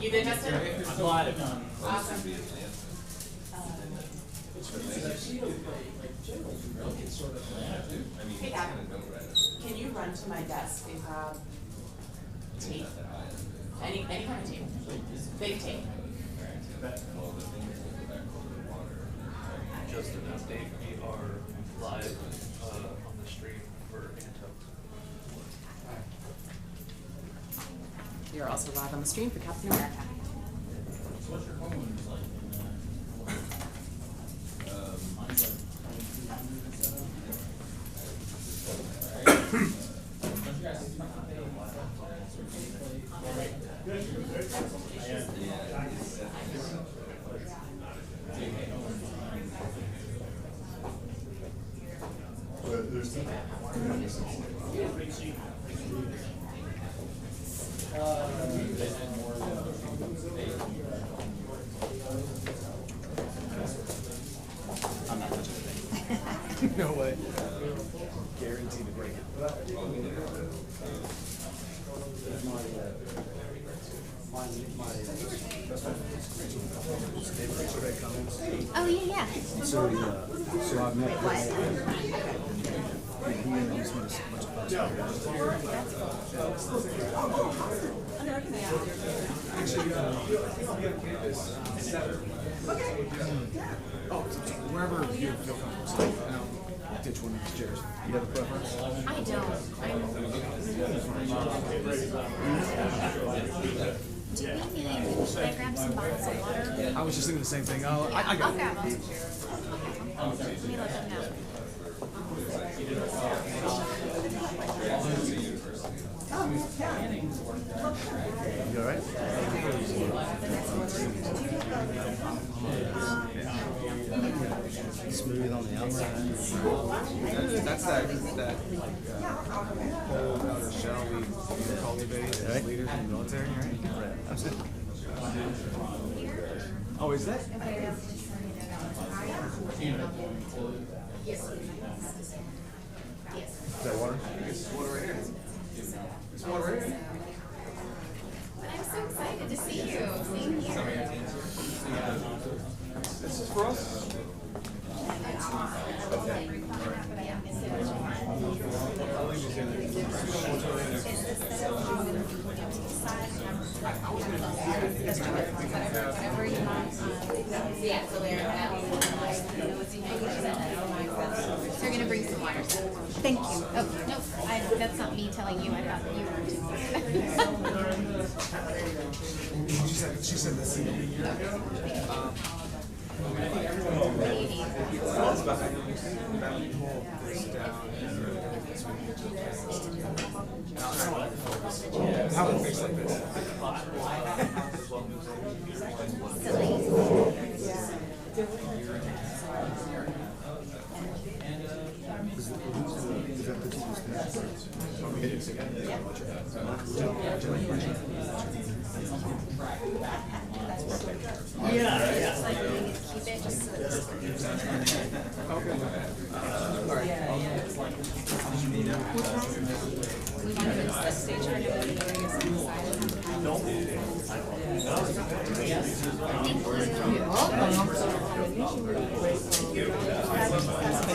You did, Justin? I'm glad it done. Awesome. Hey, Dad, can you run to my desk and grab tape? Any kind of tape. Big tape. Just an update, we are live on the stream for Anto. You're also live on the stream for Captain America. What's your phone like mine's like 22 Don't you guys see my I'm not touching anything. No way. Guaranteed to break it. Oh yeah. So I've met he's made a bunch of wherever you feel comfortable sitting, and I'll ditch one of these chairs. You have a preference? I don't. Do we need? Should I grab some bottles of water? I was just thinking the same thing. I got I'll it. grab them. Okay. Let me let them know. You all right? Smooth on the outside. That's that whole outer shell we cultivate as leaders in the military, right? Absolutely. Oh, is that? Is that water? It's water right here. It's water right here. I'm so excited to see you. Same here. This is for us. So you're gonna bring some water. Thank you. Oh no, that's not me telling you. I thought you were too. She said the same. How would it face like this? Is that the cheapest? It is again. Just like keep it just so it's Okay. All right. we want to do the stage right now.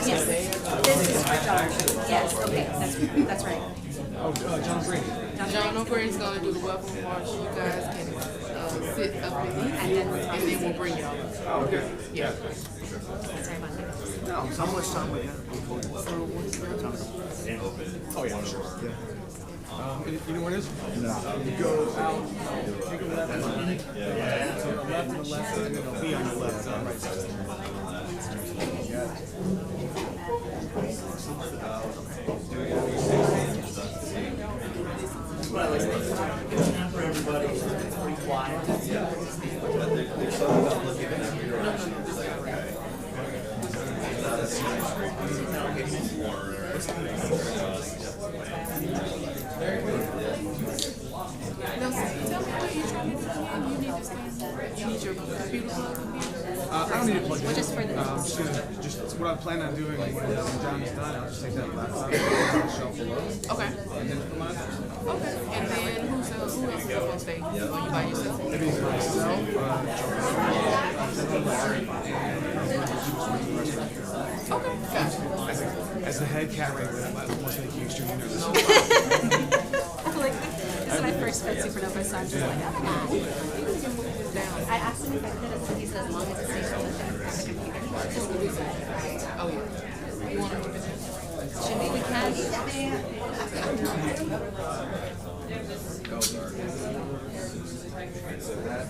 Yes, this is for John. Yes, okay, that's right. Oh, John Brady. John O'Brien's gonna do the welcome march. You guys can sit up with me, and then we'll bring y'all. Okay. Yeah. No, how much time we have? Oh yeah, sure. Yeah. You know where it is? No. You go out, take a left, to the left and the left, and then it'll be on the left and right side. For everybody, it's pretty quiet. There's something about looking at that mirror actually. It's like, okay. No, tell me what you're trying to do. You need to stand. You need your computer plugged in. I don't need to plug it in. Just for the just what I plan on doing when John is done, I'll just take that laptop, shelf Okay. and then come on. Okay. And then who else is up on stage? Are you by yourself? Maybe myself, Okay. Gotcha. as the head cat wrangler, that must make you extremely nervous. I'm like, this is my first Foot Supernova, so I'm just like, oh my god. You can move this down. I asked him if I could, and he said as long as it's safe on the computer. Oh yeah. You want to move it down? Should we can? So that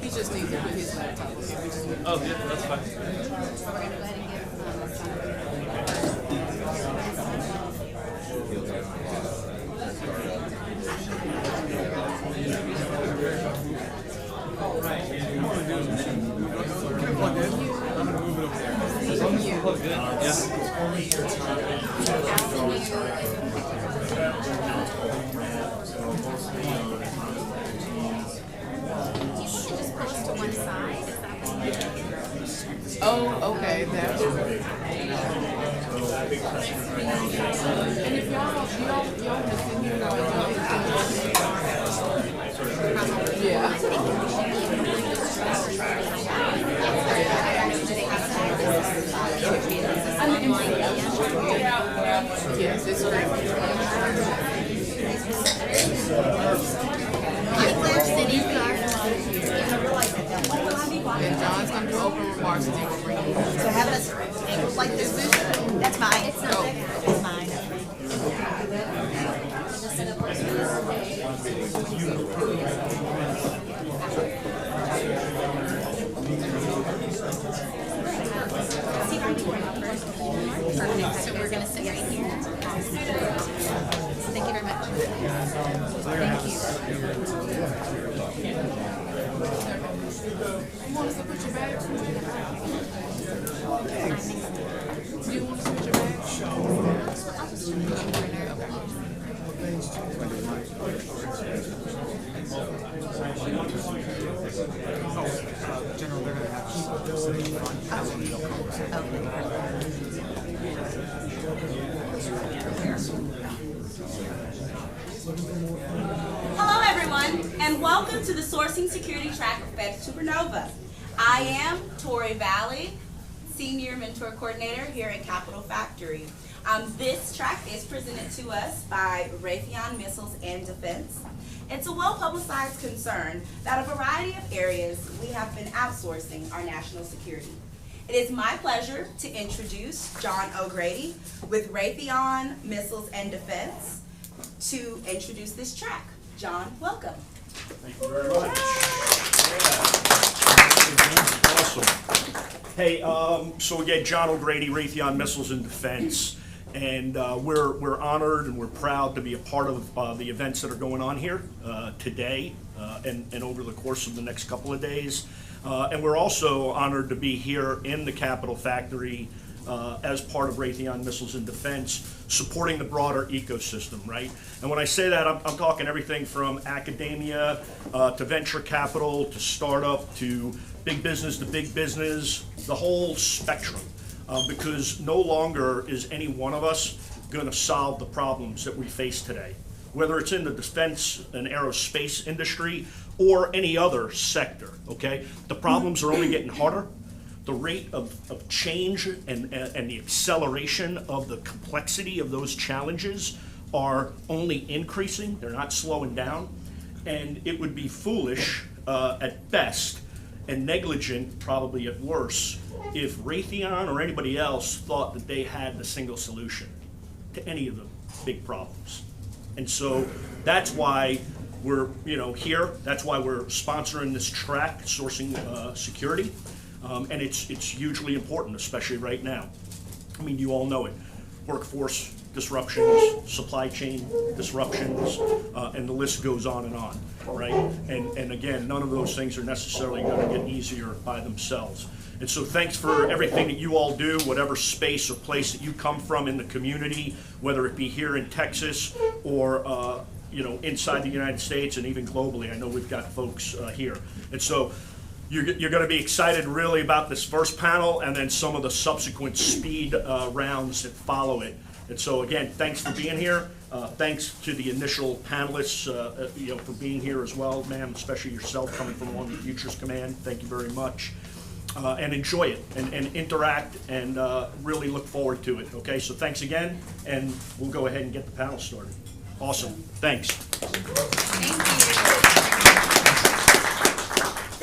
He just needs to put his laptop on here. We just need Oh, yeah, that's fine. So we're gonna go ahead and give plug in. I'm gonna move it over there. As long as it's plugged in. you should just push to one side. Is that what Oh, okay. That's and if y'all want to sit here while yes, it's great. And John's gonna do open remarks and then we'll bring you. So have us like this. That's mine. It's not. It's mine. Perfect. So we're gonna sit right here. Thank you very much. Thank you. You want us to put your bag? Do you want us to put your bag? General, they're gonna have sitting in front. Hello, everyone, and welcome to the Sourcing Security Track of Fed Supernova. I am Tori Valley, Senior Mentor Coordinator here at Capital Factory. This track is presented to us by Raytheon Missiles and Defense. It's a well-publicized concern that a variety of areas we have been outsourcing our national security. It is my pleasure to introduce John O'Grady with Raytheon Missiles and Defense to introduce this track. John, welcome. Thank you very much. Awesome. Hey, so again, John O'Grady, Raytheon Missiles and Defense, and we're honored and we're proud to be a part of the events that are going on here today and over the course of the next couple of days. And we're also honored to be here in the Capital Factory as part of Raytheon Missiles and Defense, supporting the broader ecosystem, right? And when I say that, I'm talking everything from academia to venture capital to startup to big business, the whole spectrum. Because no longer is any one of us going to solve the problems that we face today, whether it's in the defense and aerospace industry or any other sector, okay? The problems are only getting harder. The rate of change and the acceleration of the complexity of those challenges are only increasing. They're not slowing down. And it would be foolish at best and negligent probably at worst if Raytheon or anybody else thought that they had the single solution to any of the big problems. And so that's why we're here. That's why we're sponsoring this track, Sourcing Security. And it's hugely important, especially right now. I mean, you all know it. Workforce disruptions, supply chain disruptions, and the list goes on, right? And again, none of those things are necessarily going to get easier by themselves. And so thanks for everything that you all do, whatever space or place that you come from in the community, whether it be here in Texas or inside the United States and even globally. I know we've got folks here. And so you're going to be excited really about this first panel and then some of the subsequent speed rounds that follow it. And so again, thanks for being here. Thanks to the initial panelists, for being here as well, ma'am, especially yourself coming from Long Futures Command. Thank you very much. And enjoy it and interact and really look forward to it. Okay, so thanks again, and we'll go ahead and get the panel started. Awesome. Thanks. Thank you.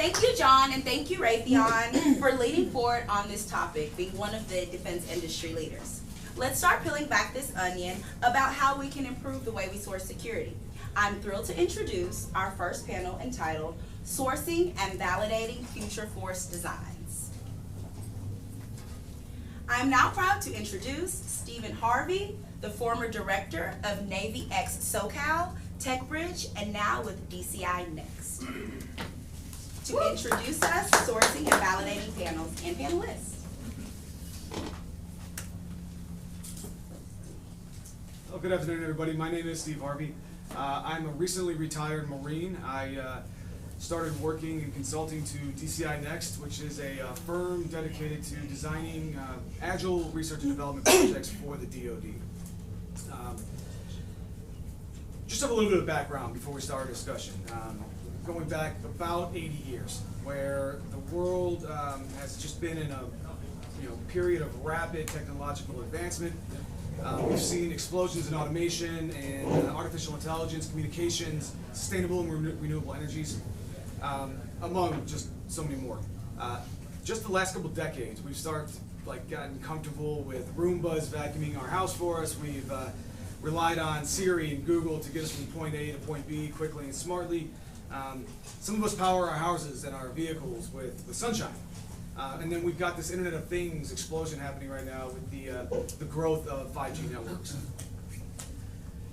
Thank you, John, and thank you, Raytheon, for leading forward on this topic, being one of the defense industry leaders. Let's start peeling back this onion about how we can improve the way we source security. I'm thrilled to introduce our first panel entitled Sourcing and Validating Future Force Designs. I'm now proud to introduce Stephen Harvey, the former director of Navy X SoCal, TechBridge, and now with DCI Next. To introduce us, sourcing and validating panels and panelists. Well, good afternoon, everybody. My name is Steve Harvey. I'm a recently retired Marine. I started working and consulting to DCI Next, which is a firm dedicated to designing agile research and development projects for the DoD. Just have a little bit of background before we start our discussion. Going back about 80 years, where the world has just been in a period of rapid technological advancement. We've seen explosions in automation and artificial intelligence, communications, sustainable and renewable energies, among just so many more. Just the last couple of decades, we've gotten comfortable with Roombas vacuuming our house for us. We've relied on Siri and Google to get us from point A to point B quickly and smartly. Some of us power our houses and our vehicles with sunshine. And then we've got this Internet of Things explosion happening right now with the growth of 5G networks.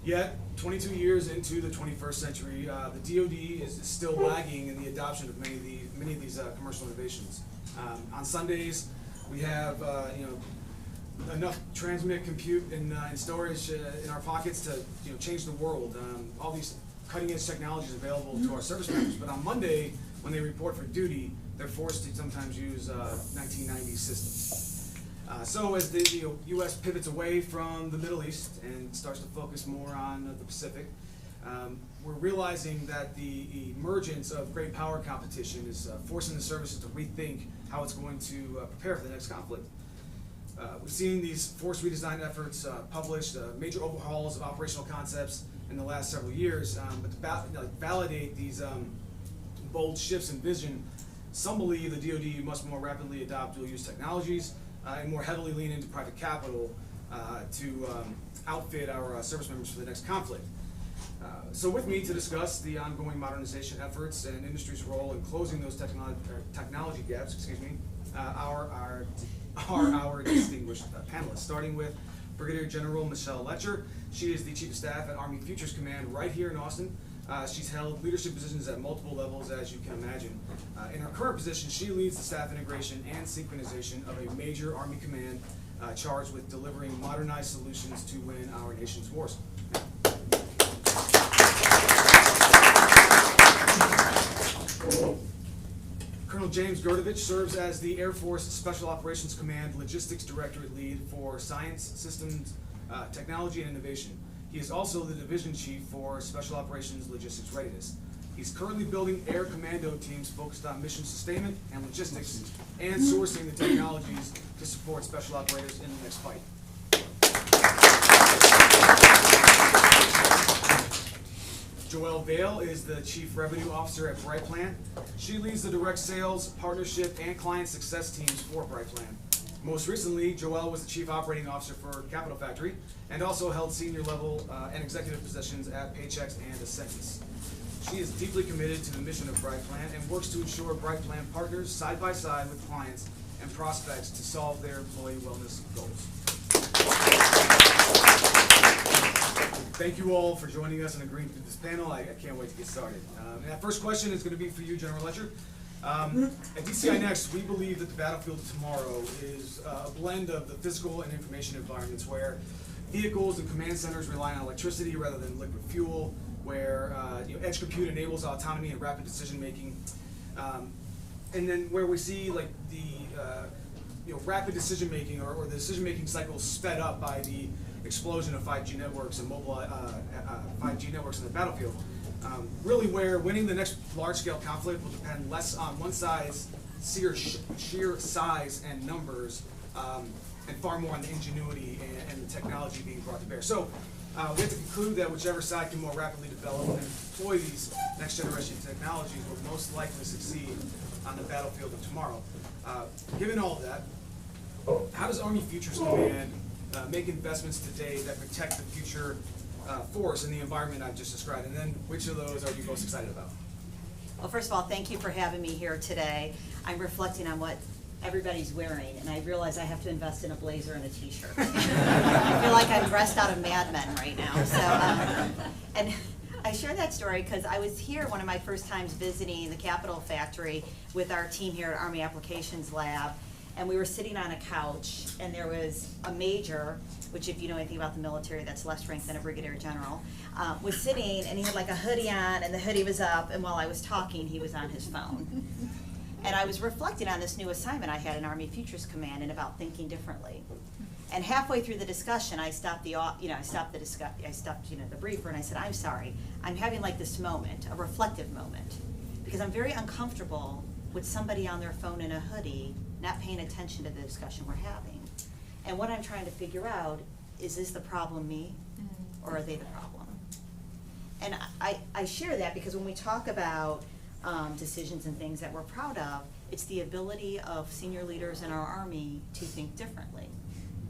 Yet, 22 years into the 21st century, the DoD is still lagging in the adoption of many of these commercial innovations. On Sundays, we have enough transmit, compute, and storage in our pockets to change the world. All these cutting-edge technologies available to our service members. But on Monday, when they report for duty, they're forced to sometimes use 1990s systems. So as the U.S. pivots away from the Middle East and starts to focus more on the Pacific, we're realizing that the emergence of great power competition is forcing the services to rethink how it's going to prepare for the next conflict. We've seen these force redesign efforts published, major overhauls of operational concepts in the last several years, but to validate these bold shifts in vision, some believe the DoD must more rapidly adopt dual-use technologies and more heavily lean into private capital to outfit our service members for the next conflict. So with me to discuss the ongoing modernization efforts and industry's role in closing those technology gaps, are our distinguished panelists, starting with Brigadier General Michelle Letcher. She is the Chief of Staff at Army Futures Command right here in Austin. She's held leadership positions at multiple levels, as you can imagine. In her current position, she leads the staff integration and synchronization of a major Army command charged with delivering modernized solutions to win our nation's wars. Colonel James Gerdovich serves as the Air Force Special Operations Command Logistics Directorate Lead for Science, Systems, Technology, and Innovation. He is also the Division Chief for Special Operations Logistics Readiness. He's currently building air commando teams focused on mission sustainment and logistics and sourcing the technologies to support special operators in the next fight. Joelle Vale is the Chief Revenue Officer at Brightplan. She leads the direct sales, partnership, and client success teams for Brightplan. Most recently, Joelle was the Chief Operating Officer for Capital Factory and also held senior level and executive positions at Paychex and Ascensus. She is deeply committed to the mission of Brightplan and works to ensure Brightplan partners side by side with clients and prospects to solve their employee wellness goals. Thank you all for joining us and agreeing to this panel. I can't wait to get started. And that first question is going to be for you, General Letcher. At DCI Next, we believe that the battlefield of tomorrow is a blend of the physical and information environments where vehicles and command centers rely on electricity rather than liquid fuel, where edge compute enables autonomy and rapid decision making, and then where we see like the rapid decision making or the decision making cycles sped up by the explosion of 5G networks and mobile 5G networks in the battlefield. Really where winning the next large-scale conflict will depend less on one side's sheer size and numbers, and far more on the ingenuity and the technology being brought to bear. So we have to conclude that whichever side can more rapidly develop and deploy these next-generation technologies will most likely succeed on the battlefield of tomorrow. Given all of that, how does Army Futures Command make investments today that protect the future force in the environment I've just described, and then which of those are you most excited about? Well, first of all, thank you for having me here today. I'm reflecting on what everybody's wearing, and I realize I have to invest in a blazer and a t-shirt. I feel like I'm dressed out of Mad Men right now. So, and I share that story because I was here one of my first times visiting the Capitol Factory with our team here at Army Applications Lab, and we were sitting on a couch, and there was a major, which if you know anything about the military, that's less ranked than a brigadier general, was sitting, and he had like a hoodie on, and the hoodie was up, and while I was talking, he was on his phone. And I was reflecting on this new assignment I had in Army Futures Command and about thinking differently. And halfway through the discussion, I stopped the briefer, and I said, "I'm sorry, I'm having like this moment, a reflective moment, because I'm very uncomfortable with somebody on their phone in a hoodie not paying attention to the discussion we're having. And what I'm trying to figure out is this the problem me, or are they the problem?" And I share that because when we talk about decisions and things that we're proud of, it's the ability of senior leaders in our Army to think differently.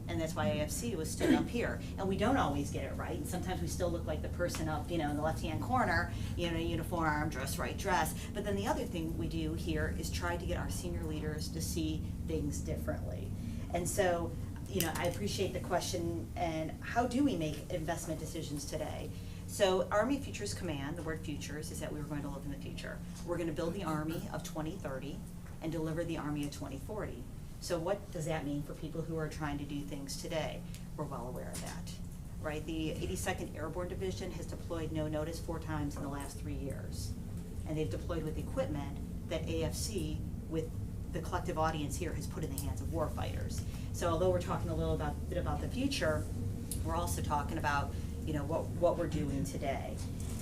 And that's why AFC was stood up here. And we don't always get it right. And sometimes we still look like the person up, in the left-hand corner, uniform, dress right, dress. But then the other thing we do here is try to get our senior leaders to see things differently. And so, I appreciate the question, and how do we make investment decisions today? So Army Futures Command, the word futures is that we were going to look in the future. We're going to build the Army of 2030 and deliver the Army of 2040. So what does that mean for people who are trying to do things today? We're well aware of that, right? The 82nd Airborne Division has deployed no notice 4 times in the last 3 years. And they've deployed with equipment that AFC, with the collective audience here, has put in the hands of warfighters. So although we're talking a little bit about the future, we're also talking about what we're doing today.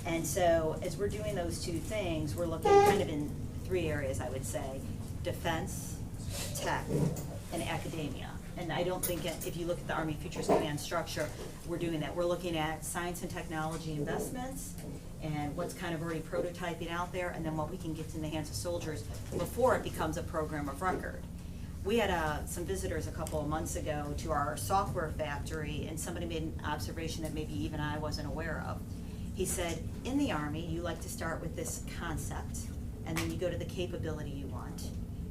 And so as we're doing those 2 things, we're looking kind of in 3 areas, I would say: defense, tech, and academia. And I don't think if you look at the Army Futures Command structure, we're doing that. We're looking at science and technology investments and what's kind of already prototyping out there, and then what we can get in the hands of soldiers before it becomes a program of record. We had some visitors a couple of months ago to our software factory, and somebody made an observation that maybe even I wasn't aware of. He said, in the Army, you like to start with this concept, and then you go to the capability you want,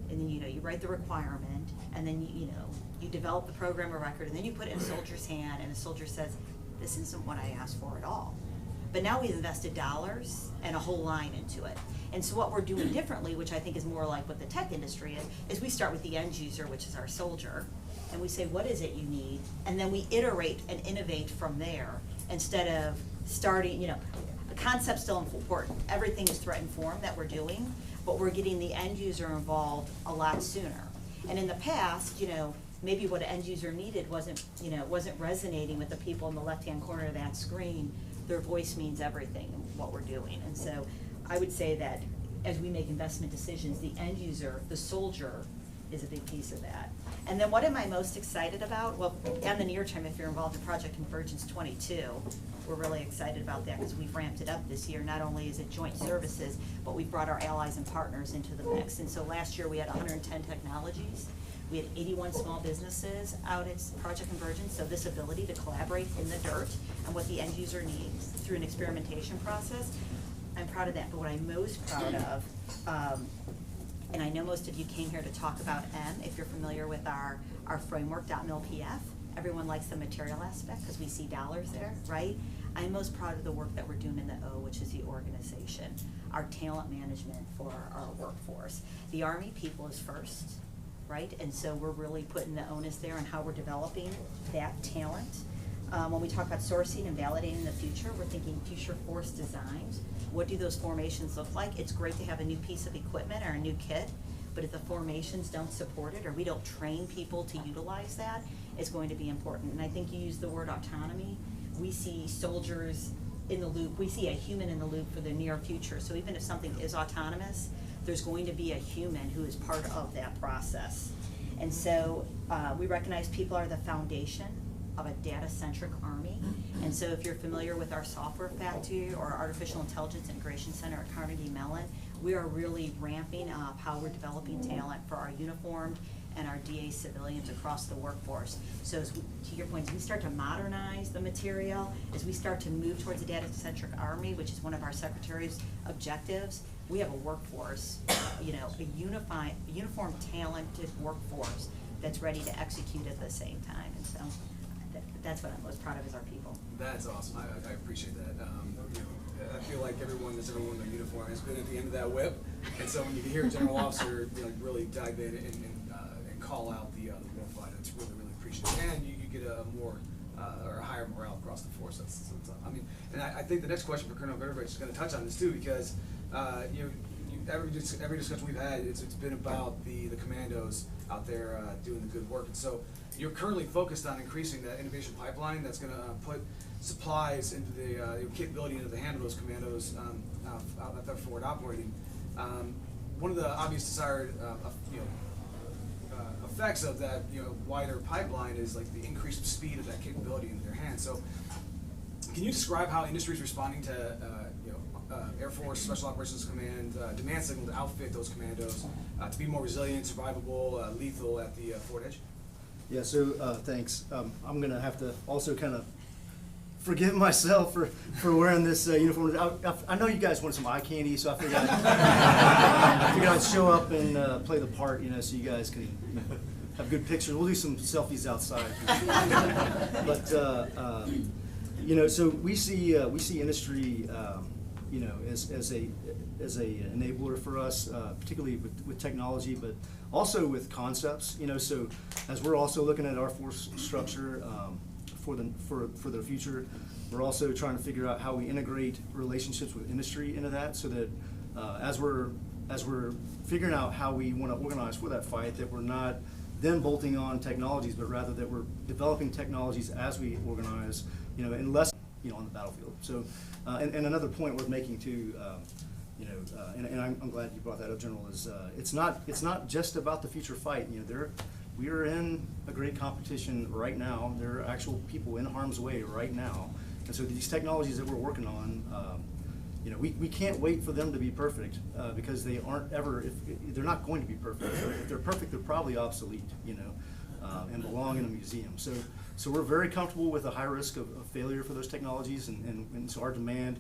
and then you write the requirement, and then you develop the program of record, and then you put it in a soldier's hand, and a soldier says, "This isn't what I asked for at all." But now we've invested dollars and a whole line into it. And so what we're doing differently, which I think is more like what the tech industry is we start with the end user, which is our soldier, and we say, what is it you need? And then we iterate and innovate from there, instead of starting, the concept's still important. Everything is threat informed that we're doing, but we're getting the end user involved a lot sooner. And in the past, maybe what an end user needed wasn't resonating with the people in the left-hand corner of that screen. Their voice means everything in what we're doing. And so I would say that as we make investment decisions, the end user, the soldier, is a big piece of that. And then what am I most excited about? Well, in the near term, if you're involved in Project Convergence 22, we're really excited about that because we've ramped it up this year. Not only is it joint services, but we've brought our allies and partners into the mix. And so last year we had 110 technologies. We had 81 small businesses out at Project Convergence, so this ability to collaborate in the dirt and what the end user needs through an experimentation process, I'm proud of that. But what I'm most proud of, and I know most of you came here to talk about M, if you're familiar with our framework, .mil-PF, Everyone likes the material aspect because we see dollars there, right? I'm most proud of the work that we're doing in the O, which is the organization, our talent management for our workforce. The Army people is first, right? And so we're really putting the onus there on how we're developing that talent. When we talk about sourcing and validating the future, we're thinking future force designs. What do those formations look like? It's great to have a new piece of equipment or a new kit, but if the formations don't support it or we don't train people to utilize that, it's going to be important. And I think you used the word autonomy. We see soldiers in the loop. We see a human in the loop for the near future. So even if something is autonomous, there's going to be a human who is part of that process. And so we recognize people are the foundation of a data-centric Army. And so if you're familiar with our software factory or our Artificial Intelligence Integration Center at Carnegie Mellon, we are really ramping up how we're developing talent for our uniformed and our DA civilians across the workforce. So as we, to your point, as we start to modernize the material, as we start to move towards a data-centric Army, which is one of our Secretary's objectives, we have a workforce, you know, a uniformed, talented workforce that's ready to execute at the same time. And so that's what I'm most proud of is our people. That's awesome. I appreciate that. You know, I feel like everyone that's ever worn their uniform has been at the end of that whip, and so when you can hear a general officer, you know, really dive in and call out the warfighter, it's really, really appreciated. And you get a more or a higher morale across the force. That's I mean, and I think the next question for Colonel Beveridge is going to touch on this too, because you know, every discussion we've had, it's been about the commandos out there doing the good work. And so you're currently focused on increasing that innovation pipeline that's going to put supplies into the capability into the hand of those commandos out at their forward operating. One of the obvious desired you know, effects of that, you know, wider pipeline is like the increased speed of that capability into their hands. So can you describe how industry is responding to you know, Air Force Special Operations Command demand signal to outfit those commandos to be more resilient, survivable, lethal at the forward edge? Yeah, so thanks. I'm going to have to also kind of forgive myself for wearing this uniform. I know you guys want some eye candy, so I figured I'd show up and play the part, you know, so you guys can have good pictures. We'll do some selfies outside. But you know, so we see industry, you know, as a enabler for us, particularly with technology, but also with concepts. You know, so as we're also looking at our force structure for the future, we're also trying to figure out how we integrate relationships with industry into that, so that as we're figuring out how we want to organize for that fight, that we're not then bolting on technologies, but rather that we're developing technologies as we organize, you know, and less, you know, on the battlefield. So, and another point worth making too, you know, and I'm glad you brought that up, General, is it's not just about the future fight. You know, we are in a great competition right now. There are actual people in harm's way right now, and so these technologies that we're working on, you know, we can't wait for them to be perfect because they aren't ever. If they're not going to be perfect. If they're perfect, they're probably obsolete. You know, and belong in a museum. So we're very comfortable with a high risk of failure for those technologies, and so our demand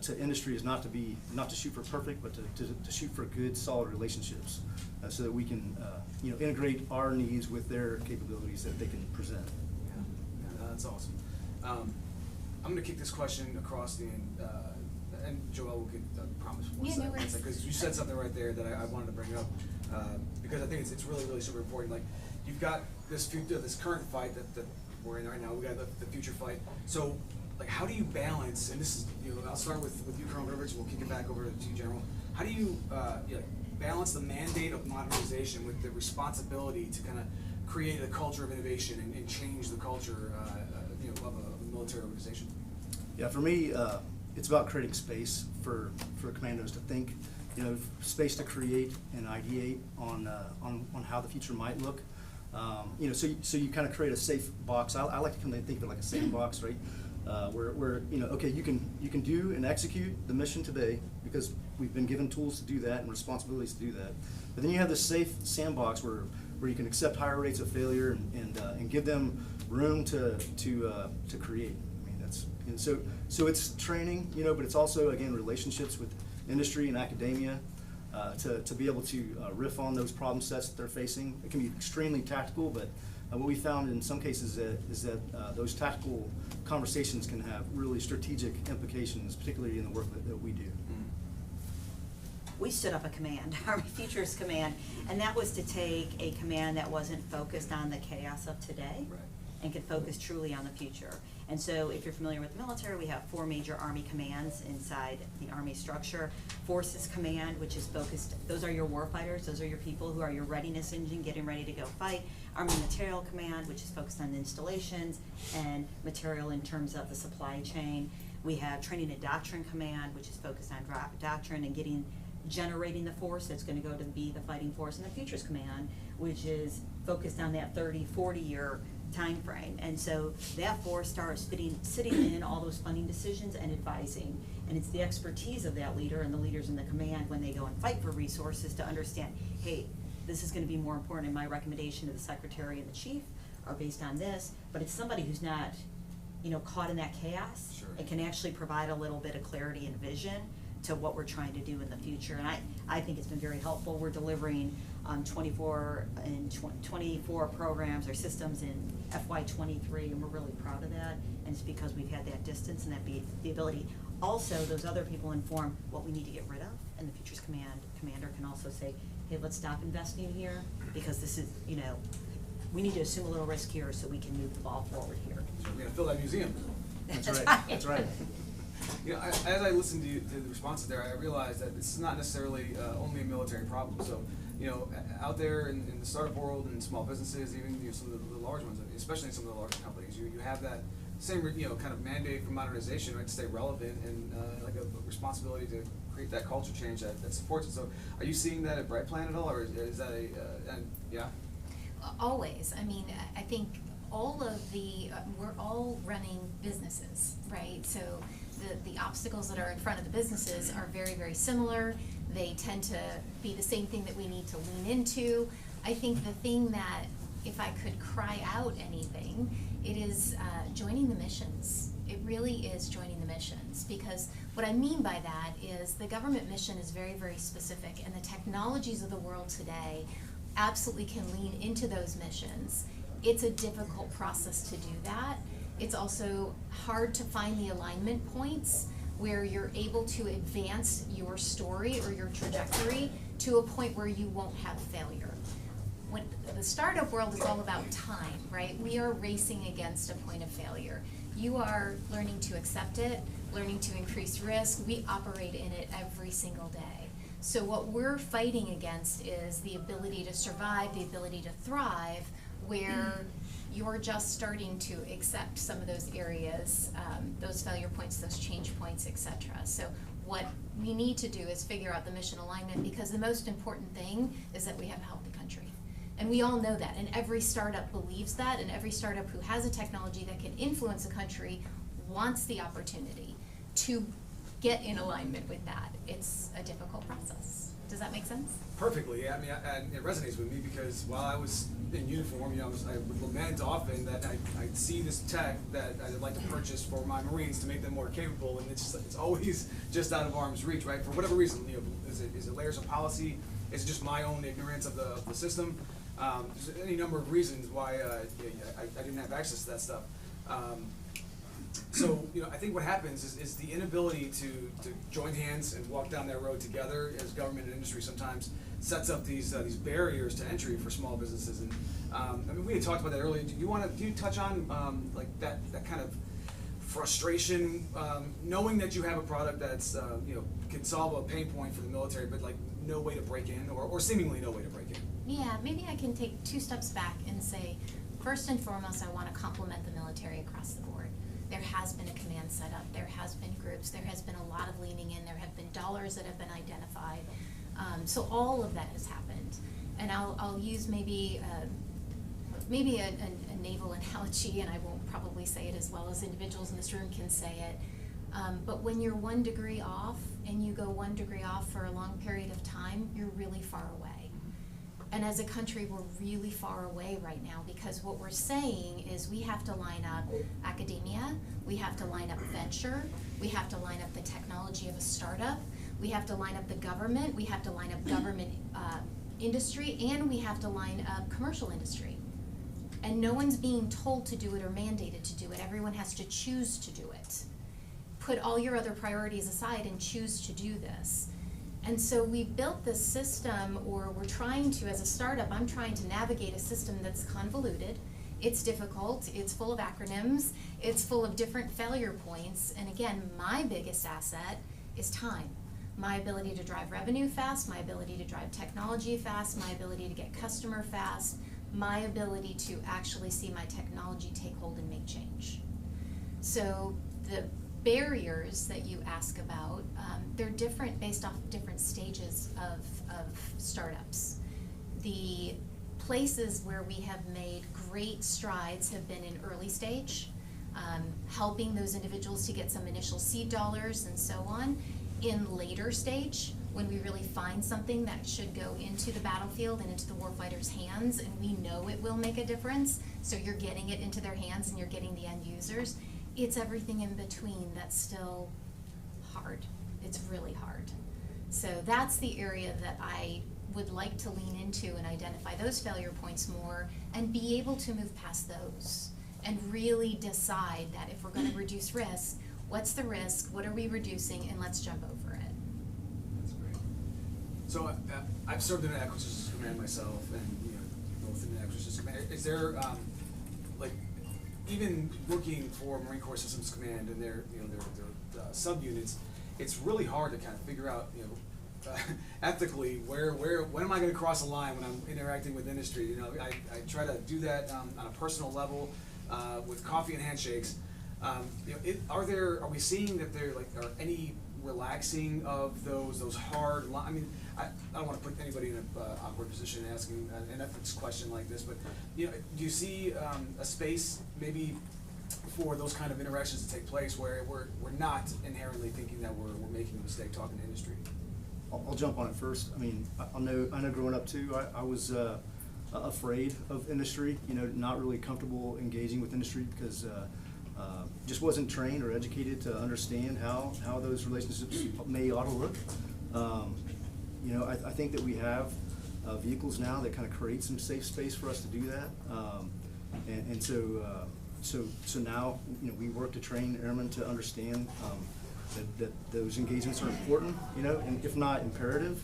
to industry is not to shoot for perfect, but to shoot for good, solid relationships, so that we can you know, integrate our needs with their capabilities that they can present. Yeah, that's awesome. I'm going to kick this question across the and Joelle will get promise for one second, because you said something right there that I wanted to bring up because I think it's really, really super important. Like, you've got this current fight that we're in right now. We got the future fight. So, like, how do you balance? And this is, you know, I'll start with you, Colonel Rivers. We'll kick it back over to you, General. How do you balance the mandate of modernization with the responsibility to kind of create a culture of innovation and change the culture, you know, of a military organization? Yeah, for me, it's about creating space for commandos to think, you know, space to create and ideate on how the future might look. You know, so you kind of create a safe box. I like to kind of think of it like a sandbox, right? Where you know, okay, you can do and execute the mission today because we've been given tools to do that and responsibilities to do that. But then you have this safe sandbox where you can accept higher rates of failure and give them room to create. I mean, that's, and so it's training, you know, but it's also, again, relationships with industry and academia. To be able to riff on those problem sets that they're facing. It can be extremely tactical, but what we found in some cases is that those tactical conversations can have really strategic implications, particularly in the work that we do. We stood up a command, Army Futures Command, and that was to take a command that wasn't focused on the chaos of today and could focus truly on the future. And so if you're familiar with the military, we have 4 major Army commands inside the Army structure. Forces Command, which is focused, those are your warfighters, those are your people who are your readiness engine getting ready to go fight. Army Material Command, which is focused on installations and material in terms of the supply chain. We have Training and Doctrine Command, which is focused on doctrine and generating the force that's going to go to be the fighting force, and the Futures Command, which is focused on that 30, 40-year time frame. And so that force starts sitting in all those funding decisions and advising. And it's the expertise of that leader and the leaders in the command when they go and fight for resources to understand, hey, this is going to be more important, and my recommendation to the secretary and the chief are based on this. But it's somebody who's not, caught in that chaos. Sure. It can actually provide a little bit of clarity and vision to what we're trying to do in the future. And I think it's been very helpful. We're delivering 24 programs or systems in FY23, and we're really proud of that. And it's because we've had that distance and the ability. Also, those other people inform what we need to get rid of, and the Futures Commander can also say, hey, let's stop investing here, because this is, we need to assume a little risk here so we can move the ball forward here. So we're gonna fill that museum. That's right. That's right. As I listened to the responses there, I realized that this is not necessarily only a military problem. So, out there in the startup world and small businesses, even some of the large ones, especially in some of the larger companies, you have that same kind of mandate for modernization, right, to stay relevant, and like a responsibility to create that culture change that supports it. So, are you seeing that at Brightplan at all, or is that yeah? Always. I mean, I think all of we're all running businesses, right? So the obstacles that are in front of the businesses are very, very similar. They tend to be the same thing that we need to lean into. I think the thing that, if I could cry out anything, it is joining the missions. It really is joining the missions, because what I mean by that is the government mission is very, very specific, and the technologies of the world today absolutely can lean into those missions. It's a difficult process to do that. It's also hard to find the alignment points where you're able to advance your story or your trajectory to a point where you won't have failure. When the startup world is all about time, right? We are racing against a point of failure. You are learning to accept it, learning to increase risk. We operate in it every single day. So what we're fighting against is the ability to survive, the ability to thrive, where you're just starting to accept some of those areas, those failure points, those change points, etc. So what we need to do is figure out the mission alignment, because the most important thing is that we have a healthy country. And we all know that, and every startup believes that, and every startup who has a technology that can influence a country wants the opportunity to get in alignment with that. It's a difficult process. Does that make sense? Perfectly. Yeah, I mean, it resonates with me, because while I was in uniform, I would lament often that I'd see this tech that I'd like to purchase for my Marines to make them more capable, and it's always just out of arm's reach, right? For whatever reason, is it layers of policy? Is it just my own ignorance of the system? There's any number of reasons why I didn't have access to that stuff. So, I think what happens is the inability to join hands and walk down that road together as government and industry sometimes sets up these barriers to entry for small businesses. And I mean, we had talked about that earlier. Do you touch on like that kind of frustration, knowing that you have a product that's can solve a pain point for the military, but like no way to break in, or seemingly no way to break in? Yeah, maybe I can take 2 steps back and say, first and foremost, I want to compliment the military across the board. There has been a command set up, there has been groups, there has been a lot of leaning in, there have been dollars that have been identified. So all of that has happened. And I'll use maybe a naval analogy, and I won't probably say it as well as individuals in this room can say it. But when you're 1 degree off, and you go 1 degree off for a long period of time, you're really far away. And as a country, we're really far away right now, because what we're saying is we have to line up academia, we have to line up venture, we have to line up the technology of a startup, we have to line up the government, we have to line up government industry, and we have to line up commercial industry. And no one's being told to do it or mandated to do it. Everyone has to choose to do it. Put all your other priorities aside and choose to do this. And so we built this system, or we're trying to, as a startup, I'm trying to navigate a system that's convoluted. It's difficult, it's full of acronyms, it's full of different failure points. And again, my biggest asset is time. My ability to drive revenue fast, my ability to drive technology fast, my ability to get customer fast, my ability to actually see my technology take hold and make change. So the barriers that you ask about, they're different based off different stages of startups. The places where we have made great strides have been in early stage, helping those individuals to get some initial seed dollars and so on. In later stage, when we really find something that should go into the battlefield and into the warfighter's hands, and we know it will make a difference, so you're getting it into their hands and you're getting the end users, it's everything in between that's still hard. It's really hard. So that's the area that I would like to lean into and identify those failure points more and be able to move past those and really decide that if we're going to reduce risk, what's the risk, what are we reducing, and let's jump over it. That's great. So I've served in an acquisitions command myself, and both in the acquisitions command. Is there like, even working for Marine Corps Systems Command and their subunits, it's really hard to kind of figure out ethically when am I going to cross a line when I'm interacting with industry? I try to do that on a personal level with coffee and handshakes. Are we seeing that there are any relaxing of those hard I mean, I don't want to put anybody in an awkward position asking an ethics question like this, but do you see a space maybe for those kind of interactions to take place where we're not inherently thinking that we're making a mistake talking to industry? I'll jump on it first. I mean, I know growing up too, I was afraid of industry, not really comfortable engaging with industry because just wasn't trained or educated to understand how those relationships ought to look. I think that we have vehicles now that kind of create some safe space for us to do that. So now, we work to train airmen to understand that those engagements are important, and if not imperative,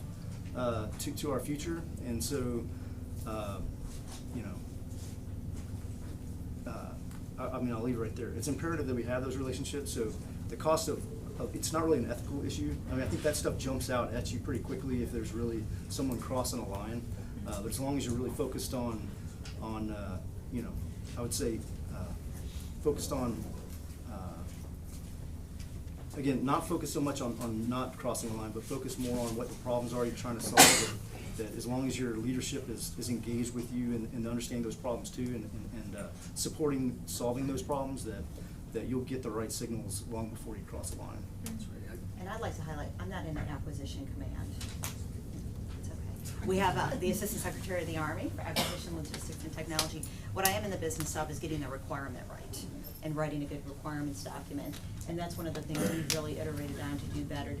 to our future. And so, I'll leave it right there. It's imperative that we have those relationships. So the cost of it's not really an ethical issue. I mean, I think that stuff jumps out at you pretty quickly if there's really someone crossing a line. But as long as you're really focused on I would say focused on again, not focus so much on not crossing the line, but focus more on what the problems are you're trying to solve. That as long as your leadership is engaged with you and understanding those problems too, and supporting solving those problems, that you'll get the right signals long before you cross the line. And I'd like to highlight, I'm not in an acquisition command. It's okay. We have the Assistant Secretary of the Army for Acquisition, Logistics, and Technology. What I am in the business of is getting the requirement right and writing a good requirements document. And that's one of the things we've really iterated on to do better,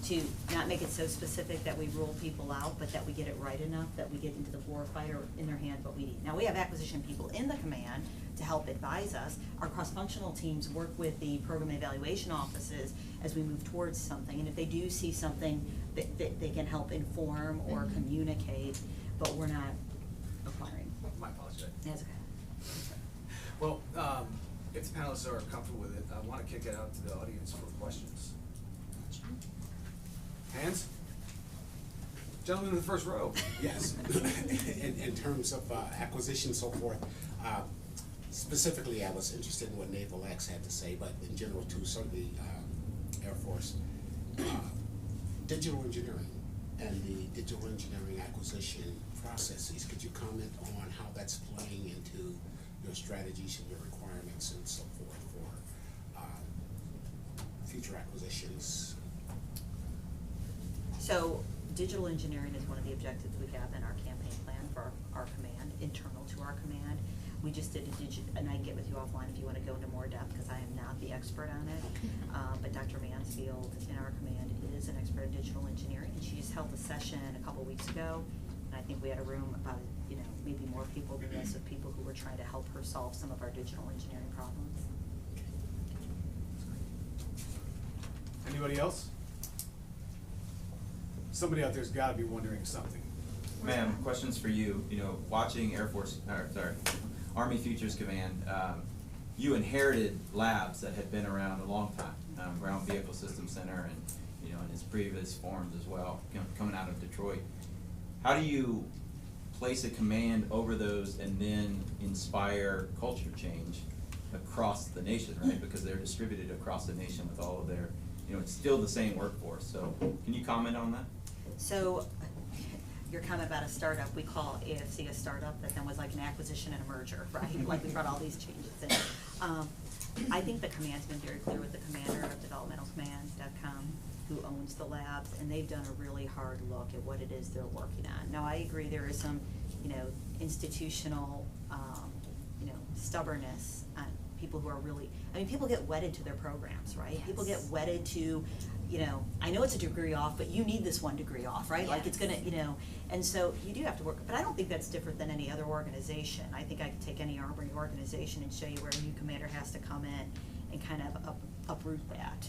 to not make it so specific that we rule people out, but that we get it right enough that we get into the warfighter in their hand what we need. Now, we have acquisition people in the command to help advise us. Our cross-functional teams work with the program evaluation offices as we move towards something. And if they do see something that they can help inform or communicate, but we're not acquiring. My apologies. That's okay. Well, if the panelists are comfortable with it, I want to kick it out to the audience for questions. Hands? Gentleman in the first row. Yes. In terms of acquisition and so forth, specifically I was interested in what Naval X had to say, but in general too, certainly Air Force. Digital engineering and the digital engineering acquisition processes, could you comment on how that's playing into your strategies and your requirements and so forth for future acquisitions? So digital engineering is one of the objectives we have in our campaign plan for our command, internal to our command. We just did and I can get with you offline if you want to go into more depth because I am not the expert on it. But Dr. Mansfield in our command is an expert in digital engineering, and she just held a session a couple weeks ago. And I think we had a room about, maybe more people than this, of people who were trying to help her solve some of our digital engineering problems. Anybody else? Somebody out there's gotta be wondering something. Ma'am, questions for you. Watching Army Futures Command, you inherited labs that had been around a long time, Ground Vehicle Systems Center and, in its previous forms as well, coming out of Detroit. How do you place a command over those and then inspire culture change across the nation, right? Because they're distributed across the nation with all of their, it's still the same workforce. So can you comment on that? So, your comment about a startup, we call AFC a startup that then was like an acquisition and a merger, right? Like we brought all these changes in. I think the command's been very clear with the commander of Developmental Command, DevCom, who owns the labs, and they've done a really hard look at what it is they're working on. Now, I agree there is some, institutional, stubbornness on people who are really, people get wedded to their programs, right? Yes. People get wedded to, I know it's a degree off, but you need this 1 degree off, right? Like it's gonna, and so you do have to work, but I don't think that's different than any other organization. I think I could take any Army organization and show you where a new commander has to come in and kind of uproot that.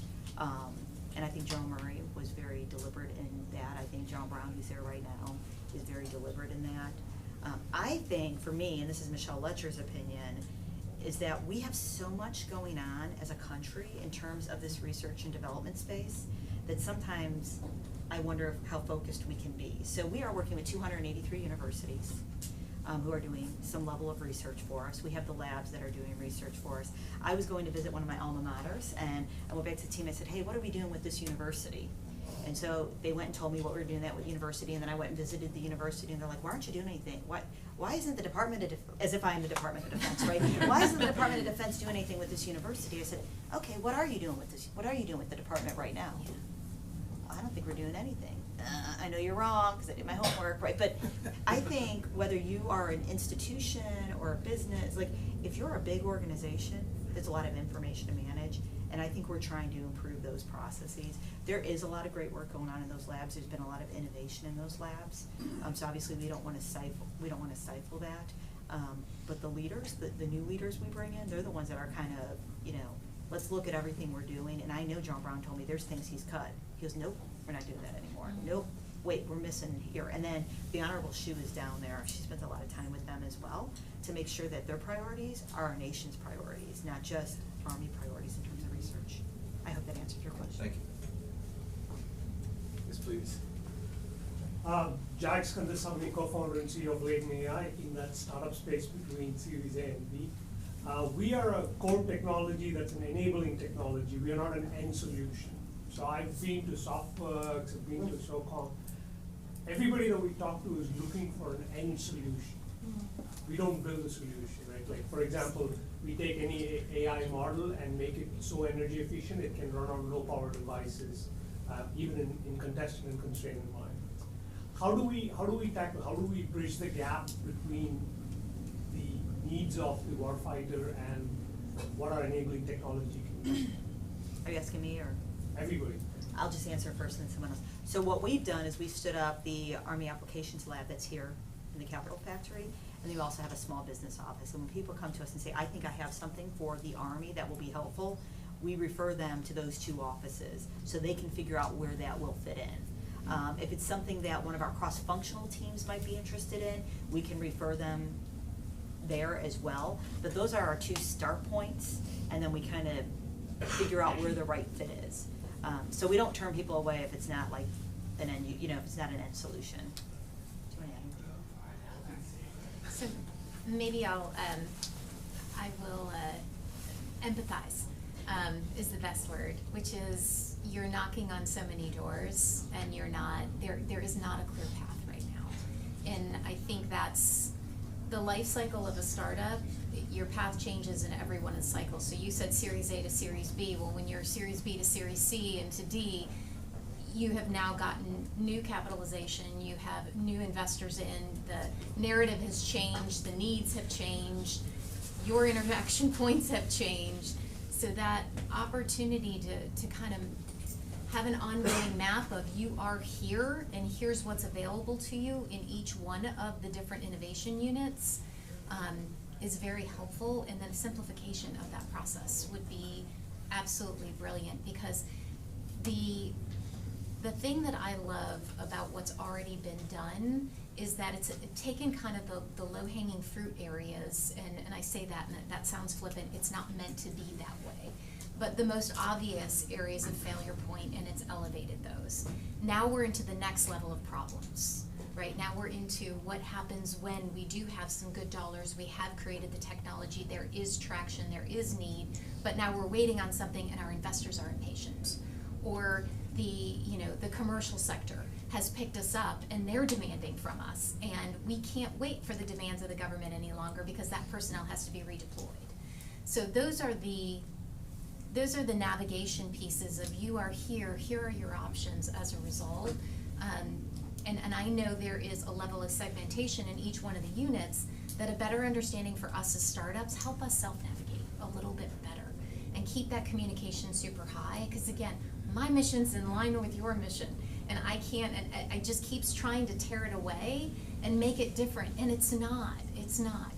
And I think General Murray was very deliberate in that. I think John Brown, who's there right now, is very deliberate in that. I think, for me, and this is Michelle Letcher's opinion, is that we have so much going on as a country in terms of this research and development space that sometimes I wonder how focused we can be. So we are working with 283 universities who are doing some level of research for us. We have the labs that are doing research for us. I was going to visit one of my alma maters, and I went back to the team and I said, hey, what are we doing with this university? And so they went and told me what we were doing that with the university, and then I went and visited the university, and they're like, why aren't you doing anything? Why isn't the Department of as if I am the Department of Defense, right? Why isn't the Department of Defense doing anything with this university? I said, okay, what are you doing with this? What are you doing with the department right now? I don't think we're doing anything. I know you're wrong, because I did my homework, right? But I think whether you are an institution or a business, like, if you're a big organization, there's a lot of information to manage, and I think we're trying to improve those processes. There is a lot of great work going on in those labs. There's been a lot of innovation in those labs. So obviously we don't want to stifle that. But the leaders, the new leaders we bring in, they're the ones that are kind of, let's look at everything we're doing. And I know John Brown told me there's things he's cut. He goes, nope, we're not doing that anymore. Nope, wait, we're missing here. And then the Honorable Shu is down there. She spends a lot of time with them as well to make sure that their priorities are our nation's priorities, not just Army priorities in terms of research. I hope that answered your question. Thank you. Yes, please. Jack Skandasamy, co-founder and CEO of Raytheon AI, in that startup space between Series A and B. We are a core technology that's an enabling technology. We are not an end solution. So I've been to SoftWorks, I've been to SOCOM. Everybody that we talk to is looking for an end solution. We don't build a solution, right? Like, for example, we take any AI model and make it so energy efficient it can run on low power devices, even in contested and constrained environments. How do we bridge the gap between the needs of the warfighter and what our enabling technology can do? Are you asking me or? Everybody. I'll just answer first and then someone else. So what we've done is we've stood up the Army Applications Lab that's here in the Capitol Factory, and we also have a small business office. And when people come to us and say, I think I have something for the Army that will be helpful, we refer them to those 2 offices so they can figure out where that will fit in. If it's something that one of our cross-functional teams might be interested in, we can refer them there as well. But those are our 2 start points, and then we kind of figure out where the right fit is. So we don't turn people away if it's not like an end, if it's not an end solution. Do you want to add anything? So maybe I will empathize is the best word, which is you're knocking on so many doors and there is not a clear path right now. And I think that's the life cycle of a startup. Your path changes in every one of the cycles. So you said Series A to Series B. Well, when you're Series B to Series C and to D, you have now gotten new capitalization, you have new investors in, the narrative has changed, the needs have changed, your interaction points have changed. So that opportunity to kind of have an ongoing map of you are here and here's what's available to you in each one of the different innovation units is very helpful. And then simplification of that process would be absolutely brilliant, because the thing that I love about what's already been done is that it's taken kind of the low-hanging fruit areas, and I say that, and that sounds flippant, it's not meant to be that way, but the most obvious areas of failure point, and it's elevated those. Now we're into the next level of problems, right? Now we're into what happens when we do have some good dollars, we have created the technology, there is traction, there is need, but now we're waiting on something and our investors are impatient. Or the commercial sector has picked us up and they're demanding from us, and we can't wait for the demands of the government any longer because that personnel has to be redeployed. So those are the navigation pieces of you are here are your options as a result. And I know there is a level of segmentation in each one of the units that a better understanding for us as startups help us self-navigate a little bit better and keep that communication super high, because again, my mission's in line with your mission, and I can't, and I just keeps trying to tear it away and make it different, and it's not.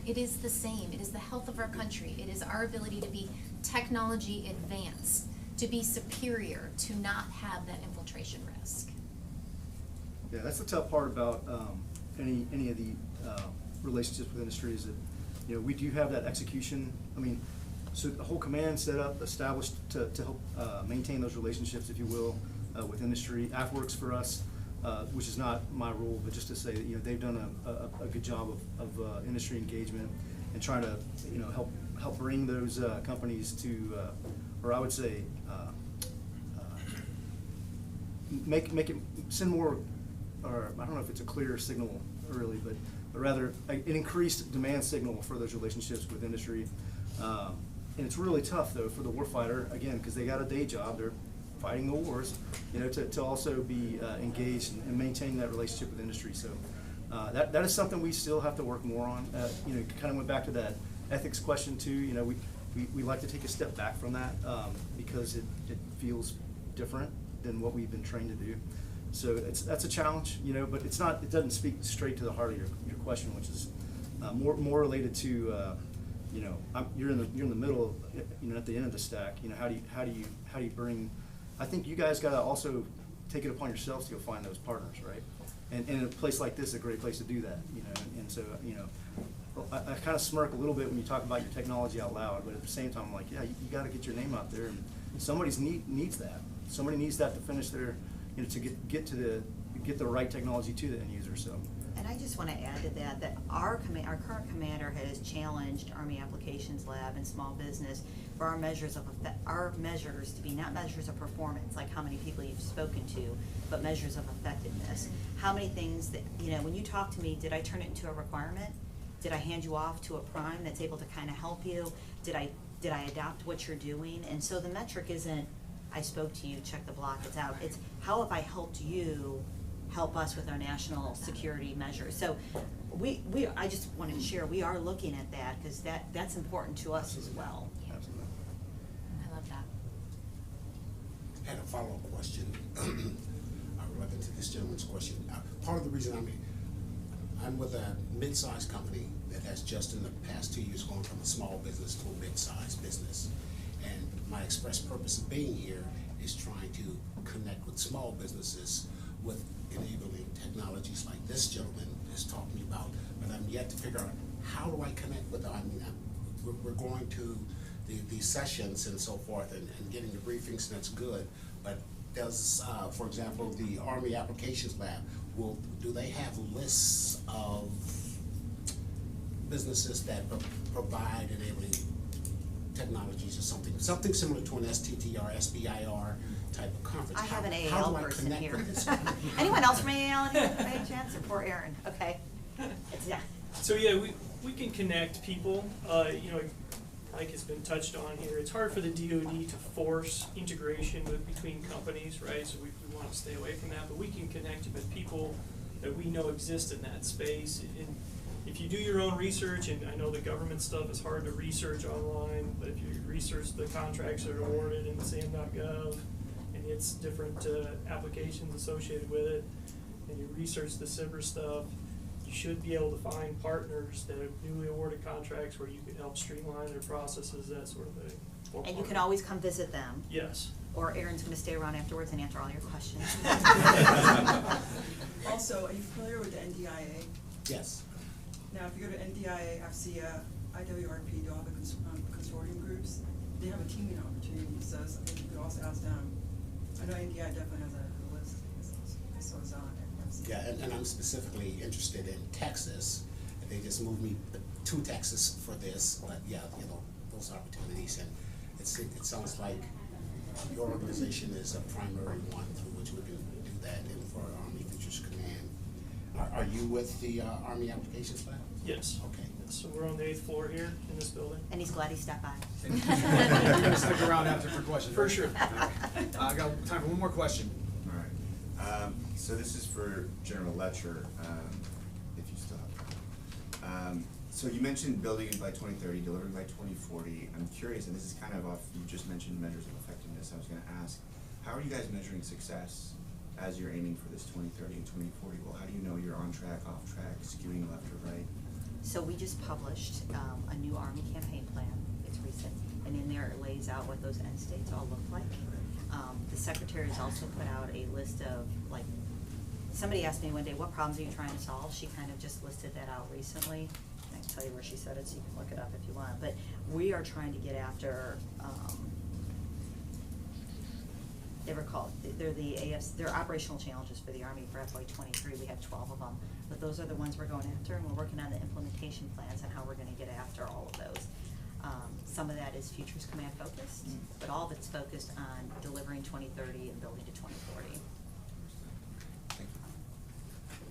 It is the same. It is the health of our country. It is our ability to be technology advanced, to be superior, to not have that infiltration risk. Yeah, that's the tough part about any of the relationships with industry is that, we do have that execution. I mean, so the whole command set up, established to help maintain those relationships, if you will, with industry. AFWorks for us, which is not my role, but just to say that they've done a good job of industry engagement and trying to help bring those companies to, or I would say, make it send more, or I don't know if it's a clear signal really, but rather an increased demand signal for those relationships with industry. And it's really tough though for the warfighter, again, because they got a day job, they're fighting the wars, to also be engaged and maintain that relationship with industry. So that is something we still have to work more on. Kind of went back to that ethics question too. We like to take a step back from that because it feels different than what we've been trained to do. So that's a challenge, but it's not. It doesn't speak straight to the heart of your question, which is more related to. You're in the middle, at the end of the stack. How do you bring? I think you guys got to also take it upon yourselves to go find those partners, right? And in a place like this, is a great place to do that. And so I kind of smirk a little bit when you talk about your technology out loud, but at the same time, I'm like, yeah, you got to get your name out there, and somebody needs that. Somebody needs that to finish their, to get the right technology to the end user. So. And I just want to add to that our current commander has challenged Army Applications Lab and small business for our measures to be not measures of performance, like how many people you've spoken to, but measures of effectiveness. How many things that, when you talk to me, did I turn it into a requirement? Did I hand you off to a prime that's able to kind of help you? Did I adopt what you're doing? And so the metric isn't, I spoke to you, check the block, it's out. It's how have I helped you help us with our national security measures. So I just wanted to share, we are looking at that because that's important to us as well. Absolutely. I love that. I had a follow-up question related to this gentleman's question. Part of the reason I'm with a mid-sized company that has just in the past 2 years gone from a small business to a mid-sized business. And my express purpose of being here is trying to connect with small businesses with enabling technologies like this gentleman is talking about, but I'm yet to figure out how do I connect with them. I mean, we're going to the sessions and so forth and getting the briefings, and that's good, but does, for example, the Army Applications Lab, do they have lists of businesses that provide enabling technologies or something similar to an STTR, SBIR type of conference? I have an How AAL do I person connect here. with this? Anyone else from AAL by any chance, or poor Aaron? Okay. Yeah. So yeah, we can connect people. Like has been touched on here, it's hard for the DoD to force integration between companies, right? So we want to stay away from that, but we can connect you with people that we know exist in that space. And if you do your own research, and I know the government stuff is hard to research online, but if you research the contracts that are awarded in SAM.gov and the its different applications associated with it, and you research the SIBR stuff, you should be able to find partners that have newly awarded contracts where you could help streamline their processes, that sort of thing. Or And you can always come visit them. Yes. Or Aaron's gonna stay around afterwards and answer all your questions. Also, are you familiar with the NDIA? Yes. Now, if you go to NDIA, FCF, IWRP, they all have the consortium groups. They have a teaming opportunity, so I think you could also ask them. I know NDIA definitely has a list, so it's on FCF. Yeah, and I'm specifically interested in Texas. They just moved me to Texas for this, but yeah, you know, those opportunities, and it sounds like your organization is a primary one through which we can do that, and for Army Futures Command. Are you with the Army Applications Lab? Yes. Okay. So we're on the 8th floor here in this building. And he's glad he stopped by. You're gonna stick around after for questions, For right? sure. Alright. I got time for one more question. All right. So this is for General Letcher, if you still have time. So you mentioned building it by 2030, delivering by 2040. I'm curious, and this is kind of off, you just mentioned measures of effectiveness. I was going to ask, how are you guys measuring success as you're aiming for this 2030 and 2040 goal? How do you know you're on track, off track, skewing left or right? So we just published a new Army campaign plan. It's recent, and in there it lays out what those end states all look like. The Secretary has also put out a list of, like, somebody asked me one day, what problems are you trying to solve? She kind of just listed that out recently. I can tell you where she said it, so you can look it up if you want. But we are trying to get after, they were called, they're the they're operational challenges for the Army for FY23. We have 12 of them. But those are the ones we're going after, and we're working on the implementation plans and how we're gonna get after all of those. Some of that is Futures Command focused, but all of it's focused on delivering 2030 and building to 2040.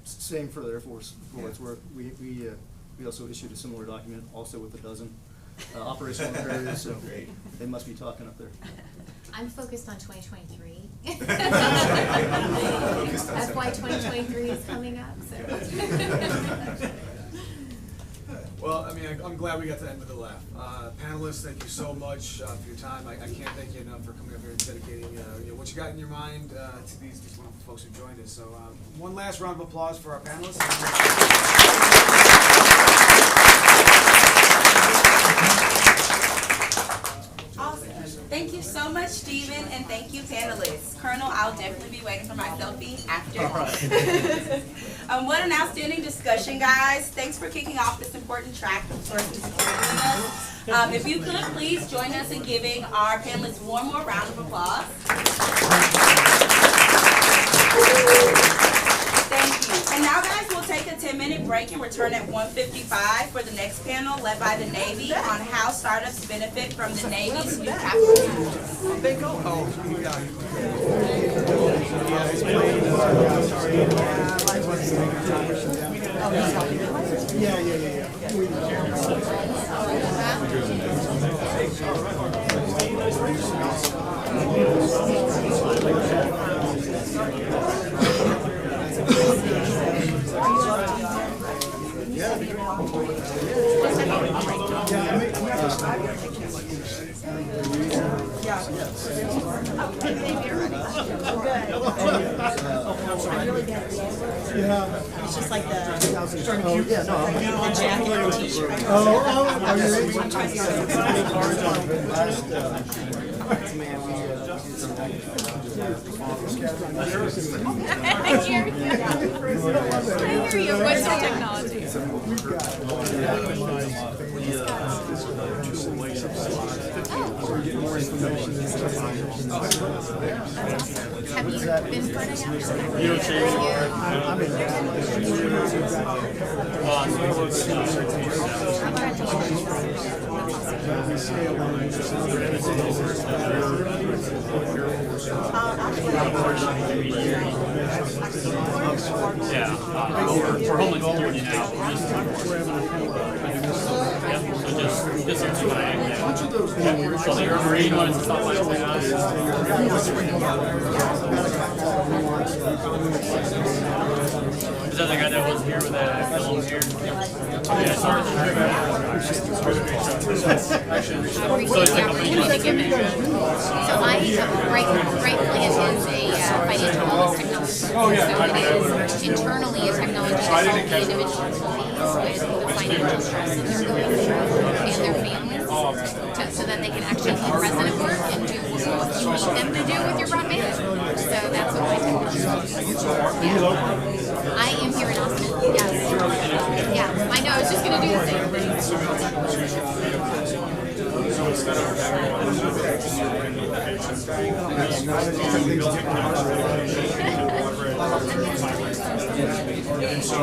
Same for the Air Force, for what it's worth. We also issued a similar document, also with a dozen operational areas, so they must be talking up there. I'm focused on 2023. FY 2023 is coming up, so. Well, I mean, I'm glad we got to end with a laugh. Panelists, thank you so much for your time. I can't thank you enough for coming up here and dedicating what you got in your mind to these wonderful folks who joined us. So one last round of applause for our panelists. Awesome. Thank you so much, Stephen, and thank you, panelists. Colonel, I'll definitely be waiting for my selfie after. What an outstanding discussion, guys. Thanks for kicking off this important track of sourcing security with us. If you could, please join us in giving our panelists one more round of applause. Thank you. And now, guys, we'll take a 10-minute break and return at 1:55 for the next panel led by the Navy on how startups benefit from the Navy's new capital tools. They go. It's just like the jacket and t-shirt. I hear you. What's your technology? Have you been burning For Homeland Security now, so just here's what I am. So you're a Marine, wanted to stop by and say hi. Is that the guy that was here with that film here? Yeah, sorry. So I rightfully it is financial wellness technology. So it is internally a technology to help the individual employees with the financial stress that they're going through and their families, so that they can actually be present at work and do what you need them to do with your broadband. So that's what my technology is. Yeah. I am here in Austin. Yes. Yeah. I know. I was just going to do the same thing. So instead of and so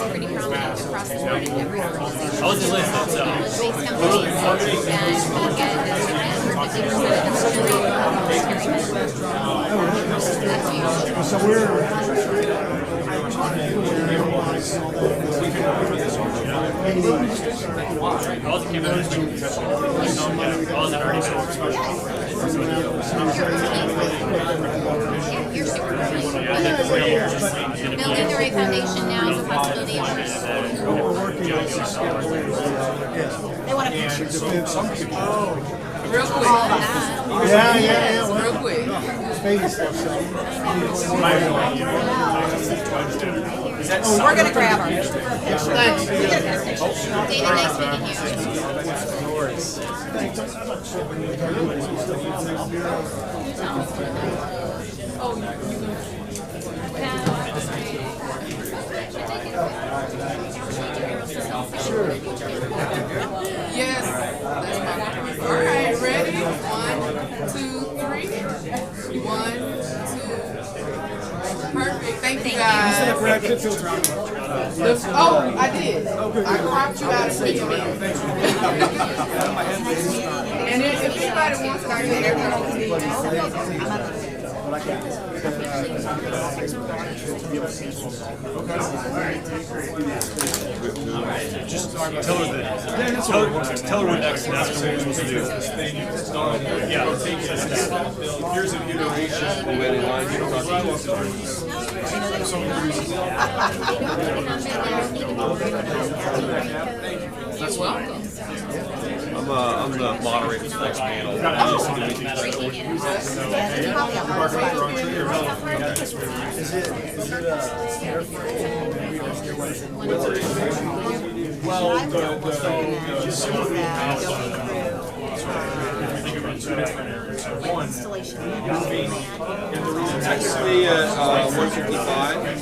pretty prominent across the board in every organization. I was just listening, so. Space companies and we get a 50% adoption. so I wasn't keeping this week. I wasn't already You're super building the right foundation now is a possibility of They want to picture Real quick. Yeah. Real quick. We're gonna grab her. Thanks. David, nice meeting you. Yes. All right, ready? 1, 2, 3. 1, 2. Perfect. Thank you, guys. Oh, I did. I cropped you out of speaking. And if anybody wants to, I can everyone just tell her that. Tell her what next and ask her what we're supposed to do. Yeah. Here's an iteration. You're welcome. I'm the moderator for next panel. Well, technically at 155.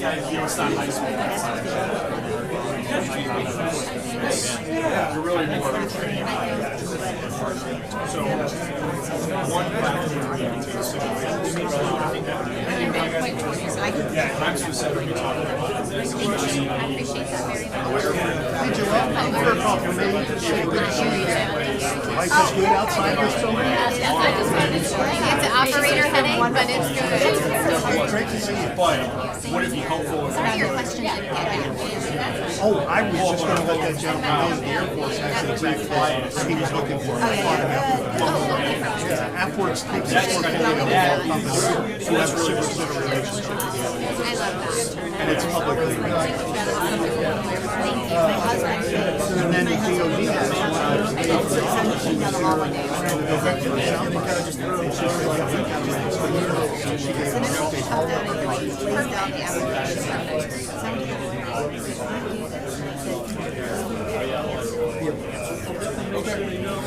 You're really more so one yeah, I'm specifically talking about this. I appreciate that very much. Did you welcome for a compliment? Life is good outside this summer. It's an operator headache, but it's good. Great to see you. But would it be helpful if Sorry, your question didn't get back. Oh, I was just going to let that gentleman know the Air Force has the exact client he was looking for. Afterwards, takes us for so that's really what sort of relationship we have. I love that. And it's publicly released. And then the DOD has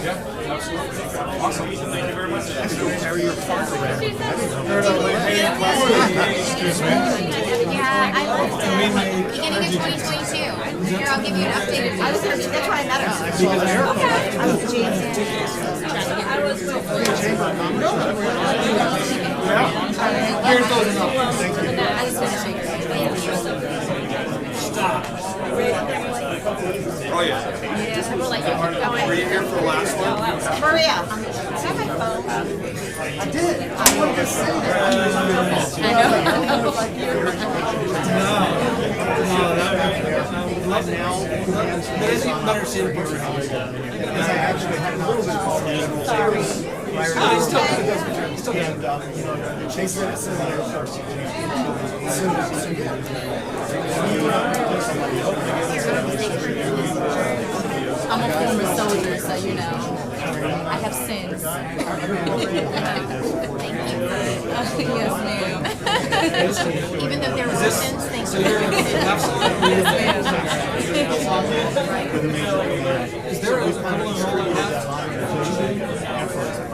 Yeah, absolutely. Awesome. Thank you very much. carry your partner around. Yeah, I left beginning of 2022. Here, I'll give you an updated. I was gonna be, that's why I met her. I was James. I was finishing. Stop. Oh, yeah. Were you here for the last one? Maria, is that my phone? I did. I wanted to say that. Right now, because I actually had a little bit of sorry. They said it's in the Air Force. I'm a former soldier, so you know. I have sins. Yes, ma'am. Even though there were sins, thank you. Is there a equivalent role you have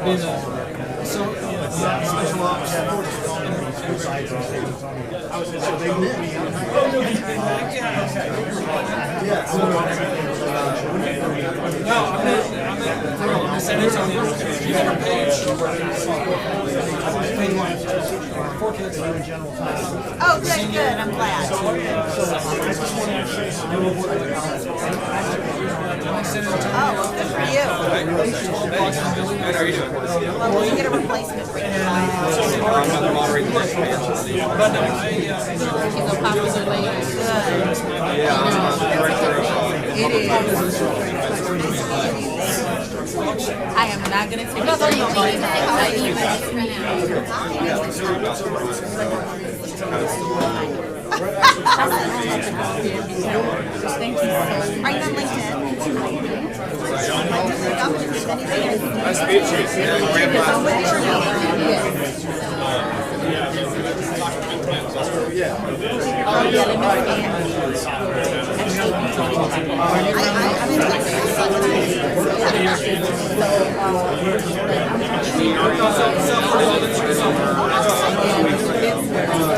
in special ops? San Antonio. You have a page. Page 1. 4 kids. Oh, good, good, I'm glad. Oh, good for you. How are you doing? Well, will you get a replacement for your It is. I am not going to take Thank you. Are you on LinkedIn? Nice to meet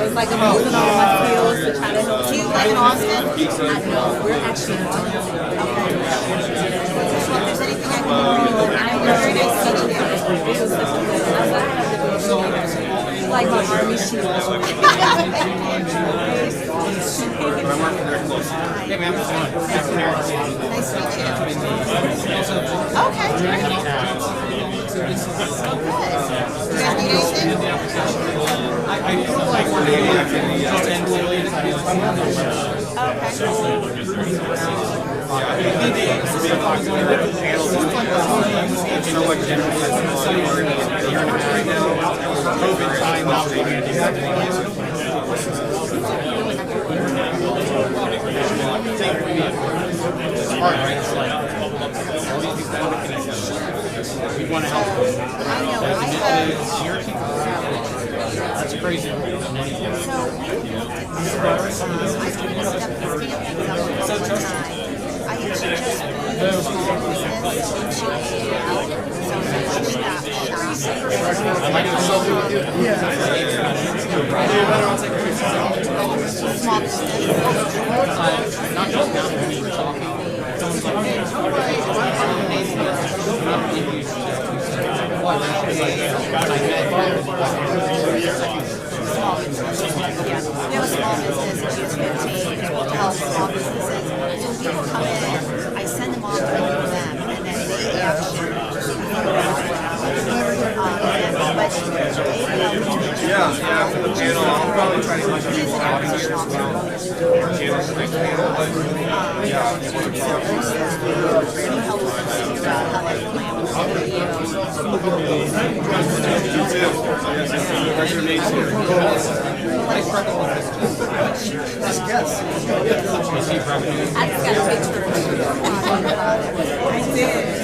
It's like I'm using all my skills to try to help. Do you live in Austin? No, we're actually in Austin. If there's anything I can do, I know you're very nice to meet you. Like my army shoes. Hey, ma'am. Nice to meet you. Okay. You guys need anything? We want to help. I know, That's crazy. I actually just moved small business small business. Not just now when we were talking. We have a small business, which is 15 to help small businesses. So people come in, I send them off to them, and then they actually After the panel, I'll probably try to it is an acquisition I just got a picture. I did.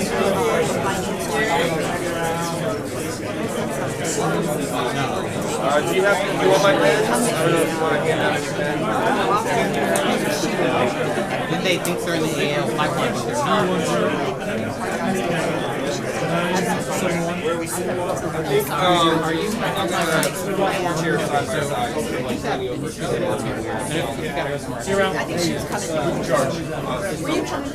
do you want my plans? I don't know if you want to hand out. Then they think they're in the AL pipeline, but they're not. Where are we sitting? Are you I'm gonna chair side by side. See you around. I think she was coming. Were you coming?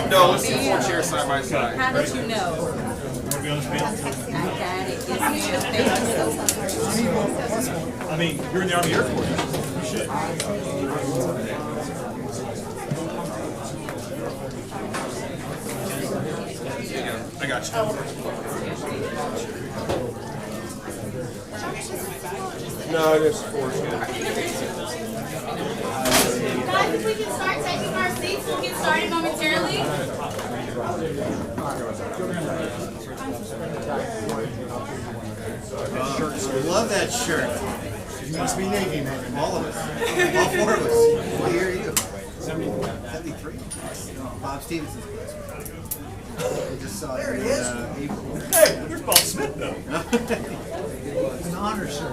No, let's do 4 chairs side by side. How did you know? Want to be on the screen? I got it. Yes, ma'am. Thank you so much. I mean, you're in the Army Air Force. You should. I got you. No, just 4 chairs. Guys, if we can start taking our seats, we'll get started momentarily. Love that shirt. You must be Navy, man. All of us. All 4 of us. What year are you? 73. Bob Stevenson's class. just saw There it he in, is. April. Hey, there's Bob Smith though. An honor, sir.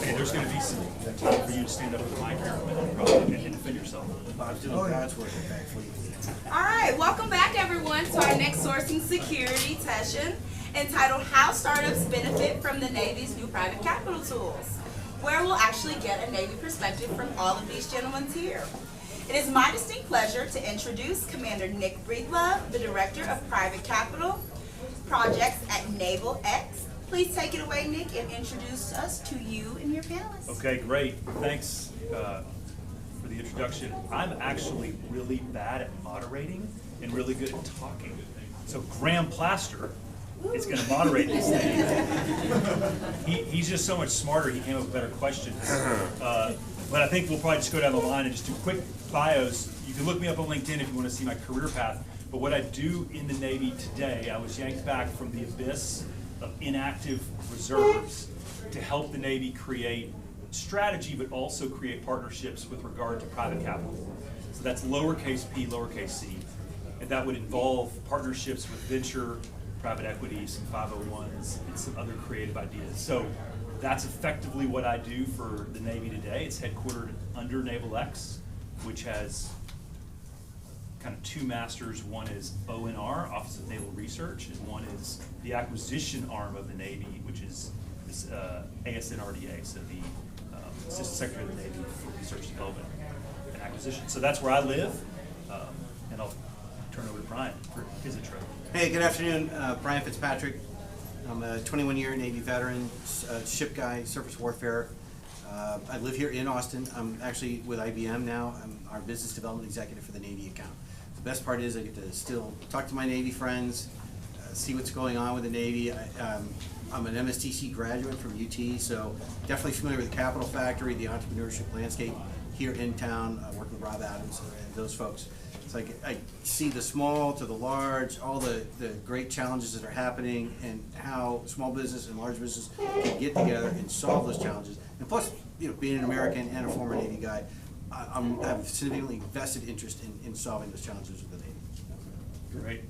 Hey, there's going to be some time for you to stand up with the mic here in a minute, probably, and defend yourself. Bob's doing God's work at backflip. All right, welcome back everyone to our next sourcing security session entitled How Startups Benefit from the Navy's New Private Capital Tools, where we'll actually get a Navy perspective from all of these gentlemen here. It is my distinct pleasure to introduce Commander Nick Breedlove, the Director of Private Capital Projects at Naval X. Please take it away, Nick, and introduce us to you and your panelists. Okay, great. Thanks for the introduction. I'm actually really bad at moderating and really good at talking. So Graham Plaster is going to moderate this thing. He's just so much smarter, he came up with better questions. But I think we'll probably just go down the line and just do quick bios. You can look me up on LinkedIn if you want to see my career path. But what I do in the Navy today, I was yanked back from the abyss of inactive reserves to help the Navy create strategy, but also create partnerships with regard to private capital. So that's lowercase p, lowercase c. And that would involve partnerships with venture, private equity, some 501s, and some other creative ideas. So that's effectively what I do for the Navy today. It's headquartered under Naval X, which has kind of two masters. One is ONR, Office of Naval Research, and one is the acquisition arm of the Navy, which is this ASNRDA, so the Assistant Secretary of the Navy for Research, Development, and Acquisition. So that's where I live, and I'll turn over to Brian for his intro. Hey, good afternoon. Brian Fitzpatrick. I'm a 21-year Navy veteran, ship guy, surface warfare. I live here in Austin. I'm actually with IBM now. I'm our business development executive for the Navy account. The best part is I get to still talk to my Navy friends, see what's going on with the Navy. I'm an MSTC graduate from UT, so definitely familiar with the Capital Factory, the entrepreneurship landscape here in town, working with Rob Adams and those folks. It's like I see the small to the large, all the great challenges that are happening, and how small business and large business can get together and solve those challenges. And plus, being an American and a former Navy guy, I have significantly vested interest in solving those challenges with the Navy. Great.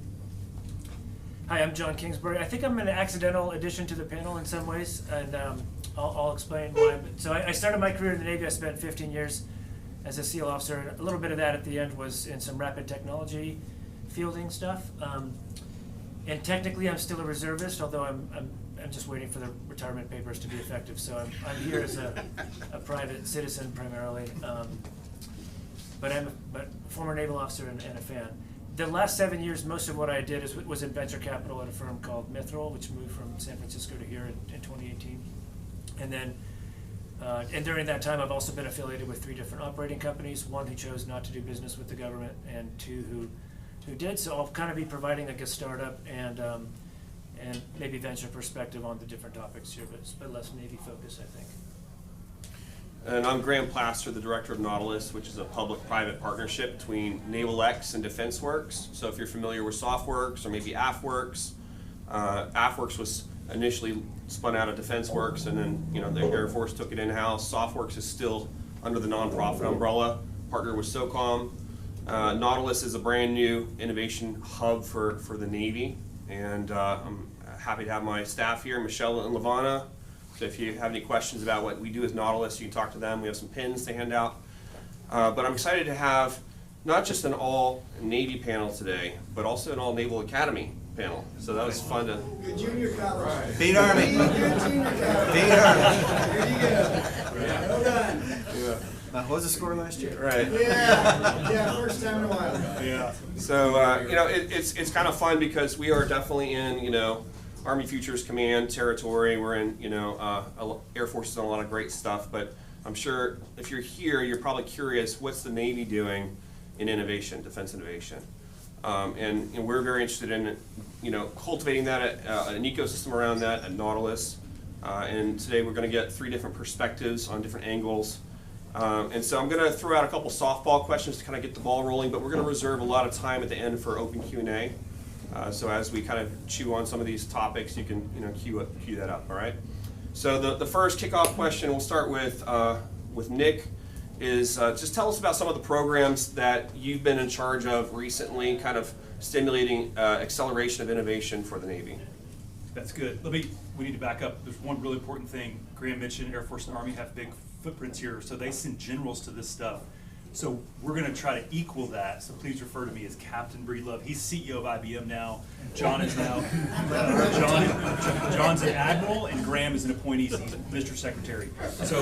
Hi, I'm John Kingsbury. I think I'm an accidental addition to the panel in some ways, and I'll explain why. So I started my career in the Navy. I spent 15 years as a SEAL officer. A little bit of that at the end was in some rapid technology fielding stuff. And technically, I'm still a reservist, although I'm just waiting for the retirement papers to be effective. So I'm here as a private citizen primarily, but I'm a former naval officer and a fan. The last 7 years, most of what I did was in venture capital at a firm called Mithril, which moved from San Francisco to here in 2018. And then, and during that time, I've also been affiliated with 3 different operating companies, one who chose not to do business with the government, and 2 who did. So I'll kind of be providing like a startup and maybe venture perspective on the different topics here, but less Navy focus, I think. And I'm Graham Plaster, the director of Nautilus, which is a public-private partnership between Naval X and DefenseWorks. So if you're familiar with SoftWorks or maybe AFWorks, AFWorks was initially spun out of DefenseWorks, and then the Air Force took it in-house. SoftWorks is still under the nonprofit umbrella, partnered with SOCOM. Nautilus is a brand new innovation hub for the Navy, and I'm happy to have my staff here, Michelle and Lavana. So if you have any questions about what we do as Nautilus, you can talk to them. We have some pins to hand out. But I'm excited to have not just an all-Navy panel today, but also an all-Naval Academy panel. So that was fun to... Good junior college. Beat Army. Good junior college. Beat Army. There you go. Well done. Yeah. What was the score last year? Right. Yeah, first time in a while. Yeah. So, it's kind of fun because we are definitely in, Army Futures Command territory. We're in, Air Force has done a lot of great stuff, but I'm sure if you're here, you're probably curious, what's the Navy doing in innovation, defense innovation? And we're very interested in, cultivating that, an ecosystem around that at Nautilus. And today we're going to get 3 different perspectives on different angles. And so I'm going to throw out a couple softball questions to kind of get the ball rolling, but we're going to reserve a lot of time at the end for open Q&A. So as we kind of chew on some of these topics, you can queue that up. All right. So the first kickoff question we'll start with Nick is just tell us about some of the programs that you've been in charge of recently, kind of stimulating acceleration of innovation for the Navy. That's good. We need to back up. There's one really important thing. Graham mentioned Air Force and Army have big footprints here, so they send generals to this stuff. So we're gonna try to equal that, so please refer to me as Captain Breedlove. He's CEO of IBM now. John is now, John's an admiral, and Graham is an appointee, he's Mr. Secretary. So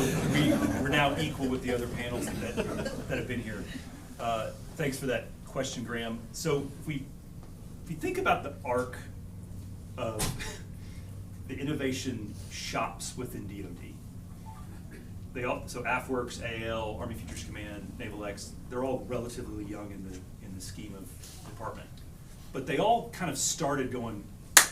we're now equal with the other panels that have been here. Thanks for that question, Graham. So if you think about the arc of the innovation shops within DoD, so AFWorks, AL, Army Futures Command, Naval X, they're all relatively young in the scheme of department. But they all kind of started going,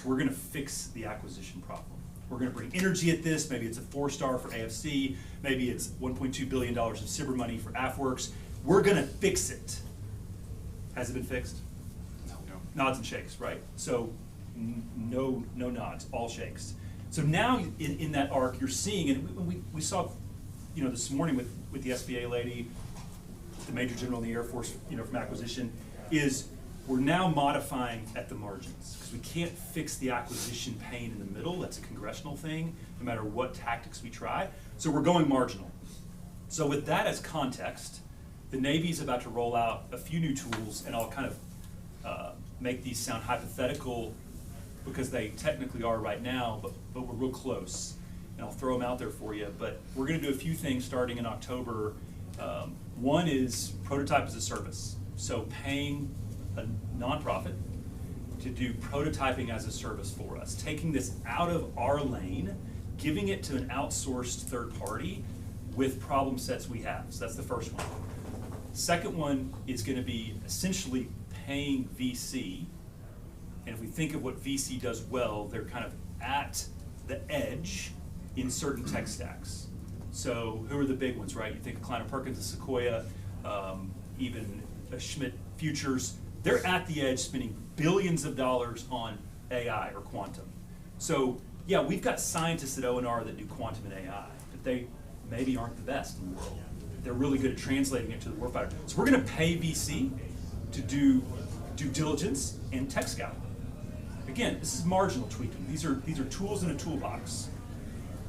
we're gonna fix the acquisition problem. We're gonna bring energy at this, maybe it's a 4-star for AFC, maybe it's $1.2 billion of SBIR money for AFWorks. We're gonna fix it. Has it been fixed? No. Nods and shakes, right? So no nods, all shakes. So now in that arc, you're seeing, and we saw, this morning with the SBA lady, the Major General in the Air Force, from acquisition, is we're now modifying at the margins, because we can't fix the acquisition pain in the middle. That's a congressional thing, no matter what tactics we try. So we're going marginal. So with that as context, the Navy's about to roll out a few new tools, and I'll kind of make these sound hypothetical because they technically are right now, but we're real close. And I'll throw them out there for you. But we're going to do a few things starting in October. One is prototype as a service. So paying a nonprofit to do prototyping as a service for us, taking this out of our lane, giving it to an outsourced third party with problem sets we have. So that's the first one. Second one is going to be essentially paying VC. And if we think of what VC does well, they're kind of at the edge in certain tech stacks. So who are the big ones, right? You think of Kleiner Perkins and Sequoia, even Schmidt Futures. They're at the edge spending billions of dollars on AI or quantum. So yeah, we've got scientists at ONR that do quantum and AI, but they maybe aren't the best in the world. They're really good at translating it to the warfighter. So we're gonna pay VC to do due diligence and tech scout. Again, this is marginal tweaking. These are tools in a toolbox.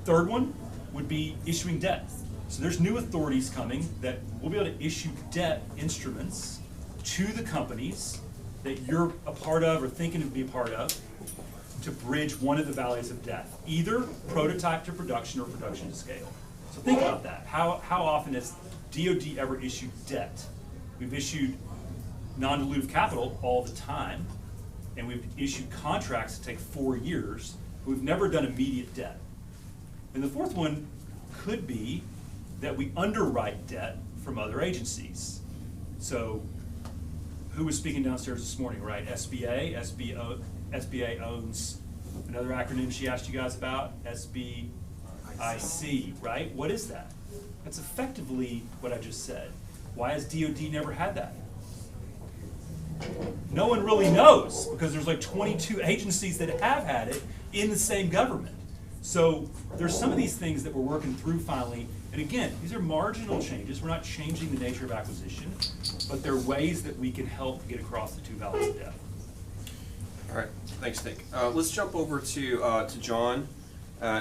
Third one would be issuing debt. So there's new authorities coming that we'll be able to issue debt instruments to the companies that you're a part of or thinking to be a part of to bridge one of the valleys of death, either prototype to production or production to scale. So think about that. How often has DoD ever issued debt? We've issued non-dilutive capital all the time, and we've issued contracts that take 4 years, but we've never done immediate debt. And the fourth one could be that we underwrite debt from other agencies. So who was speaking downstairs this morning, right? SBA owns another acronym she asked you guys about, SBIC, right? What is that? That's effectively what I just said. Why has DoD never had that? No one really knows, because there's like 22 agencies that have had it in the same government. So there's some of these things that we're working through finally, and again, these are marginal changes. We're not changing the nature of acquisition, but there are ways that we can help get across the two valleys of death. All right, thanks, Nick. Let's jump over to John,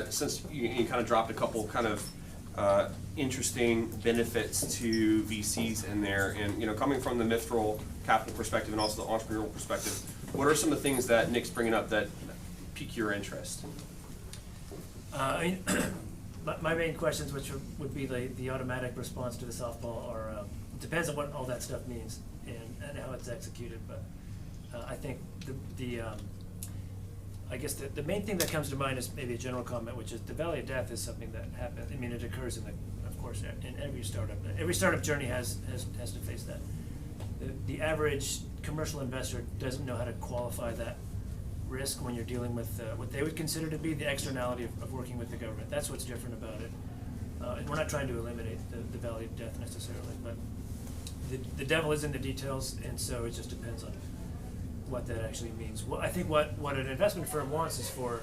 since you kind of dropped a couple kind of interesting benefits to VCs in there, and coming from the Mistral capital perspective and also the entrepreneurial perspective, what are some of the things that Nick's bringing up that pique your interest? My main questions, which would be the automatic response to the softball, are depends on what all that stuff means and how it's executed. But I think I guess the main thing that comes to mind is maybe a general comment, which is the Valley of Death is something that happens. I mean, it occurs of course, in every startup. Every startup journey has to face that. The average commercial investor doesn't know how to qualify that risk when you're dealing with what they would consider to be the externality of working with the government. That's what's different about it. And we're not trying to eliminate the Valley of Death necessarily, but the devil is in the details, and so it just depends on what that actually means. Well, I think what an investment firm wants is for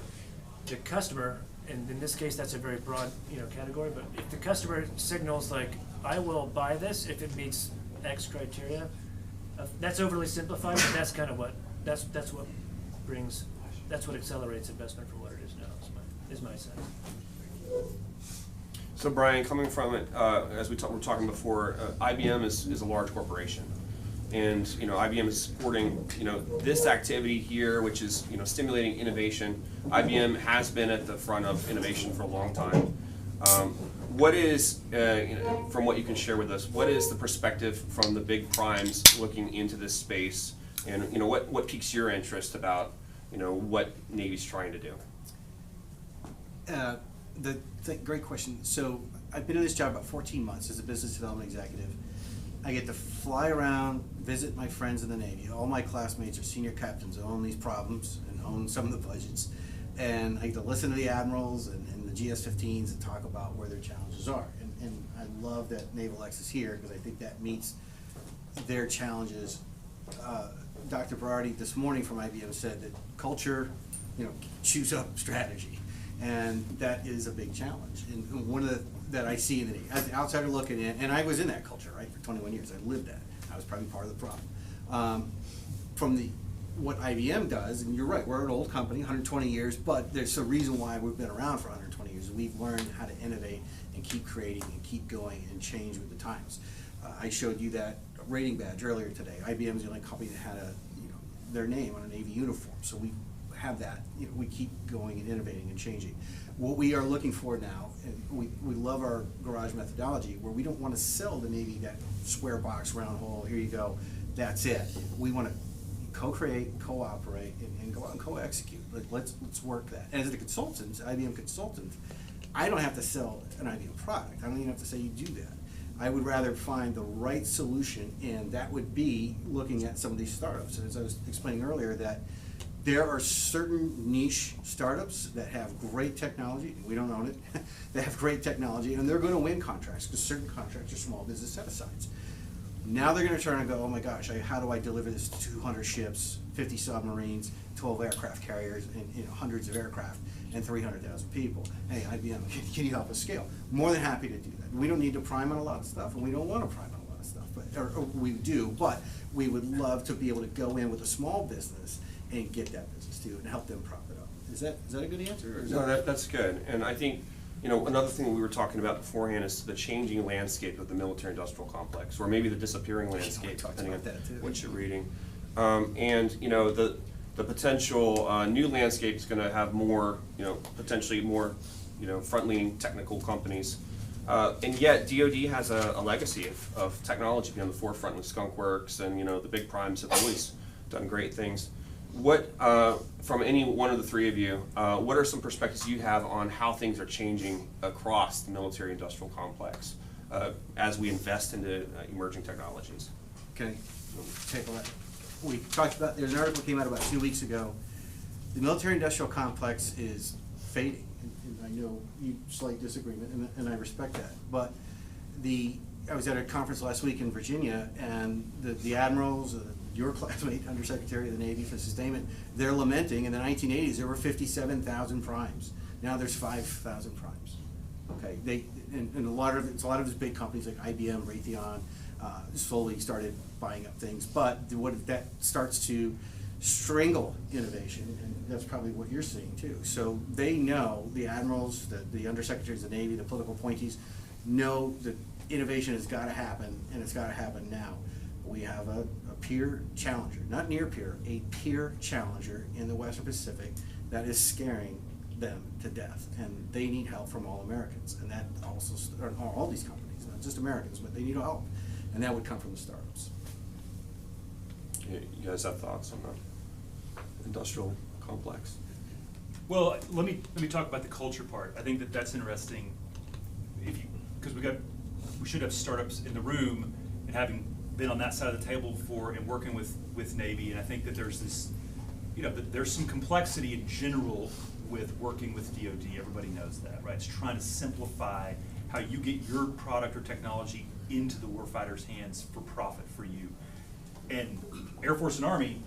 the customer, and in this case that's a very broad category, but if the customer signals like, I will buy this if it meets X criteria, that's overly simplified, but that's kind of what that's what accelerates investment for what it is now, is my sense. So Brian, coming from it, as we were talking before, IBM is a large corporation. And, you know, IBM is supporting, you know, this activity here, which is, you know, stimulating innovation. IBM has been at the front of innovation for a long time. What is, you know, from what you can share with us, what is the perspective from the big primes looking into this space? And, you know, what piques your interest about, you know, what Navy's trying to do? Great question. So I've been in this job about 14 months as a business development executive. I get to fly around, visit my friends in the Navy. All my classmates are senior captains that own these problems and own some of the budgets. And I get to listen to the admirals and the GS-15s and talk about where their challenges are. And I love that Naval X is here because I think that meets their challenges. Dr. Berardi this morning from IBM said that culture, you know, chews up strategy. And that is a big challenge. And one of the that I see in the Navy, as an outsider looking in, and I was in that culture, right, for 21 years. I lived that. I was probably part of the problem. From what IBM does, and you're right, we're an old company, 120 years, but there's a reason why we've been around for 120 years. We've learned how to innovate and keep creating and keep going and change with the times. I showed you that rating badge earlier today. IBM is the only company that had their name on a Navy uniform. So we have that. You know, we keep going and innovating and changing. What we are looking for now, and we love our garage methodology, where we don't want to sell the Navy that square box, round hole, here you go, that's it. We want to co-create, cooperate, and go out and co-execute. Like, let's work that. And as a consultant, IBM consultant, I don't have to sell an IBM product. I don't even have to say you do that. I would rather find the right solution, and that would be looking at some of these startups. And as I was explaining earlier, that there are certain niche startups that have great technology, and we don't own it, they have great technology, and they're going to win contracts, because certain contracts are small business set-asides. Now they're going to turn and go, oh my gosh, how do I deliver this to 200 ships, 50 submarines, 12 aircraft carriers, and hundreds of aircraft, and 300,000 people? Hey, IBM, can you help us scale? More than happy to do that. We don't need to prime on a lot of stuff, and we don't want to prime on a lot of stuff, but or we do, but we would love to be able to go in with a small business and get that business too, and help them prop it up. Is that a good answer? Or is No, that's good. And I think, you know, another thing we were talking about beforehand is the changing landscape of the military-industrial complex, or maybe the disappearing landscape, depending on what you're reading. And, you know, the potential new landscape is going to have more, you know, potentially more, you know, front-leaning technical companies. And yet, DoD has a legacy of technology being on the forefront with Skunk Works, and, you know, the big primes have always done great things. What, from any one of the three of you, what are some perspectives you have on how things are changing across the military-industrial complex as we invest into emerging technologies? Okay, take a look. We talked about, there's an article that came out about 2 weeks ago. The military-industrial complex is fading, and I know you slight disagreement, and I respect that. But I was at a conference last week in Virginia, and the admirals, your classmate, Undersecretary of the Navy for Sustainment, they're lamenting in the 1980s there were 57,000 primes. Now there's 5,000 primes. Okay, and a lot of these big companies like IBM, Raytheon, slowly started buying up things, but what that starts to strangle innovation, and that's probably what you're seeing too. So they know, the admirals, the undersecretaries of the Navy, the political appointees know that innovation has got to happen, and it's got to happen now. We have a peer challenger, not near peer, a peer challenger in the Western Pacific that is scaring them to death, and they need help from all Americans, and that also, or all these companies, not just Americans, but they need help, and that would come from the startups. You guys have thoughts on the industrial complex? Well, let me talk about the culture part. I think that's interesting. Because we should have startups in the room, and having been on that side of the table before and working with Navy, and I think that there's this, you know, there's some complexity in general with working with DoD. Everybody knows that, right? It's trying to simplify how you get your product or technology into the warfighter's hands for profit for you. And Air Force and Army,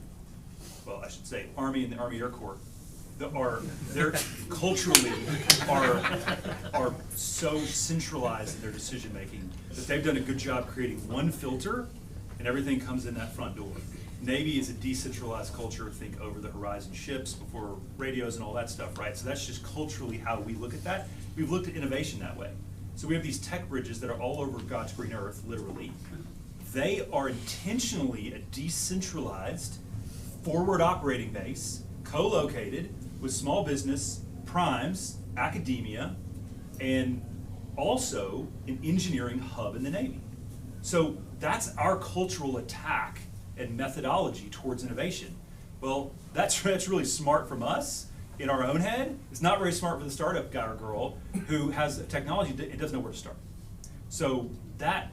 well, I should say Army and the Army Air Corps, they're culturally are so centralized in their decision making that they've done a good job creating one filter, and everything comes in that front door. Navy is a decentralized culture, think over the horizon ships before radios and all that stuff, right? So that's just culturally how we look at that. We've looked at innovation that way. So we have these tech bridges that are all over God's green earth, literally. They are intentionally a decentralized, forward operating base, co-located with small business, primes, academia, and also an engineering hub in the Navy. So that's our cultural attack and methodology towards innovation. Well, that's really smart from us in our own head. It's not very smart for the startup guy or girl who has a technology that it doesn't know where to start. So that,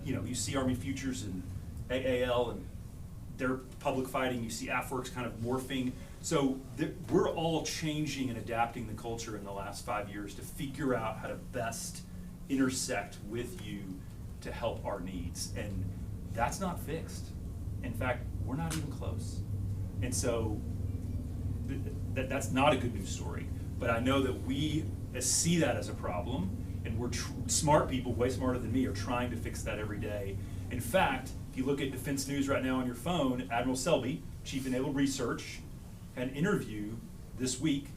you see Army Futures and AAL and their public fighting, you see AFWorks kind of morphing. So we're all changing and adapting the culture in the last 5 years to figure out how to best intersect with you to help our needs. And that's not fixed. In fact, we're not even close. And so that's not a good news story. But I know that we see that as a problem, and we're smart people, way smarter than me, are trying to fix that every day. In fact, if you look at Defense News right now on your phone, Admiral Selby, Chief of Naval Research, had an interview this week,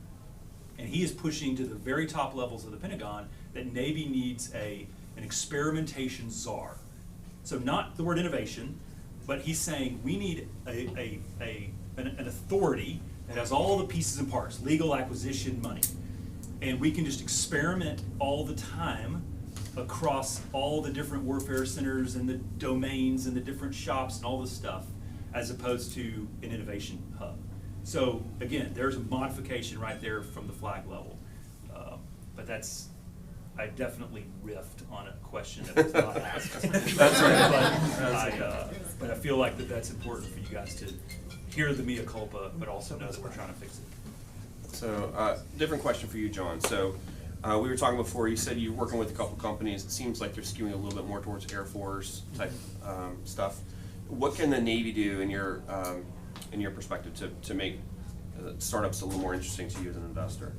and he is pushing to the very top levels of the Pentagon that Navy needs an experimentation czar. So not the word innovation, but he's saying we need an authority that has all the pieces and parts, legal, acquisition, money. And we can just experiment all the time across all the different warfare centers and the domains and the different shops and all this stuff, as opposed to an innovation hub. So again, there's a modification right there from the flag level. But I definitely riffed on a question that was not asked. That's right. But I feel like that's important for you guys to hear the mea culpa, but also know that we're trying to fix it. So, different question for you, John. So, we were talking before, you said you're working with a couple companies. It seems like they're skewing a little bit more towards Air Force type stuff. What can the Navy do in your perspective to make startups a little more interesting to you as an investor?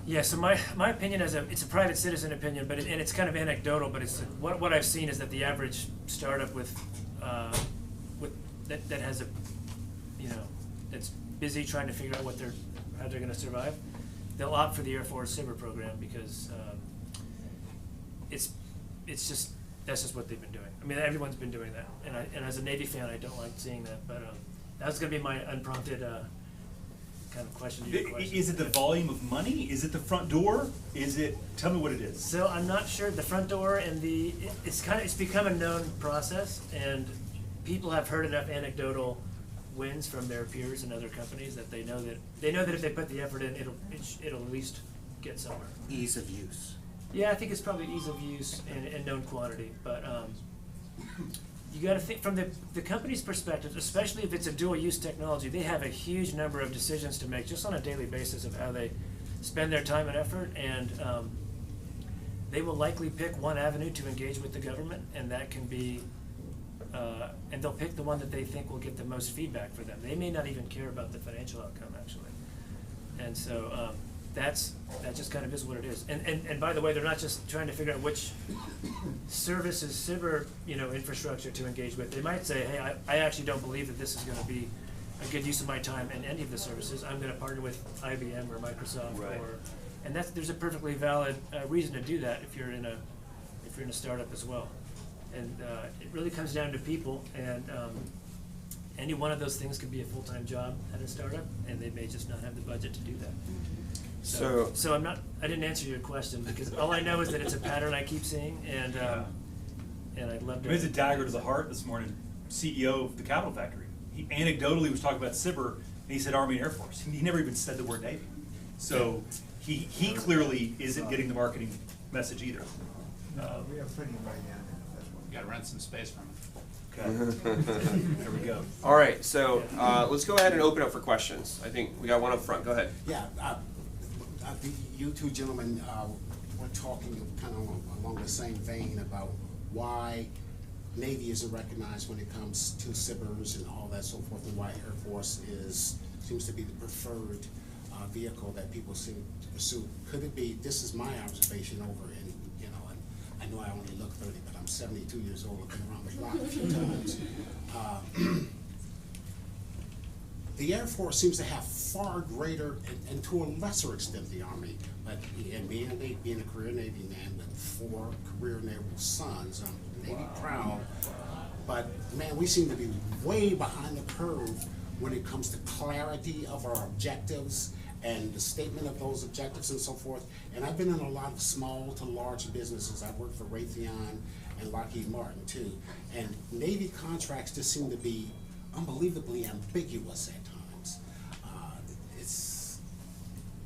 Yeah, so my opinion it's a private citizen opinion, but and it's kind of anecdotal, but it's what I've seen is that the average startup that has that's busy trying to figure out how they're going to survive, they'll opt for the Air Force SBIR program because that's just what they've been doing. I mean, everyone's been doing that, and as a Navy fan, I don't like seeing that. But that was going to be my unprompted kind of question to your question. Is it the volume of money? Is it the front door? Tell me what it is. So I'm not sure. The front door and it's become a known process, and people have heard enough anecdotal wins from their peers in other companies that they know that if they put the effort in, it'll at least get somewhere. Ease of use. Yeah, I think it's probably ease of use and known quantity, but you got to think from the company's perspective, especially if it's a dual-use technology. They have a huge number of decisions to make just on a daily basis of how they spend their time and effort, and they will likely pick one avenue to engage with the government, and that can be, and they'll pick the one that they think will get the most feedback for them. They may not even care about the financial outcome, actually. And so that just kind of is what it is. And by the way, they're not just trying to figure out which services SBIR infrastructure to engage with. They might say, hey, I actually don't believe that this is going to be a good use of my time in any of the services. I'm going to partner with IBM or Microsoft, right. And there's a perfectly valid reason to do that if you're in a startup as well. And it really comes down to people, and any one of those things could be a full-time job at a startup, and they may just not have the budget to do that. So I didn't answer your question, because all I know is that it's a pattern I keep seeing, and I'd love to. It was a dagger to the heart this morning. CEO of the Capital Factory, he anecdotally was talking about SBIR, and he said Army and Air Force. He never even said the word Navy. So he clearly isn't getting the marketing message either. We have plenty right now. You gotta rent some space from it. Okay. There we go. All right, so let's go ahead and open up for questions. I think we got one up front. Go ahead. Yeah, you two gentlemen were talking kind of along the same vein about why Navy isn't recognized when it comes to SBIRs and all that so forth, and why Air Force seems to be the preferred vehicle that people seem to pursue. Could it be, this is my observation over in know I only look 30, but I'm 72 years old. I've been around the block a few times. The Air Force seems to have far greater, and to a lesser extent the Army, but and being a career Navy man with 4 career naval sons, I'm Navy proud, but man, we seem to be way behind the curve when it comes to clarity of our objectives and the statement of those objectives and so forth. And I've been in a lot of small to large businesses. I've worked for Raytheon and Lockheed Martin too. And Navy contracts just seem to be unbelievably ambiguous at times.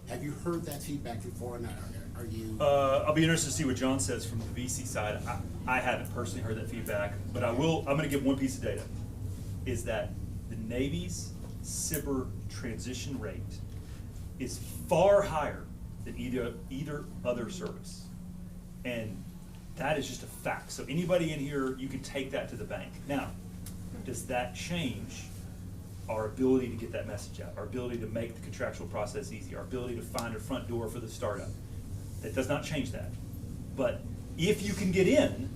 Have you heard that feedback before? And are you? I'll be interested to see what John says from the VC side. I haven't personally heard that feedback, but I'm going to give one piece of data, is that the Navy's SBIR transition rate is far higher than either other service. And that is just a fact. So anybody in here, you can take that to the bank. Now, does that change our ability to get that message out, our ability to make the contractual process easy, our ability to find a front door for the startup? That does not change that. But if you can get in,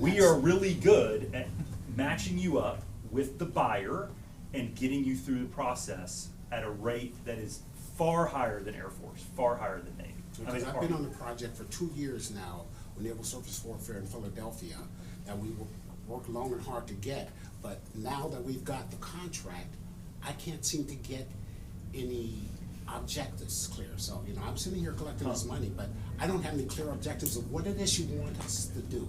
we are really good at matching you up with the buyer and getting you through the process at a rate that is far higher than Air Force, far higher than Navy. Because I've been on the project for 2 years now with Naval Surface Warfare in Philadelphia that we worked long and hard to get. But now that we've got the contract, I can't seem to get any objectives clear. So, you know, I'm sitting here collecting this money, but I don't have any clear objectives of what it is you want us to do.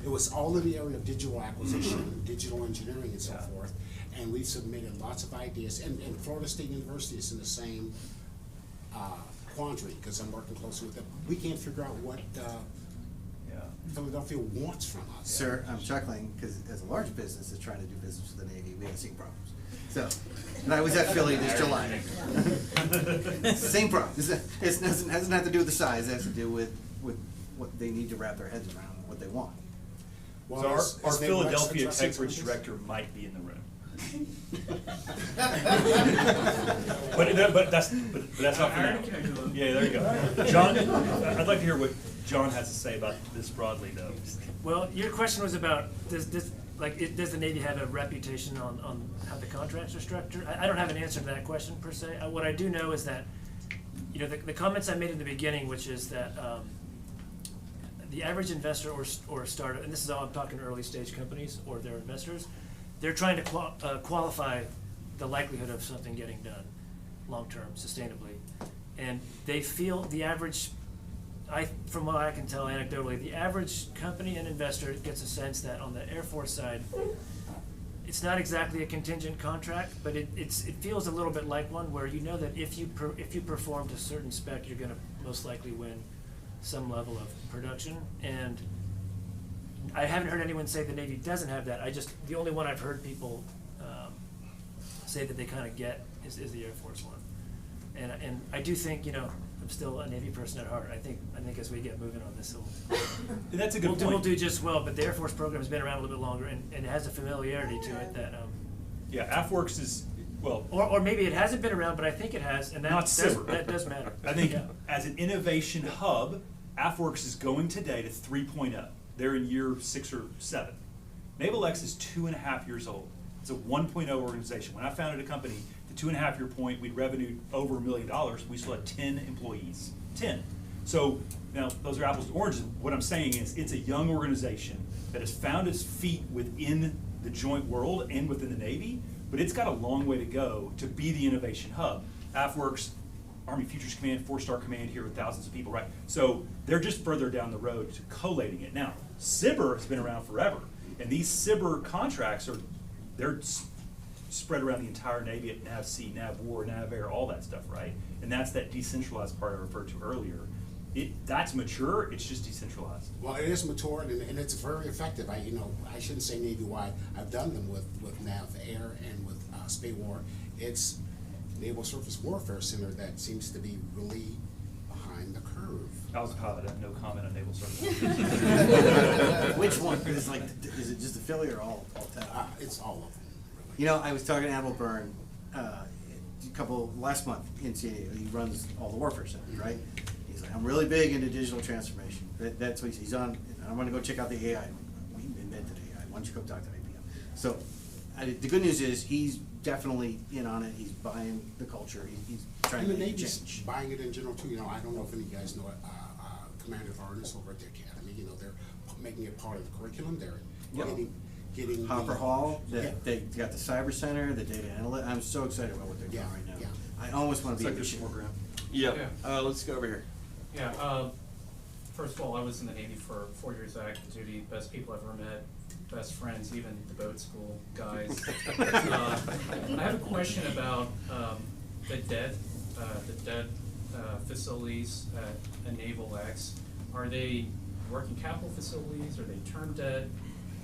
It was all in the area of digital acquisition, digital engineering and so forth. And we've submitted lots of ideas. And Florida State University is in the same quandary because I'm working closely with them. We can't figure out what Philadelphia wants from us. Sir, I'm chuckling because as a large business that's trying to do business with the Navy, we have the same problems. So, and I was at Philly this July. Same problem. It doesn't have to do with the size. It has to do with what they need to wrap their heads around, what they want. Well, so our Philadelphia Tech Bridge director might be in the room. but that's not for now. Yeah, there you go. John, I'd like to hear what John has to say about this broadly, though. Well, your question was about does the Navy have a reputation on how the contracts are structured? I don't have an answer to that question per se. What I do know is that, you know, the comments I made in the beginning, which is that the average investor or startup, and this is all I'm talking early stage companies or their investors, they're trying to qualify the likelihood of something getting done long-term, sustainably. And they feel the average, from what I can tell anecdotally, the average company and investor gets a sense that on the Air Force side, it's not exactly a contingent contract, but it feels a little bit like one where you know that if you perform to a certain spec, you're gonna most likely win some level of production. And I haven't heard anyone say the Navy doesn't have that. The only one I've heard people say that they kind of get is the Air Force one. And I do think, you know, I'm still a Navy person at heart. I think as we get moving on this, that's a good point. We'll do just well. But the Air Force program has been around a little bit longer, and it has a familiarity to it that. Yeah, AFWorks is well. Or maybe it hasn't been around, but I think it has, and that does matter. I think as an innovation hub, AFWorks is going today to 3.0. They're in year 6 or 7. NavalX is 2.5 years old. It's a 1.0 organization. When I founded a company, the 2.5 year point, we'd revenued over $1 million. We still had 10 employees. 10. So now those are apples to oranges. What I'm saying is it's a young organization that has found its feet within the joint world and within the Navy, but it's got a long way to go to be the innovation hub. AFWorks, Army Futures Command, 4-star command here with thousands of people, right? So they're just further down the road to collating it. Now, SBIR has been around forever, and these SBIR contracts they're spread around the entire Navy at NAVC, NAVWAR, NAVAIR, all that stuff, right? And that's that decentralized part I referred to earlier. That's mature, it's just decentralized. Well, it is mature and it's very effective. I shouldn't say Navy-wide. I've done them with NAVAIR and with SPAWAR. It's Naval Surface Warfare Center that seems to be really behind the curve. I was a pilot, I have no comment on Naval Surface. Which one? Is it just a Philly or all 10? It's all of them. Really. You know, I was talking to Admiral Byrne last month in CA. He runs all the warfare centers, right? He's like, I'm really big into digital transformation. That's what he's on. I want to go check out the AI. We invented AI. Why don't you go talk to IBM? So the good news is he's definitely in on it. He's buying the culture. He's trying And to the make a Navy's change. buying it in general too. You know, I don't know if any of you guys know Commander Arnis over at the academy. You know, they're making it part of the curriculum. They're getting Hopper the, Hall. yeah. They got the cyber center, the data analytics. I'm so excited about what they're doing right now. I almost want to be in the ship. Yeah. Let's go over here. Yeah, first of all, I was in the Navy for 4 years active duty, best people I've ever met, best friends, even the boat school guys. I have a question about the debt facilities at Naval X. Are they working capital facilities? Are they term debt?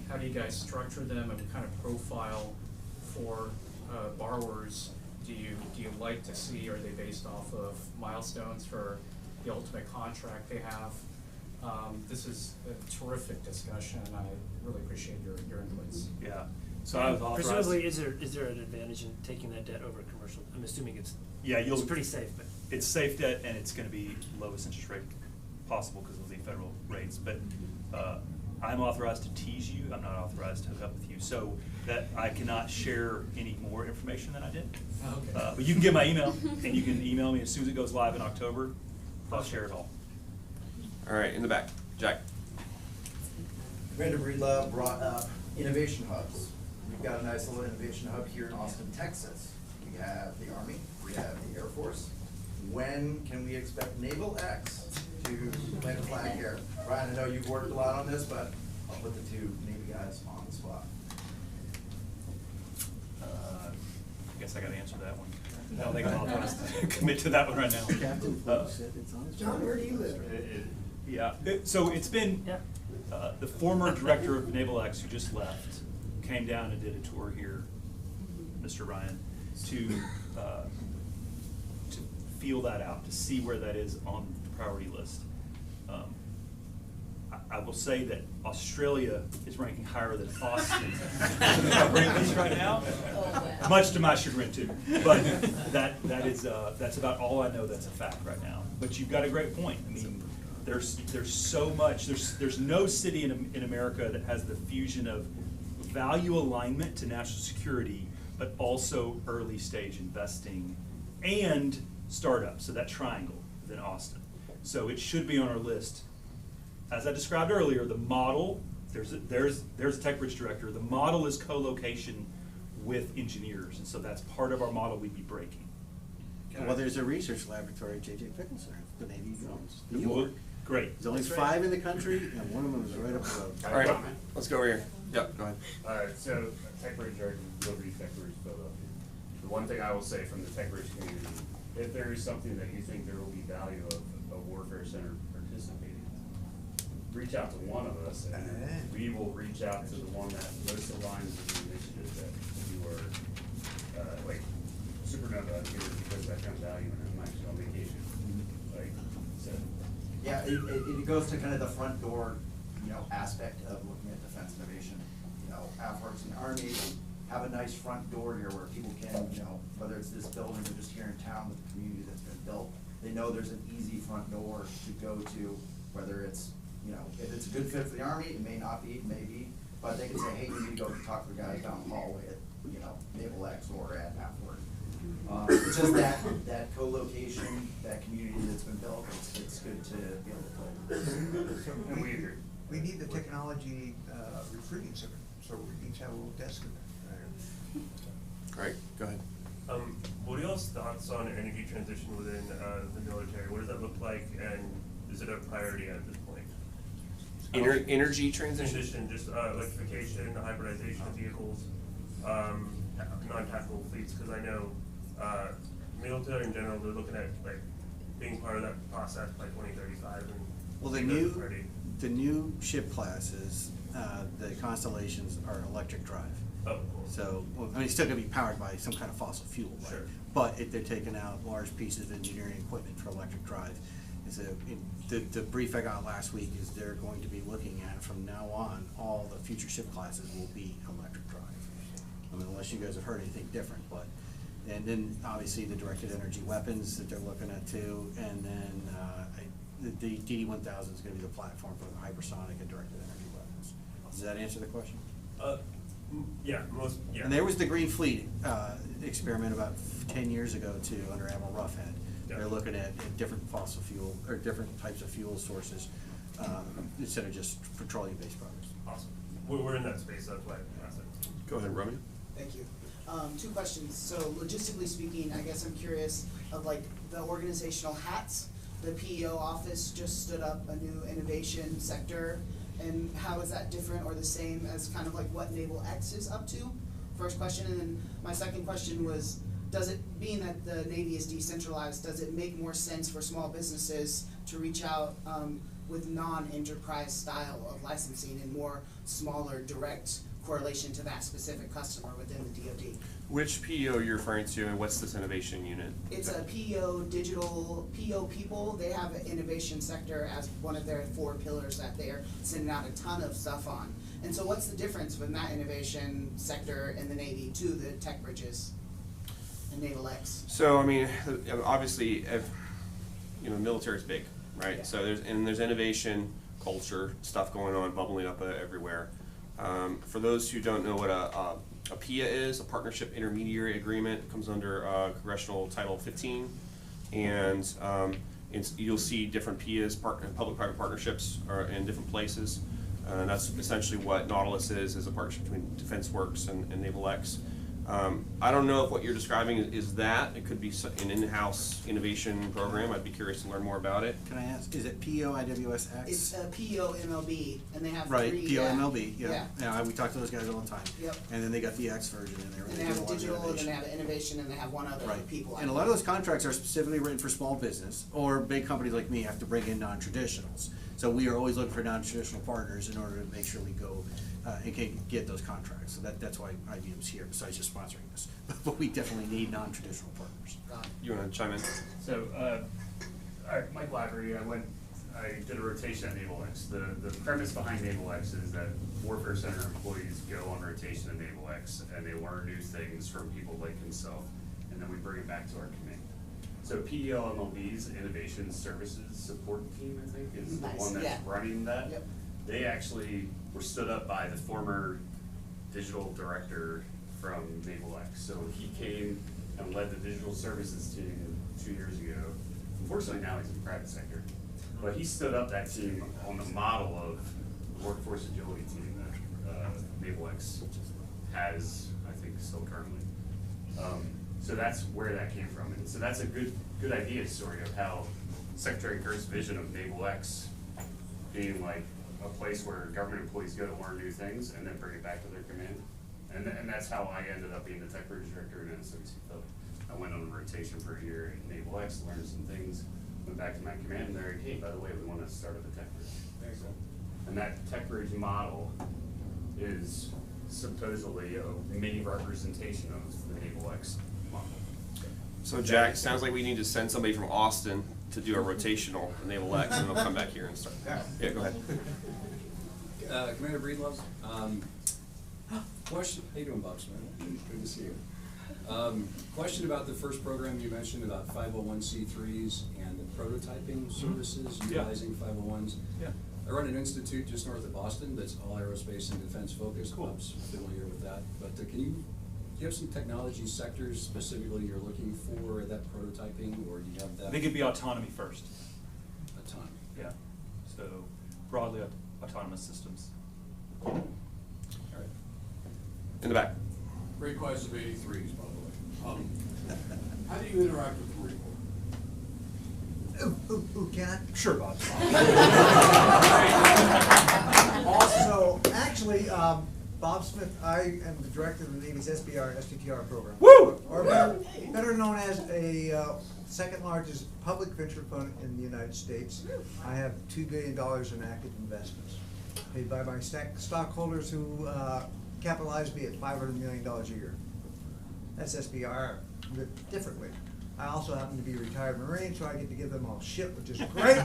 How do you guys structure them, and what kind of profile for borrowers do you like to see? Are they based off of milestones for the ultimate contract they have? This is a terrific discussion, and I really appreciate your inputs. Yeah. So I was authorized. Presumably, is there an advantage in taking that debt over commercial? I'm assuming it's pretty safe, but It's safe debt, and it's going to be lowest interest rate possible because of the federal rates. But I'm authorized to tease you. I'm not authorized to hook up with you, so that I cannot share any more information than I did. Okay. But you can get my email, and you can email me as soon as it goes live in October. I'll share it all. All right, in the back, Jack. Commander Breedlove brought up innovation hubs. We've got a nice little innovation hub here in Austin, Texas. We have the Army, we have the Air Force. When can we expect Naval X to plant a flag here? Brian, I know you've worked a lot on this, but I'll put the two Navy guys on the spot. I guess I got to answer that one. I don't think I'm authorized to commit to that one right now. John, where do you live? Yeah, so it's been, the former director of Naval X, who just left, came down and did a tour here, Mr. Ryan, to feel that out, to see where that is on the priority list. I will say that Australia is ranking higher than Austin on the priority list right now, much to my chagrin too. But that's about all I know that's a fact right now. But you've got a great point. I mean, there's so much. There's no city in America that has the fusion of value alignment to national security, but also early stage investing and startups. So that triangle than Austin. So it should be on our list. As I described earlier, the model, there's a Tech Bridge director, the model is co-location with engineers, and so that's part of our model we'd be breaking. Well, there's a research laboratory at J.J. Pickle Center, the Navy owns. New York. Great. There's only 5 in the country, and one of them is right up the road. All right, let's go over here. Yep, go ahead. All right, so Tech Bridge are Liberty Tech Bridge Philadelphia. The one thing I will say from the Tech Bridge community, if there is something that you think there will be value of a Warfare Center participating, reach out to one of us, and we will reach out to the one that most aligns with the initiative that you are, like Supernova here because that kind of value, and I'm actually on vacation. Like, so. Yeah, it goes to kind of the front door, aspect of looking at defense innovation. AFWERX and the Army have a nice front door here where people can, whether it's this building or just here in town with the community that's been built, they know there's an easy front door to go to, whether it's, if it's a good fit for the Army, it may not be, it may be, but they can say, hey, you need to go talk to the guys down the hallway at, Naval X or at AFWERX. It's just that co-location, that community that's been built, it's good to be able to build. So we need the technology recruiting center, so we each have a little desk in there. All right, go ahead. What are y'all's thoughts on energy transition within the military? What does that look like, and is it a priority at this point? Energy transition? Just electrification, hybridization of vehicles, non-tactical fleets, because I know military in general, they're looking at being part of that process by 2035. And well, the new ship classes, the Constellations are electric drive. Oh, cool. So, it's still going to be powered by some kind of fossil fuel, right? Sure. But they're taking out large pieces of engineering equipment for electric drive. And so, the brief I got last week is they're going to be looking at, from now on, all the future ship classes will be electric drive. Unless you guys have heard anything different, but And then obviously the directed energy weapons that they're looking at too, and then the DD-1000 is gonna be the platform for the hypersonic and directed energy weapons. Does that answer the question? Yeah, yeah. And there was the Green Fleet experiment about 10 years ago too, under Admiral Roughhead. They're looking at different fossil fuel, or different types of fuel sources, instead of just petroleum-based products. Awesome. We're in that space, that's why I asked it. Go ahead, Romy. Thank you. Two questions. So logistically speaking, I guess I'm curious of like the organizational hats. The PEO office just stood up a new innovation sector, and how is that different or the same as kind of like what Naval X is up to? First question, and then my second question was, does it, being that the Navy is decentralized, does it make more sense for small businesses to reach out with non-enterprise style of licensing and more smaller direct correlation to that specific customer within the DoD? Which PEO you're referring to, and what's this innovation unit? It's a PEO digital, PEO people, they have an innovation sector as one of their 4 pillars that they're sending out a ton of stuff on. And so what's the difference with that innovation sector in the Navy to the tech bridges and Naval X? So, I mean, obviously, military's big, right? Yeah. So there's innovation, culture, stuff going on, bubbling up everywhere. For those who don't know what a PIA is, a Partnership Intermediary Agreement, comes under Congressional Title 15, and you'll see different PIAs, public-private partnerships, are in different places. And that's essentially what Nautilus is a partnership between Defense Works and Naval X. I don't know if what you're describing is that. It could be an in-house innovation program. I'd be curious to learn more about it. Can I ask, is it PEO IWSX? It's a PEO MLB, and they have Right, 3. PEO MLB, Yeah. yeah. Yeah, we talk to those guys all the time. Yep. And then they got the X version in there. And they have digital, and then they have innovation, and they have one other Right. people. And a lot of those contracts are specifically written for small business, or big companies like me have to bring in non-traditionals. So we are always looking for non-traditional partners in order to make sure we go and can get those contracts. So that's why IBM's here, besides just sponsoring this. But we definitely need non-traditional partners. You want to chime in? So, Mike Lavery, I did a rotation at Naval X. The premise behind Naval X is that Warfare Center employees go on rotation at Naval X, and they learn new things from people like himself, and then we bring it back to our command. So PEO MLB's Innovation Services Support Team, I think, is the one that's running that. Yep. They actually were stood up by the former digital director from Naval X. So he came and led the digital services team 2 years ago. Unfortunately, now he's in the private sector. But he stood up that team on the model of the workforce agility team that Naval X has, I think, still currently. So that's where that came from. And so that's a good idea story of how Secretary Kurt's vision of Naval X being like a place where government employees go to learn new things and then bring it back to their command. And that's how I ended up being the tech bridge director in NSWC. I went on a rotation for a year at Naval X, learned some things, went back to my command, and they're like, hey, by the way, we want to start up a tech bridge. So, and that tech bridge model is supposedly a mini representation of the Naval X model. So Jack, sounds like we need to send somebody from Austin to do a rotational Naval X, and they'll come back here and start. Yeah, go ahead. Commander Breedlove, question, how you doing, Bob Smith? Good to see you. Question about the first program you mentioned about 501c3s and the prototyping services utilizing 501s. Yeah. I run an institute just north of Boston that's all aerospace and defense focused. Cool. I'm familiar with that. But do you have some technology sectors specifically you're looking for that prototyping, or do you have that? I think it'd be autonomy first. Autonomy. Yeah. So broadly autonomous systems. All right. In the back. Great class of 83s, by the way. How do you interact with the Marine Corps? Can I? Sure, Bob. Also, actually, Bob Smith, I am the director of the Navy's SBR STTR program. Woo! Or better known as a second largest public venture fund in the United States. I have $2 billion in active investments, paid by my stockholders who capitalized me at $500 million a year. That's SBR, but differently. I also happen to be a retired Marine, so I get to give them all shit, which is great.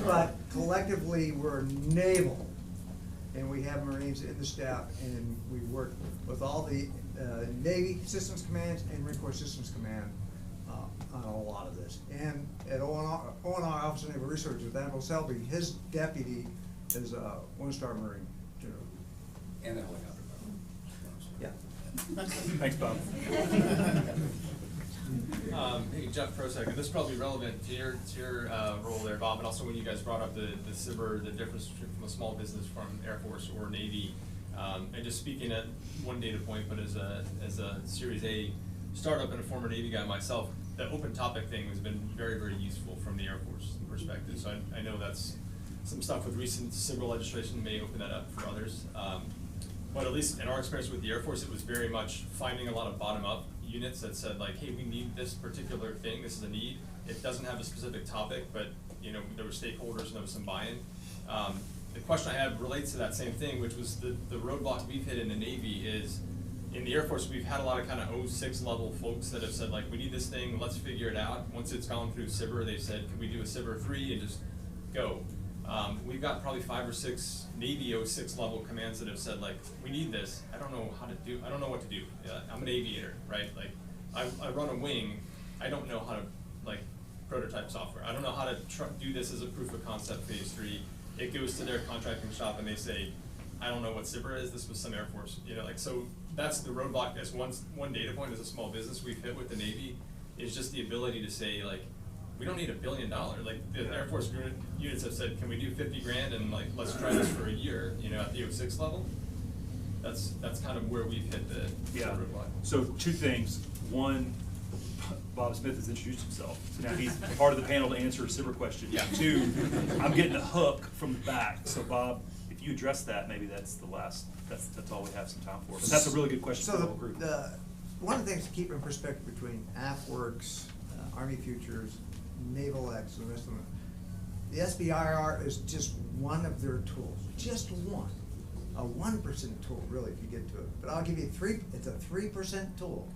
But collectively, we're naval, and we have Marines in the staff, and we work with all the Navy Systems Command and Marine Corps Systems Command on a lot of this. And at ONR Office of Naval Research with Admiral Selby, his deputy is a one-star Marine general. And a helicopter pilot. Yeah. Thanks, Bob. Hey, Jeff Prosek, and this is probably relevant to your role there, Bob, and also when you guys brought up the SIBR, the difference from a small business from Air Force or Navy. And just speaking at one data point, but as a Series A startup and a former Navy guy myself, the open topic thing has been very, very useful from the Air Force perspective. So I know that's some stuff with recent SIBR legislation may open that up for others. But at least in our experience with the Air Force, it was very much finding a lot of bottom-up units that said like, hey, we need this particular thing, this is a need. It doesn't have a specific topic, but you know, there were stakeholders and there was some buy-in. The question I have relates to that same thing, which was the roadblock we've hit in the Navy is, in the Air Force, we've had a lot of kind of 06 level folks that have said like, we need this thing, let's figure it out. Once it's gone through SIBR, they've said, can we do a SIBR 3 and just go? We've got probably 5 or 6 Navy 06 level commands that have said like, we need this, I don't know what to do. I'm an aviator, right? Like, I run a wing, I don't know how to like prototype software. I don't know how to do this as a proof of concept phase 3. It goes to their contracting shop and they say, I don't know what SIBR is, this was some Air Force, you know, like, so that's the roadblock. That's one data point as a small business we've hit with the Navy, is just the ability to say like, we don't need $1 billion. Like the Air Force units have said, can we do 50 grand and like, let's try this for a year, you know, at the 06 level? That's kind of where we've hit the roadblock. So 2 things. One, Bob Smith has introduced himself, so now he's part of the panel to answer a SIBR question. Yeah. 2, I'm getting a hook from the back. So Bob, if you address that, maybe that's the last. That's all we have some time for. But that's a really good question for the whole group. One of the things to keep in perspective between AFWorks, Army Futures, Naval X, and the rest of them, the SBIR is just one of their tools, just one. A 1% tool, really, if you get to it. But I'll give you it's a 3% tool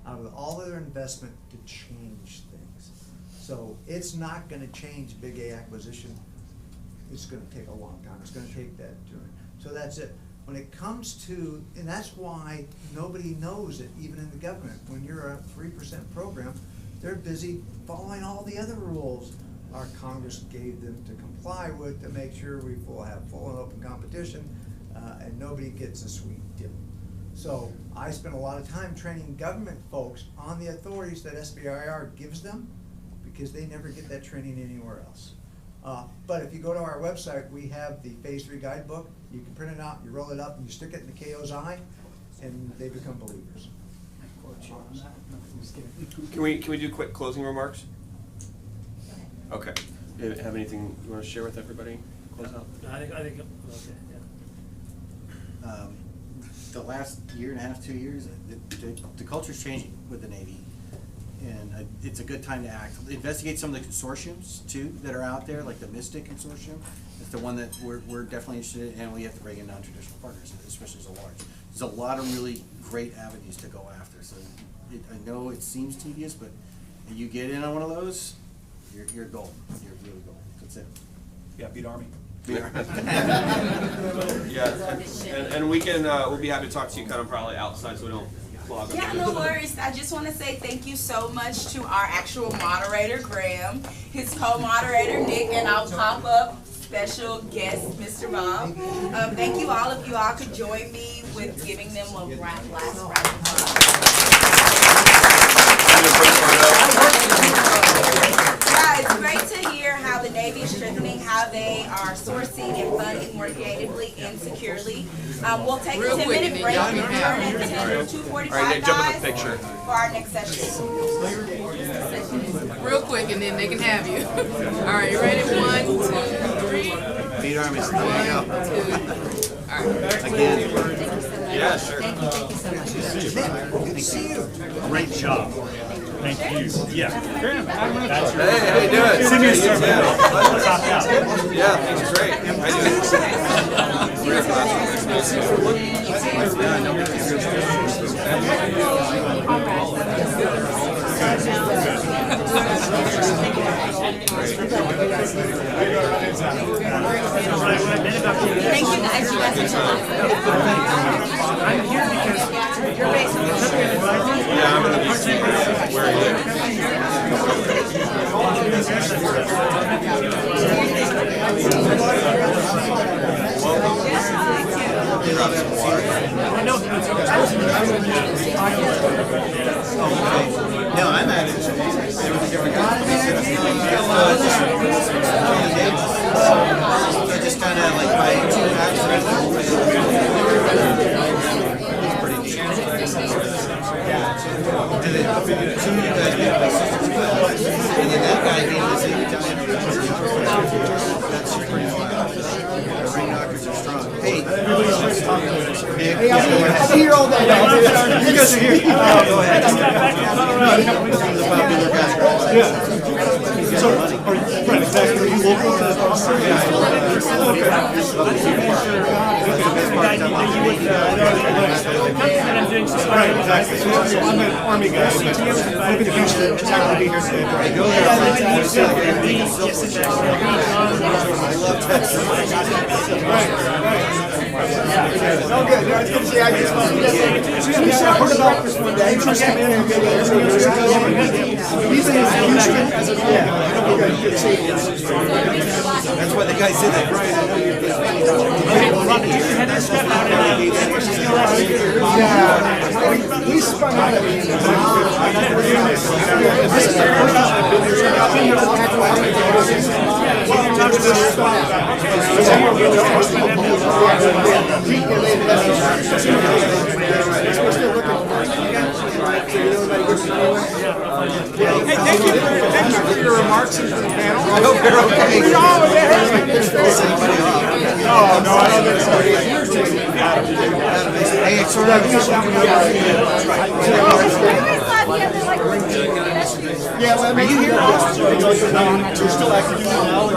out of all of their investment to change things. So it's not gonna change big A acquisition. It's gonna take a long time. It's gonna take that doing. So that's it. When it comes to, and that's why nobody knows it, even in the government. When you're a 3% program, they're busy following all the other rules our Congress gave them to comply with to make sure we have full and open competition and nobody gets a sweet deal. So I spend a lot of time training government folks on the authorities that SBIR gives them, because they never get that training anywhere else. But if you go to our website, we have the phase 3 guidebook. You can print it out, you roll it up, and you stick it in the KO's eye, and they become believers. Can we do quick closing remarks? Okay. Have anything you want to share with everybody? Close out. No, I think okay, yeah. The last year and a half, 2 years, the culture's changing with the Navy, and it's a good time to act. Investigate some of the consortiums too that are out there, like the Mystic Consortium. It's the one that we're definitely interested in, and we have to bring in non-traditional partners, especially as a large. There's a lot of really great avenues to go after. So I know it seems tedious, but if you get in on one of those, you're golden. You're really golden. That's it. Yeah, beat Army. Yeah, and we can, we'll be happy to talk to you kind of probably outside so we don't clog up. Yeah, no worries. I just want to say thank you so much to our actual moderator, Graham, his co-moderator, Nick, and our pop-up special guest, Mr. Bob. Thank you all. If you all could join me with giving them a last round of Yeah, it's great to hear how the Navy is strengthening, how they are sourcing and funding more creatively and securely. We'll take a 10-minute break and return at 2:45 All right, Nick, jump in the picture. for our next session. Real quick, and then they can have you. All right, you ready? 1, 2, 3. Beat Army. There you go. All right. Again. Yeah, sure. Thank you so much. Good to see you. Great job. Thank you. Yeah. That's Hey, how you doing? Send me a survey. Let's hop out. Yeah, things are great. How you doing? Thank you guys. I'm here because You're based in Yeah, I'm in the DC area. Where No, I'm actually, there was a different guy. So just kind of like my two hats. It's pretty neat. And then two guys made my sister's class. And then that guy made this Italian. That's pretty wild. The ring knockers are strong. Hey, everybody's trying to talk to us. Hey, I'll be here all day. You guys are here. Go ahead. He's a popular guy. Yeah. So, right, exactly. Are you local to Austin? Yeah, right, exactly. So I'm an Army guy, but I live in Houston. Just happened to be here today. I go there. I love Texas. Right. Oh, good. No, it's good to see you. I heard about this one day. Interesting man. He's in Houston as a That's why the guy said that. Yeah. He spun out of me. This is the first time I've been here. I've been here for Hey, thank you for your remarks and for the panel. I hope you're okay. Oh, no, I don't think so. Hey, it's sort of. Yeah, well, are you here? You're still active now.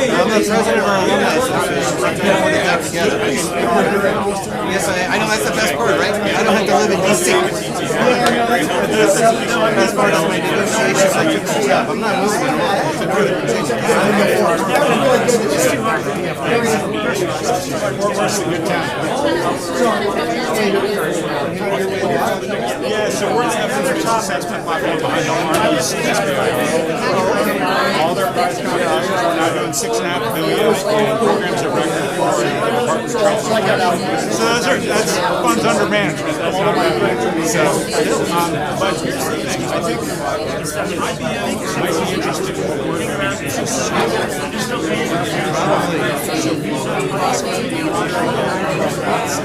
I'm the president of our alumni association. I want to get together. Yes, I know that's the best part, right? I don't have to live in DC. That's the best part of my negotiations. I took the job. I'm not moving. Yeah, so we're at the top estimate platform behind all their guys come out. We're now doing $6.5 million in programs of record. So that's funds under management. That's not my thing. So, but here's the thing. I think IBM might be interested in what we're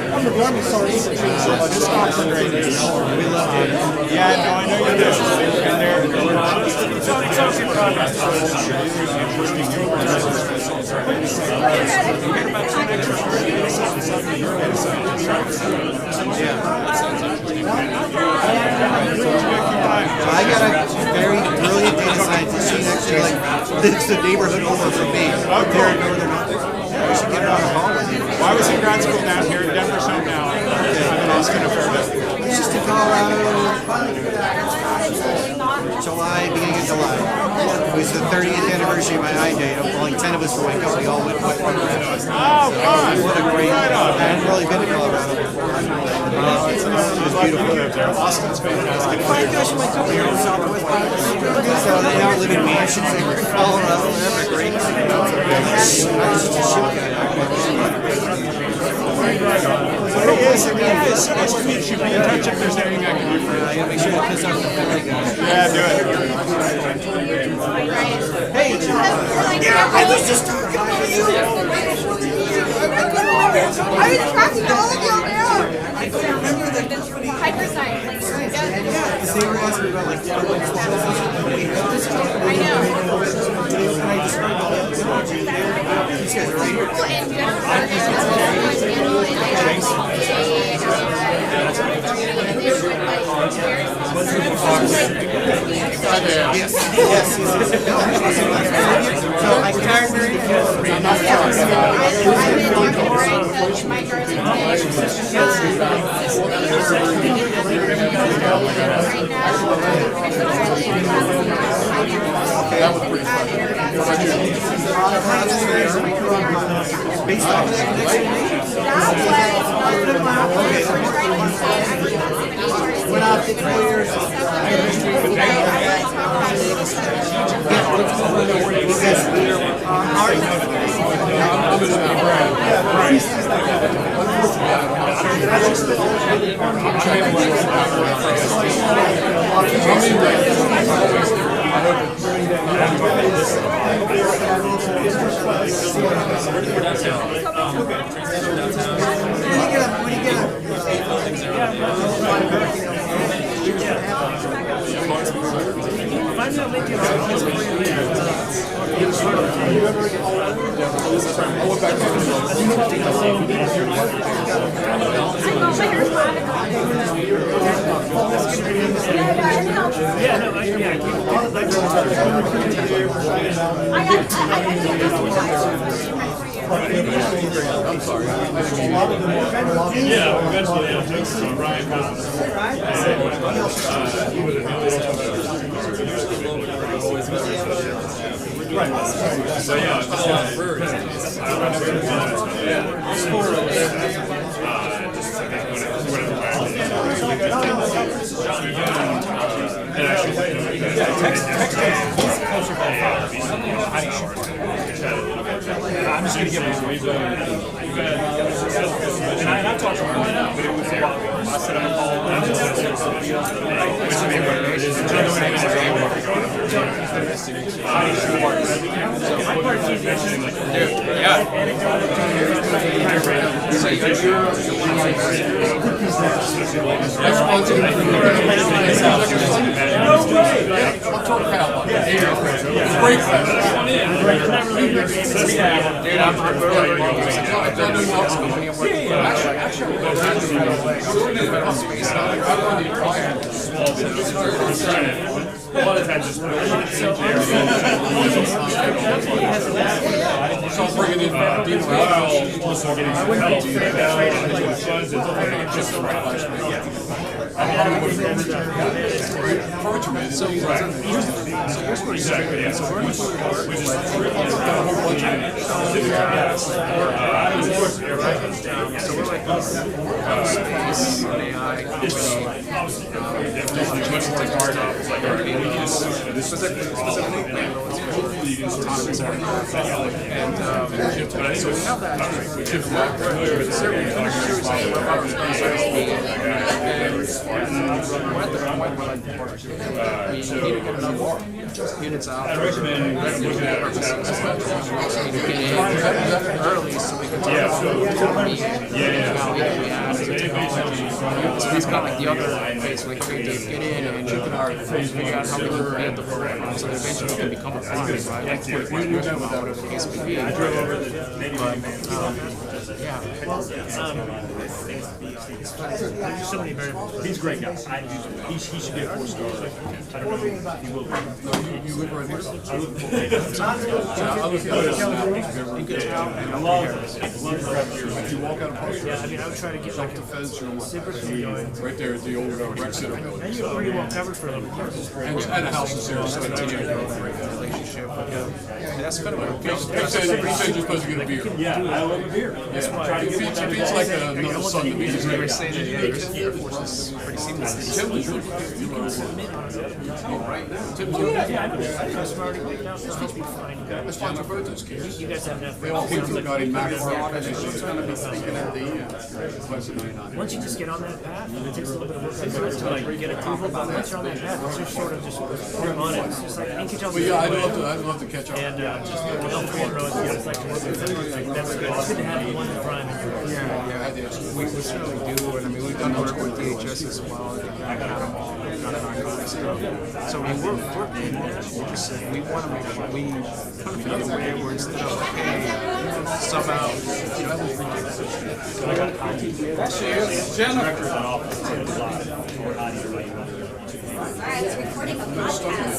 I'm the Army, sorry. This stocks are great. We love it. Yeah, no, I know you do. And they're it's all good progress. I got a very brilliant data scientist. She's actually like lives the neighborhood over from me. Up there in Northern Ireland. We should get her on a call with you. Well, I was in grad school down here in Denver, so now I'm in Austin a fair bit. It's just in Colorado. July, beginning of July. It was the 30th anniversary of my I-Day. Only 10 of us from my company all went around. Oh, fun! What a great, Right on. I hadn't really been to Colorado before. It was beautiful. Austin's fantastic. So they now live in mansions in Colorado. They're great. I was just a ship guy. It is nice to meet you. Be in touch if there's anything I can do for you. I gotta make sure to piss off the Philly guys. Yeah, do it. Hey, yeah, I was just talking about you. I was tracking all of your errors. Hyperscience. They were asking about like I know. These guys are right here. Yes. So I retired very That was pretty fun. based off of that connection. I'm sorry. Yeah, eventually I'll take some Ryan Cobbs. So yeah, I'm just gonna give him a and I talked to him right now, but it was I said I'm a lot of times it's so I'm bringing in also getting some penalties funds and just the right so here's what exactly, yeah. So which is so we're like space, AI, it's much more hard. It's like hopefully you can sort of and so we have that familiar with the series about the we're at the point where like the partnership we need to get enough units out. I recommend looking at purposes. We need to get in early so we can talk so he's got like the other phase where we need to get in and you can figure out how we can build the program so that eventually we can become a client, right? Like whatever the case may be. Yeah. There's so many variables. He's a great guy. He should be a 4-star. I don't know if he will be. You live right here? I live in Fort Worth. I love if you walk out of Park, yeah, I mean, I would try to get like defense or super going. right there at the old rec center building. And you're pretty well covered for them. And the house is there, so it's a relationship. That's kind of he said you're supposed to get a beer. Yeah, I love a beer. Yeah. If it's like another son to me, you never say that Air Force is pretty seamless. Tim was really good. Let's find out about those kids. You guys have enough. They all came from Gotti Mac. She's going to be thinking at the once you just get on that path, it takes a little bit of work to like get approval, but once you're on that path, once you're sort of just on it, it's just like ink it. Well, yeah, I'd love to catch up. And just it's like to work with them. That's good. It's good to have one in front. Yeah, we certainly do, and I mean we've done work with DHS as well. So I mean we're in there. We want to make sure we kind of figure a way where instead of sub out, that was ridiculous. That's Jennifer. Alright, it's recording a podcast.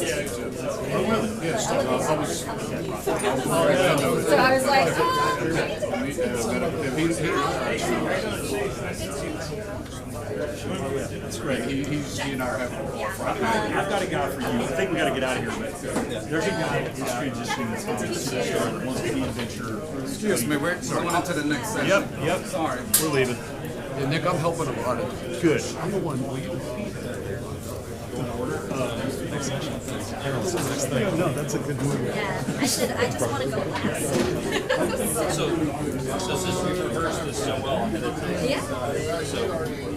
So I was like, That's great. He and I are having a Friday. I've got a guy for you. I think we got to get out of here, but there's a guy that's transitioning that's going to wants to be in venture. Excuse me, we're going into the next session. Yep. Sorry. We're leaving. Yeah, Nick, I'm helping him hard. Good. I'm the one. Will you repeat that? Next No, that's a good move. Yeah, I just want to go last. So since we reversed this so well ahead of time. Yeah.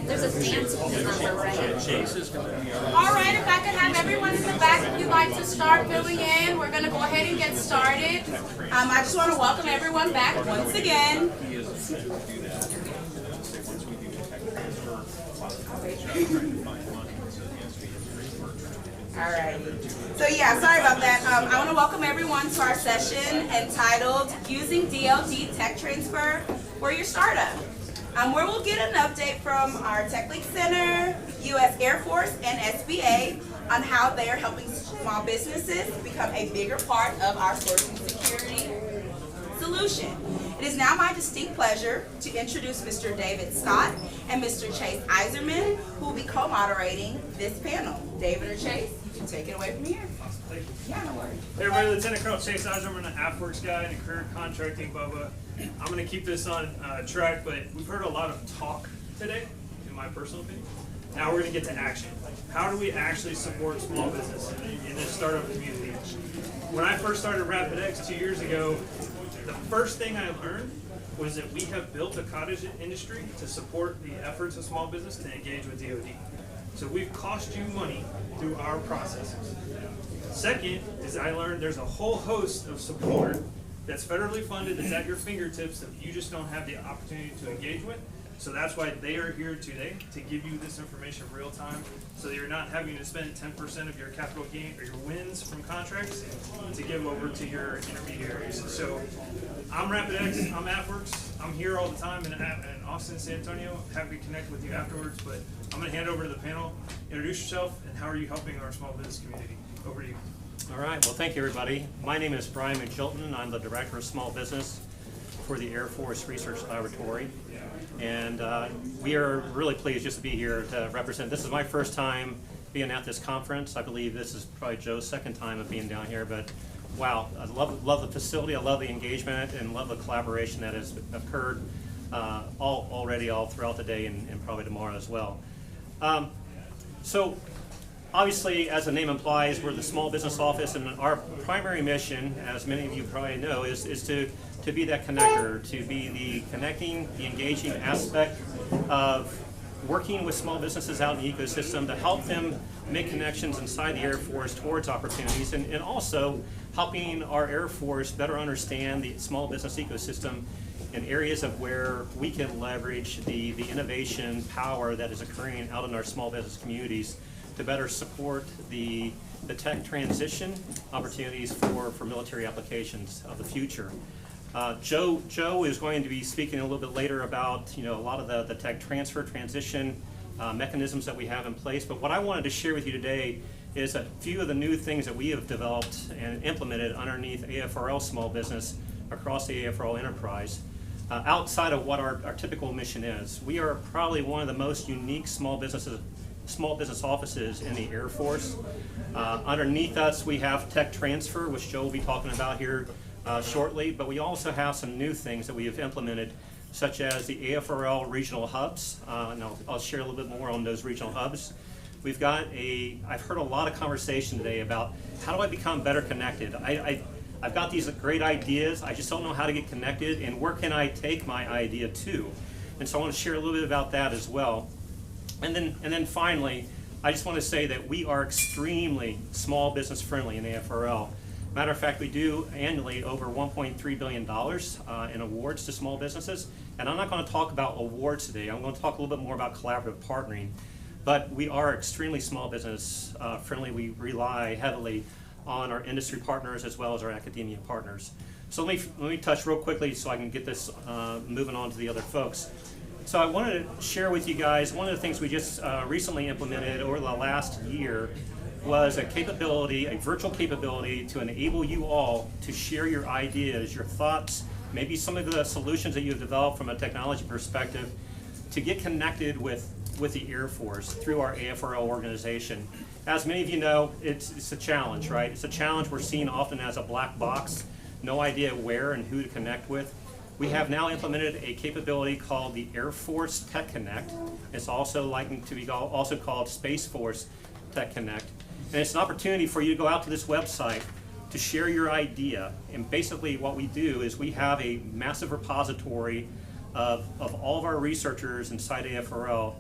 There's a dance number, right? Chase is going to be our. All right, if I could have everyone in the back, if you'd like to start filling in, we're going to go ahead and get started. I just want to welcome everyone back once again. All right. So yeah, sorry about that. I want to welcome everyone to our session entitled Using DLD Tech Transfer for Your Startup, where we'll get an update from our Tech League Center, U.S. Air Force, and SBA on how they are helping small businesses become a bigger part of our sourcing security solution. It is now my distinct pleasure to introduce Mr. David Scott and Mr. Chase Iserman, who will be co-moderating this panel. David or Chase, you can take it away from here. Thank you. Yeah, no worries. Hey everybody, Lieutenant Colonel Chase Iserman, an AFWorks guy and a career contracting Bubba. I'm going to keep this on track, but we've heard a lot of talk today, in my personal opinion. Now we're going to get to action. How do we actually support small business in this startup community? When I first started RapidX 2 years ago, the first thing I learned was that we have built a cottage industry to support the efforts of small business to engage with DoD. So we've cost you money through our processes. Second is I learned there's a whole host of support that's federally funded, that's at your fingertips, that you just don't have the opportunity to engage with. So that's why they are here today, to give you this information real time, so that you're not having to spend 10% of your capital gain or your wins from contracts to give over to your intermediaries. So I'm RapidX, I'm AFWorks, I'm here all the time in Austin, San Antonio. Happy to connect with you afterwards, but I'm going to hand over to the panel. Introduce yourself, and how are you helping our small business community? Over to you. All right, well, thank you, everybody. My name is Brian McChilton. I'm the Director of Small Business for the Air Force Research Laboratory. And we are really pleased just to be here to represent. This is my first time being at this conference. I believe this is probably Joe's second time of being down here, but wow, I love the facility, I love the engagement, and love the collaboration that has occurred already all throughout the day and probably tomorrow as well. So obviously, as the name implies, we're the small business office, and our primary mission, as many of you probably know, is to be that connector, to be the connecting, the engaging aspect of working with small businesses out in the ecosystem to help them make connections inside the Air Force towards opportunities, and also helping our Air Force better understand the small business ecosystem in areas of where we can leverage the innovation power that is occurring out in our small business communities to better support the tech transition opportunities for military applications of the future. Joe is going to be speaking a little bit later about a lot of the tech transfer transition mechanisms that we have in place. But what I wanted to share with you today is a few of the new things that we have developed and implemented underneath AFRL Small Business across the AFRL enterprise. Outside of what our typical mission is, we are probably one of the most unique small business offices in the Air Force. Underneath us, we have tech transfer, which Joe will be talking about here shortly, but we also have some new things that we have implemented, such as the AFRL regional hubs, and I'll share a little bit more on those regional hubs. We've got I've heard a lot of conversation today about how do I become better connected. I've got these great ideas, I just don't know how to get connected, and where can I take my idea to? And so I want to share a little bit about that as well. And then finally, I just want to say that we are extremely small business friendly in AFRL. Matter of fact, we do annually over $1.3 billion in awards to small businesses. And I'm not going to talk about awards today. I'm going to talk a little bit more about collaborative partnering. But we are extremely small business friendly. We rely heavily on our industry partners as well as our academia partners. So let me touch real quickly so I can get this moving on to the other folks. So I wanted to share with you guys, one of the things we just recently implemented over the last year was a capability, a virtual capability to enable you all to share your ideas, your thoughts, maybe some of the solutions that you have developed from a technology perspective to get connected with the Air Force through our AFRL organization. As many of you know, it's a challenge, right? It's a challenge we're seen often as a black box, no idea where and who to connect with. We have now implemented a capability called the Air Force Tech Connect. It's also likely to be also called Space Force Tech Connect. And it's an opportunity for you to go out to this website to share your idea. And basically what we do is we have a massive repository of all of our researchers inside AFRL,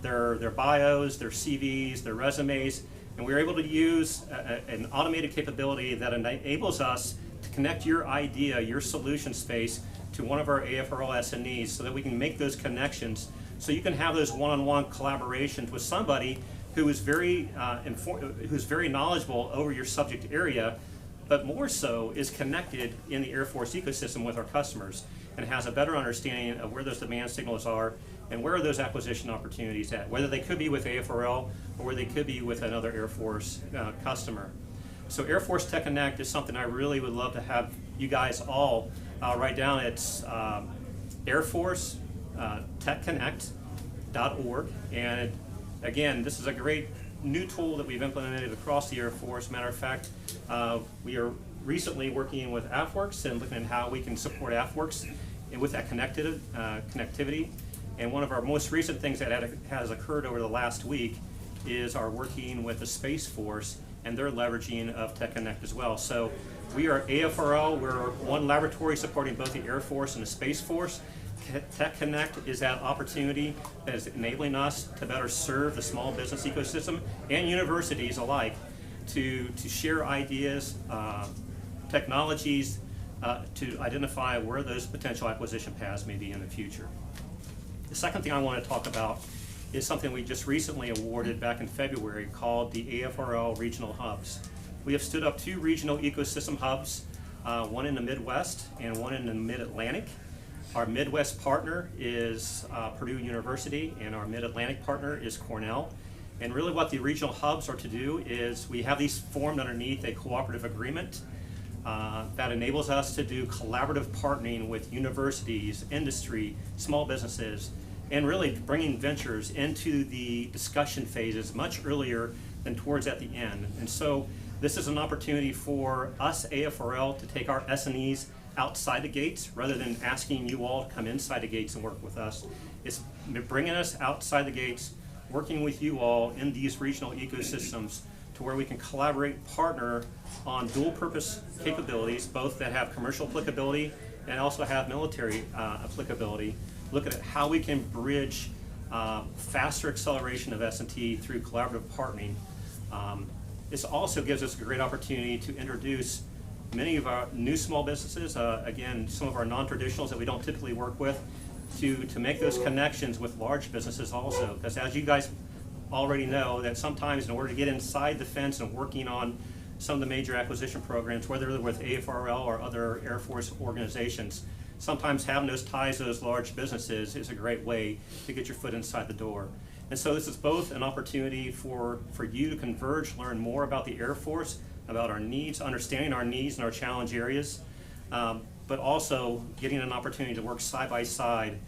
their bios, their CVs, their resumes, and we're able to use an automated capability that enables us to connect your idea, your solution space, to one of our AFRL SNEs so that we can make those connections, so you can have those one-on-one collaborations with somebody who is who's very knowledgeable over your subject area, but more so is connected in the Air Force ecosystem with our customers and has a better understanding of where those demand signals are and where are those acquisition opportunities at, whether they could be with AFRL or where they could be with another Air Force customer. So Air Force Tech Connect is something I really would love to have you guys all write down. It's airforcetechconnect.org, and again, this is a great new tool that we've implemented across the Air Force. Matter of fact, we are recently working with AFWERX and looking at how we can support AFWERX with that connectivity. And one of our most recent things that has occurred over the last week is our working with the Space Force and their leveraging of Tech Connect as well. So we are AFRL, we're one laboratory supporting both the Air Force and the Space Force. Tech Connect is that opportunity that is enabling us to better serve the small business ecosystem and universities alike to share ideas, technologies, to identify where those potential acquisition paths may be in the future. The second thing I want to talk about is something we just recently awarded back in February called the AFRL Regional Hubs. We have stood up 2 regional ecosystem hubs, one in the Midwest and one in the Mid-Atlantic. Our Midwest partner is Purdue University, and our Mid-Atlantic partner is Cornell. And really what the regional hubs are to do is we have these formed underneath a cooperative agreement that enables us to do collaborative partnering with universities, industry, small businesses, and really bringing ventures into the discussion phases much earlier than towards at the end. And so this is an opportunity for us, AFRL, to take our SNEs outside the gates rather than asking you all to come inside the gates and work with us. It's bringing us outside the gates, working with you all in these regional ecosystems to where we can collaborate, partner on dual purpose capabilities, both that have commercial applicability and also have military applicability, looking at how we can bridge faster acceleration of S&T through collaborative partnering. This also gives us a great opportunity to introduce many of our new small businesses, again, some of our non-traditionals that we don't typically work with, to make those connections with large businesses also. Because as you guys already know, that sometimes in order to get inside the fence and working on some of the major acquisition programs, whether they're with AFRL or other Air Force organizations, sometimes having those ties to those large businesses is a great way to get your foot inside the door. And so this is both an opportunity for you to converge, learn more about the Air Force, about our needs, understanding our needs and our challenge areas, but also getting an opportunity to work side by side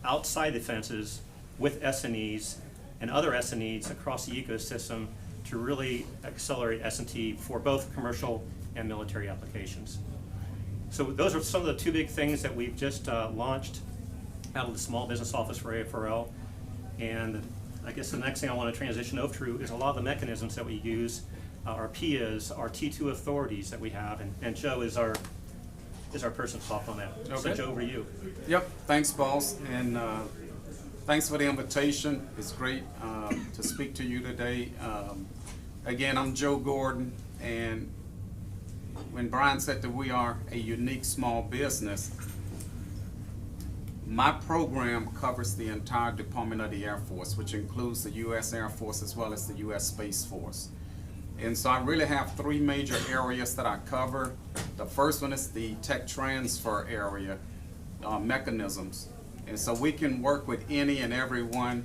outside the fences with SNEs and other SNEs across the ecosystem to really accelerate S&T for both commercial and military applications. So those are some of the 2 big things that we've just launched out of the Small Business Office for AFRL. And I guess the next thing I want to transition over to is a lot of the mechanisms that we use, our PIAs, our T2 authorities that we have, and Joe is our person to talk on that. Okay. So Joe, over to you. Yep, thanks boss, and thanks for the invitation. It's great to speak to you today. Again, I'm Joe Gordon, and when Brian said that we are a unique small business, my program covers the entire Department of the Air Force, which includes the U.S. Air Force as well as the U.S. Space Force. And so I really have 3 major areas that I cover. The first one is the tech transfer area, mechanisms. And so we can work with any and everyone.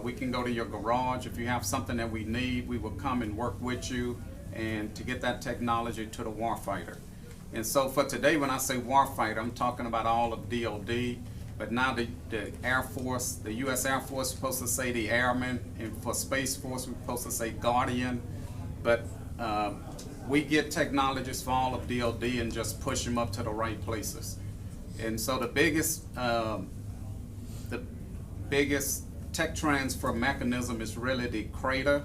We can go to your garage. If you have something that we need, we will come and work with you and to get that technology to the warfighter. And so for today, when I say warfighter, I'm talking about all of DOD, but now the Air Force, the U.S. Air Force is supposed to say the airman, and for Space Force, we're supposed to say guardian, but we get technologists for all of DOD and just push them up to the right places. And so the biggest tech transfer mechanism is really the crater.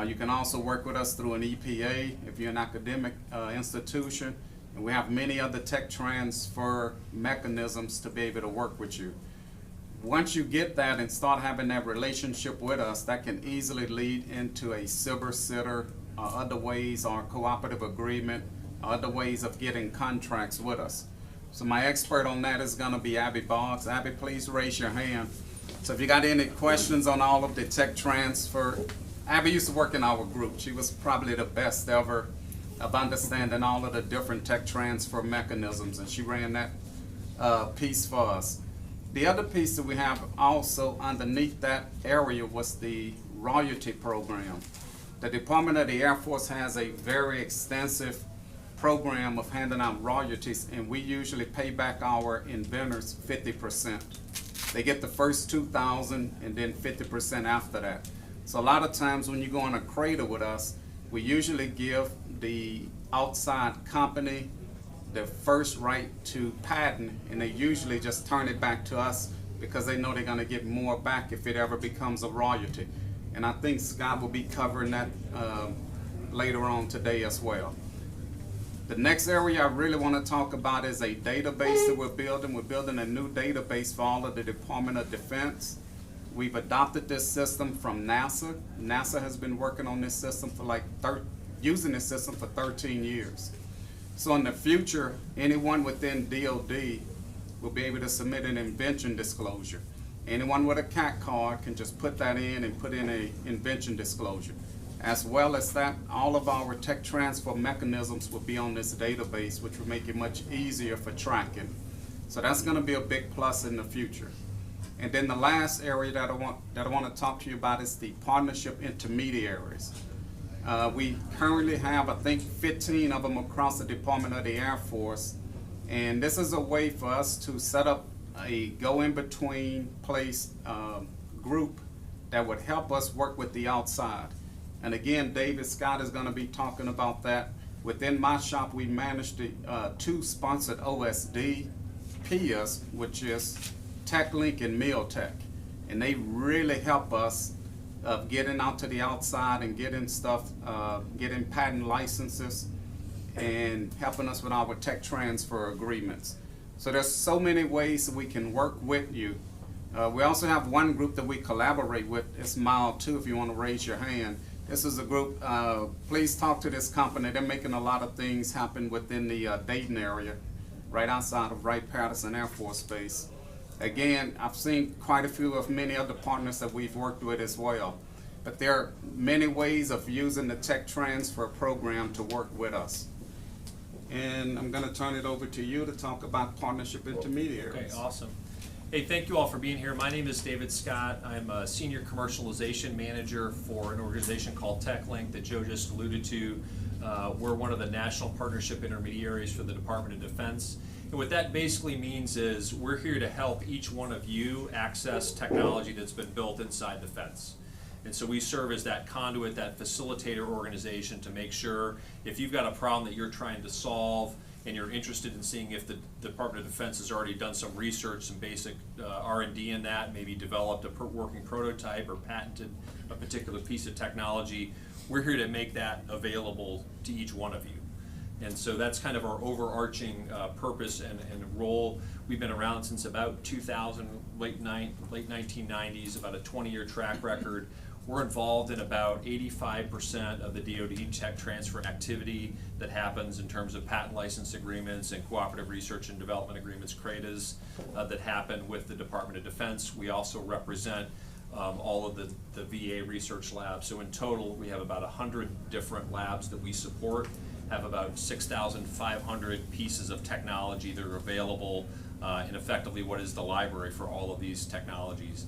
You can also work with us through an EPA if you're an academic institution. And we have many other tech transfer mechanisms to be able to work with you. Once you get that and start having that relationship with us, that can easily lead into a silver sitter, other ways, or cooperative agreement, other ways of getting contracts with us. So my expert on that is going to be Abby Boggs. Abby, please raise your hand. So if you got any questions on all of the tech transfer, Abby used to work in our group. She was probably the best ever of understanding all of the different tech transfer mechanisms, and she ran that piece for us. The other piece that we have also underneath that area was the royalty program. The Department of the Air Force has a very extensive program of handing out royalties, and we usually pay back our inventors 50%. They get the first $2,000 and then 50% after that. So a lot of times when you go on a crater with us, we usually give the outside company the first right to patent, and they usually just turn it back to us because they know they're going to get more back if it ever becomes a royalty. And I think Scott will be covering that later on today as well. The next area I really want to talk about is a database that we're building. We're building a new database for all of the Department of Defense. We've adopted this system from NASA. NASA has been working on this system for using this system for 13 years. So in the future, anyone within DoD will be able to submit an invention disclosure. Anyone with a CAT card can just put that in and put in an invention disclosure. As well as that, all of our tech transfer mechanisms will be on this database, which will make it much easier for tracking. So that's going to be a big plus in the future. And then the last area that I want to talk to you about is the partnership intermediaries. We currently have, I think, 15 of them across the Department of the Air Force. And this is a way for us to set up a go-in-between place group that would help us work with the outside. And again, David Scott is going to be talking about that. Within my shop, we manage the two sponsored OSD peers, which is TechLink and MilTech. And they really help us getting out to the outside and getting stuff, getting patent licenses and helping us with our tech transfer agreements. So there's so many ways that we can work with you. We also have one group that we collaborate with. It's Mile 2 if you want to raise your hand. This is a group, please talk to this company. They're making a lot of things happen within the Dayton area, right outside of Wright-Patterson Air Force Base. Again, I've seen quite a few of many other partners that we've worked with as well. But there are many ways of using the tech transfer program to work with us. And I'm going to turn it over to you to talk about partnership intermediaries. Okay, awesome. Hey, thank you all for being here. My name is David Scott. I'm a senior commercialization manager for an organization called TechLink that Joe just alluded to. We're one of the national partnership intermediaries for the Department of Defense. And what that basically means is we're here to help each one of you access technology that's been built inside the fence. And so we serve as that conduit, that facilitator organization to make sure if you've got a problem that you're trying to solve and you're interested in seeing if the Department of Defense has already done some research, some basic R&D in that, maybe developed a working prototype or patented a particular piece of technology, we're here to make that available to each one of you. And so that's kind of our overarching purpose and role. We've been around since about 2000, late 1990s, about a 20-year track record. We're involved in about 85% of the DoD tech transfer activity that happens in terms of patent license agreements and cooperative research and development agreements, CRADAs, that happen with the Department of Defense. We also represent all of the VA research labs. So in total, we have about 100 different labs that we support, have about 6,500 pieces of technology that are available in effectively what is the library for all of these technologies.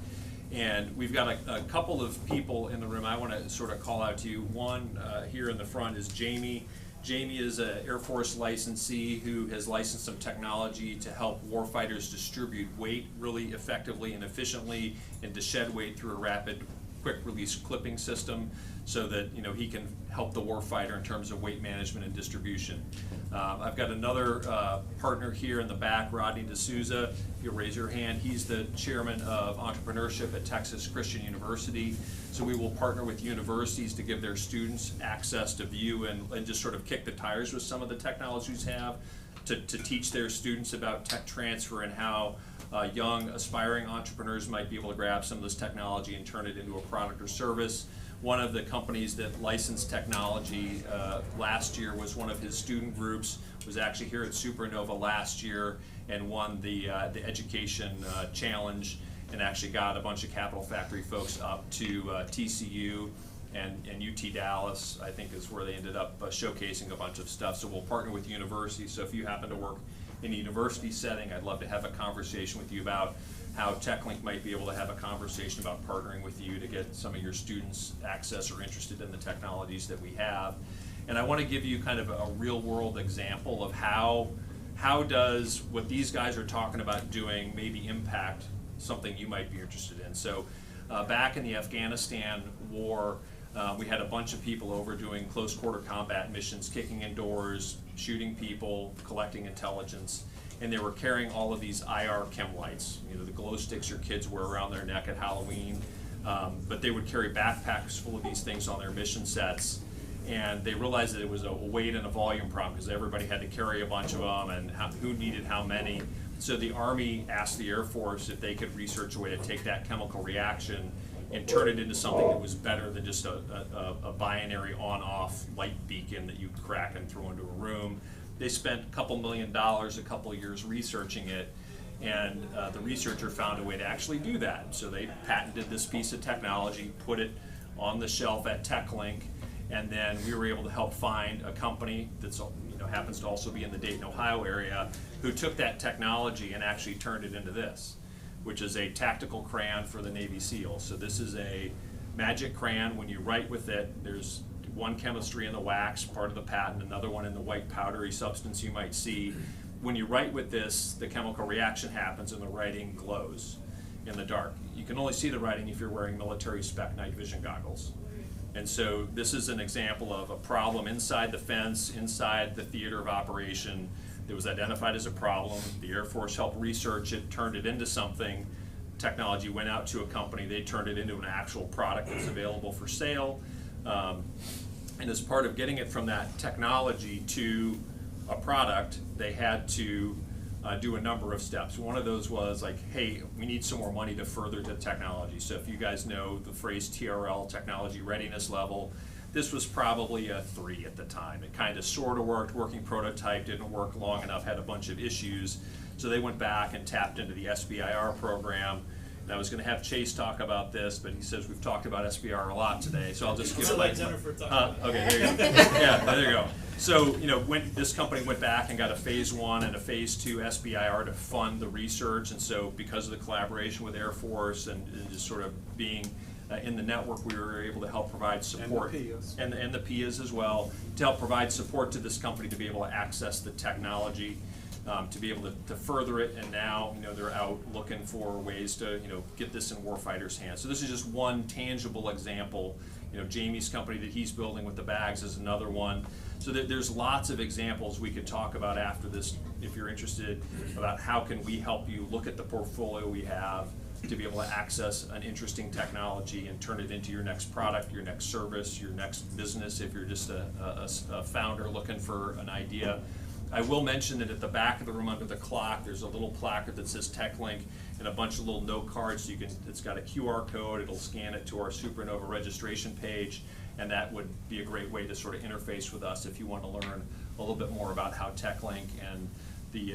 And we've got a couple of people in the room I want to sort of call out to you. One here in the front is Jamie. Jamie is an Air Force licensee who has licensed some technology to help warfighters distribute weight really effectively and efficiently and to shed weight through a rapid quick release clipping system so that, you know, he can help the warfighter in terms of weight management and distribution. I've got another partner here in the back, Rodney D'Souza. If you'll raise your hand, he's the chairman of entrepreneurship at Texas Christian University. So we will partner with universities to give their students access to view and just sort of kick the tires with some of the technologies have to teach their students about tech transfer and how young aspiring entrepreneurs might be able to grab some of this technology and turn it into a product or service. One of the companies that licensed technology last year was one of his student groups, was actually here at Supernova last year and won the education challenge, and actually got a bunch of Capital Factory folks up to TCU and UT Dallas, I think is where they ended up showcasing a bunch of stuff. So we'll partner with universities. So if you happen to work in a university setting, I'd love to have a conversation with you about how TechLink might be able to have a conversation about partnering with you to get some of your students access or interested in the technologies that we have. And I want to give you kind of a real world example of how does what these guys are talking about doing maybe impact something you might be interested in. So back in the Afghanistan war, we had a bunch of people over doing close quarter combat missions, kicking in doors, shooting people, collecting intelligence, and they were carrying all of these IR chem lights, you know, the glow sticks your kids wear around their neck at Halloween, but they would carry backpacks full of these things on their mission sets, and they realized that it was a weight and a volume problem because everybody had to carry a bunch of them, and who needed how many. So the Army asked the Air Force if they could research a way to take that chemical reaction and turn it into something that was better than just a binary on-off light beacon that you crack and throw into a room. They spent a couple $1 million a couple of years researching it, and the researcher found a way to actually do that. So they patented this piece of technology, put it on the shelf at TechLink, and then we were able to help find a company that's, you know, happens to also be in the Dayton, Ohio area, who took that technology and actually turned it into this, which is a tactical crayon for the Navy SEALs. So this is a magic crayon. When you write with it, there's one chemistry in the wax, part of the patent, another one in the white powdery substance you might see. When you write with this, the chemical reaction happens and the writing glows in the dark. You can only see the writing if you're wearing military spec night vision goggles. And so this is an example of a problem inside the fence, inside the theater of operation. It was identified as a problem. The Air Force helped research it, turned it into something. Technology went out to a company. They turned it into an actual product that's available for sale. And as part of getting it from that technology to a product, they had to do a number of steps. One of those was like, hey, we need some more money to further the technology. So if you guys know the phrase TRL, technology readiness level, this was probably a 3 at the time. It kind of sort of worked, working prototype, didn't work long enough, had a bunch of issues. So they went back and tapped into the SBIR program. And I was going to have Chase talk about this, but he says we've talked about SBIR a lot today, so I'll just give it like Jennifer talked okay, there you go. Yeah, there you go. So, you know, when this company went back and got a phase 1 and a phase 2 SBIR to fund the research, and so because of the collaboration with Air Force and just sort of being in the network, we were able to help provide support, and the PIAs as well, to help provide support to this company to be able to access the technology, to be able to further it, and now, you know, they're out looking for ways to, you know, get this in warfighters' hands. So this is just one tangible example. You know, Jamie's company that he's building with the bags is another one. So there's lots of examples we could talk about after this, if you're interested, about how can we help you look at the portfolio we have to be able to access an interesting technology and turn it into your next product, your next service, your next business, if you're just a founder looking for an idea. I will mention that at the back of the room under the clock, there's a little placard that says TechLink and a bunch of little note cards. So it's got a QR code. It'll scan it to our Supernova registration page, and that would be a great way to sort of interface with us if you want to learn a little bit more about how TechLink and the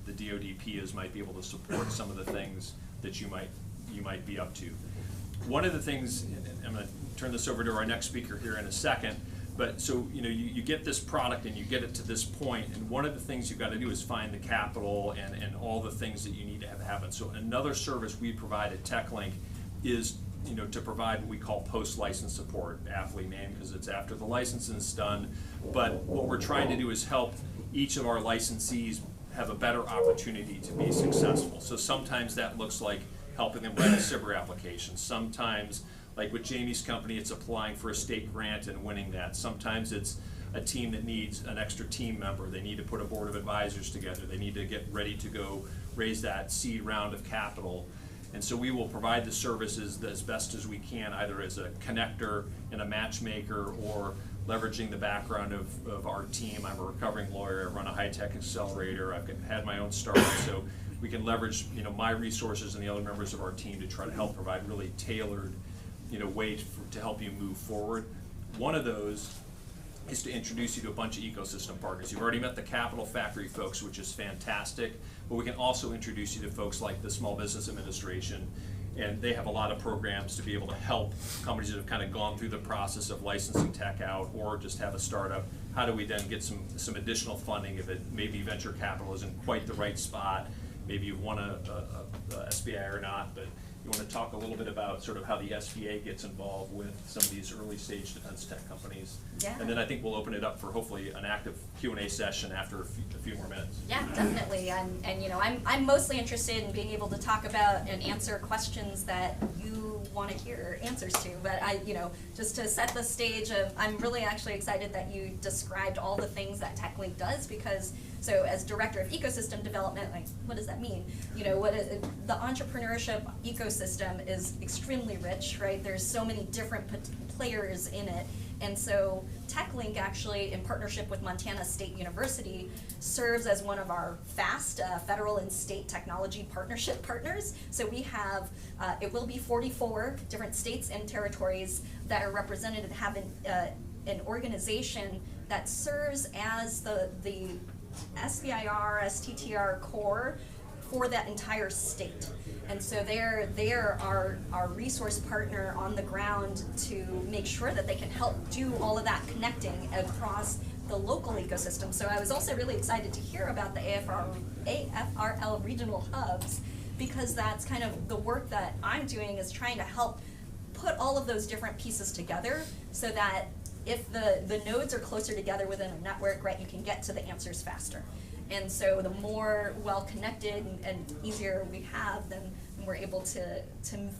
DoD PIAs might be able to support some of the things that you might be up to. One of the things, and I'm going to turn this over to our next speaker here in a second. But so, you know, you get this product and you get it to this point, and one of the things you've got to do is find the capital and all the things that you need to have happen. So another service we provide at TechLink is, you know, to provide what we call post-license support, aptly named because it's after the licensing is done. But what we're trying to do is help each of our licensees have a better opportunity to be successful. So sometimes that looks like helping them write a SBIR application. Sometimes Like with Jamie's company, it's applying for a state grant and winning that. Sometimes it's a team that needs an extra team member. They need to put a board of advisors together. They need to get ready to go raise that seed round of capital. And so we will provide the services as best as we can, either as a connector and a matchmaker, or leveraging the background of our team. I'm a recovering lawyer, I run a high-tech accelerator, I've had my own startup, so we can leverage, you know, my resources and the other members of our team to try to help provide really tailored, you know, ways to help you move forward. One of those is to introduce you to a bunch of ecosystem partners. You've already met the Capital Factory folks, which is fantastic, but we can also introduce you to folks like the Small Business Administration, and they have a lot of programs to be able to help companies that have kind of gone through the process of licensing tech out or just have a startup. How do we then get some additional funding if it maybe venture capital isn't quite the right spot, maybe you want a SBI or not, but you want to talk a little bit about sort of how the SBA gets involved with some of these early stage defense tech companies. Yeah. And then I think we'll open it up for hopefully an active Q&A session after a few more minutes. Yeah, definitely. And you know, I'm mostly interested in being able to talk about and answer questions that you want to hear answers to. But you know, just to set the stage of, I'm really actually excited that you described all the things that TechLink does, because so as Director of Ecosystem Development, like, what does that mean? You know, what is the entrepreneurship ecosystem is extremely rich, right? There's so many different players in it. And so TechLink actually, in partnership with Montana State University, serves as one of our FAST, federal and state technology partnership partners. So we have, it will be 44 different states and territories that are represented and have an organization that serves as the SBIR, STTR core for that entire state. And so they're our resource partner on the ground to make sure that they can help do all of that connecting across the local ecosystem. So I was also really excited to hear about the AFRL regional hubs, because that's kind of the work that I'm doing, is trying to help put all of those different pieces together so that if the nodes are closer together within a network, right, you can get to the answers faster. And so the more well-connected and easier we have, then we're able to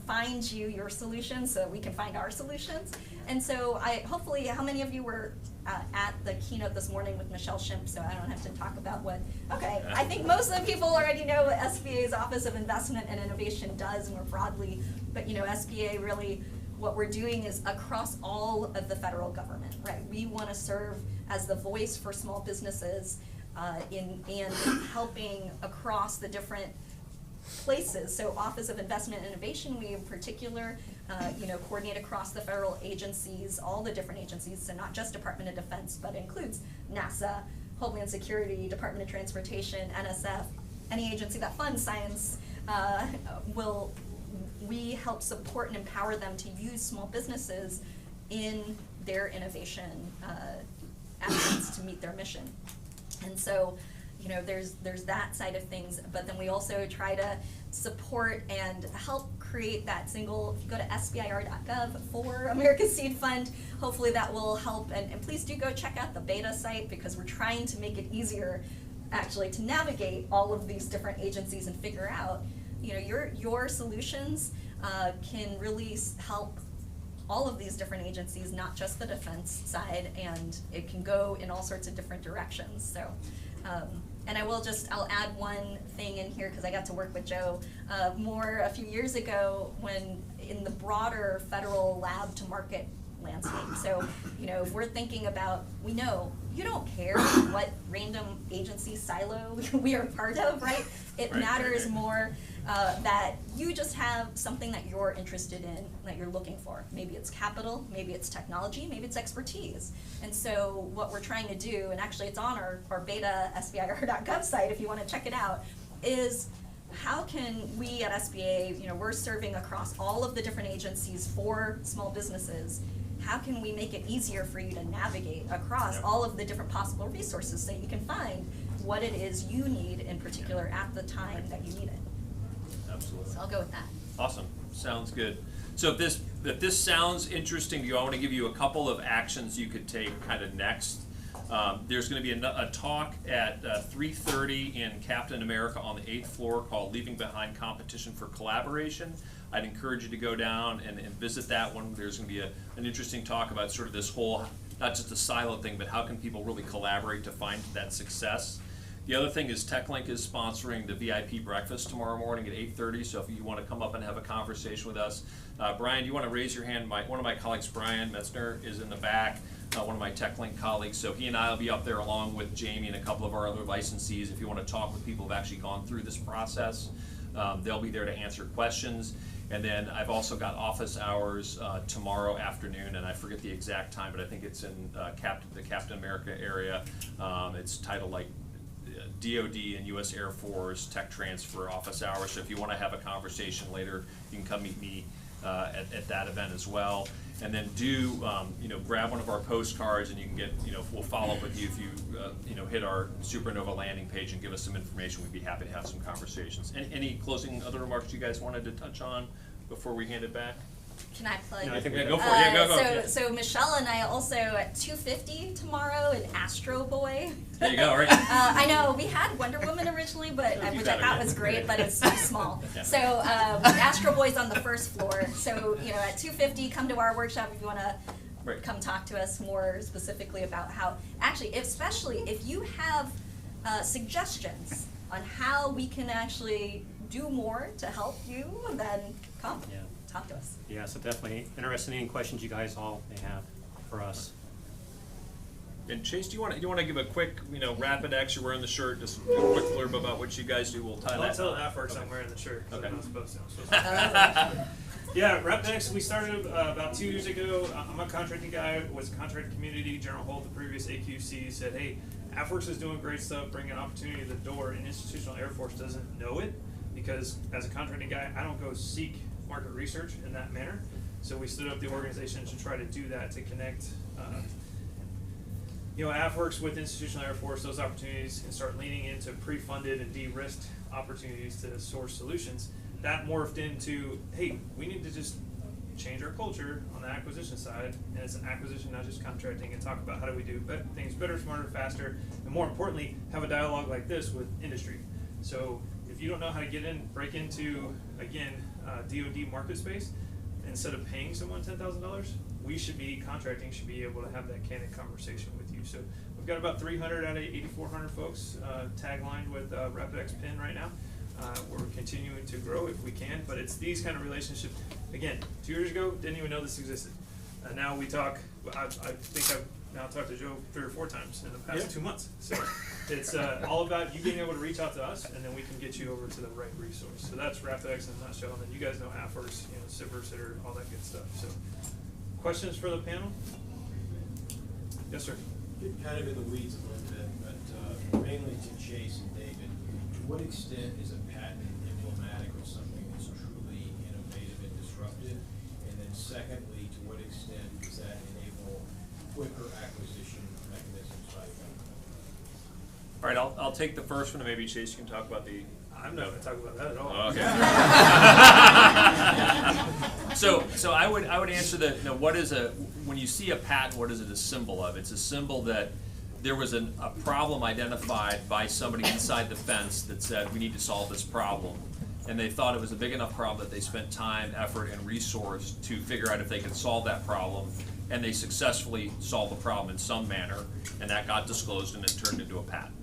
find you your solutions so that we can find our solutions. And so hopefully, how many of you were at the keynote this morning with Michelle Schimpf, so I don't have to talk about okay, I think most of the people already know what SBA's Office of Investment and Innovation does more broadly, but you know, SBA really, what we're doing is across all of the federal government, right? We want to serve as the voice for small businesses in helping across the different places. So Office of Investment and Innovation, we in particular, you know, coordinate across the federal agencies, all the different agencies, so not just Department of Defense, but includes NASA, Homeland Security, Department of Transportation, NSF, any agency that funds science. We help support and empower them to use small businesses in their innovation efforts to meet their mission. And so, you know, there's that side of things, but then we also try to support and help create that single, if you go to sbir.gov for America's Seed Fund, hopefully that will help, and please do go check out the beta site, because we're trying to make it easier actually to navigate all of these different agencies and figure out, you know, your solutions can really help all of these different agencies, not just the defense side, and it can go in all sorts of different directions. So, and I'll add one thing in here, because I got to work with Joe a few years ago when in the broader federal lab to market landscape. So, you know, if we're thinking about, we know you don't care what random agency silo we are part of, right? It matters more that you just have something that you're interested in, that you're looking for. Maybe it's capital, maybe it's technology, maybe it's expertise. And so what we're trying to do, and actually it's on our beta sbir.gov site if you want to check it out, is how can we at SBA, you know, we're serving across all of the different agencies for small businesses. How can we make it easier for you to navigate across all of the different possible resources so you can find what it is you need in particular at the time that you need it? Absolutely. So I'll go with that. Awesome. Sounds good. So if this sounds interesting to you, I want to give you a couple of actions you could take kind of next. There's going to be a talk at 3:30 in Captain America on the 8th floor called Leaving Behind Competition for Collaboration. I'd encourage you to go down and visit that one. There's going to be an interesting talk about sort of this whole, not just a silo thing, but how can people really collaborate to find that success. The other thing is TechLink is sponsoring the VIP breakfast tomorrow morning at 8:30, so if you want to come up and have a conversation with us. Brian, you want to raise your hand? One of my colleagues, Brian Metzner, is in the back, one of my TechLink colleagues, so he and I will be up there along with Jamie and a couple of our other licensees. If you want to talk with people who have actually gone through this process, they'll be there to answer questions. And then I've also got office hours tomorrow afternoon, and I forget the exact time, but I think it's in the Captain America area. It's titled like DOD and U.S. Air Force Tech Transfer office hours. So if you want to have a conversation later, you can come meet me at that event as well. And then grab one of our postcards, and you can get, we'll follow up with you if you, hit our Supernova landing page and give us some information. We'd be happy to have some conversations. Any closing other remarks you guys wanted to touch on before we hand it back? Can I plug? No, I think we go for it. Go. So Michelle and I also at 2:50 tomorrow in Astro Boy. There you go, right? I know we had Wonder Woman originally, but which I thought was great, but it's too small. Yeah. So Astro Boy's on the first floor. So at 2:50, come to our workshop if you want to come talk to us more specifically about how especially if you have suggestions on how we can actually do more to help you, then come. Yeah. Talk to us. Yeah, so definitely interested in any questions you guys all may have for us. And Chase, do you want to give a quick, RapidX? You're wearing the shirt. Just a quick blurb about what you guys do. We'll tie that. I'll tell AFWorks I'm wearing the shirt. So Okay. I'm not supposed to. Yeah, RapidX, we started about 2 years ago. I'm a contracting guy, was a contracting community. General Holt, the previous AQC, said, hey, AFWorks is doing great stuff, bringing opportunity to the door, and Institutional Air Force doesn't know it because as a contracting guy, I don't go seek market research in that manner. So we stood up the organization to try to do that, to connect AFWorks with Institutional Air Force, those opportunities, and start leaning into pre-funded and de-risked opportunities to source solutions. That morphed into, hey, we need to just change our culture on the acquisition side, and it's an acquisition, not just contracting, and talk about how do we do things better, smarter, faster, and more importantly, have a dialogue like this with industry. So if you don't know how to break into, again, DoD market space, instead of paying someone $10,000, contracting should be able to have that candid conversation with you. So we've got about 300 out of 8,400 folks taglined with RapidX PIN right now. We're continuing to grow if we can, but it's these kind of relationships. Again, 2 years ago, didn't even know this existed. Now we talk, I think I've now talked to Joe 3 or 4 times in the past 2 months. So it's all about you being able to reach out to us, and then we can get you over to the right resource. So that's RapidX in a nutshell, and then you guys know AFWorks, Sipper, Sitter, all that good stuff. So questions for the panel? Yes, sir. Get kind of in the weeds a little bit, but mainly to Chase and David, to what extent is a patent emblematic of something that's truly innovative and disruptive? And then secondly, to what extent does that enable quicker acquisition mechanisms by government? All right, I'll take the first one, and maybe Chase, you can talk about the. I'm not going to talk about that at all. Okay. So I would answer that. When you see a patent, what is it a symbol of? It's a symbol that there was a problem identified by somebody inside the fence that said we need to solve this problem, and they thought it was a big enough problem that they spent time, effort, and resource to figure out if they could solve that problem, and they successfully solved the problem in some manner, and that got disclosed and it turned into a patent.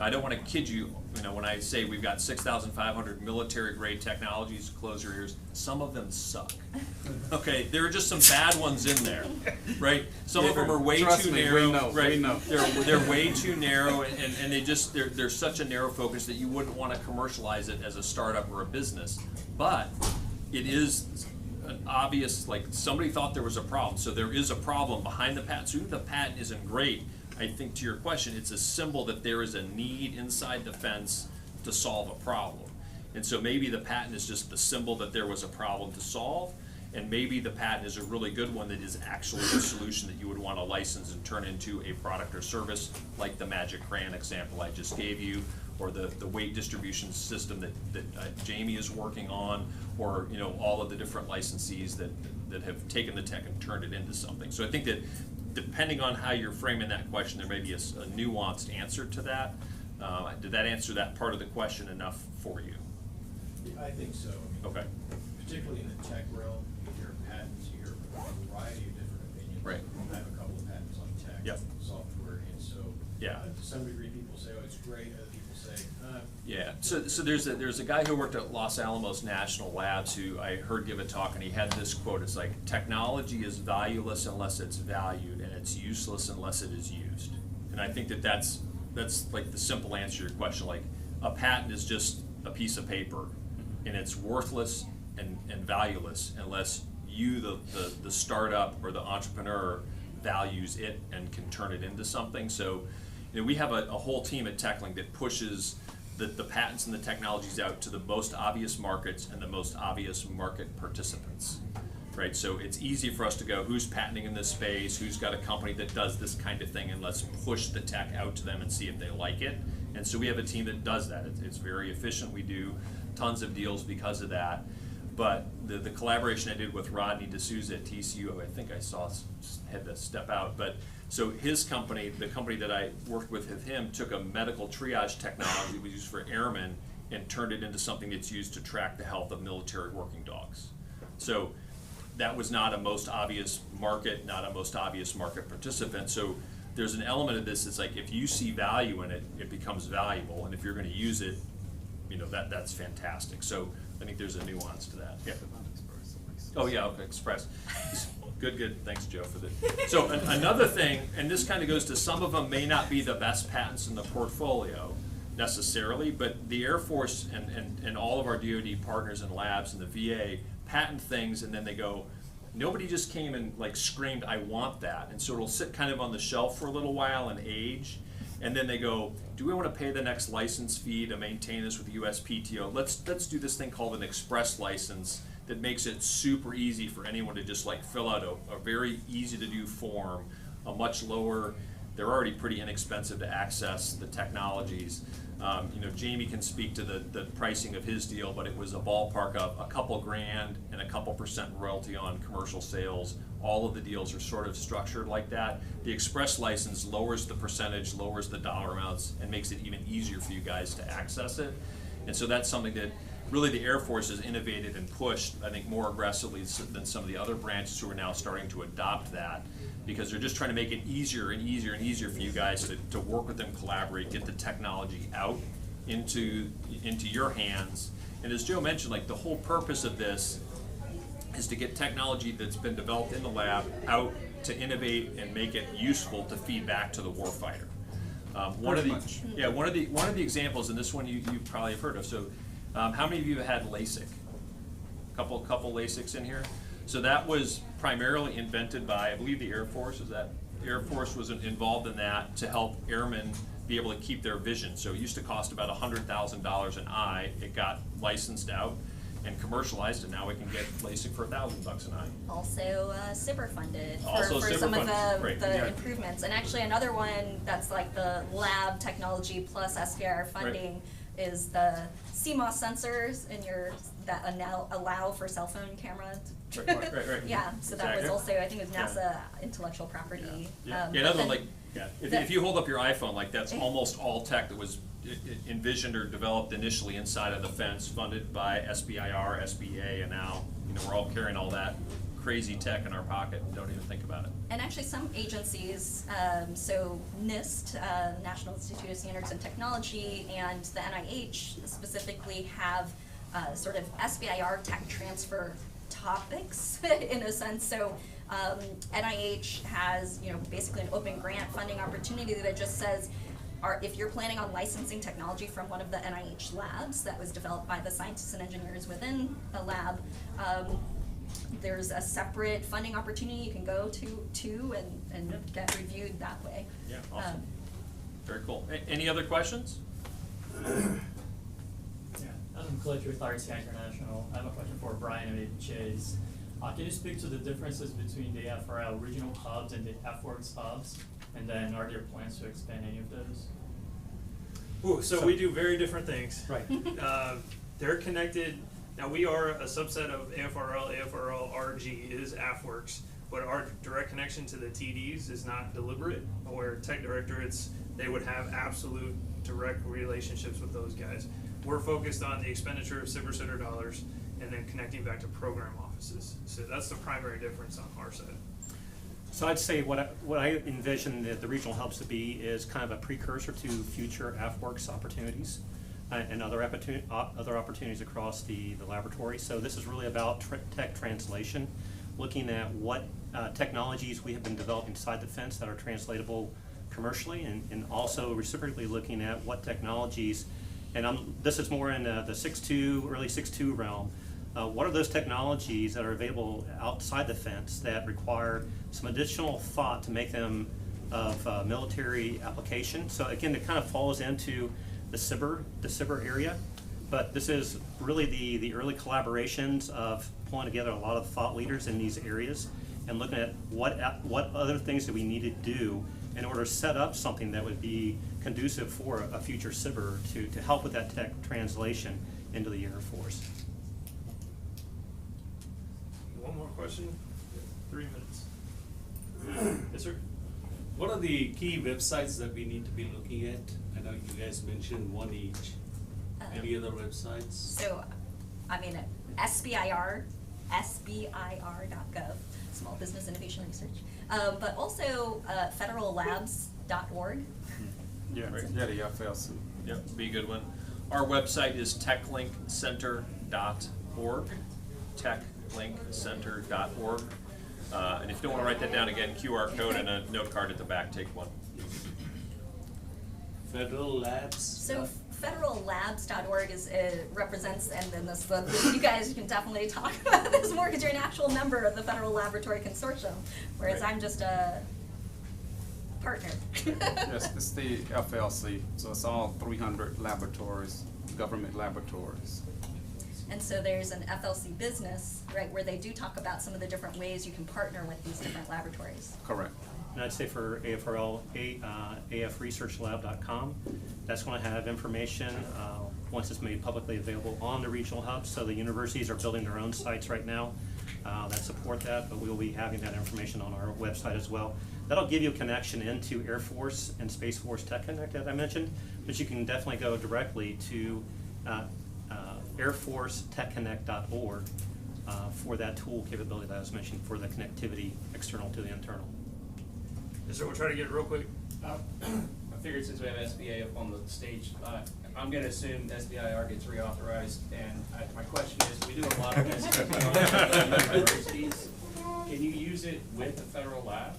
I don't want to kid you, when I say we've got 6,500 military-grade technologies, close your ears, some of them suck. Okay, there are just some bad ones in there, right? Some of them are way too narrow, right? They're way too narrow, and they're such a narrow focus that you wouldn't want to commercialize it as a startup or a business. But it is an obvious, somebody thought there was a problem, so there is a problem behind the patent. So even if the patent isn't great, I think to your question, it's a symbol that there is a need inside the fence to solve a problem. And so maybe the patent is just the symbol that there was a problem to solve, and maybe the patent is a really good one that is actually a solution that you would want to license and turn into a product or service, like the Magic Crayon example I just gave you, or the weight distribution system that Jamie is working on, or all of the different licensees that have taken the tech and turned it into something. So I think that depending on how you're framing that question, there may be a nuanced answer to that. Did that answer that part of the question enough for you? I think so. Okay. particularly in the tech realm, you hear patents, you hear a variety of different opinions. Right. I have a couple of patents on tech, Yep. software, and so Yeah. to some degree, people say, oh, it's great. Other people say, Yeah, so there's a guy who worked at Los Alamos National Labs who I heard give a talk, and he had this quote. It's like, technology is valueless unless it's valued, and it's useless unless it is used. And I think that's like the simple answer to your question. Like, a patent is just a piece of paper, and it's worthless and valueless unless you, the startup or the entrepreneur, values it and can turn it into something. So, you know, we have a whole team at TechLink that pushes the patents and the technologies out to the most obvious markets and the most obvious market participants, right? So it's easy for us to go, who's patenting in this space, who's got a company that does this kind of thing, and let's push the tech out to them and see if they like it. And so we have a team that does that. It's very efficient. We do tons of deals because of that. But the collaboration I did with Rodney D'Souza at TCU, I think I saw, had to step out, but so his company, the company that I worked with him, took a medical triage technology we use for airmen and turned it into something that's used to track the health of military working dogs. So that was not a most obvious market, not a most obvious market participant. So there's an element of this that's like, if you see value in it, it becomes valuable, and if you're gonna use it, you know, that's fantastic. So I think there's a nuance to that. Yeah. Oh yeah, okay, Express. Good, thanks Joe for that. So another thing, and this kind of goes to, some of them may not be the best patents in the portfolio necessarily, but the Air Force and all of our DoD partners and labs and the VA patent things, and then they go, nobody just came and like screamed, I want that. And so it'll sit kind of on the shelf for a little while and age, and then they go, do we want to pay the next license fee to maintain this with the USPTO? Let's do this thing called an express license that makes it super easy for anyone to just like fill out a very easy to do form, a much lower, they're already pretty inexpensive to access the technologies. You know, Jamie can speak to the pricing of his deal, but it was a ballpark of a couple grand and a couple % royalty on commercial sales. All of the deals are sort of structured like that. The express license lowers the percentage, lowers the dollar amounts, and makes it even easier for you guys to access it. And so that's something that really the Air Force has innovated and pushed, I think, more aggressively than some of the other branches who are now starting to adopt that, because they're just trying to make it easier and easier and easier for you guys to work with them, collaborate, get the technology out into your hands. And as Joe mentioned, like, the whole purpose of this is to get technology that's been developed in the lab out to innovate and make it useful to feed back to the warfighter. One of the examples, and this one you probably have heard of. So, how many of you have had LASIK? Couple LASIKs in here. So that was primarily invented by, I believe, the Air Force. Air Force was involved in that to help airmen be able to keep their vision. So it used to cost about $100,000 an eye. It got licensed out and commercialized, and now we can get LASIK for $1,000 an eye. Also SBIR funded Also for SBIR some of funded. the Right. Yeah. improvements. And actually another one that's like the lab technology plus SBIR funding is the CMOS sensors in that allow for cell phone camera. Right. Yeah, so that was Exactly. also, I think it was NASA intellectual property. Another one, if you hold up your iPhone, like, that's almost all tech that was envisioned or developed initially inside of the fence, funded by SBIR, SBA, and now, you know, we're all carrying all that crazy tech in our pocket and don't even think about it. And actually some agencies, so NIST, National Institute of Standards and Technology, and the NIH specifically have sort of SBIR tech transfer topics in a sense. So NIH has, you know, basically an open grant funding opportunity that just says, if you're planning on licensing technology from one of the NIH labs that was developed by the scientists and engineers within the lab, there's a separate funding opportunity you can go to and get reviewed that way. Yeah, awesome. Very cool. Any other questions? I'm Clutch with RCI International. I have a question for Brian and Chase. Can you speak to the differences between the FRL regional hubs and the FWorks hubs? And then are there plans to expand any of those? Ooh, so we do very different things. Right. They're connected. Now, we are a subset of AFRL. AFRL RG is AFWorks, but our direct connection to the TDs is not deliberate. Where tech directorates, they would have absolute direct relationships with those guys. We're focused on the expenditure of SBIR dollars and then connecting back to program offices. So that's the primary difference on our side. So I'd say what I envision the regional hubs to be is kind of a precursor to future AFWorks opportunities and other opportunities across the laboratory. So this is really about tech translation, looking at what technologies we have been developing inside the fence that are translatable commercially, and also reciprocally looking at what technologies, and this is more in the early 6.2 realm. What are those technologies that are available outside the fence that require some additional thought to make them of military application? So again, it kind of falls into the cyber area, but this is really the early collaborations of pulling together a lot of thought leaders in these areas and looking at what other things that we need to do in order to set up something that would be conducive for a future cyber to help with that tech translation into the Air Force. One more question? 3 minutes. Yes, sir? What are the key websites that we need to be looking at? I know you guys mentioned one each. Any other websites? So, I mean, SBIR, SBIR.gov, Small Business Innovation Research, but also federallabs.org. Yeah, right. Yeah, the FLC. Yep, be a good one. Our website is techlinkcenter.org, techlinkcenter.org. And if you don't want to write that down again, QR code and a note card at the back, take one. Federal Labs? So federallabs.org represents, and then you guys can definitely talk about this more because you're an actual member of the Federal Laboratory Consortium, whereas I'm just a partner. Yes, it's the FLC, so it's all 300 laboratories, government laboratories. And so there's an FLC business, right, where they do talk about some of the different ways you can partner with these different laboratories. Correct. And I'd say for AFRL, afresearchlab.com, that's going to have information once it's made publicly available on the regional hubs. So the universities are building their own sites right now that support that, but we'll be having that information on our website as well. That'll give you a connection into Air Force and Space Force Tech Connect that I mentioned, but you can definitely go directly to airforcetechconnect.org for that tool capability that I was mentioning for the connectivity external to the internal. Yes, sir, we'll try to get it real quick. I figured since we have SBA up on the stage, I'm going to assume SBIR gets reauthorized, and my question is, we do a lot of SBIR universities. Can you use it with the federal lab?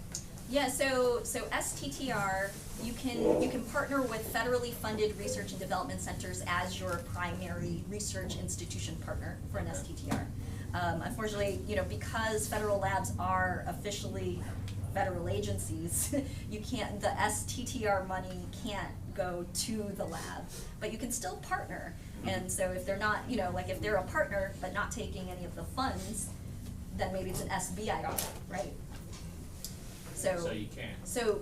Yeah, so STTR, you can partner with federally funded research and development centers as your primary research institution partner for an STTR. Unfortunately, because federal labs are officially federal agencies, the STTR money can't go to the lab, but you can still partner. And so if they're not, if they're a partner but not taking any of the funds, then maybe it's an SBIR, right? So you can. So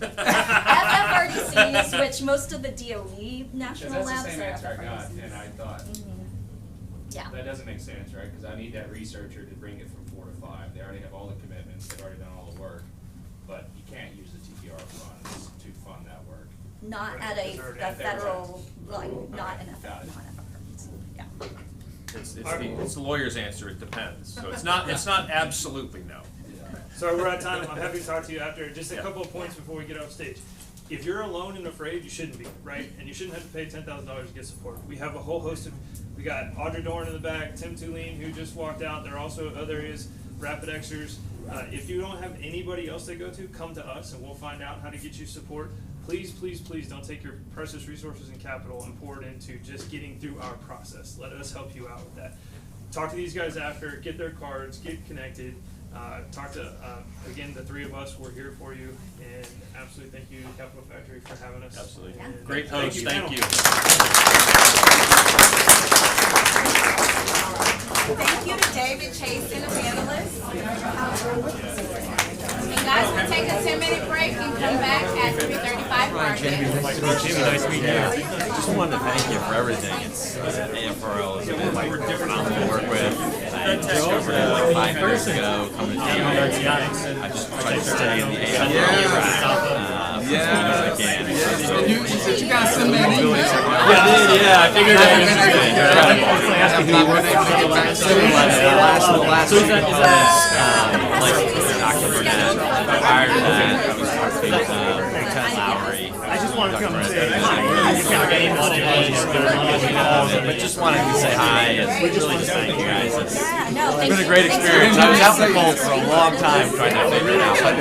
FFRDCs, which most of the DOE national labs that's the same are answer I got, FFRDCs. and I thought, Yeah. that doesn't make sense, right? Because I need that researcher to bring it from 4 to 5. They already have all the commitments, they've already done all the work, but you can't use the TPR funds to fund that work. Not at a federal, not an FFRDC, yeah. It's the lawyer's answer, it depends. So it's not absolutely no. So we're out of time. I'm happy to talk to you after. Just a couple of points before we get off stage. If you're alone and afraid, you shouldn't be, right? And you shouldn't have to pay $10,000 to get support. We have a whole host of, we got Audra Dorn in the back, Tim Tulane, who just walked out. There are also other areas, Rapid Xers. If you don't have anybody else to go to, come to us and we'll find out how to get you support. Please, please, please don't take your precious resources and capital and pour it into just getting through our process. Let us help you out with that. Talk to these guys after, get their cards, get connected. Talk to, again, the 3 of us. We're here for you, and absolutely thank you, Capital Factory, for having us. Absolutely. Yeah. Great host, thank you. Thank you to David Chase and the panelists. And guys, we'll take a 10-minute break and come back at 3:35 mark. Jimmy, nice to meet you. I just wanted to thank you for everything. AFRL is a phenomenal to work with. I discovered it like 5 years ago coming to town. I just try to stay in the AFRL track as long as I can. You said you gotta send me an email. Yeah, I figured that was So is that like document prior to that, I was Lieutenant Lowry. I just wanted to come and say, but just wanted to say hi and really just thank you guys. It's thank been a you. great Thanks for experience. I was out in the cold for a long time trying to figure it out, but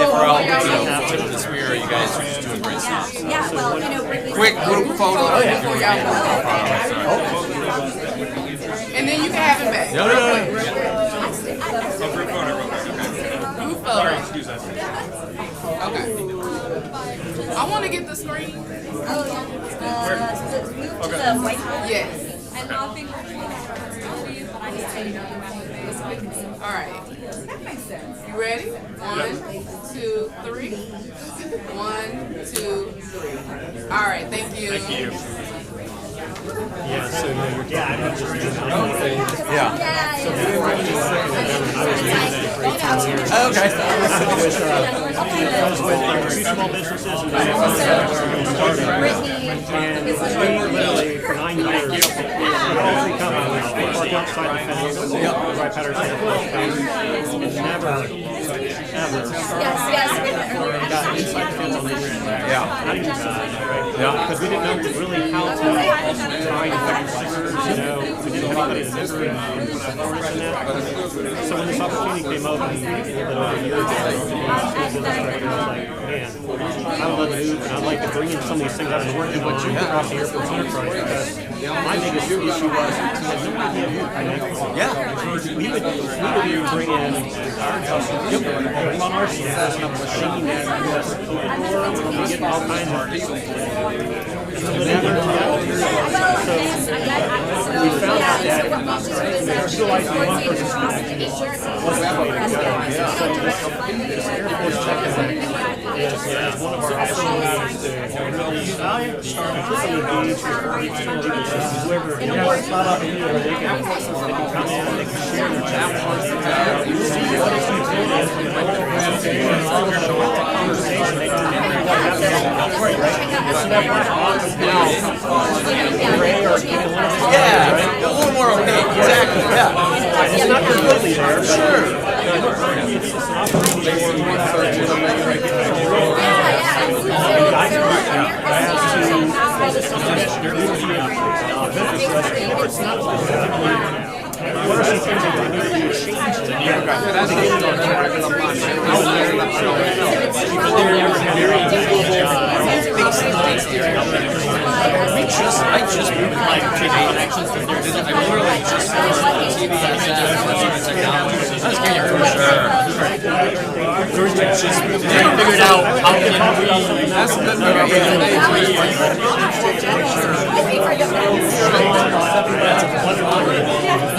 for all tip of the spear, you guys are just doing great stuff. Yeah, well, you know, Quick group photo. And then you can have him back. No. Group photo. Okay. I want to get the screen. Move to the white board. Yes. And I'll be All right. You ready? 1, 2, 3. 1, 2, 3. All right. Thank you. Thank you. yeah, so yeah, I know just Okay. I was with two small businesses and literally for 9 years, we come park outside the fence, right at our side of the fence, and never, ever got inside the fence on the street. Not even because we didn't know really how to try and affect bikers, we didn't want anybody to misery and support us in that. So when this opportunity came up, a little over a year ago, I was like, man, I would love to move, and I'd like to bring in some of these things I've been working on across the Air Force enterprise, because my biggest issue was we had no idea who we would bring in our customers, put them on our staff, thinking that we get all kinds of people. So we found out that utilizing one person's wasn't the way to go. Air Force Check-in is one of our actions to really engage whoever thought up here, they can come in, they can share their challenges, see what it's going to do, and all the conversation they can Yeah, a little more opaque, exactly, yeah. It's not completely there, sure. What are some things that we need to change to I just moved my TV connections to their visit. I literally just finished the TV technology. That's getting for sure. Just figured out how can we. That's a good move.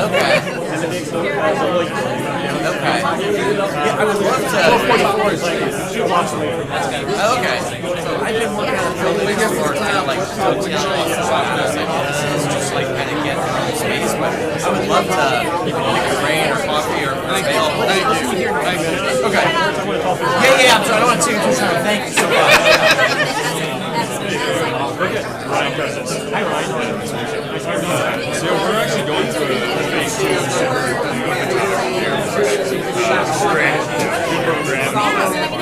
Okay. Okay. Yeah, I would love to. 444 is like 2 blocks away from that. Okay. So I've been working on building this for kind of like hotel offices, just like kind of get some space. But I would love to pick a rain or coffee or available. Thank you. Okay. Yeah. I'm sorry. I don't want to take too much time. Thank you so much. Ryan Preston. Hi, Ryan. So we're actually going to a phase 2 program.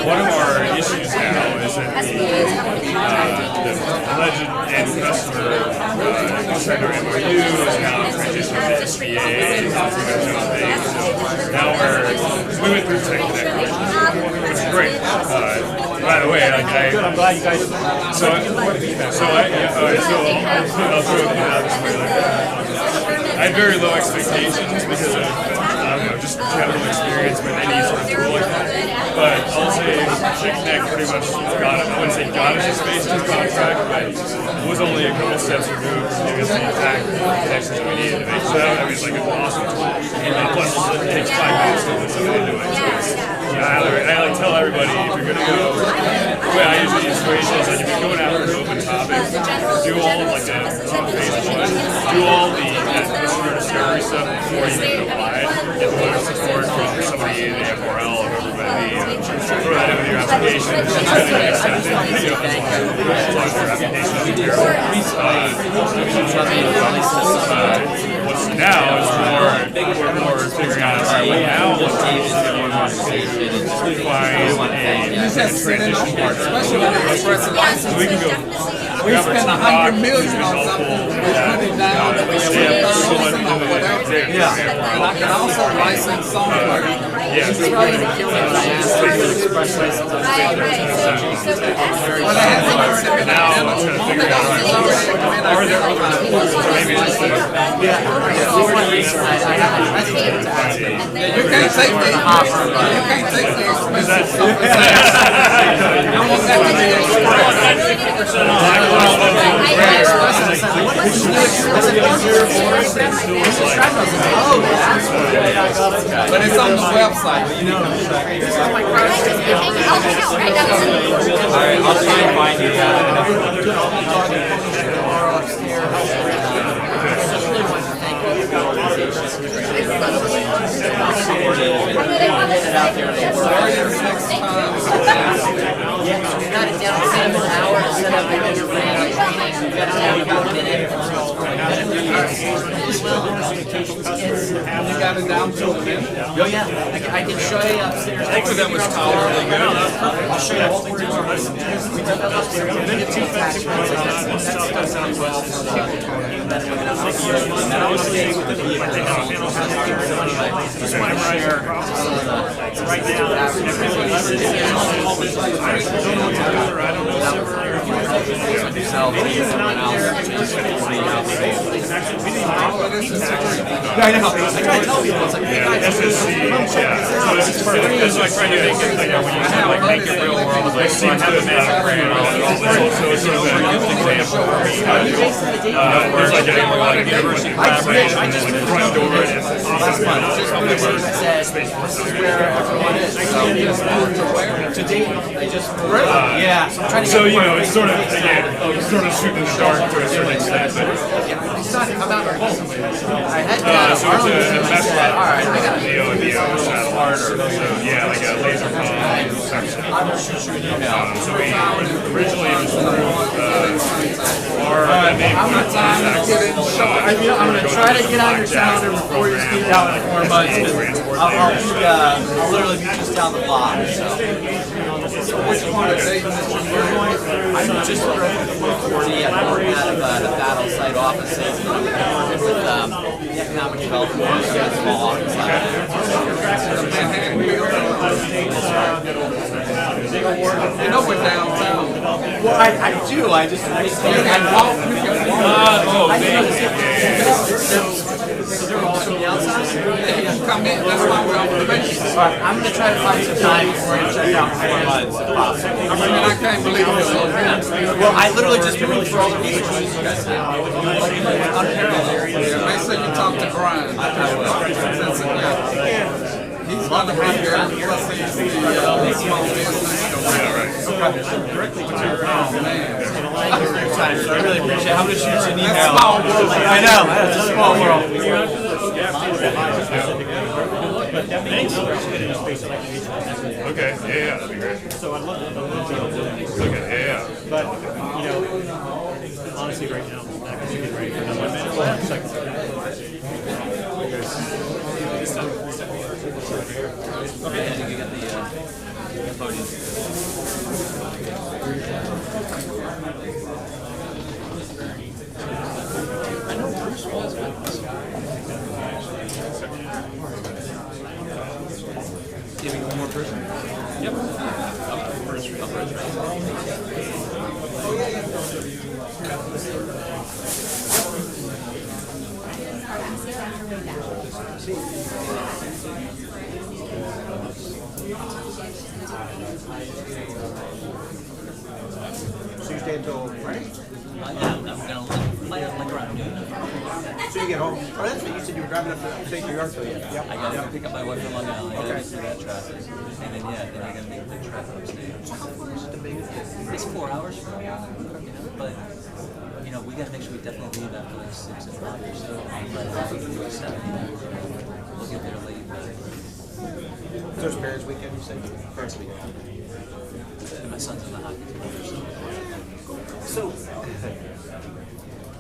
One of our issues now is that the alleged end customer under MOU is now transitioning to SBA and so now we went through tech connect, which is great. By the way, like good, I'm glad you guys. I'll throw it out this way. I had very low expectations because of just general experience with any sort of tool like that. But I'll say Connect pretty much got it. I wouldn't say got us a space to contract, but was only a couple steps removed from giving us the exact connections that we needed to make so. I mean, it's like an awesome tool. Plus, it takes 5 minutes to put something into it. I tell everybody if you're going to go, the way I usually use phrases is like if you're going after an open topic, do all like the do all the customer discovery stuff before you even apply it. Get the letter of support from somebody in the FRL or whoever it may be. Throw that in with your investigation. I just wanted to say thank What's now is we're more figuring out, all right, now what everyone wants to do is find a transition partner. So we can go. We spend $100 million on something, we put it down, we whatever. And I can also license software. It's probably going to kill me when I ask for express license. Well, it hasn't already been now. I'm trying to figure out, are there other tools? Maybe just you can't take the hopper, you can't take the expensive stuff. I want that to be express. But it's on the website, you know. Alright, I'll try and find you We got it down to 7 hours, set up a new training. We got to have a minute. You got it down to a minute? Oh yeah, I can show you upstairs. Thanks for that was tolerable. I'll show you all the doors. We took up upstairs. We did 2 attachments. That stuff sounds well. And then I was saying with the vehicle. Just want to share right now. So I tried to make it like when you like make it real world, like see how the magic brand also sort of an example for me. There's like a lot of university collaboration, like the front door, and it's awesome. This is where everyone is. To date, they just yeah. So you know, it's sort of again, sort of shooting in the dark to a certain extent, but it's not come out recently. I had so it's a mess lab. Neo shuttle harder. So yeah, like a laser bomb section. So we originally it was I'm going to try to get on your calendar before you speak out in 4 months. I'll literally be just down the block. So which one of these I'm just around 440 at one out of the battle site offices with the economic development small office You know we're downtown. Well, I do. I just I walk. So they're all from the outside? Yeah, come in. That's why we're on probation. Alright, I'm going to try to find some time before I check out 4 months if possible. I mean, I can't believe it. Well, I literally just moved for all the people you guys now. Unparalleled. Make sure you talk to Brian. I will. He's on the right here. Plus, he's the small business. Directly to your man. So I really appreciate it. I'm going to shoot you an email. That's small world. I know. That's a small world. Okay, yeah, that'd be great. So I'd love to. Okay, yeah. But, you know, honestly, right now, that could be great for another minute. Okay, and you got the podium. I know Bruce was with this guy. Giving one more person? Yep. So you stay until Friday? I'm gonna play around noon. So you get home. Oh, that's what you said you were driving up to St. Yorkville yet. Yep. I gotta pick up my wife from Long Island. I gotta get through that traffic. And then then I gotta make the traffic upstate. So how far is it to Vegas? It's 4 hours from here, but we gotta make sure we definitely leave after like 6 o'clock or so. But 7. We'll get there late. So it's Parents Weekend, you said? First weekend. And my son's on the hockey team. So,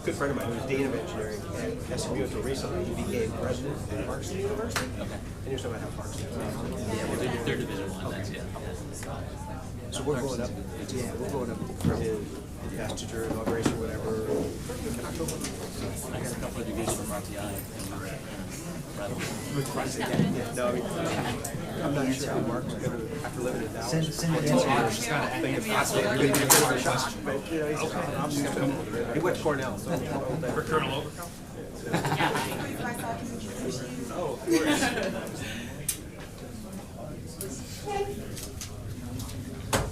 good friend of mine who's Dean of Engineering at SMU until recently, he became president at Parkston University. Okay. And you're talking about how Parkston. Yeah, well, they're Division I. That's it. So we're going up. Yeah, we're going up for his investiture, inauguration, whatever. In October. I got a couple of degrees from RTI. Yeah, no, I mean, I'm not sure how Mark's going to, after living in Dallas. Send it in. But, you know, he went to Cornell, so. For Colonel Overcome? Oh, of course.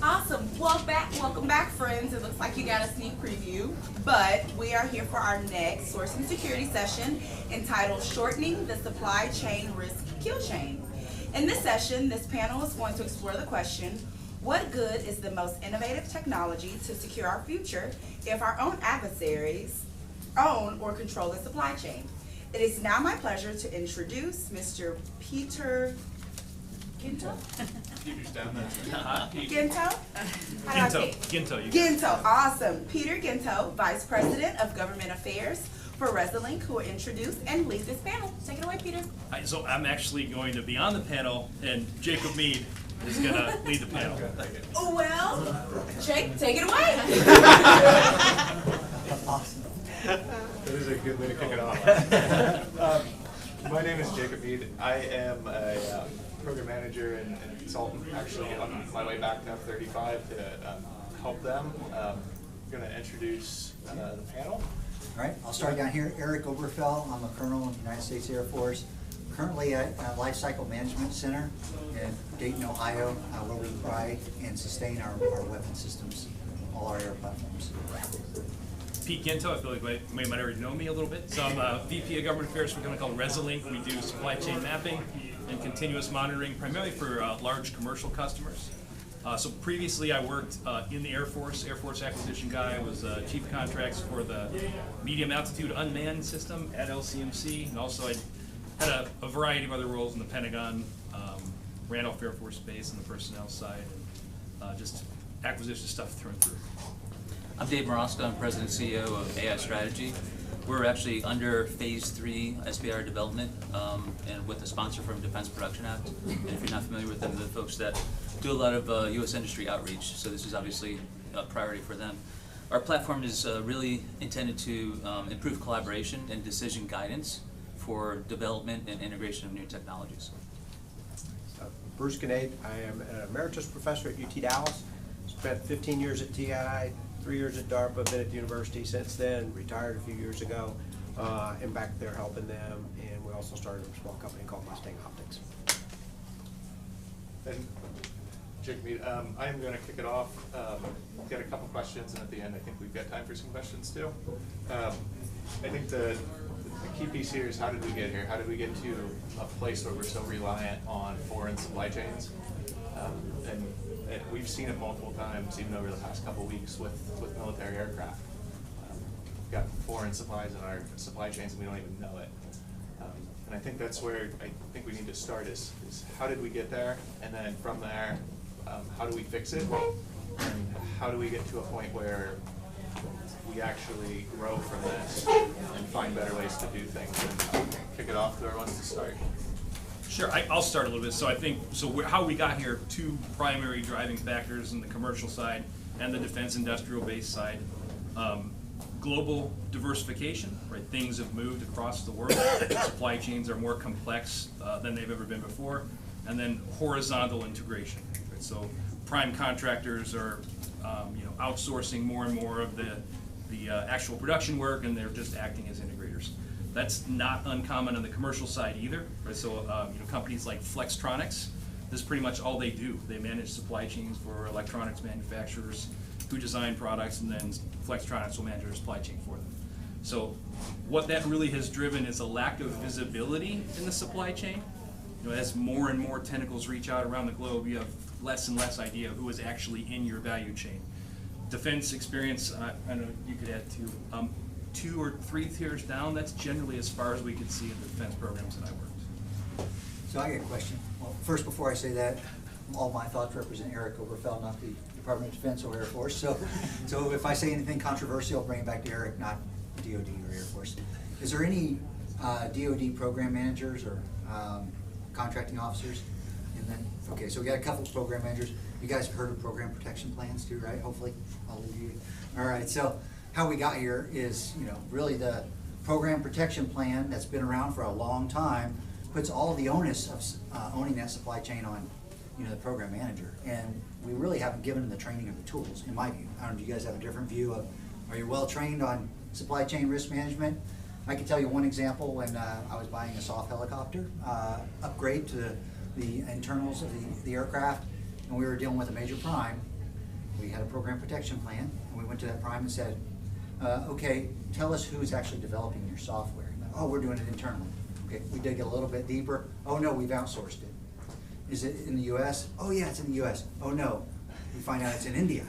Awesome. Welcome back, friends. It looks like you got a sneak preview, but we are here for our next sourcing security session entitled Shortening the Supply Chain Risk Kill Chain. In this session, this panel is going to explore the question, what good is the most innovative technology to secure our future if our own adversaries own or control the supply chain? It is now my pleasure to introduce Mr. Peter Ginto? Ginto? Ginto, awesome. Peter Ginto, Vice President of Government Affairs for Raytheon, who will introduce and lead this panel. Take it away, Peter. So I'm actually going to be on the panel, and Jacob Mead is going to lead the panel. Oh, well, Jake, take it away. Awesome. That is a good way to kick it off. My name is Jacob Mead. I am a program manager and consultant, actually on my way back to F-35 to help them. I'm going to introduce the panel. All right, I'll start down here. Eric Oberfell, I'm a colonel in the United States Air Force, currently at Life Cycle Management Center in Dayton, Ohio, where we buy and sustain our weapon systems, all our air platforms. Pete Ginto, I feel like you might already know me a little bit. So I'm VP of Government Affairs for a company called Raytheon. We do supply chain mapping and continuous monitoring, primarily for large commercial customers. So previously I worked in the Air Force acquisition guy. I was chief contracts for the medium altitude unmanned system at LCMC, and also I had a variety of other roles in the Pentagon, Randolph Air Force Base on the personnel side, and just acquisition stuff through and through. I'm Dave Morosco. I'm President and CEO of AI Strategy. We're actually under Phase 3 SBIR development and with a sponsor from Defense Production Act. And if you're not familiar with them, they're the folks that do a lot of U.S. industry outreach, so this is obviously a priority for them. Our platform is really intended to improve collaboration and decision guidance for development and integration of new technologies. Bruce Kinnaid, I am an emeritus professor at UT Dallas. Spent 15 years at TI, 3 years at DARPA, been at the university since then, retired a few years ago, and back there helping them. And we also started a small company called Mustang Optics. And Jake Mead, I am going to kick it off. Get a couple questions, and at the end, I think we've got time for some questions too. I think the key piece here is how did we get here? How did we get to a place where we're so reliant on foreign supply chains? And we've seen it multiple times, even over the past couple of weeks with military aircraft. We've got foreign supplies in our supply chains and we don't even know it. And I think that's where I think we need to start is how did we get there? And then from there, how do we fix it? And how do we get to a point where we actually grow from this and find better ways to do things? And kick it off, whoever wants to start. Sure, I'll start a little bit. So I think, how we got here, two primary driving factors in the commercial side and the defense industrial base side. Global diversification, right? Things have moved across the world. Supply chains are more complex than they've ever been before. And then horizontal integration, right? So prime contractors are outsourcing more and more of the actual production work, and they're just acting as integrators. That's not uncommon on the commercial side either. Right? So companies like Flextronics, this is pretty much all they do. They manage supply chains for electronics manufacturers who design products, and then Flextronics will manage their supply chain for them. So what that really has driven is a lack of visibility in the supply chain. As more and more tentacles reach out around the globe, you have less and less idea of who is actually in your value chain. Defense experience, I know you could add to 2 or 3 tiers down, that's generally as far as we could see in the defense programs that I worked. So I got a question. Well, first, before I say that, all my thoughts represent Eric Oberfell, not the Department of Defense or Air Force, so if I say anything controversial, I'll bring it back to Eric, not DOD or Air Force. Is there any DOD program managers or contracting officers in that? Okay, so we got a couple of program managers. You guys have heard of program protection plans too, right? Hopefully, all of you. All right, so how we got here is, really the program protection plan that's been around for a long time puts all the onus of owning that supply chain on, the program manager. And we really haven't given them the training of the tools, in my view. I don't know, do you guys have a different view of, are you well trained on supply chain risk management? I can tell you one example when I was buying a soft helicopter upgrade to the internals of the aircraft, and we were dealing with a major prime. We had a program protection plan, and we went to that prime and said, okay, tell us who's actually developing your software. Oh, we're doing it internally. Okay, we dig a little bit deeper. Oh no, we've outsourced it. Is it in the US? Oh yeah, it's in the US. Oh no, we find out it's in India.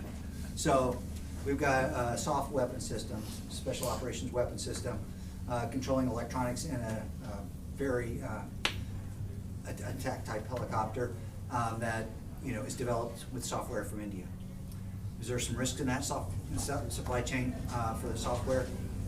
So we've got a soft weapon system, special operations weapon system, controlling electronics in a very attack type helicopter that is developed with software from India. Is there some risk in that supply chain for the software?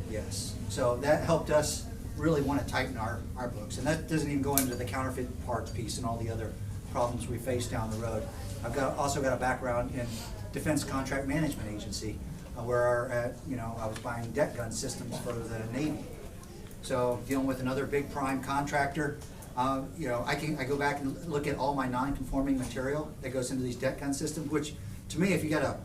Yes. So that helped us really want to tighten our books. And that doesn't even go into the counterfeit parts piece and all the other problems we face down the road. I've also got a background in Defense Contract Management Agency, where I was buying deck gun systems for the Navy. So dealing with another big prime contractor, I go back and look at all my non-conforming material that goes into these deck gun systems, which to me, if you got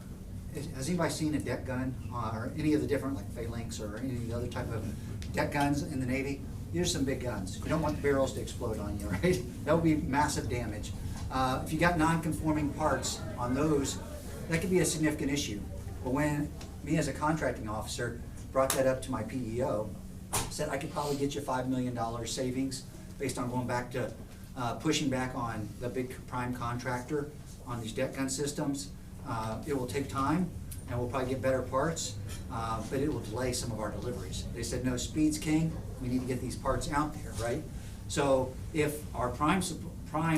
has anybody seen a deck gun or any of the different like phalanx or any of the other type of deck guns in the Navy? These are some big guns. You don't want the barrels to explode on you, right? That would be massive damage. If you got non-conforming parts on those, that could be a significant issue. But when me as a contracting officer brought that up to my PEO, said I could probably get you $5 million savings based on going back to pushing back on the big prime contractor on these deck gun systems. It will take time, and we'll probably get better parts, but it will delay some of our deliveries. They said, no, speed's king. We need to get these parts out there, right? So if our prime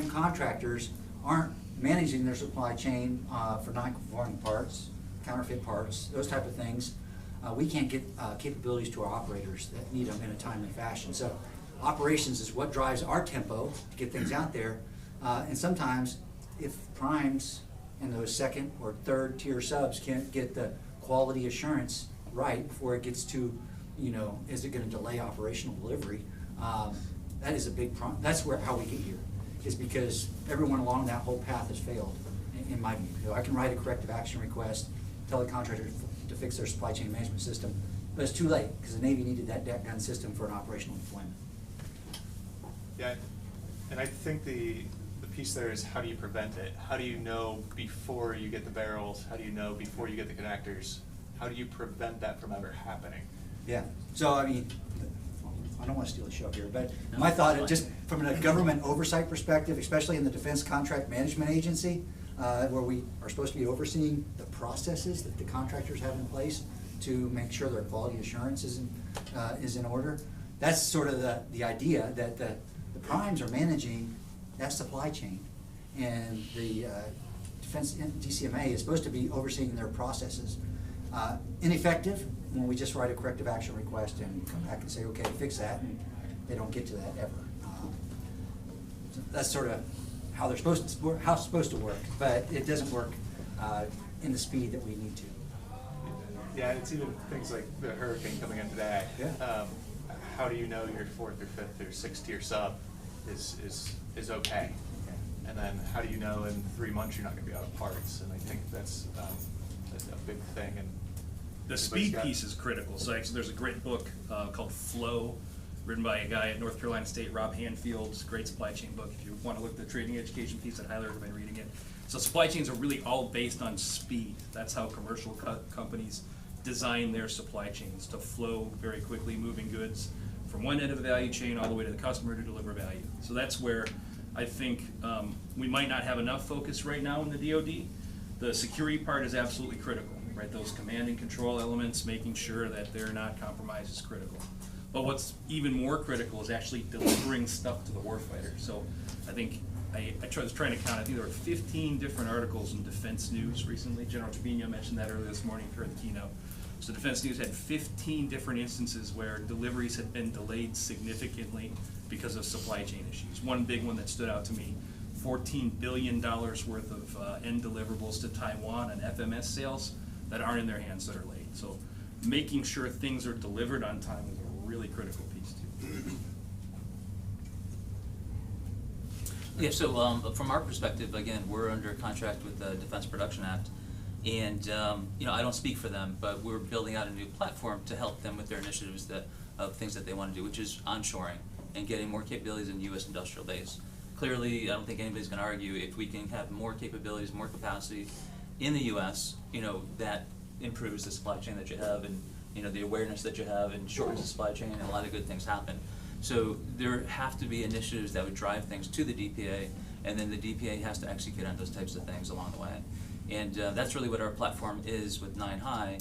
contractors aren't managing their supply chain for non-conforming parts, counterfeit parts, those type of things, we can't get capabilities to our operators that need them in a timely fashion. So operations is what drives our tempo to get things out there. And sometimes if primes and those second or third tier subs can't get the quality assurance right before it gets to, is it going to delay operational delivery? That is a big problem. That's how we get here, is because everyone along that whole path has failed, in my view. I can write a corrective action request, tell the contractor to fix their supply chain management system, but it's too late because the Navy needed that deck gun system for an operational deployment. Yeah, and I think the piece there is, how do you prevent it? How do you know before you get the barrels? How do you know before you get the connectors? How do you prevent that from ever happening? Yeah, so I mean, I don't want to steal the show here, but my thought, just from a government oversight perspective, especially in the Defense Contract Management Agency, where we are supposed to be overseeing the processes that the contractors have in place to make sure their quality assurance is in order. That's sort of the idea that the primes are managing that supply chain, and the Defense DCMA is supposed to be overseeing their processes. Ineffective when we just write a corrective action request and come back and say, okay, fix that, and they don't get to that ever. So that's sort of how they're supposed to work, but it doesn't work in the speed that we need to. Yeah, it's even things like the hurricane coming in today. Yeah. How do you know your 4th or 5th or 6th tier sub is okay? And then how do you know in 3 months you're not going to be out of parts? And I think that's a big thing. And the speed piece is critical. So actually, there's a great book called Flow, written by a guy at North Carolina State, Rob Hanfield. It's a great supply chain book. If you want to look at the trading education piece, I'd highly recommend reading it. So supply chains are really all based on speed. That's how commercial companies design their supply chains, to flow very quickly, moving goods from one end of the value chain all the way to the customer to deliver value. So that's where I think we might not have enough focus right now in the DoD. The security part is absolutely critical, right? Those command and control elements, making sure that they're not compromised, is critical. But what's even more critical is actually delivering stuff to the warfighter. So I think I was trying to count, I think there were 15 different articles in Defense News recently. General Trevino mentioned that earlier this morning during the keynote. So Defense News had 15 different instances where deliveries had been delayed significantly because of supply chain issues. One big one that stood out to me, $14 billion worth of end deliverables to Taiwan and FMS sales that aren't in their hands that are late. So making sure things are delivered on time is a really critical piece too. Yeah, so from our perspective, again, we're under contract with the Defense Production Act, and I don't speak for them, but we're building out a new platform to help them with their initiatives of things that they want to do, which is onshoring and getting more capabilities in the U.S. industrial base. Clearly, I don't think anybody's going to argue if we can have more capabilities, more capacity in the U.S., that improves the supply chain that you have, and the awareness that you have, and shortens the supply chain, and a lot of good things happen. So there have to be initiatives that would drive things to the DPA, and then the DPA has to execute on those types of things along the way. And that's really what our platform is with 9 High,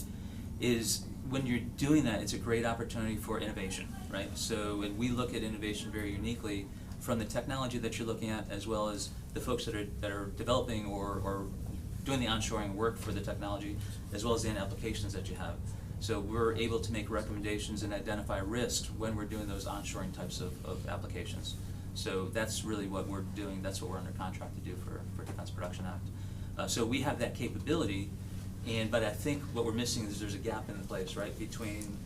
is when you're doing that, it's a great opportunity for innovation, right? So when we look at innovation very uniquely from the technology that you're looking at, as well as the folks that are developing or doing the onshoring work for the technology, as well as the end applications that you have. So we're able to make recommendations and identify risks when we're doing those onshoring types of applications. So that's really what we're doing. That's what we're under contract to do for Defense Production Act. So we have that capability, but I think what we're missing is there's a gap in the place, right, between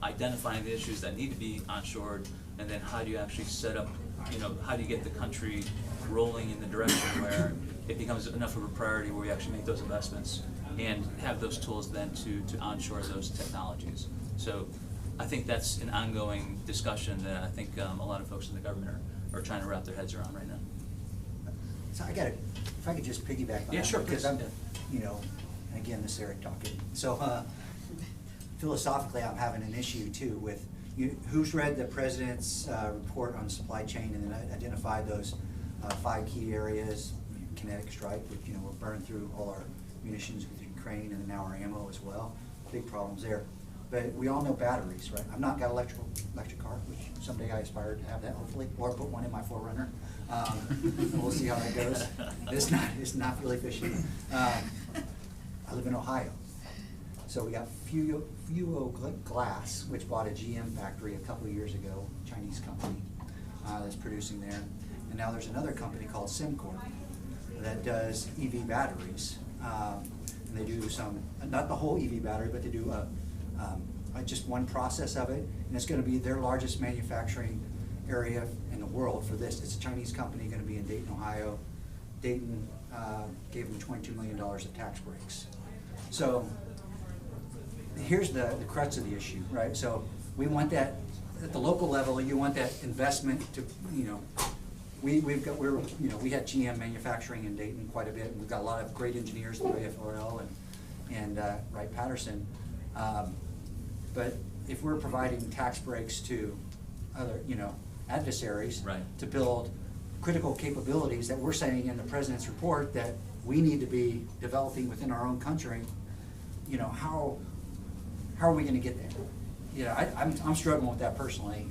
identifying the issues that need to be onshored, and then how do you actually set up, how do you get the country rolling in the direction where it becomes enough of a priority where we actually make those investments and have those tools then to onshore those technologies. So I think that's an ongoing discussion that I think a lot of folks in the government are trying to wrap their heads around right now. So if I could just piggyback on Yeah, that, sure, because please. and again, this is Eric talking. So philosophically, I'm having an issue too with who's read the president's report on supply chain and then identified those 5 key areas, kinetic strike, which we're burning through all our munitions with Ukraine and now our ammo as well. Big problems there. But we all know batteries, right? I've not got electric car, which someday I aspire to have that, hopefully, or put one in my 4Runner. We'll see how that goes. It's not fuel efficient. I live in Ohio, so we got Fuo Glass, which bought a GM factory a couple of years ago, Chinese company that's producing there, and now there's another company called SimCorp that does EV batteries, and they do not the whole EV battery, but they do just one process of it, and it's going to be their largest manufacturing area in the world for this. It's a Chinese company, going to be in Dayton, Ohio. Dayton gave them $22 million of tax breaks. So here's the crux of the issue, right? So we want that at the local level. You want that investment to, we had GM manufacturing in Dayton quite a bit, and we've got a lot of great engineers through AFRL and Wright-Patterson. But if we're providing tax breaks to other, adversaries to build critical capabilities that we're saying in the president's report that we need to be developing within our own country, how are we going to get there? I'm struggling with that personally,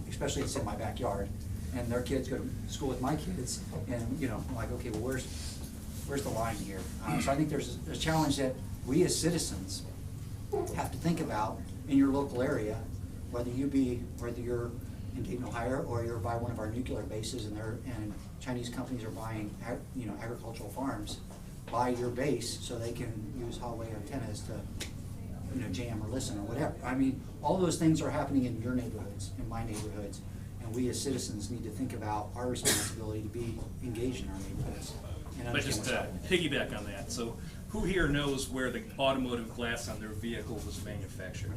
especially it's in my backyard, and their kids go to school with my kids, and I'm like, okay, well, where's the line here? So I think there's a challenge that we as citizens have to think about in your local area, whether you're in Dayton, Ohio, or you're by one of our nuclear bases, and Chinese companies are buying agricultural farms by your base so they can use Huawei antennas to jam or listen or whatever. I mean, all those things are happening in your neighborhoods, in my neighborhoods, and we as citizens need to think about our responsibility to be engaged in our neighborhoods. But just to piggyback on that, so who here knows where the automotive glass on their vehicle was manufactured?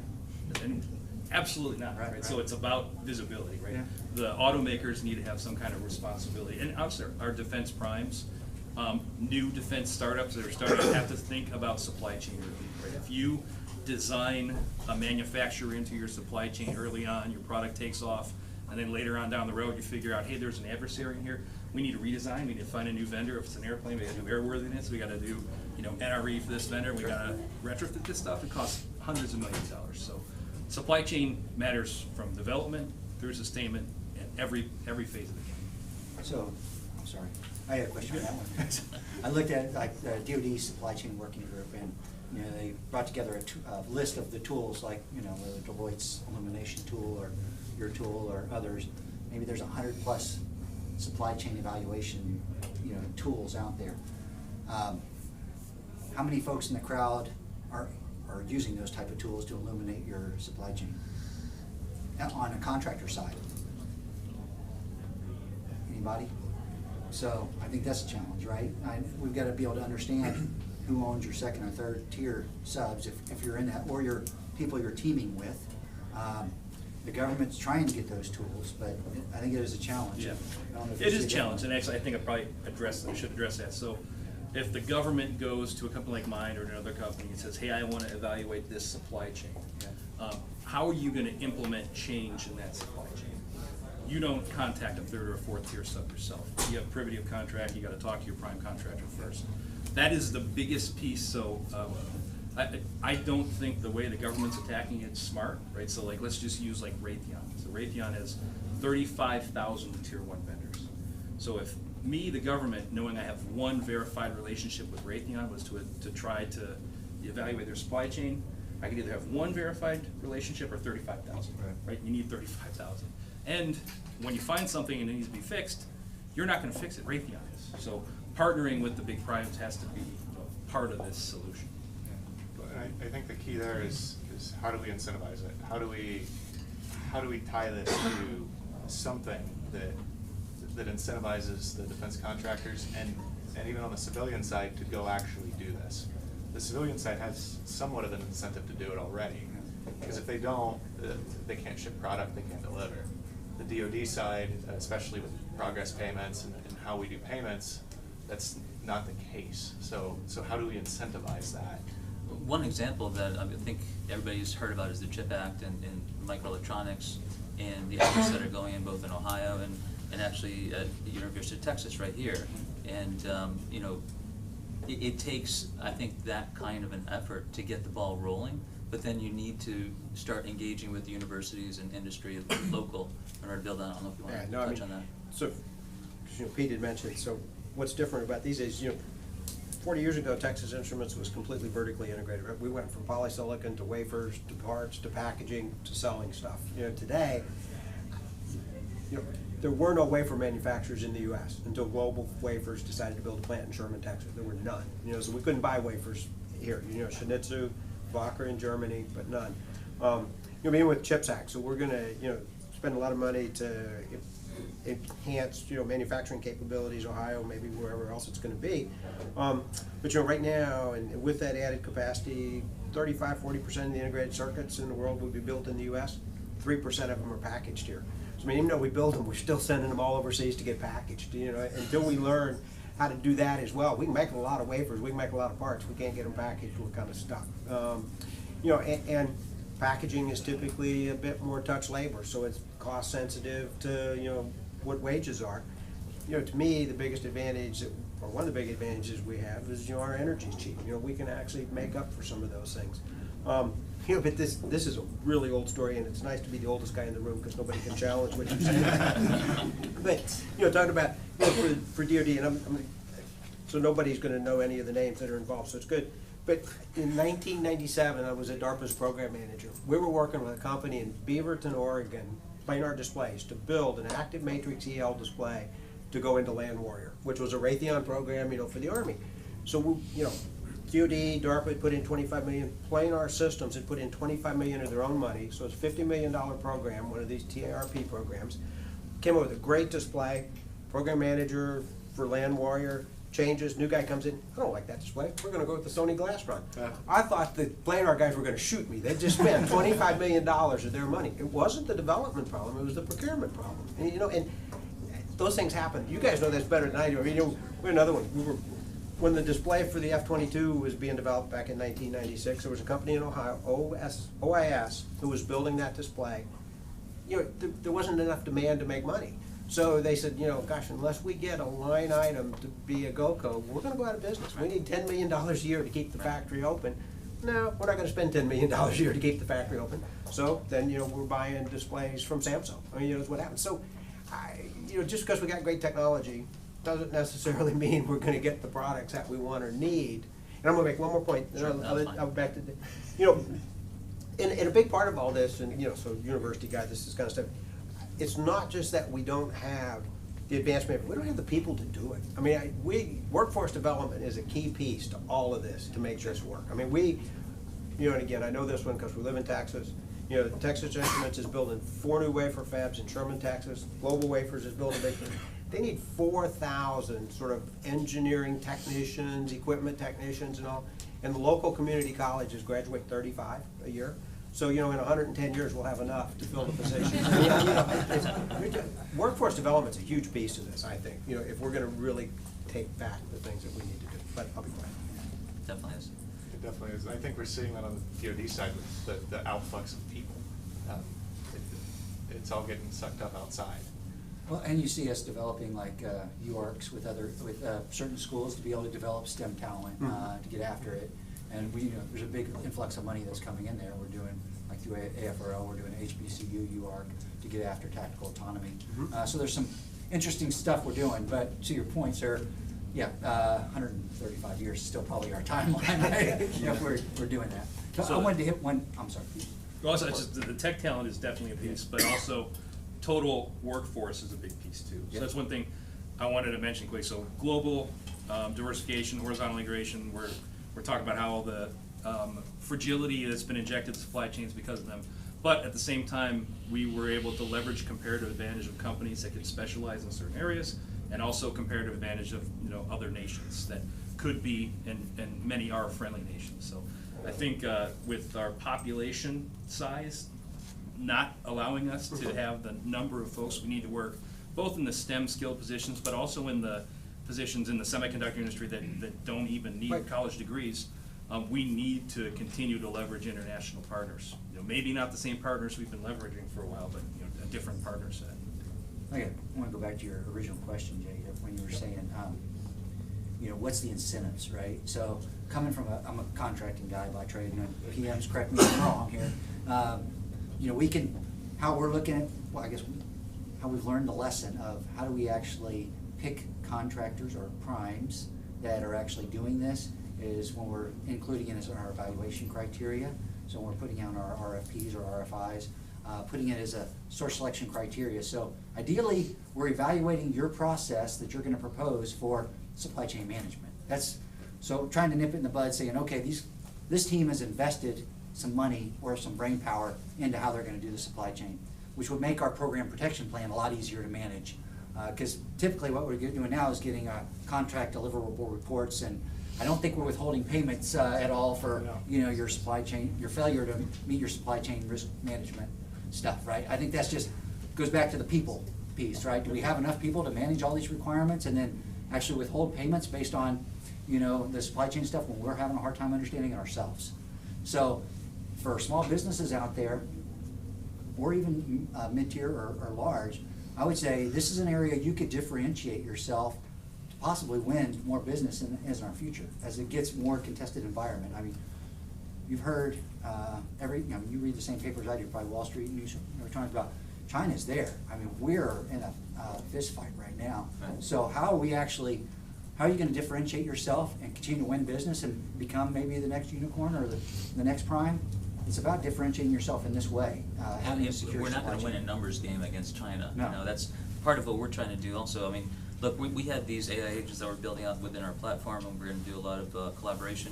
And absolutely not, right? So it's about visibility, right? Yeah. The automakers need to have some kind of responsibility. And obviously our defense primes, new defense startups that are starting to have to think about supply chain review, right? If you design a manufacturer into your supply chain early on, your product takes off, and then later on down the road you figure out, hey, there's an adversary in here, we need to redesign, we need to find a new vendor. If it's an airplane, we gotta do airworthiness, we gotta do NRE for this vendor, we gotta retrofit this stuff. It costs hundreds of millions of dollars. So supply chain matters from development through sustainment at every phase of the game. So, I'm sorry. I had a question on that one. I looked at like the DoD Supply Chain Working Group, and they brought together a list of the tools, like whether Deloitte's illumination tool or your tool or others. Maybe there's 100+ supply chain evaluation tools out there. How many folks in the crowd are using those type of tools to illuminate your supply chain on a contractor side? Anybody? So I think that's a challenge, right? We've got to be able to understand who owns your second or third tier subs if you're in that, or your people you're teaming with. The government's trying to get those tools, but I think it is a challenge. Yeah, I don't know if it you is see a that. challenge, and actually I think I should address that. So if the government goes to a company like mine or another company and says, hey, I want to evaluate this supply chain, how are you going to implement change in that supply chain? You don't contact a third or a fourth tier sub yourself. You have privity of contract, you got to talk to your prime contractor first. That is the biggest piece. So I don't think the way the government's attacking it's smart, right? So like, let's just use like Raytheon. So Raytheon has 35,000 tier 1 vendors. So if me, the government, knowing I have one verified relationship with Raytheon was to try to evaluate their supply chain, I could either have one verified relationship or 35,000, right? You need 35,000. And when you find something and it needs to be fixed, you're not going to fix it, Raytheon is. So partnering with the big primes has to be part of this solution. I think the key there is how do we incentivize it? How do we tie this to something that incentivizes the defense contractors and even on the civilian side to go actually do this? The civilian side has somewhat of an incentive to do it already, because if they don't, they can't ship product, they can't deliver. The DoD side, especially with progress payments and how we do payments, that's not the case. So how do we incentivize that? One example that I think everybody's heard about is the CHIP Act and microelectronics and the efforts that are going in both in Ohio and actually at the University of Texas right here. And it takes, I think, that kind of an effort to get the ball rolling, but then you need to start engaging with the universities and industry local in order to build that. I don't know if you want to touch on that. So, Pete had mentioned, so what's different about these days, 40 years ago, Texas Instruments was completely vertically integrated. Right? We went from polysilicon to wafers to parts to packaging to selling stuff. Today, there were no wafer manufacturers in the U.S. until Global Wafers decided to build a plant in Sherman, Texas. There were none. So we couldn't buy wafers here. Shinitzuk, Wacker in Germany, but none. Being with CHIPS Act, so we're going to spend a lot of money to enhance manufacturing capabilities, Ohio, maybe wherever else it's going to be. But right now, and with that added capacity, 35–40% of the integrated circuits in the world would be built in the U.S. 3% of them are packaged here. So even though we build them, we're still sending them all overseas to get packaged. Until we learn how to do that as well. We can make a lot of wafers, we can make a lot of parts. We can't get them packaged, we're kind of stuck. And packaging is typically a bit more touch labor, so it's cost sensitive to what wages are. To me, the biggest advantage, or one of the big advantages we have is our energy's cheap. We can actually make up for some of those things. But this is a really old story, and it's nice to be the oldest guy in the room because nobody can challenge what you say. But talking about for DoD, and so nobody's going to know any of the names that are involved, so it's good. But in 1997, I was a DARPA's program manager. We were working with a company in Beaverton, Oregon, planar displays, to build an active matrix EL display to go into Land Warrior, which was a Raytheon program, for the Army. So DoD, DARPA had put in $25 million. Planar Systems had put in $25 million of their own money, so it's a $50 million program, one of these TARP programs. Came up with a great display. Program manager for Land Warrior changes. New guy comes in. I don't like that display. We're going to go with the Sony Glass Run. I thought the planar guys were going to shoot me. They just spent $25 million of their money. It wasn't the development problem. It was the procurement problem. And those things happen. You guys know this better than I do. We're another one. When the display for the F-22 was being developed back in 1996, there was a company in Ohio, OIS, who was building that display. There wasn't enough demand to make money. So they said, gosh, unless we get a line item to be a GoCo, we're going to go out of business. We need $10 million a year to keep the factory open. No, we're not going to spend $10 million a year to keep the factory open. So then, we're buying displays from Samsung. That's what happens. So, just because we got great technology, doesn't necessarily mean we're gonna get the products that we want or need. And I'm gonna make one more point, and Sure, I'll back to, you know, and a big part of all this, and, you know, so university guys, this kind of stuff, it's not just that we don't have the advancement, we don't have the people to do it. I mean, workforce development is a key piece to all of this, to make this work. I mean, you know, and again, I know this one because we live in Texas. You know, Texas Instruments is building 4 new wafer fabs in Sherman, Texas. Global Wafers is building big. They need 4,000 sort of engineering technicians, equipment technicians and all. And the local community colleges graduate 35 a year. So, you know, in 110 years, we'll have enough to fill the position. You know, workforce development's a huge piece of this, I think, you know, if we're gonna really take back the things that we need to do. But I'll be quiet. Definitely is. It definitely is. I think we're seeing that on the DoD side with the outflux of people. It's all getting sucked up outside. Well, and you see us developing like UARCs with certain schools to be able to develop STEM talent, to get after it. And you know, there's a big influx of money that's coming in there. We're doing, like through AFRL, we're doing HBCU UARC to get after tactical autonomy. So there's some interesting stuff we're doing, but to your point, sir, yeah, 135 years is still probably our timeline, right? Yeah, we're doing that. So I wanted to hit one, I'm sorry. Also, it's just the tech talent is definitely a piece, but also total workforce is a big piece too. So that's one thing I wanted to mention quickly. So global diversification, horizontal integration, we're talking about how the fragility that's been injected to supply chains because of them. But at the same time, we were able to leverage comparative advantage of companies that could specialize in certain areas, and also comparative advantage of, you know, other nations that could be, and many are friendly nations. So I think with our population size not allowing us to have the number of folks we need to work, both in the STEM skilled positions, but also in the positions in the semiconductor industry that don't even need college degrees, we need to continue to leverage international partners. You know, maybe not the same partners we've been leveraging for a while, but you know, a different partner set. Okay, I want to go back to your original question, Jay, when you were saying, you know, what's the incentives, right? So coming from I'm a contracting guy by trade, and PMs, correct me if I'm wrong here. You know, how we're looking at, well, I guess, how we've learned the lesson of how do we actually pick contractors or primes that are actually doing this is when we're including it as our evaluation criteria. So when we're putting out our RFPs or RFIs, putting it as a source selection criteria. So ideally, we're evaluating your process that you're going to propose for supply chain management. So trying to nip it in the bud, saying, okay, this team has invested some money or some brain power into how they're going to do the supply chain, which would make our program protection plan a lot easier to manage. Because typically what we're doing now is getting contract deliverable reports, and I don't think we're withholding payments at all for you know, your supply chain, your failure to meet your supply chain risk management stuff, right? I think that's just goes back to the people piece, right? Do we have enough people to manage all these requirements and then actually withhold payments based on, you know, the supply chain stuff when we're having a hard time understanding it ourselves? So for small businesses out there, or even mid-tier or large, I would say this is an area you could differentiate yourself to possibly win more business in our future as it gets more contested environment. I mean, you've heard you read the same papers I do, probably Wall Street News, they're talking about China's there. I mean, we're in a fist fight right now. So how are you going to differentiate yourself and continue to win business and become maybe the next unicorn or the next prime? It's about differentiating yourself in this way. We're not going to win a numbers game against China. No. You know, that's part of what we're trying to do also. I mean, look, we had these AI agents that we're building out within our platform, and we're going to do a lot of collaboration,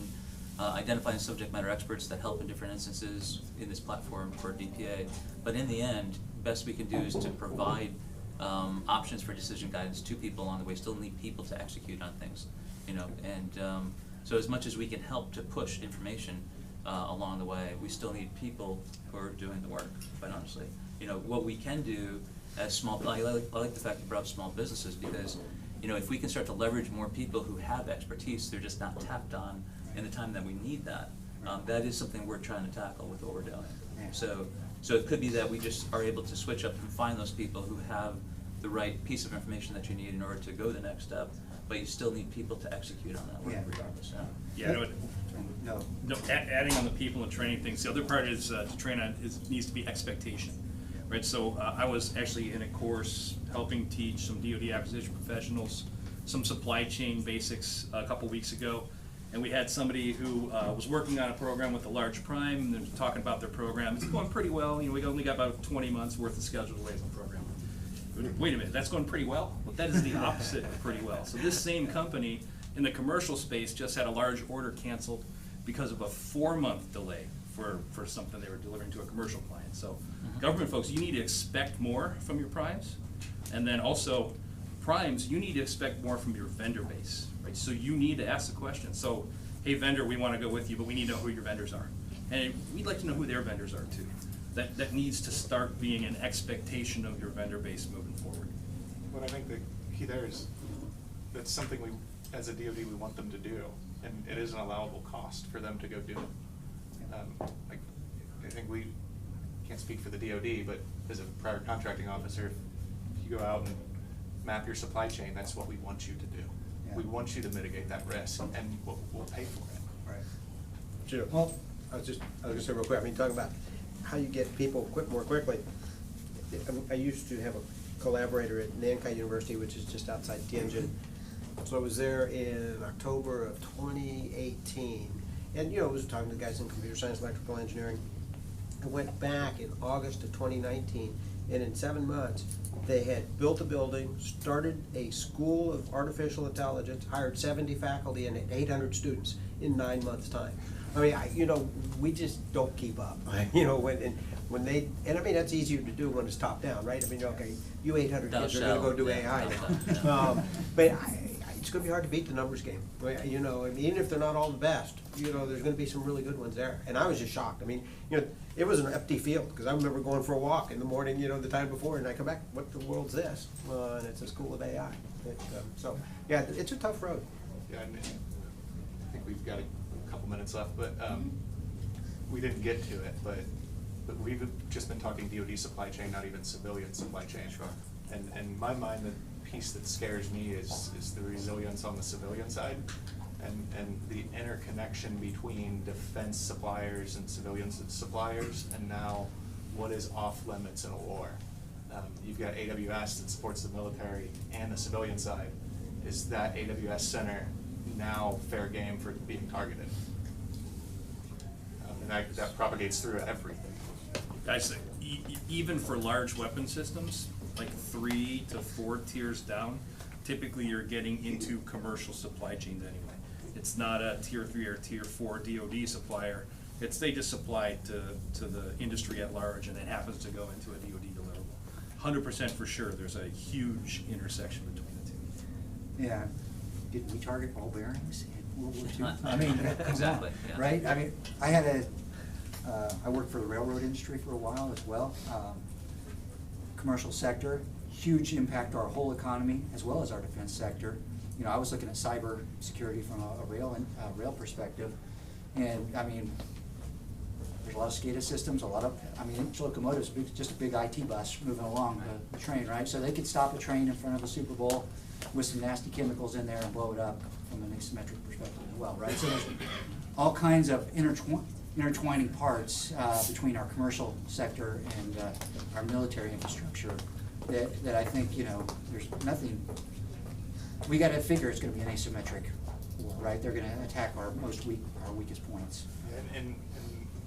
identifying subject matter experts that help in different instances in this platform for DPA. But in the end, best we can do is to provide options for decision guidance to people along the way. Still need people to execute on things, you know, and so as much as we can help to push information along the way, we still need people who are doing the work, quite honestly. You know, what we can do as small, I like the fact you brought up small businesses, because, you know, if we can start to leverage more people who have expertise, they're just not tapped on in the time that we need that. That is something we're trying to tackle with what we're doing. So it could be that we just are able to switch up and find those people who have the right piece of information that you need in order to go the next step, but you still need people to execute on that work regardless. Adding on the people and training things. The other part is to train on needs to be expectation, right? So I was actually in a course helping teach some DoD acquisition professionals some supply chain basics a couple weeks ago. And we had somebody who was working on a program with a large prime, and they're talking about their program. It's going pretty well. You know, we only got about 20 months worth of scheduled away from the program. Wait a minute, that's going pretty well? Well, that is the opposite of pretty well. So this same company in the commercial space just had a large order canceled because of a 4-month delay for something they were delivering to a commercial client. So government folks, you need to expect more from your primes. And then also, primes, you need to expect more from your vendor base, right? So you need to ask the question. So, hey vendor, we want to go with you, but we need to know who your vendors are. And we'd like to know who their vendors are too. That needs to start being an expectation of your vendor base moving forward. What I think the key there is, that's something we, as a DoD, we want them to do, and it is an allowable cost for them to go do it. Like, I think we can't speak for the DoD, but as a prior contracting officer, if you go out and map your supply chain, that's what we want you to do. Yeah. We want you to mitigate that risk, and we'll pay for it. Right. Jim, well, I was gonna say real quick, I mean, talking about how you get people more quickly. I used to have a collaborator at Nankai University, which is just outside Tianjin. So I was there in October of 2018, and you know, I was talking to the guys in computer science, electrical engineering. I went back in August of 2019, and in 7 months, they had built a building, started a school of artificial intelligence, hired 70 faculty and 800 students in 9 months' time. I mean, you know, we just don't keep up. You know, when they, and I mean, that's easier to do when it's top down, right? I mean, okay, you 800 kids are gonna go do AI now. But it's gonna be hard to beat the numbers game. You know, I mean, even if they're not all the best, you know, there's gonna be some really good ones there. And I was just shocked. I mean, you know, it was an empty field, because I remember going for a walk in the morning, you know, the time before, and I come back, what the world's this? And it's a school of AI. So, yeah, it's a tough road. Yeah, and I think we've got a couple minutes left, but we didn't get to it, but we've just been talking DoD supply chain, not even civilian supply chain. Sure. And in my mind, the piece that scares me is the resilience on the civilian side, and the interconnection between defense suppliers and civilian suppliers, and now what is off limits in a war. You've got AWS that supports the military and the civilian side. Is that AWS center now fair game for being targeted? And that propagates through everything. Guys, even for large weapon systems, like 3 to 4 tiers down, typically you're getting into commercial supply chains anyway. It's not a tier 3 or tier 4 DoD supplier. They just supply to the industry at large, and it happens to go into a DoD deliverable. 100% for sure, there's a huge intersection between the two. Yeah. Did we target all bearings in World War II? I mean, Exactly, yeah. right? I mean, I worked for the railroad industry for a while as well. Commercial sector, huge impact to our whole economy as well as our defense sector. You know, I was looking at cyber security from a rail perspective, and I mean, there's a lot of SCADA systems, each locomotive's just a big IT bus moving along the train, right? So they could stop a train in front of a Super Bowl with some nasty chemicals in there and blow it up from an asymmetric perspective as well, right? So there's all kinds of intertwining parts between our commercial sector and our military infrastructure that I think, you know, there's nothing, we gotta figure it's gonna be an asymmetric war, right? They're gonna attack our weakest points. And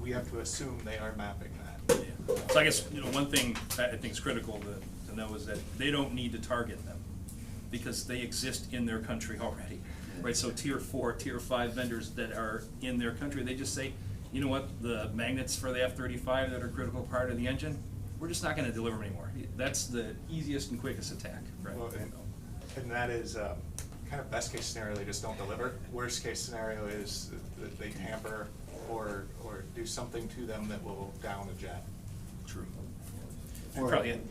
we have to assume they are mapping that. Yeah. So I guess, you know, one thing that I think is critical to know is that they don't need to target them, because they exist in their country already, right? So tier 4, tier 5 vendors that are in their country, they just say, you know what, the magnets for the F-35 that are a critical part of the engine, we're just not gonna deliver anymore. That's the easiest and quickest attack, right? Well, and that is kind of best case scenario, they just don't deliver. Worst case scenario is that they tamper or do something to them that will down a jet. True. Do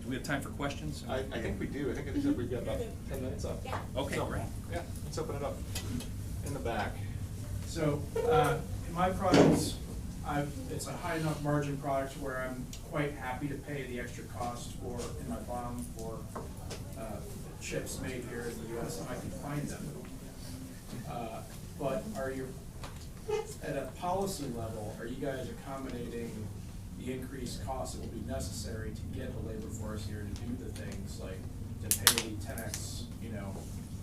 we have time for questions? I think we do. I think we've got about 10 minutes up. Yeah. Okay, great. Yeah, let's open it up. In the back. So, in my products, it's a high enough margin product where I'm quite happy to pay the extra cost in my BOM for chips made here in the US, and I can find them. But at a policy level, are you guys accommodating the increased costs that will be necessary to get the labor force here to do the things like to pay 10x, you know,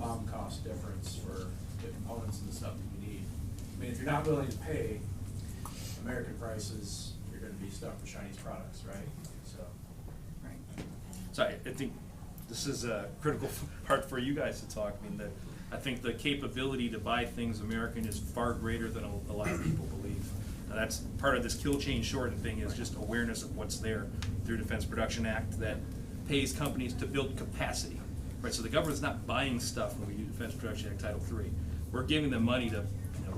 BOM cost difference for the components and the stuff that you need. I mean, if you're not willing to pay American prices, you're gonna be stuck with Chinese products, right? So. So I think this is a critical part for you guys to talk. I mean, I think the capability to buy things American is far greater than a lot of people believe. Now that's part of this kill chain shorten thing, is just awareness of what's there through Defense Production Act that pays companies to build capacity. Right, so the government's not buying stuff when we do Defense Production Act Title III. We're giving them money to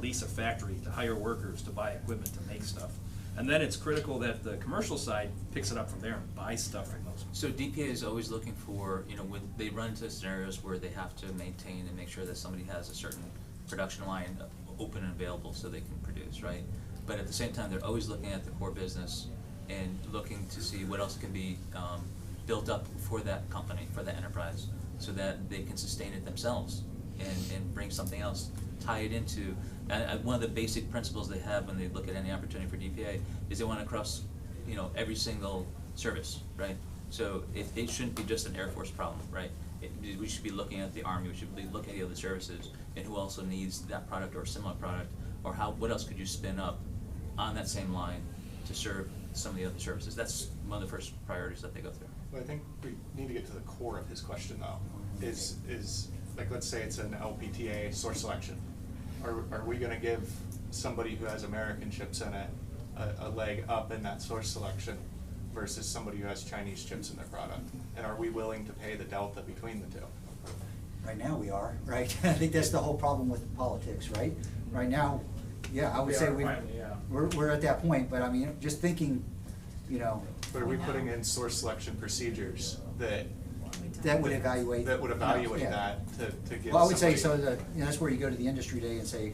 lease a factory, to hire workers, to buy equipment, to make stuff. And then it's critical that the commercial side picks it up from there and buys stuff from those. So DPA is always looking for, when they run into scenarios where they have to maintain and make sure that somebody has a certain production line open and available so they can produce, right? But at the same time, they're always looking at the core business and looking to see what else can be built up for that company, for that enterprise, so that they can sustain it themselves and bring something else, tie it into. And one of the basic principles they have when they look at any opportunity for DPA is they want to cross, every single service, right? So it shouldn't be just an Air Force problem, right? We should be looking at the Army, we should be looking at the other services, and who also needs that product or a similar product, or what else could you spin up on that same line to serve some of the other services. That's one of the first priorities that they go through. Well, I think we need to get to the core of his question though, is like, let's say it's an LPTA source selection. Are we gonna give somebody who has American chips in it a leg up in that source selection versus somebody who has Chinese chips in their product? And are we willing to pay the delta between the two? Right now we are, right? I think that's the whole problem with politics, right? Right now, yeah, I would say we're at that point, but I mean, just thinking, But are we putting in source selection procedures that would evaluate. that Yeah. to give Well, I would say, somebody- that's where you go to the industry day and say,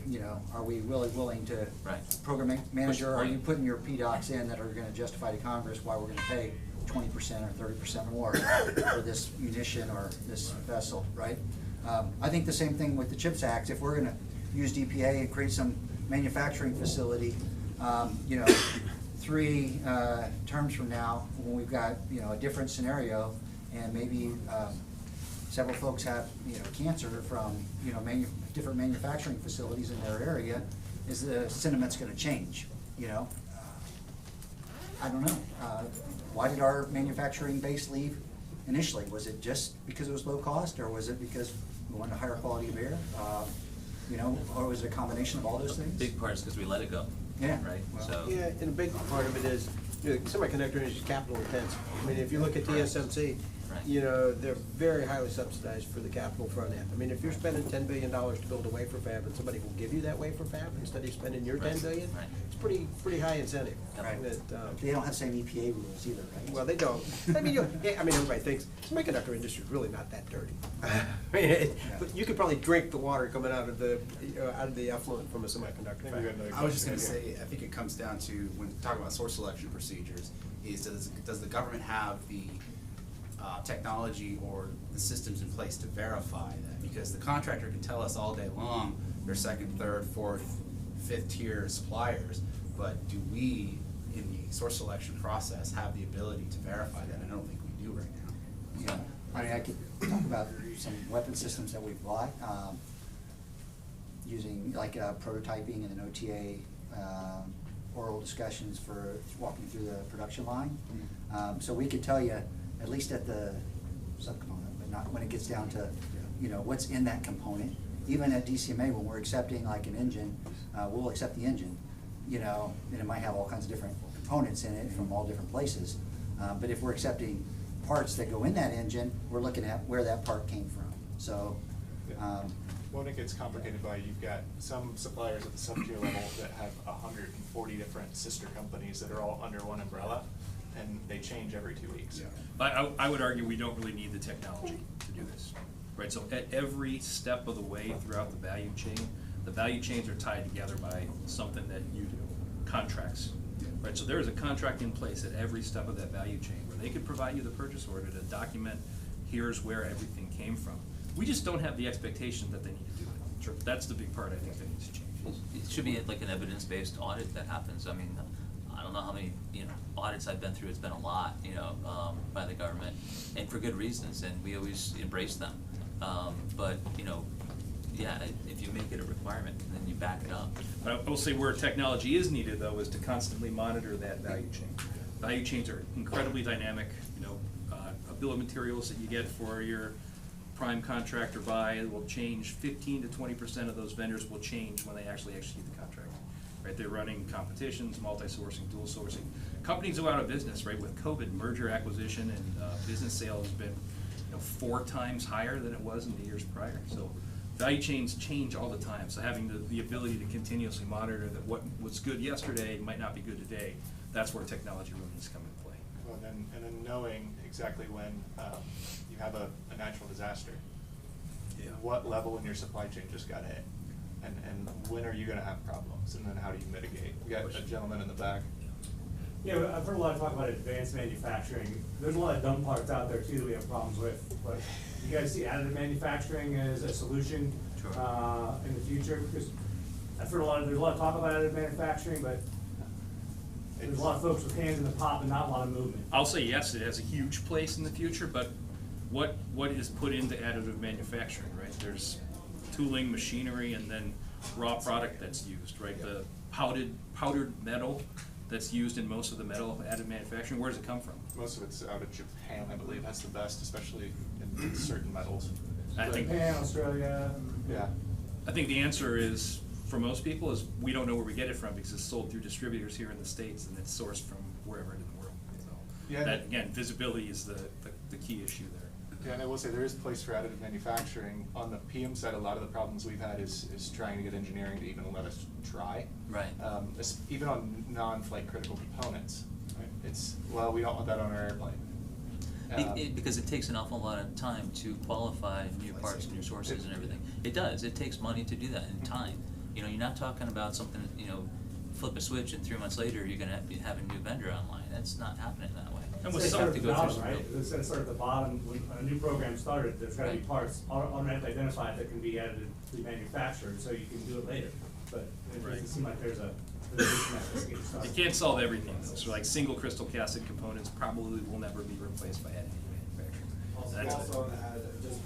are we really willing to, Right. program manager, are you putting your PDocs in that are gonna justify to Congress why we're gonna pay 20% or 30% more for this munition or this vessel, right? I think the same thing with the CHIPS Act. If we're gonna use DPA and create some manufacturing facility, 3 terms from now, when we've got, a different scenario, and maybe several folks have, cancer from, different manufacturing facilities in their area, is the sentiment's gonna change, I don't know. Why did our manufacturing base leave initially? Was it just because it was low cost, or was it because we wanted a higher quality of air? Or was it a combination of all those things? Big part is because we let it go. Yeah. Right, Well, so. Yeah, and a big part of it is, semiconductor industry is capital intensive. I mean, if you look at TSMC, Right. they're very highly subsidized for the capital front end. I mean, if you're spending $10 billion to build a wafer fab and somebody will give you that wafer fab instead of spending your $10 billion, Right. it's pretty high incentive. Right. That, They don't have the same EPA rules either, right? well, they don't. I mean, everybody thinks semiconductor industry is really not that dirty. I mean, but you could probably drink the water coming out of the effluent from a semiconductor fab. I was just gonna say, I think it comes down to, when talking about source selection procedures, is does the government have the technology or the systems in place to verify that? Because the contractor can tell us all day long they're second, third, fourth, fifth tier suppliers, but do we, in the source selection process, have the ability to verify that? I don't think we do right now. Yeah, I mean, I could talk about some weapon systems that we've bought, using like prototyping and an OTA, oral discussions for walking through the production line. So we could tell you, at least at the subcomponent, but not when it gets down to, what's in that component. Even at DCMA, when we're accepting like an engine, we'll accept the engine, and it might have all kinds of different components in it from all different places. But if we're accepting parts that go in that engine, we're looking at where that part came from. So, When it gets complicated by, you've got some suppliers at the sub-tier level that have 140 different sister companies that are all under one umbrella, and they change every 2 weeks. I would argue we don't really need the technology to do this, right? So at every step of the way throughout the value chain, the value chains are tied together by something that you do, contracts, right? So there is a contract in place at every step of that value chain where they could provide you the purchase order to document, here's where everything came from. We just don't have the expectation that they need to do it. Sure. That's the big part I think that needs to change. It should be like an evidence-based audit that happens. I mean, I don't know how many, audits I've been through. It's been a lot, by the government, and for good reasons, and we always embrace them. But, you know, yeah, if you make it a requirement, then you back it up. But I will say where technology is needed, though, is to constantly monitor that value chain. Value chains are incredibly dynamic. You know, a bill of materials that you get for your prime contractor buy will change. 15 to 20% of those vendors will change when they actually execute the contract. Right? They're running competitions, multi-sourcing, dual sourcing. Companies go out of business, right? With COVID, merger acquisition and business sales has been, 4 times higher than it was in the years prior. So value chains change all the time. So having the ability to continuously monitor that what was good yesterday might not be good today, that's where technology really needs to come into play. Well, and then knowing exactly when you have a natural disaster, what level in your supply chain just got hit, and when are you going to have problems, and then how do you mitigate? We got a gentleman in the back. Yeah, I've heard a lot of talk about advanced manufacturing. There's a lot of dumb parts out there too that we have problems with. But you guys see additive manufacturing as a solution in the future? Because I've heard there's a lot of talk about additive manufacturing, but there's a lot of folks with hands in the pot and not a lot of movement. I'll say yes, it has a huge place in the future, but what is put into additive manufacturing, right? There's tooling, machinery, and then raw product that's used, right? The powdered metal that's used in most of the metal additive manufacturing, where does it come from? Most of it's out of Japan, I believe. That's the best, especially in certain metals. I think Japan, Australia. Yeah. I think the answer is, for most people, is we don't know where we get it from because it's sold through distributors here in the States and it's sourced from wherever in the world. So Yeah. that, again, visibility is the key issue there. Yeah, and I will say there is a place for additive manufacturing. On the PM side, a lot of the problems we've had is trying to get engineering to even let us try. Right. Even on non-flight critical components. Right? It's, well, we don't want that on our airplane. Because it takes an awful lot of time to qualify new parts, new sources and everything. It does, it takes money to do that and time. You know, you're not talking about something, flip a switch and 3 months later you're gonna have a new vendor online. That's not happening that way. And They start at the bottom, right? Instead of start at the bottom, when a new program started, there's gotta be parts automatically identified that can be additively manufactured, so you can do it later. But it doesn't seem like there's a disconnect that's getting started. You can't solve everything though. So like single crystal casted components probably will never be replaced by additive manufacturing. That's Also an additive, just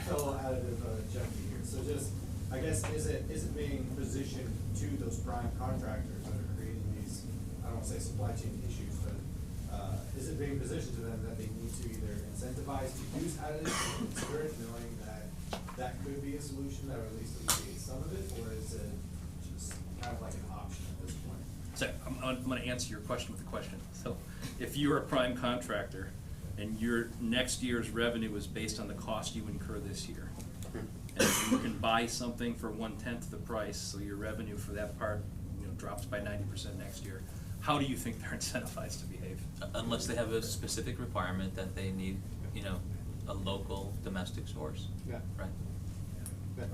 fellow additive junkie here. So just, I guess, is it being positioned to those prime contractors that are creating these, I don't want to say supply chain issues, but is it being positioned to them that they need to either incentivize to use additive in spirit, knowing that could be a solution that would at least alleviate some of it, or is it just kind of like an option at this point? So I'm going to answer your question with a question. So if you're a prime contractor and your next year's revenue is based on the cost you incur this year, and you can buy something for 1/10 the price, so your revenue for that part drops by 90% next year, how do you think they're incentivized to behave? Unless they have a specific requirement that they need, a local domestic source. Yeah. Right.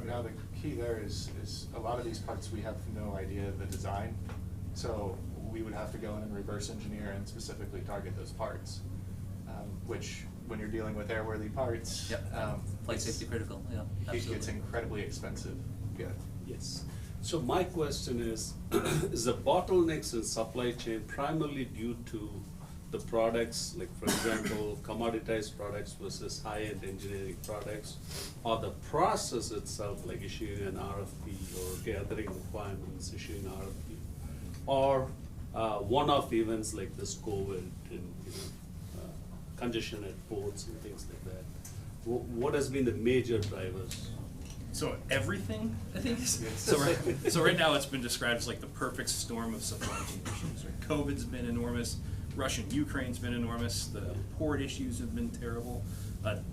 Now the key there is a lot of these parts we have no idea of the design, so we would have to go in and reverse engineer and specifically target those parts, which when you're dealing with airworthy parts, Flight safety critical, yeah, absolutely. It's incredibly expensive. Yeah. Yes. So my question is the bottlenecks in supply chain primarily due to the products, like for example, commoditized products versus high-end engineering products, or the process itself, like issuing an RFP or gathering requirements, issuing RFP, or one-off events like this COVID and congestion at ports and things like that? What has been the major drivers? So everything, I think. So right now it's been described as like the perfect storm of supply chain issues. Right? COVID's been enormous. Russian-Ukraine's been enormous. The port issues have been terrible.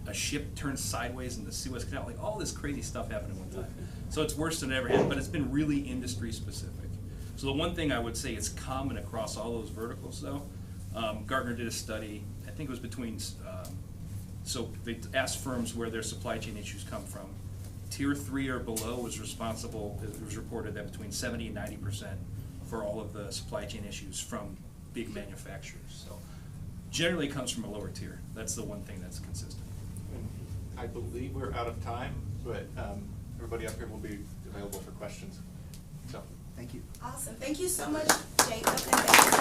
A ship turned sideways in the Suez Canal. Like all this crazy stuff happened at one time. So it's worse than it ever had, but it's been really industry specific. So the one thing I would say is common across all those verticals though, Gartner did a study, I think it was between, so they asked firms where their supply chain issues come from. Tier 3 or below was responsible, it was reported that between 70 and 90% for all of the supply chain issues from big manufacturers. So generally it comes from a lower tier. That's the one thing that's consistent. And I believe we're out of time, but everybody up here will be available for questions. So thank you. Awesome. Thank you so much, Jacob. And thank you.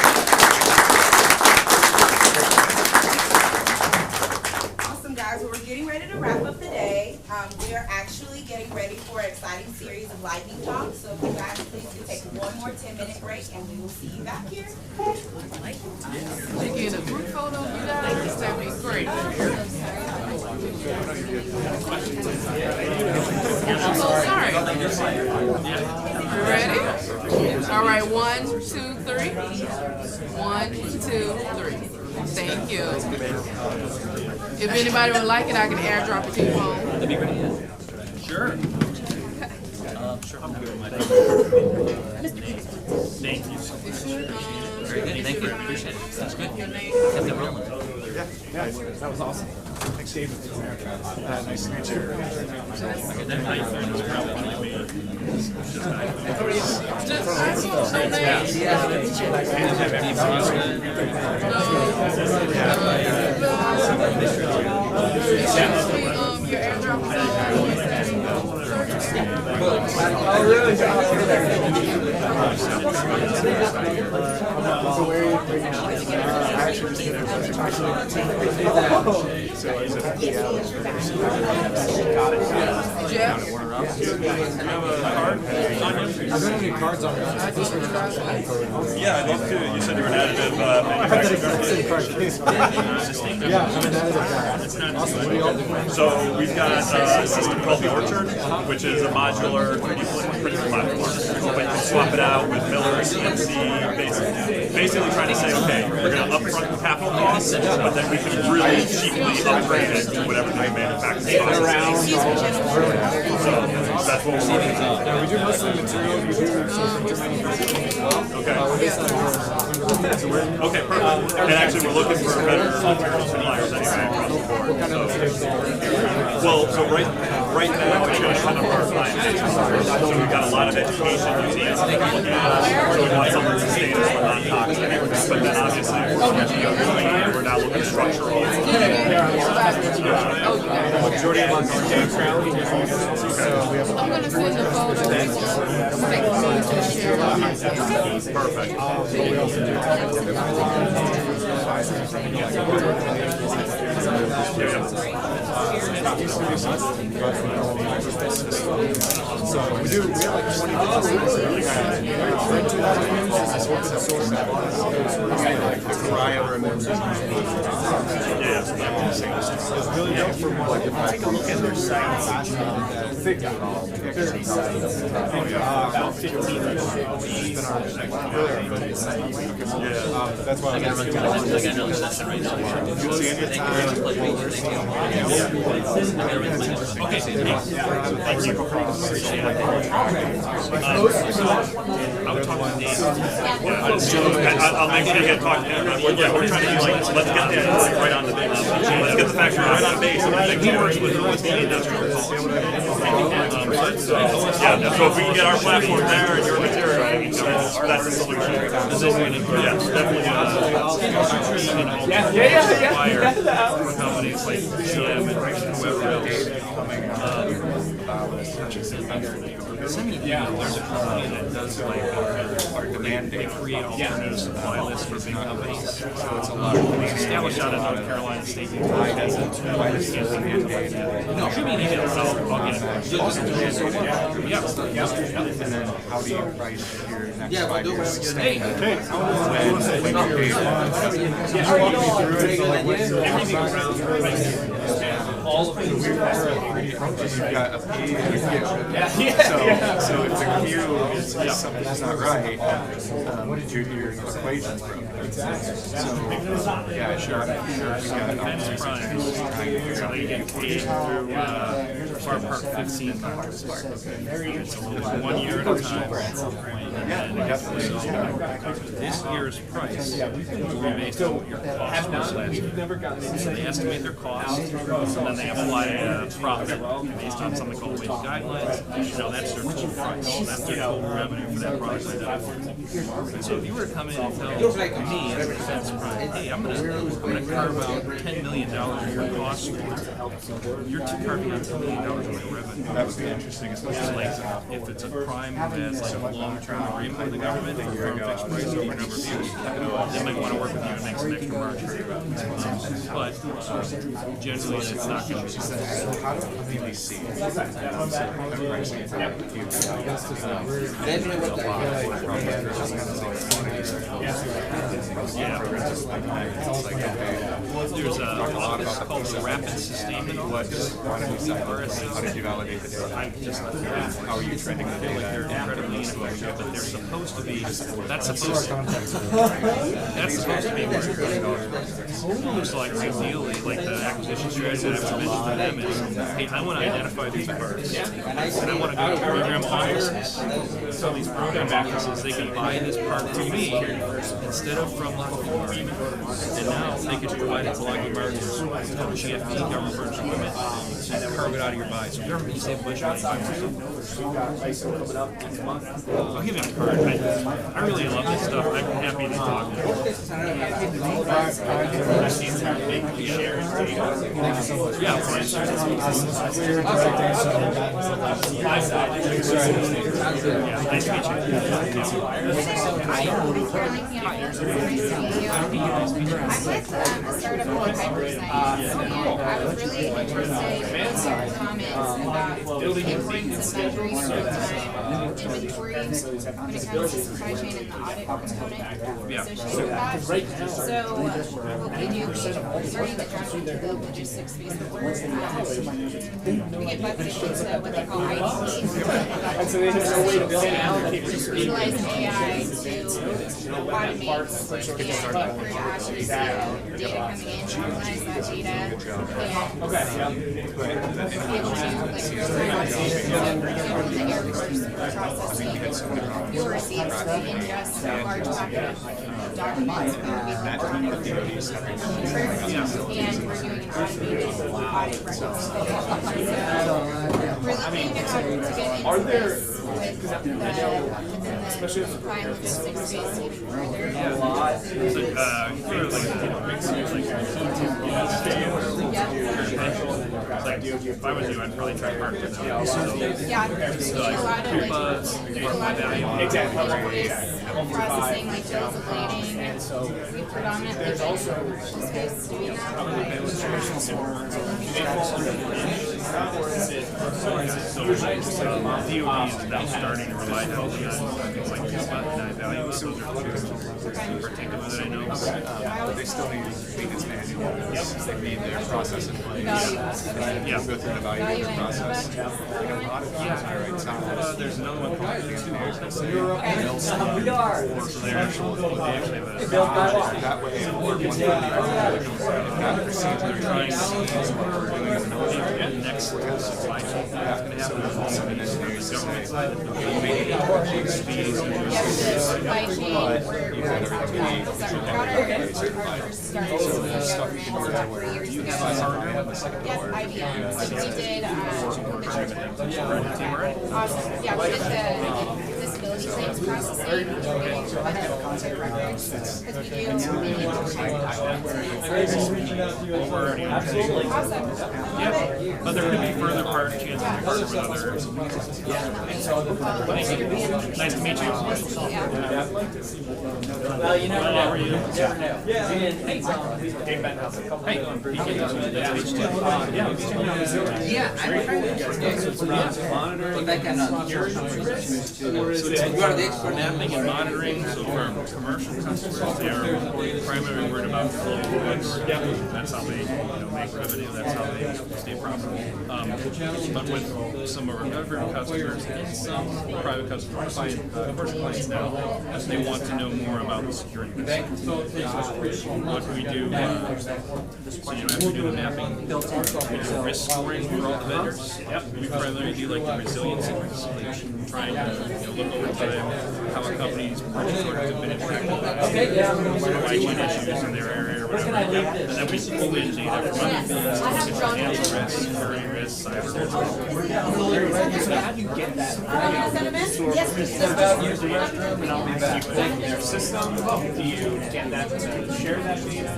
Awesome, guys. Well, we're getting ready to wrap up the day. we are actually getting ready for an exciting series of lightning talks. So if you guys please can take one more 10-minute break and we will see you back here. We get a group photo of you guys, that'd be great. I'm so sorry. You ready? All right, 1, 2, 3. 1, 2, 3. Thank you. If anybody would like it, I can airdrop it to your phone. That'd be great, yeah. Sure. Sure. I'm good with my Thank you so much. Very good, thank you, appreciate it. That's good. Kept it rolling. Yeah, that was awesome. Thanks, David. Nice to meet you. Oh, really? So where are you now? I actually just so he's at the got it. Jeff? I have a card. I don't have any cards on me. Yeah, I'd love to. You said you're an additive manufacturer. Yeah, I'm an additive guy. Awesome. What do you all do? So we've got a system called the Orchard, which is a modular 3D printing platform. But you can swap it out with Miller, CNC, basically trying to say, okay, we're going to upfront the capital costs, but then we can really cheaply upgrade it to whatever the manufacturing cost is. So that's what we're working on. Yeah, we do most of the materials. We do Okay. Okay, perfect. And actually, we're looking for better material suppliers anyway across the board. So right now, it's going to come from our clients. So we've got a lot of education routines that we're looking at. So we want something sustainable and non-toxic. But then obviously, we're now looking structural. Majority of our background. I'm going to send the photo. Perfect. We also do so we have like 20 it's really dope for like if you take a look at their site, about 15 that's why I got to run to another session right now. Thank you very much. Pleasure meeting you. Thank you. Okay, thank you. Appreciate it. I would talk to Dave. I'll make sure you get talked to him. Yeah, we're trying to do like, let's get the right on the base. Let's get the factory right on base. He works with the industrial policy. Yeah, so if we can get our platform there and your material, that's the solution. Yeah, definitely. Supplier for companies like GM and whoever else. There's a company that does like they create alternative supply lists for big companies. So it's a lot. It's established out of North Carolina State University. No, shoot me an email. I'll get it. Yeah. And then how do you price your next 5 years? Hey. All of it. You've got a P and a Q. So if the Q is something's not right, your equation's broken. So yeah, sure. Defense Prime, so they get paid through Farm Park 15. It's 1 year at a time. This year's price will be based on what your cost was last year. They estimate their cost, and then they apply a profit based on something called wage guidelines. Now that's their full price. That's their total revenue for that product. So if you were to come in and tell me as a defense prime, hey, I'm gonna carve out $10 million of your costs for you're carving out $2 million of my revenue. That would be interesting, especially like if it's a prime who has like a long-term agreement with the government for firm fixed price over a number of years, they might want to work with you and make some extra margin. But generally, it's not She said, so how do BBC pricing it out with you? There's a office called the Rapid Sustainment Office. How did you validate the data? How are you trending the data? They're incredibly innovative, but they're supposed to be, that's supposed to be where so like ideally, like the acquisition strategy that I would mention to them is, hey, I want to identify these parts, and I want to go to program offices, so these program offices, they can buy this part from me instead of from level 4, and now they can provide it to Lockheed Martin, GFE, government furniture equipment, and carve it out of your buy. So government can save a bunch of money. I'll give you a card. I really love this stuff. I'm happy to talk. Yeah, for instance. Nice to meet you. I'm with a startup called Hyperscience, and I was really interested in your comments about importance of measuring real-time inventory when it comes to supply chain and the audit component associated with that. So what we do, we're starting to jump into the logistics space, but we get bucked into what they call IT. Utilize AI to automate and actually see data coming in, analyze that data, and be able to the air processing fuel receipts to ingest a large packet of documents and we're doing an automated audit record. We're looking to get into this within the supply and logistics space even further. If I was you, I'd probably try market. Yeah, there's a lot of processing, like bills of lading. We predominantly get commercial space doing that. DOD is now starting to rely heavily on things like value. Those are two particular that I know. But they still need maintenance manuals. They need their process in place. Yeah. Go through the value process. Like a lot of things are right side. There's another one called That way, that procedure they're trying to see what we're doing as an next supply chain that's going to happen is also in the government side of the supply chain, we're started 3 years ago. Yes, IBM. So we did awesome. Yeah, we did the disability claims processing, which we're getting to contact records, because we do awesome. Yeah, but there could be further chances to partner with others. Nice to meet you. Well, you never know. How are you? Never know. Yeah, I'm trying to put that kind of. You are the expert mapping and monitoring, so for commercial customers, they are primarily worried about flow of goods. That's how they make revenue, that's how they stay profitable. But with some of our government customers and some private customers, commercial clients now, they want to know more about the security risk. What we do, so after we do the mapping, we do risk scoring for all the vendors. We primarily do like the resilience index, like trying to look over time how a company's purchase orders have been impacted by supply chain issues in their area or whatever. And then we pull in data from other things, financial risk, security risk, cyber risk. So how do you get that? Yes, Use the restroom and I'll be back. Your system, do you get that to share that data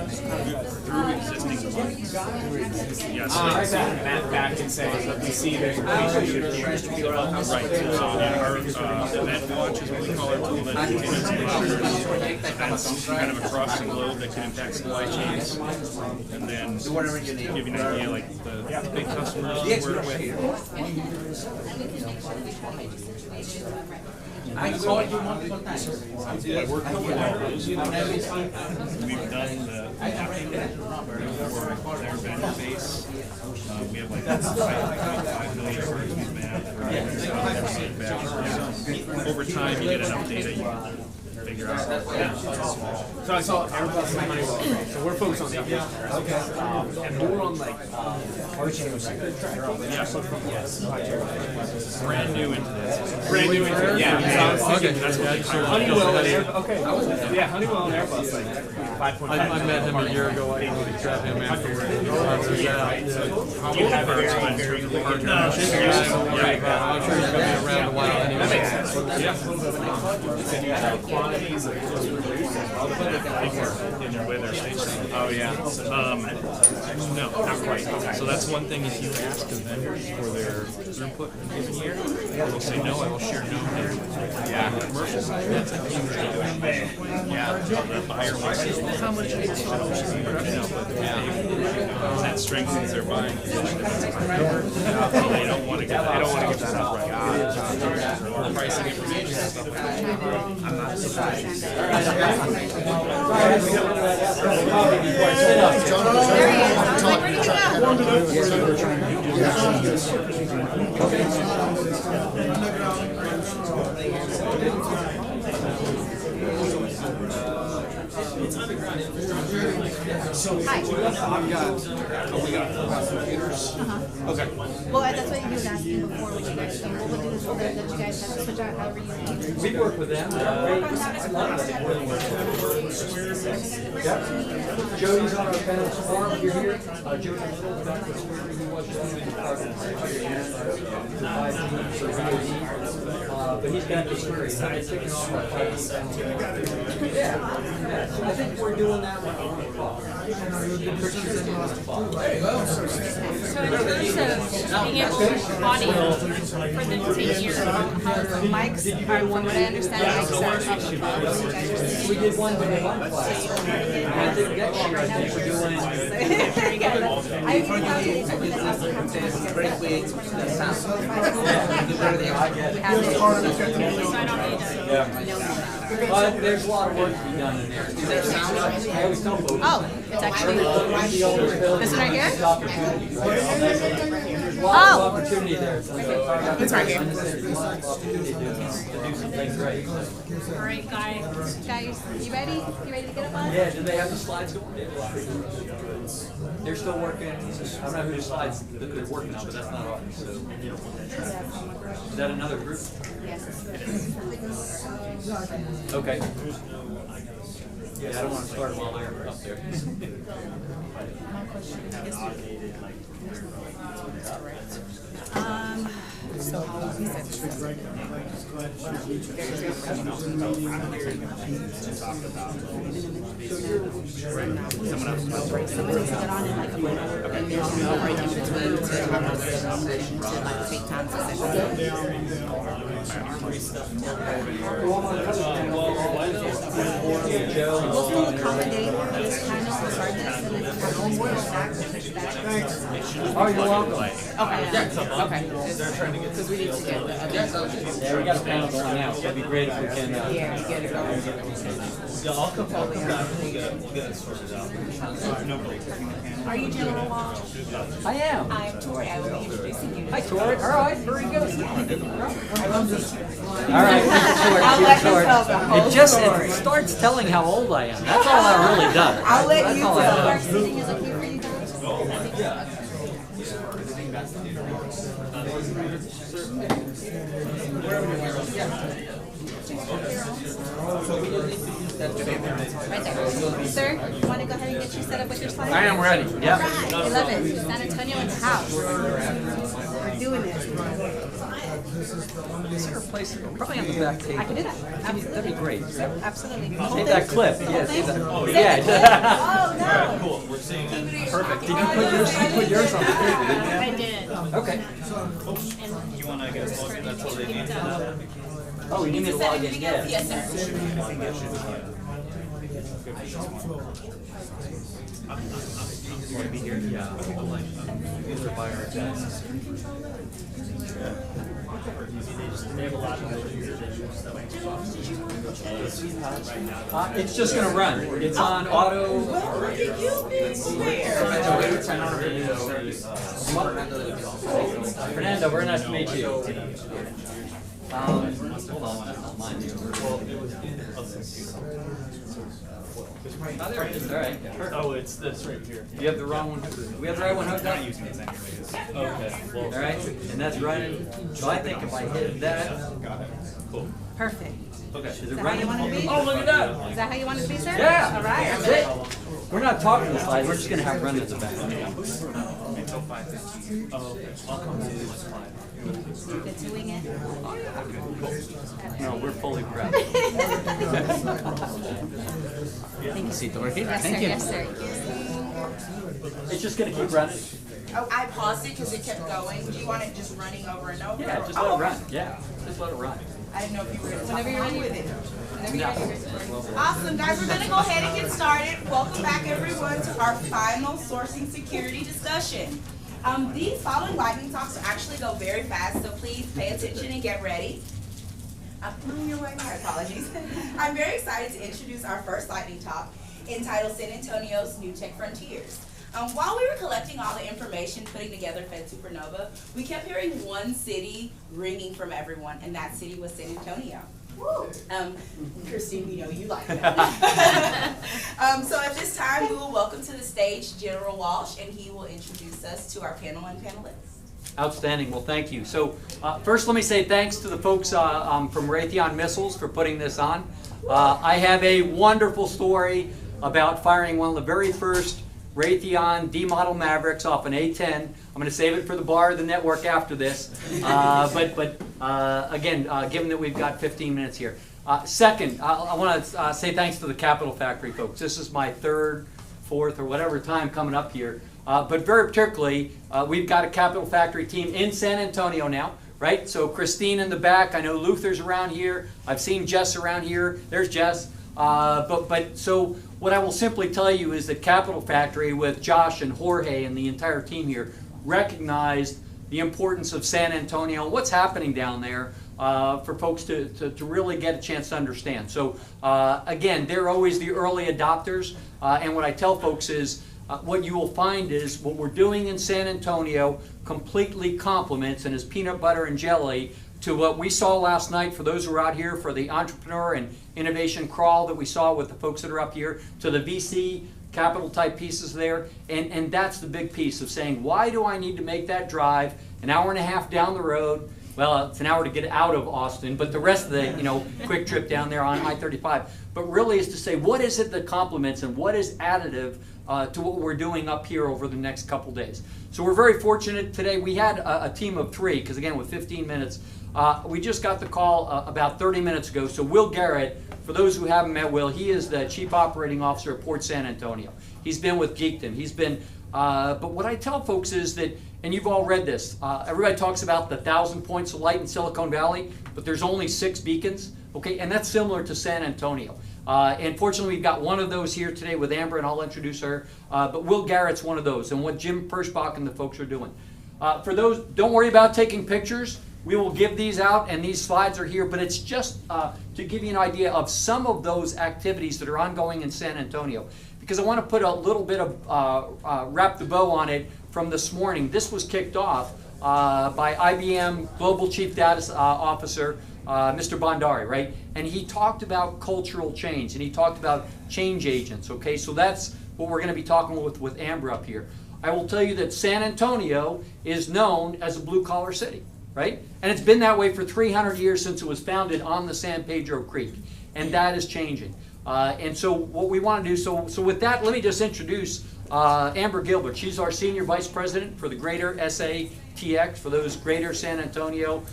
through existing Yes. Map back and say, we see there's a Right. So our event watch is what we call our tool that continues to monitor events kind of across the globe that can impact supply chains. And then give you an idea, like the big customers we work with. I called you multiple times. I work with those. We've done the for their vendor base. We have like 5 million cards we've mapped. Over time, you get enough data, you can figure out. So I saw Airbus and Honeywell. So we're focused on the aviation. Okay. And we're on like Brand new into this. Brand new into it. Yeah. So I was thinking that's what they call it. Honeywell and Airbus. Okay. Yeah, Honeywell and Airbus like 5.5. I met him a year ago. I tried him afterwards. You have our sponsor. I'm sure he's going to be around a while anyway. That makes sense. Yeah. Oh yeah. No, not quite. So that's one thing. If you ask the vendors for their input in a given year, they'll say no. I will share no. Yeah. On the commercial side, that's a huge negotiation. Yeah. The buyer wants to know how much is production output. That strengthens their buying position. They don't want to get. They don't want to get that up right. Pricing information and stuff like that. I'm not surprised. So I've got, we got computers. Okay. Well, that's what you was asking before, what you guys think. What would do this that you guys have to switch out however you need? We work with them. Jody's on our panel's farm. You're here. Jody Little, back with he was just in the department. But he's got this very side taking off our Yeah. So I think we're doing that one. So in terms of being able to audio for them to hear mics, from what I understand, mics are up above. We did one with a one class. I think next year I think we're doing I agree with you. There's a lot of work to be done in there. Is there sound? I always tell folks. Oh, it's actually this one right here? There's a lot of opportunity there. It's right here. There's a lot of opportunity to do some things right. All right, guys, you ready? You ready to get up on? Yeah, do they have the slides going? They're still working. I don't know who the slides that they're working on, but that's not ours. So. Is that another group? Yes. Okay. Yeah, I don't want to start them while they're up there. So he said somebody put it on in like a window and there's no right in between to like take time to set we'll accommodate this kind of regardless and then come home back. Oh, you're welcome. Okay. Okay. Because we need to get the other. Yeah, we got a panel going now, so it'd be great if we can. Yeah, get it going. Yeah, I'll come talk to you guys. We'll get it sorted out. Are you General Law? I am. I'm Tori. I will be introducing you. Hi, Tori. All right, very good. All right, I'll let you tell the whole it starts telling how old I am. That's all that really does. I'll let That's you all I tell. know. First thing is okay for you guys? Right there. Sir, you want to go ahead and get you set up with your slides? I am ready. Yep. All right. I love it. San Antonio in the house. We're doing this. Is there a place probably on the back table? I can do that. Absolutely. That'd be great. Absolutely. Save that clip. Yeah, save that. Oh, Yeah. no. Cool. We're seeing it. Perfect. Did you put yours on the paper, didn't you? I did. Okay. You want to get us closer? That's all they need. Oh, you need me to log in? Yeah. Yes, sir. Want to be here? Yeah. These are by our desks. It's just going to run. It's on auto. Fernando, very nice to meet you. Hold on, that's not mine. Oh, there it is. All right. Oh, it's this right here. You have the wrong one. We have the right one hooked up? Not using these anyways. Okay. Well, All right, and that's running. So I think if I hit that, got it. Cool. Perfect. Okay. is Is it that how you running? want it to be? Oh, look at that. Is that how you want it to be, sir? Yeah. All right. That's it. We're not talking the slide. We're just going to have run at the back. Until 5:15. Oh, okay. I'll come to you at 5. Good to wing it. No, we're fully prepped. Thank you. See, Dorothy. Yes, sir. Thank you. Yes, sir. It's just going to keep running. Oh, I paused it because it kept going. Do you want it just running over and over? Yeah, just let it run. Yeah, just let it run. I didn't know if you were going to Whenever you're ready with it. Whenever you're ready. Awesome, guys, we're gonna go ahead and get started. Welcome back, everyone, to our final sourcing security discussion. These following lightning talks will actually go very fast, so please pay attention and get ready. Your way, my apologies. I'm very excited to introduce our first lightning talk entitled San Antonio's New Tech Frontiers. While we were collecting all the information, putting together Fed Supernova, we kept hearing one city ringing from everyone, and that city was San Antonio. Christine, we know you like that. So at this time, we will welcome to the stage General Walsh, and he will introduce us to our panel and panelists. Outstanding. Well, thank you. So first, let me say thanks to the folks from Raytheon Missiles for putting this on. I have a wonderful story about firing one of the very first Raytheon D-model Mavericks off an A-10. I'm going to save it for the bar of the network after this. But again, given that we've got 15 minutes here. Second, I want to say thanks to the Capital Factory folks. This is my third, fourth, or whatever time coming up here. But very particularly, we've got a Capital Factory team in San Antonio now, right? So Christine in the back. I know Luther's around here. I've seen Jess around here. There's Jess. So what I will simply tell you is that Capital Factory with Josh and Jorge and the entire team here recognized the importance of San Antonio, what's happening down there for folks to really get a chance to understand. So again, they're always the early adopters, and what I tell folks is what you will find is what we're doing in San Antonio completely complements and is peanut butter and jelly to what we saw last night for those who are out here for the entrepreneur and innovation crawl that we saw with the folks that are up here, to the VC capital type pieces there. And that's the big piece of saying, why do I need to make that drive an hour and a half down the road? Well, it's an hour to get out of Austin, but the rest of the quick trip down there on I-35. But really is to say, what is it that complements and what is additive to what we're doing up here over the next couple days. So we're very fortunate today. We had a team of 3, because again, with 15 minutes, we just got the call about 30 minutes ago. So Will Garrett, for those who haven't met Will, he is the Chief Operating Officer at Port San Antonio. He's been with Geekdom. He's been, but what I tell folks is that, and you've all read this, everybody talks about the 1,000 points of light in Silicon Valley, but there's only 6 beacons, okay? And that's similar to San Antonio. And fortunately, we've got one of those here today with Amber, and I'll introduce her. But Will Garrett's one of those, and what Jim Pershbach and the folks are doing. For those, don't worry about taking pictures. We will give these out, and these slides are here, but it's just to give you an idea of some of those activities that are ongoing in San Antonio. Because I want to put a little bit of, wrap the bow on it from this morning. This was kicked off by IBM Global Chief Data Officer, Mr. Bhandari, right? And he talked about cultural change, and he talked about change agents, okay? So that's what we're going to be talking with Amber up here. I will tell you that San Antonio is known as a blue-collar city, right? And it's been that way for 300 years since it was founded on the San Pedro Creek, and that is changing. And so what we want to do, so with that, let me just introduce Amber Gilbert. She's our Senior Vice President for the Greater SATX, for those Greater San Antonio,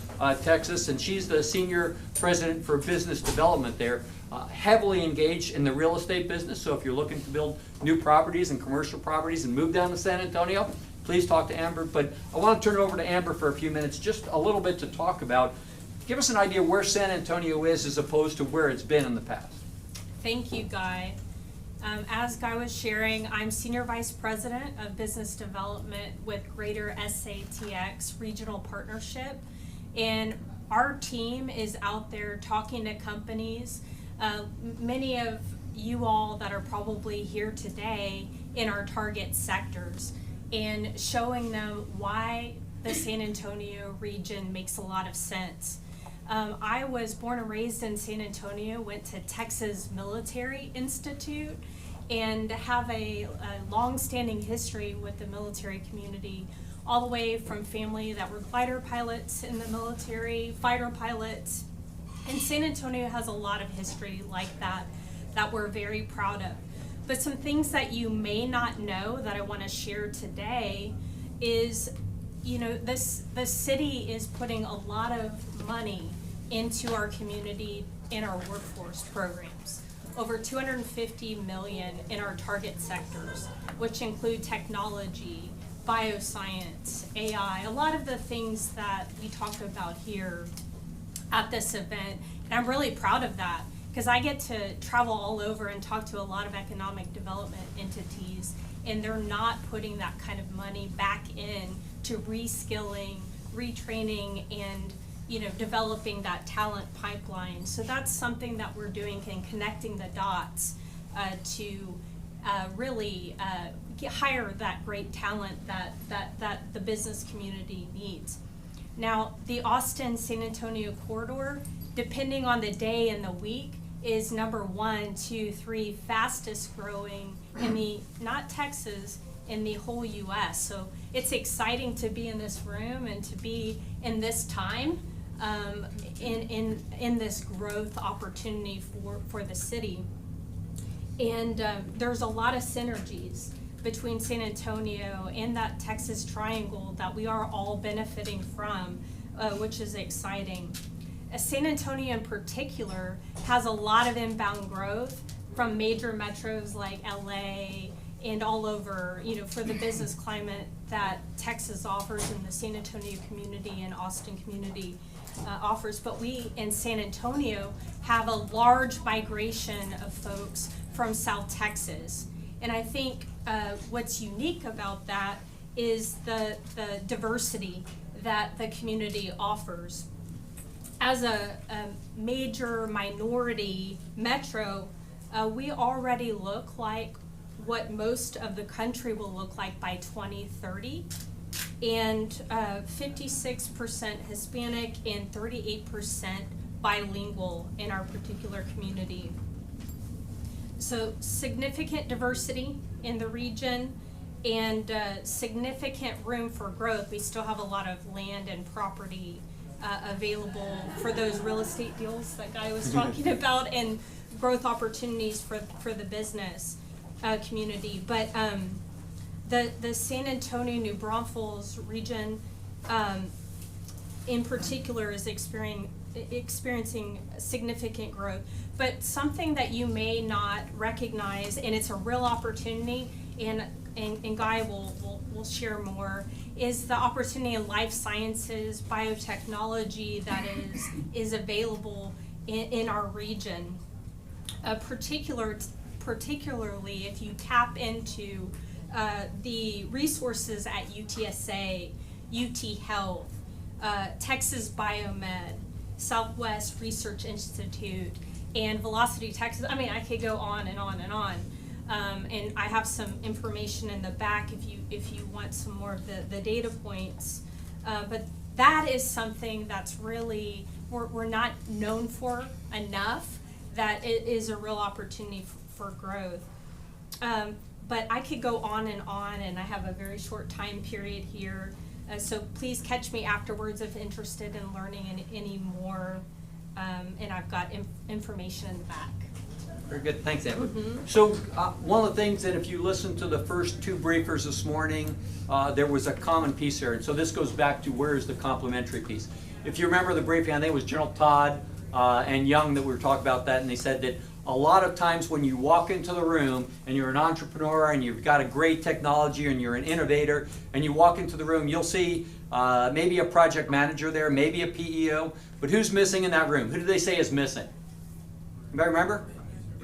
Texas, and she's the Senior President for Business Development there. heavily engaged in the real estate business. So if you're looking to build new properties and commercial properties and move down to San Antonio, please talk to Amber. But I want to turn it over to Amber for a few minutes, just a little bit to talk about. Give us an idea where San Antonio is as opposed to where it's been in the past. Thank you, Guy. As Guy was sharing, I'm Senior Vice President of Business Development with Greater SATX Regional Partnership. And our team is out there talking to companies. Many of you all that are probably here today in our target sectors, and showing them why the San Antonio region makes a lot of sense. I was born and raised in San Antonio, went to Texas Military Institute, and have a long-standing history with the military community, all the way from family that were glider pilots in the military, fighter pilots. And San Antonio has a lot of history like that we're very proud of. But some things that you may not know that I want to share today is, you know, the city is putting a lot of money into our community in our workforce programs. Over $250 million in our target sectors, which include technology, bioscience, AI, a lot of the things that we talk about here at this event. And I'm really proud of that, because I get to travel all over and talk to a lot of economic development entities, and they're not putting that kind of money back in to reskilling, retraining, and developing that talent pipeline. So that's something that we're doing and connecting the dots to really hire that great talent that the business community needs. Now, the Austin-San Antonio corridor, depending on the day and the week, is number 1, 2, 3 fastest growing in the, not Texas, in the whole US. So it's exciting to be in this room and to be in this time in this growth opportunity for the city. And there's a lot of synergies between San Antonio and that Texas triangle that we are all benefiting from, which is exciting. San Antonio in particular has a lot of inbound growth from major metros like LA and all over, for the business climate that Texas offers and the San Antonio community and Austin community offers. But we in San Antonio have a large migration of folks from South Texas. And I think what's unique about that is the diversity that the community offers. As a major minority metro, we already look like what most of the country will look like by 2030. And 56% Hispanic and 38% bilingual in our particular community. So significant diversity in the region and significant room for growth. We still have a lot of land and property available for those real estate deals that Guy was talking about, and growth opportunities for the business community. But the San Antonio, New Braunfels region in particular is experiencing significant growth. But something that you may not recognize, and it's a real opportunity, and Guy will share more, is the opportunity in life sciences, biotechnology that is available in our region. Particularly if you tap into the resources at UTSA, UT Health, Texas Biomed, Southwest Research Institute, and Velocity Texas. I mean, I could go on and on and on. And I have some information in the back if you want some more of the data points. But that is something that's really, we're not known for enough, that it is a real opportunity for growth. But I could go on, and I have a very short time period here. So please catch me afterwards if interested in learning any more. And I've got information in the back. Very good, thanks, Amber. So one of the things that if you listen to the first 2 briefers this morning, there was a common piece there. And so this goes back to where is the complementary piece. If you remember the briefing, I think it was General Todd and Young that we were talking about that, and they said that a lot of times when you walk into the room and you're an entrepreneur and you've got a great technology and you're an innovator and you walk into the room, you'll see maybe a project manager there, maybe a PEO, but who's missing in that room? Who do they say is missing? Anybody remember?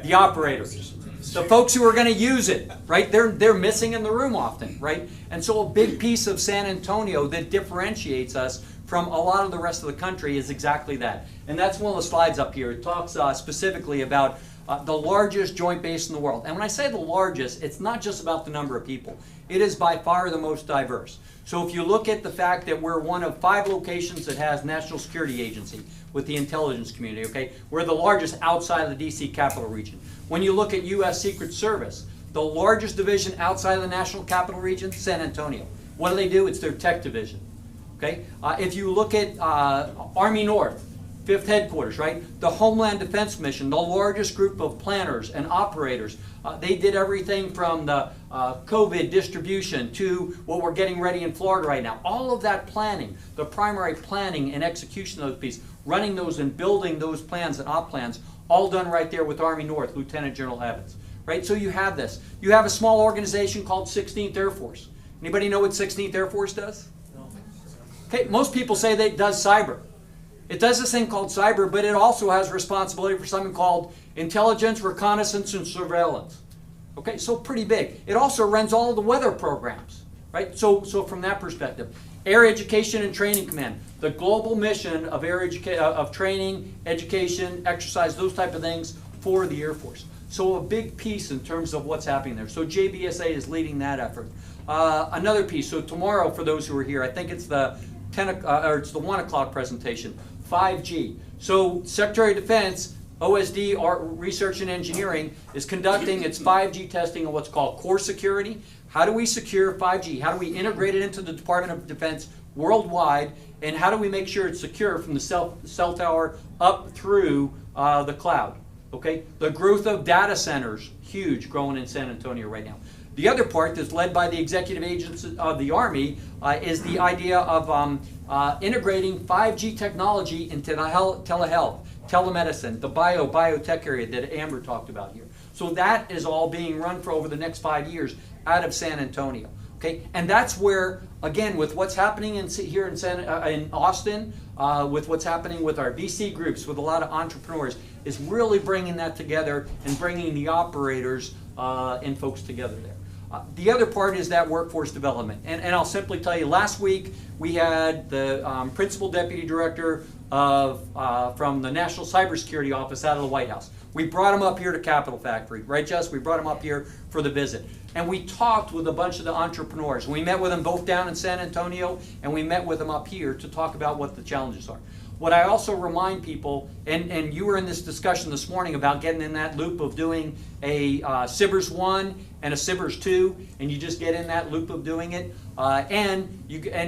The operators. The folks who are going to use it, right? They're missing in the room often, right? And so a big piece of San Antonio that differentiates us from a lot of the rest of the country is exactly that. And that's one of the slides up here. It talks specifically about the largest joint base in the world. And when I say the largest, it's not just about the number of people. It is by far the most diverse. So if you look at the fact that we're one of 5 locations that has National Security Agency with the intelligence community, okay? We're the largest outside of the DC capital region. When you look at U.S. Secret Service, the largest division outside of the National Capital Region, San Antonio. What do? It's their tech division. Okay? If you look at Army North, 5th headquarters, right? The Homeland Defense Mission, the largest group of planners and operators. They did everything from the COVID distribution to what we're getting ready in Florida right now. All of that planning, the primary planning and execution of those pieces, running those and building those plans and op plans, all done right there with Army North, Lieutenant General Evans. Right? So you have this. You have a small organization called 16th Air Force. Anybody know what 16th Air Force does? Okay, most people say that it does cyber. It does this thing called cyber, but it also has responsibility for something called intelligence, reconnaissance, and surveillance. Okay, so pretty big. It also runs all of the weather programs, right? So from that perspective, Air Education and Training Command, the global mission of of training, education, exercise, those type of things for the Air Force. So a big piece in terms of what's happening there. So JBSA is leading that effort. Another piece. So tomorrow, for those who are here, I think it's the 1 o'clock presentation. 5G. So Secretary of Defense, OSD, Research and Engineering, is conducting its 5G testing of what's called core security. How do we secure 5G? How do we integrate it into the Department of Defense worldwide? And how do we make sure it's secure from the cell tower up through the cloud? Okay, the growth of data centers, huge, growing in San Antonio right now. The other part that's led by the executive agents of the Army is the idea of integrating 5G technology into telehealth, telemedicine, the biotech area that Amber talked about here. So that is all being run for over the next 5 years out of San Antonio. Okay, and that's where, again, with what's happening here in Austin, with what's happening with our VC groups, with a lot of entrepreneurs, is really bringing that together and bringing the operators and folks together there. The other part is that workforce development. And I'll simply tell you, last week we had the Principal Deputy Director from the National Cybersecurity Office out of the White House. We brought him up here to Capital Factory, right, Jess? We brought him up here for the visit. And we talked with a bunch of the entrepreneurs. We met with them both down in San Antonio, and we met with them up here to talk about what the challenges are. What I also remind people, and you were in this discussion this morning about getting in that loop of doing a SBIRS 1 and a SBIRS 2, and you just get in that loop of doing it, and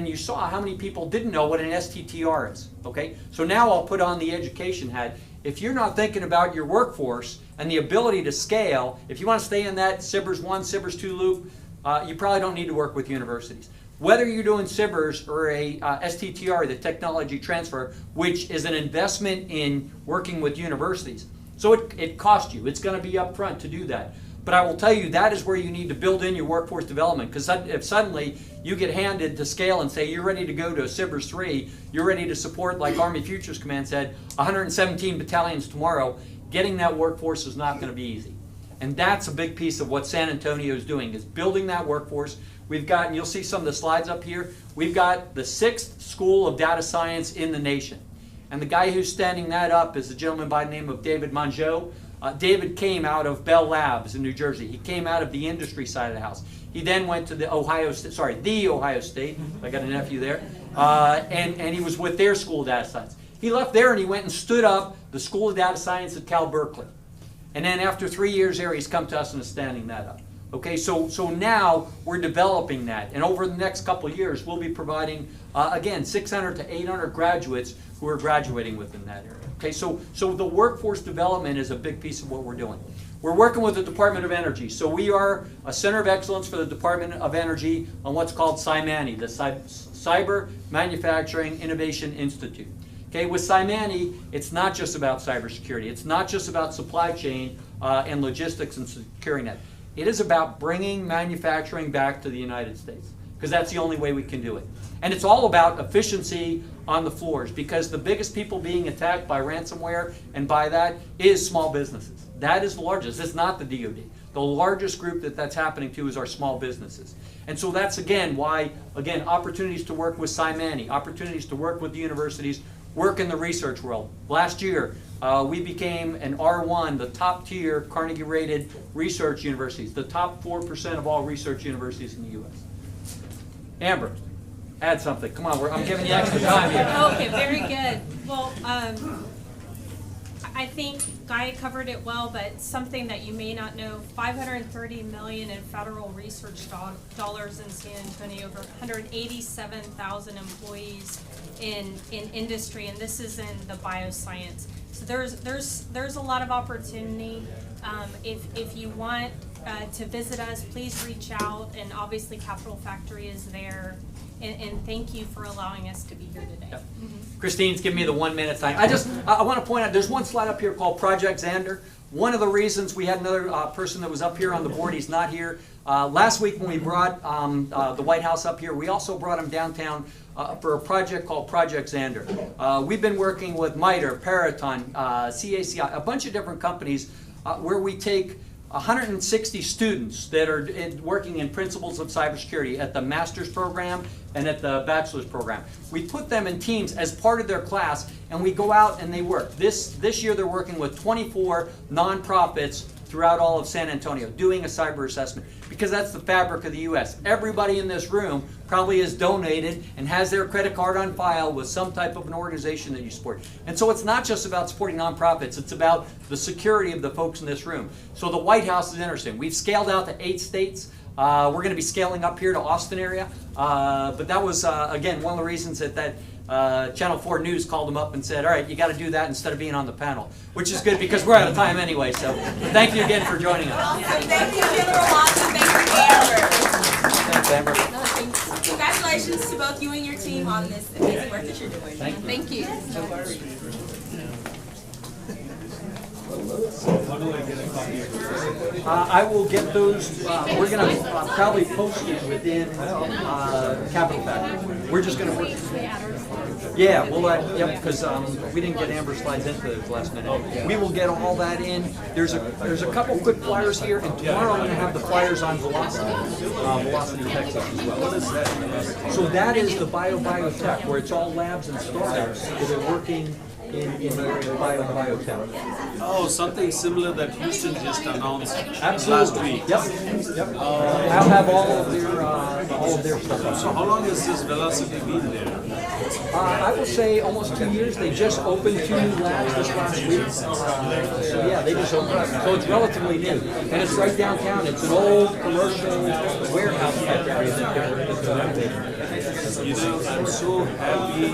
you saw how many people didn't know what an STTR is, okay? So now I'll put on the education hat. If you're not thinking about your workforce and the ability to scale, if you want to stay in that SBIRS 1, SBIRS 2 loop, you probably don't need to work with universities. Whether you're doing SBIRS or a STTR, the technology transfer, which is an investment in working with universities. So it costs you. It's going to be upfront to do that. But I will tell you, that is where you need to build in your workforce development, because if suddenly you get handed to scale and say you're ready to go to a SBIRS 3, you're ready to support, like Army Futures Command said, 117 battalions tomorrow, getting that workforce is not going to be easy. And that's a big piece of what San Antonio is doing, is building that workforce. We've got, and you'll see some of the slides up here, we've got the 6th school of data science in the nation. And the guy who's standing that up is a gentleman by the name of David Mongeau. David came out of Bell Labs in New Jersey. He came out of the industry side of the house. He then went to the Ohio State, I got a nephew there, and he was with their school of data science. He left there and he went and stood up the School of Data Science at Cal Berkeley. And then after 3 years there, he's come to us and is standing that up. Okay, so now we're developing that, and over the next couple of years, we'll be providing, again, 600 to 800 graduates who are graduating within that area. Okay, so the workforce development is a big piece of what we're doing. We're working with the Department of Energy. So we are a center of excellence for the Department of Energy on what's called CyMANI, the Cyber Manufacturing Innovation Institute. Okay, with Simani, it's not just about cybersecurity. It's not just about supply chain and logistics and securing that. It is about bringing manufacturing back to the United States, because that's the only way we can do it. And it's all about efficiency on the floors, because the biggest people being attacked by ransomware and by that is small businesses. That is the largest. It's not the DoD. The largest group that's happening to is our small businesses. And so that's, again, why, again, opportunities to work with Simani, opportunities to work with the universities, work in the research world. Last year, we became an R1, the top tier Carnegie-rated research universities, the top 4% of all research universities in the U.S. Amber, add something. Come on, I'm giving you extra time here. Okay, very good. Well, I think Guy covered it well, but something that you may not know, $530 million in federal research dollars in San Antonio, over 187,000 employees in industry, and this is in the bioscience. So there's a lot of opportunity. If you want to visit us, please reach out, and obviously Capital Factory is there. And thank you for allowing us to be here today. Yep. Christine's giving me the 1 minute time. I want to point out, there's one slide up here called Project Xander. One of the reasons we had another person that was up here on the board, he's not here. Last week when we brought the White House up here, we also brought him downtown for a project called Project Xander. We've been working with MITRE, Peraton, CACI, a bunch of different companies where we take 160 students that are working in principles of cybersecurity at the master's program and at the bachelor's program. We put them in teams as part of their class, and we go out and they work. This year they're working with 24 nonprofits throughout all of San Antonio doing a cyber assessment, because that's the fabric of the U.S. Everybody in this room probably has donated and has their credit card on file with some type of an organization that you support. And so it's not just about supporting nonprofits, it's about the security of the folks in this room. So the White House is interesting. We've scaled out to 8 states. We're going to be scaling up here to Austin area. But that was, again, one of the reasons that Channel 4 News called them up and said, all right, you got to do that instead of being on the panel, which is good because we're out of time anyway. So thank you again for joining us. Awesome. Thank you, General Watson. Thank you, Amber. Thanks, Amber. Congratulations to both you and your team on this amazing work that you're doing. Thank you. I will get those. We're going to probably post it within Capital Factory. We're just going to work. Yeah, well, yep, because we didn't get Amber slides into the last minute. We will get all that in. There's a couple quick flyers here, and tomorrow I'm going to have the flyers on Velocity, Velocity Texas as well. What is that? So that is the biotech, where it's all labs and startups that are working in the area of biotech. Oh, something similar that Houston just announced Absolutely. last week. Yep. I'll have all of their stuff. So how long has this Velocity been there? I will say almost 2 years. They just opened 2 new labs this last week. So yeah, they just opened. So it's relatively new, and it's right downtown. It's an old commercial warehouse type area that they're You know, I'm so happy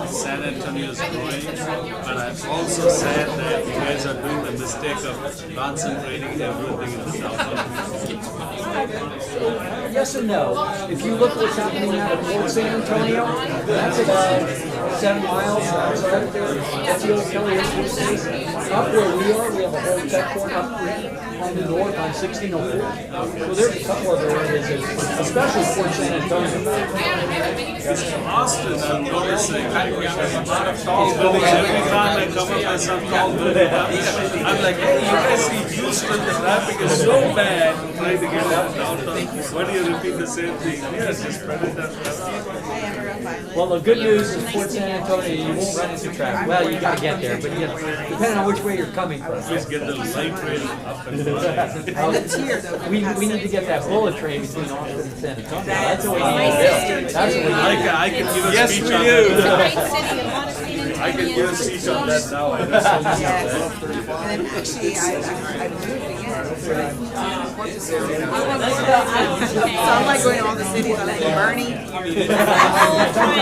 San Antonio is growing, but I'm also sad that you guys are doing the mistake of concentrating everything in the south. Yes and no. If you look at what's happening now at Port San Antonio, that's about 7 miles outside there. That's the old Kelly Air Force Base. Up where we are, we have a whole tech port up on the north on 1604. So there's a couple of areas, especially Port San Antonio. In Austin, I'm noticing a lot of tall buildings. Every time I come up with some tall building, I'm like, hey, you guys see Houston, the traffic is so bad trying to get out downtown. Why do you repeat the same thing? Yes, just spread it out. Well, the good news is Port San Antonio, you won't run into traffic. Well, you got to get there, but depending on which way you're coming from. Just get the light rail up and running. We need to get that bullet train between Austin and San Antonio. That's what we need to do. That's what we need. I can give a speech on that. I can give a speech on that now. I know so much of that. And then actually, I moved again. So I'm like going to all the cities. I like Bernie.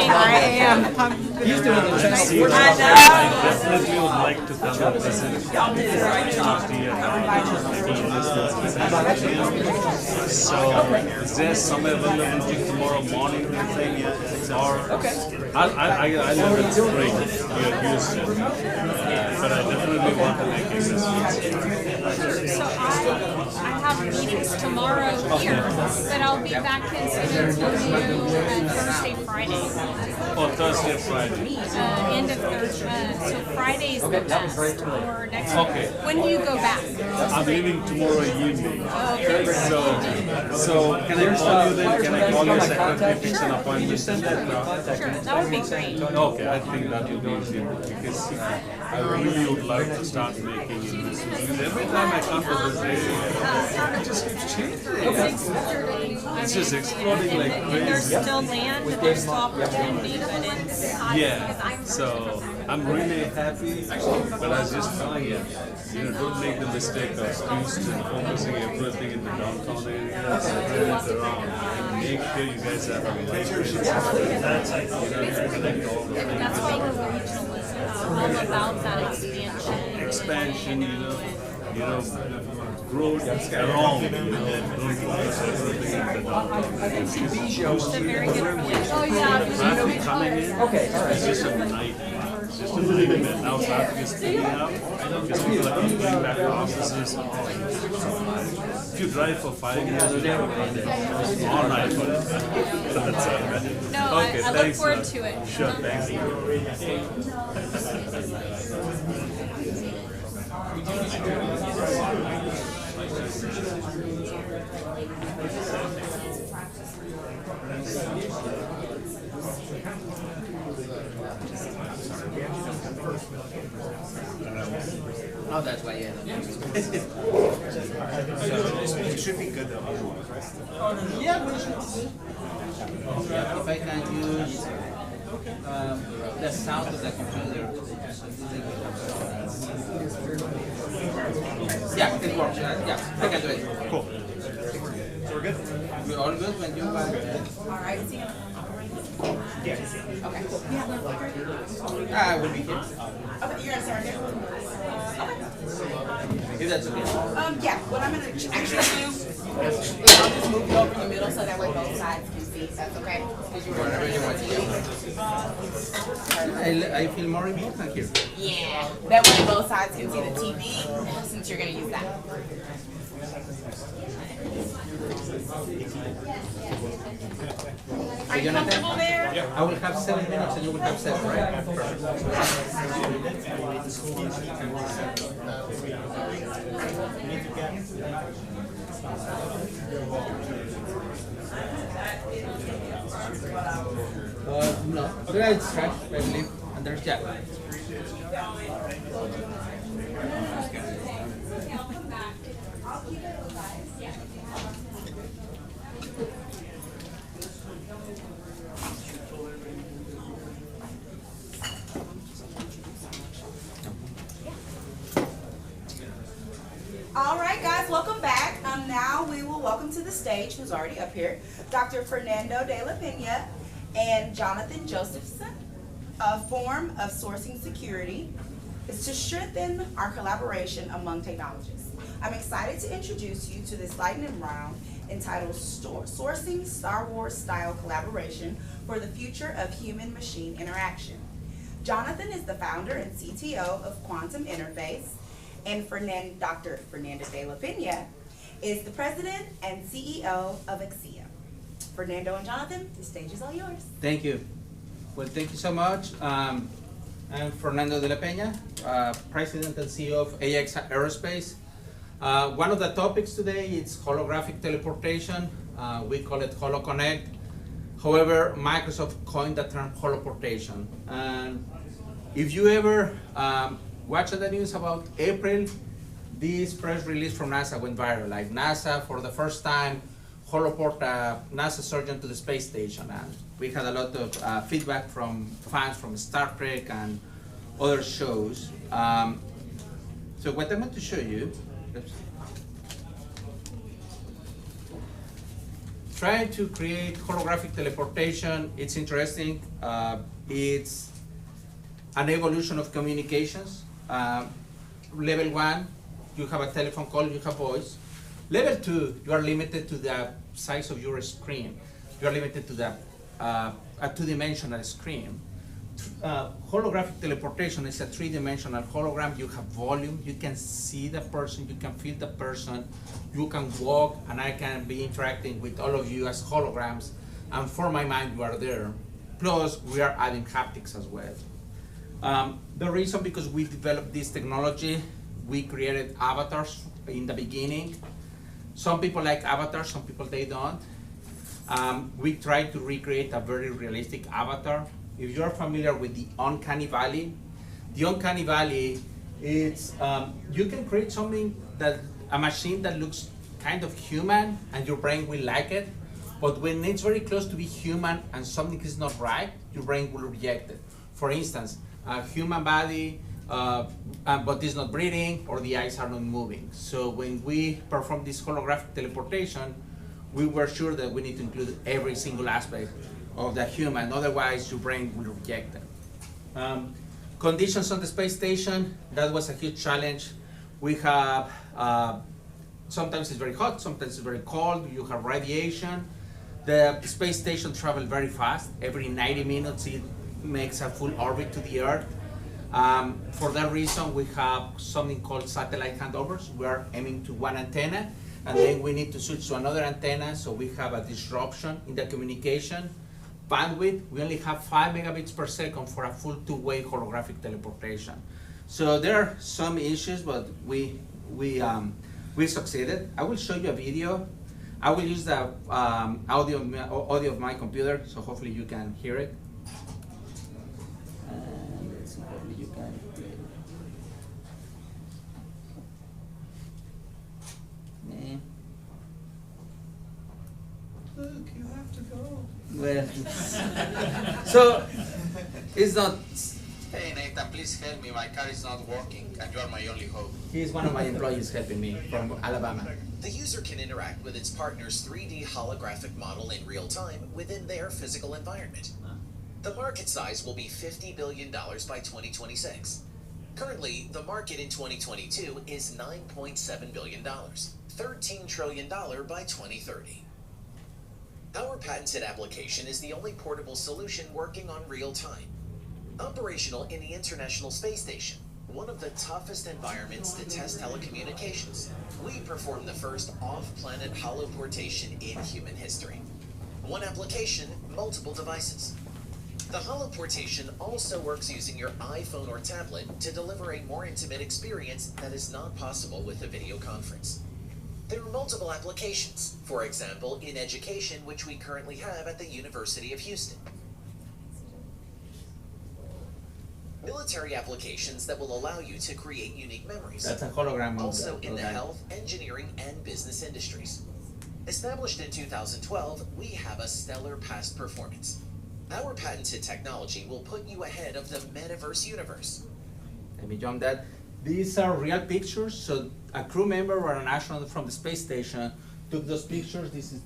I am. I'm He's doing the best. I know. I definitely would like to come and visit. So, is there some availability tomorrow morning? You think? Or I live in Spring near Houston, but I definitely want to make it this So I have meetings tomorrow here, but I'll be back in San Antonio Thursday, Friday. Oh, Thursday, Friday. End of Thursday. So Friday's the best for next week. Okay. When do you go back? I'm leaving tomorrow evening. Okay. So can I call you then? Can I call your secretary, fix an appointment? Sure, that would be great. Okay, I think that will be easier because I really would love to start making investments. Because every time I come to this area, it just keeps changing. It's just exploding like crazy. There's still land, but there's still opportunity, but it's Yeah, so I'm really happy, but I was just telling you, don't make the mistake of Houston focusing everything in the downtown area and turn it around. And make sure you guys have a license. That's why the regional is all about that expansion. Expansion, growth around, don't focus everything in the downtown. It's a very good point. Oh, Traffic coming in, it's just a nightmare. It's just a nightmare. Now traffic is picking up because people are going back to offices. If you drive for 5 years, you never run it. All night. That's it. No, Okay, I look thanks, forward man. to it. Sure, thanks. Oh, that's why, yeah. It should be good though. Yeah, if I can use the sound of the computer. Yeah, it works. Yeah, I can do it. Cool. So we're good? We're all good when you All right, see you. Yes. Okay. I will be here. Okay, you're gonna start there? If that's okay. Yeah, what I'm gonna actually do is I'll just move you over in the middle so that way both sides can see, that's okay? Because you Whatever you want to do. I feel more important here. Yeah, that way both sides can see the TV since you're gonna use that. Are you comfortable there? Yeah. I will have 7 minutes and you will have 7, right? No, there is trash, I believe, and there's Jack. All right, guys, welcome back. Now we will welcome to the stage, who's already up here, Dr. Fernando de la Pena and Jonathan Josephson. A form of sourcing security is to strengthen our collaboration among technologists. I'm excited to introduce you to this lightning round entitled Sourcing Star Wars Style Collaboration for the Future of Human-Machine Interaction. Jonathan is the founder and CTO of Quantum Interface, and Dr. Fernando de la Pena is the president and CEO of Exia. Fernando and Jonathan, the stage is all yours. Thank you. Well, thank you so much. I'm Fernando de la Pena, President and CEO of AX Aerospace. One of the topics today is holographic teleportation. We call it HoloConnect. However, Microsoft coined the term holoportation. And if you ever watch the news about April, this press release from NASA went viral. Like NASA, for the first time, holoport a NASA surgeon to the space station. And we had a lot of feedback from fans from Star Trek and other shows. So what I'm going to show you, trying to create holographic teleportation, it's interesting. It's an evolution of communications. Level 1, you have a telephone call, you have voice. Level 2, you are limited to the size of your screen. You are limited to the a two-dimensional screen. Holographic teleportation is a three-dimensional hologram. You have volume, you can see the person, you can feel the person, you can walk, and I can be interacting with all of you as holograms, and for my mind, you are there. Plus, we are adding haptics as well. The reason, because we developed this technology, we created avatars in the beginning. Some people like avatars, some people they don't. We tried to recreate a very realistic avatar. If you're familiar with the uncanny valley is you can create something that a machine that looks kind of human and your brain will like it, but when it's very close to be human and something is not right, your brain will reject it. For instance, a human body, but it's not breathing or the eyes are not moving. So when we perform this holographic teleportation, we were sure that we need to include every single aspect of the human, otherwise your brain will reject them. Conditions on the space station, that was a huge challenge. We have, sometimes it's very hot, sometimes it's very cold, you have radiation. The space station travels very fast. Every 90 minutes it makes a full orbit to the Earth. For that reason, we have something called satellite handovers. We are aiming to one antenna, and then we need to switch to another antenna, so we have a disruption in the communication. Bandwidth, we only have 5 megabits per second for a full two-way holographic teleportation. So there are some issues, but we succeeded. I will show you a video. I will use the audio of my computer, so hopefully you can hear it. Let's see, hopefully you can play it. Look, you have to go. Well, so it's not. Hey Nathan, please help me. My car is not working, and you are my only hope. He's one of my employees helping me from Alabama. The user can interact with its partner's 3D holographic model in real time within their physical environment. The market size will be $50 billion by 2026. Currently, the market in 2022 is $9.7 billion, $13 trillion by 2030. Our patented application is the only portable solution working on real time. Operational in the International Space Station, one of the toughest environments to test telecommunications, we performed the first off-planet holoportation in human history. One application, multiple devices. The holoportation also works using your iPhone or tablet to deliver a more intimate experience that is not possible with a video conference. There are multiple applications, for example, in education, which we currently have at the University of Houston. Military applications that will allow you to create unique memories. That's a hologram. Also in the health, engineering, and business industries. Established in 2012, we have a stellar past performance. Our patented technology will put you ahead of the metaverse universe. Let me jump that. These are real pictures. So a crew member or an astronaut from the space station took those pictures. This is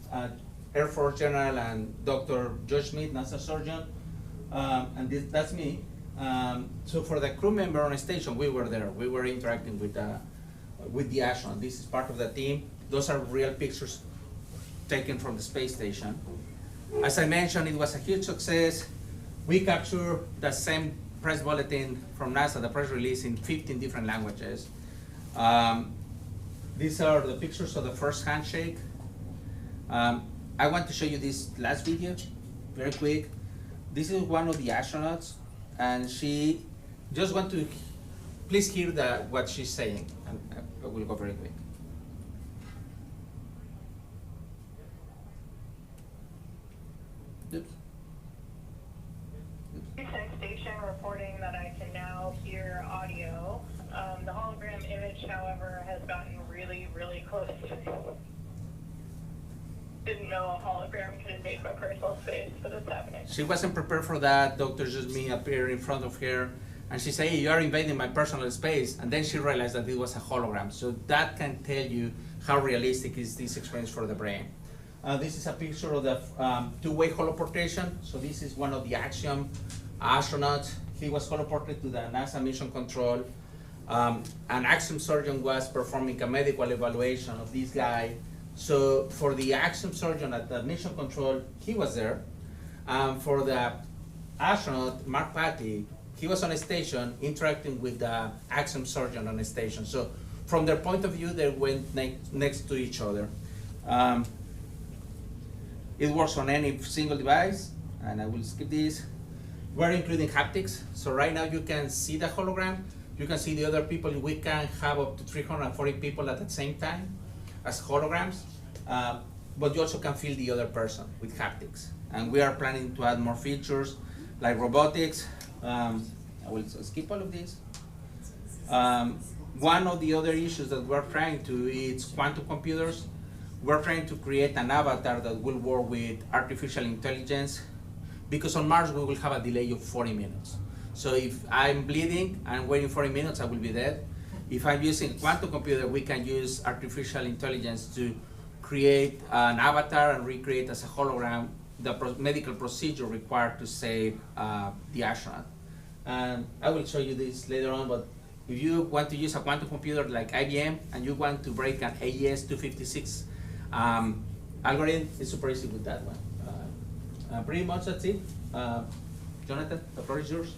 Air Force General and Dr. Josh Smith, NASA surgeon, and that's me. So for the crew member on a station, we were there. We were interacting with the astronaut. This is part of the team. Those are real pictures taken from the space station. As I mentioned, it was a huge success. We captured the same press bulletin from NASA, the press release, in 15 different languages. These are the pictures of the first handshake. I want to show you this last video, very quick. This is one of the astronauts, and she just want to please hear what she's saying, and I will go very quick. Oops. Station reporting that I can now hear audio. The hologram image, however, has gotten really, really close to me. Didn't know a hologram could invade my personal space, but it's happening. She wasn't prepared for that. Dr. Just me appeared in front of her, and she said, hey, you are invading my personal space, and then she realized that it was a hologram. So that can tell you how realistic is this experience for the brain. This is a picture of the two-way holoportation. So this is one of the Axiom astronauts. He was holoported to the NASA mission control. An Axiom surgeon was performing a medical evaluation of this guy. So for the Axiom surgeon at the mission control, he was there. For the astronaut, Mark Patty, he was on a station interacting with the Axiom surgeon on a station. So from their point of view, they went next to each other. It works on any single device, and I will skip this. We're including haptics. So right now you can see the hologram, you can see the other people. We can have up to 340 people at the same time as holograms, but you also can feel the other person with haptics. And we are planning to add more features like robotics. I will skip all of this. One of the other issues that we're trying to is quantum computers. We're trying to create an avatar that will work with artificial intelligence, because on Mars we will have a delay of 40 minutes. So if I'm bleeding and waiting 40 minutes, I will be dead. If I'm using a quantum computer, we can use artificial intelligence to create an avatar and recreate as a hologram the medical procedure required to save the astronaut. And I will show you this later on, but if you want to use a quantum computer like IBM and you want to break an AES 256 algorithm, it's super easy with that one. Pretty much that's it. Jonathan, the floor is yours.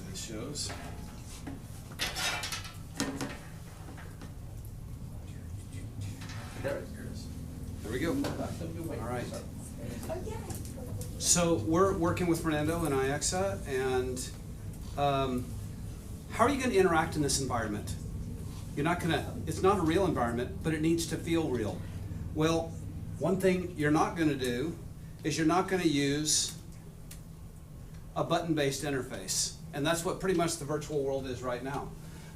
This shows. There we go. All right. So we're working with Fernando and IEXA, and how are you going to interact in this environment? You're not going to, it's not a real environment, but it needs to feel real. Well, one thing you're not going to do is you're not going to use a button-based interface. And that's what pretty much the virtual world is right now.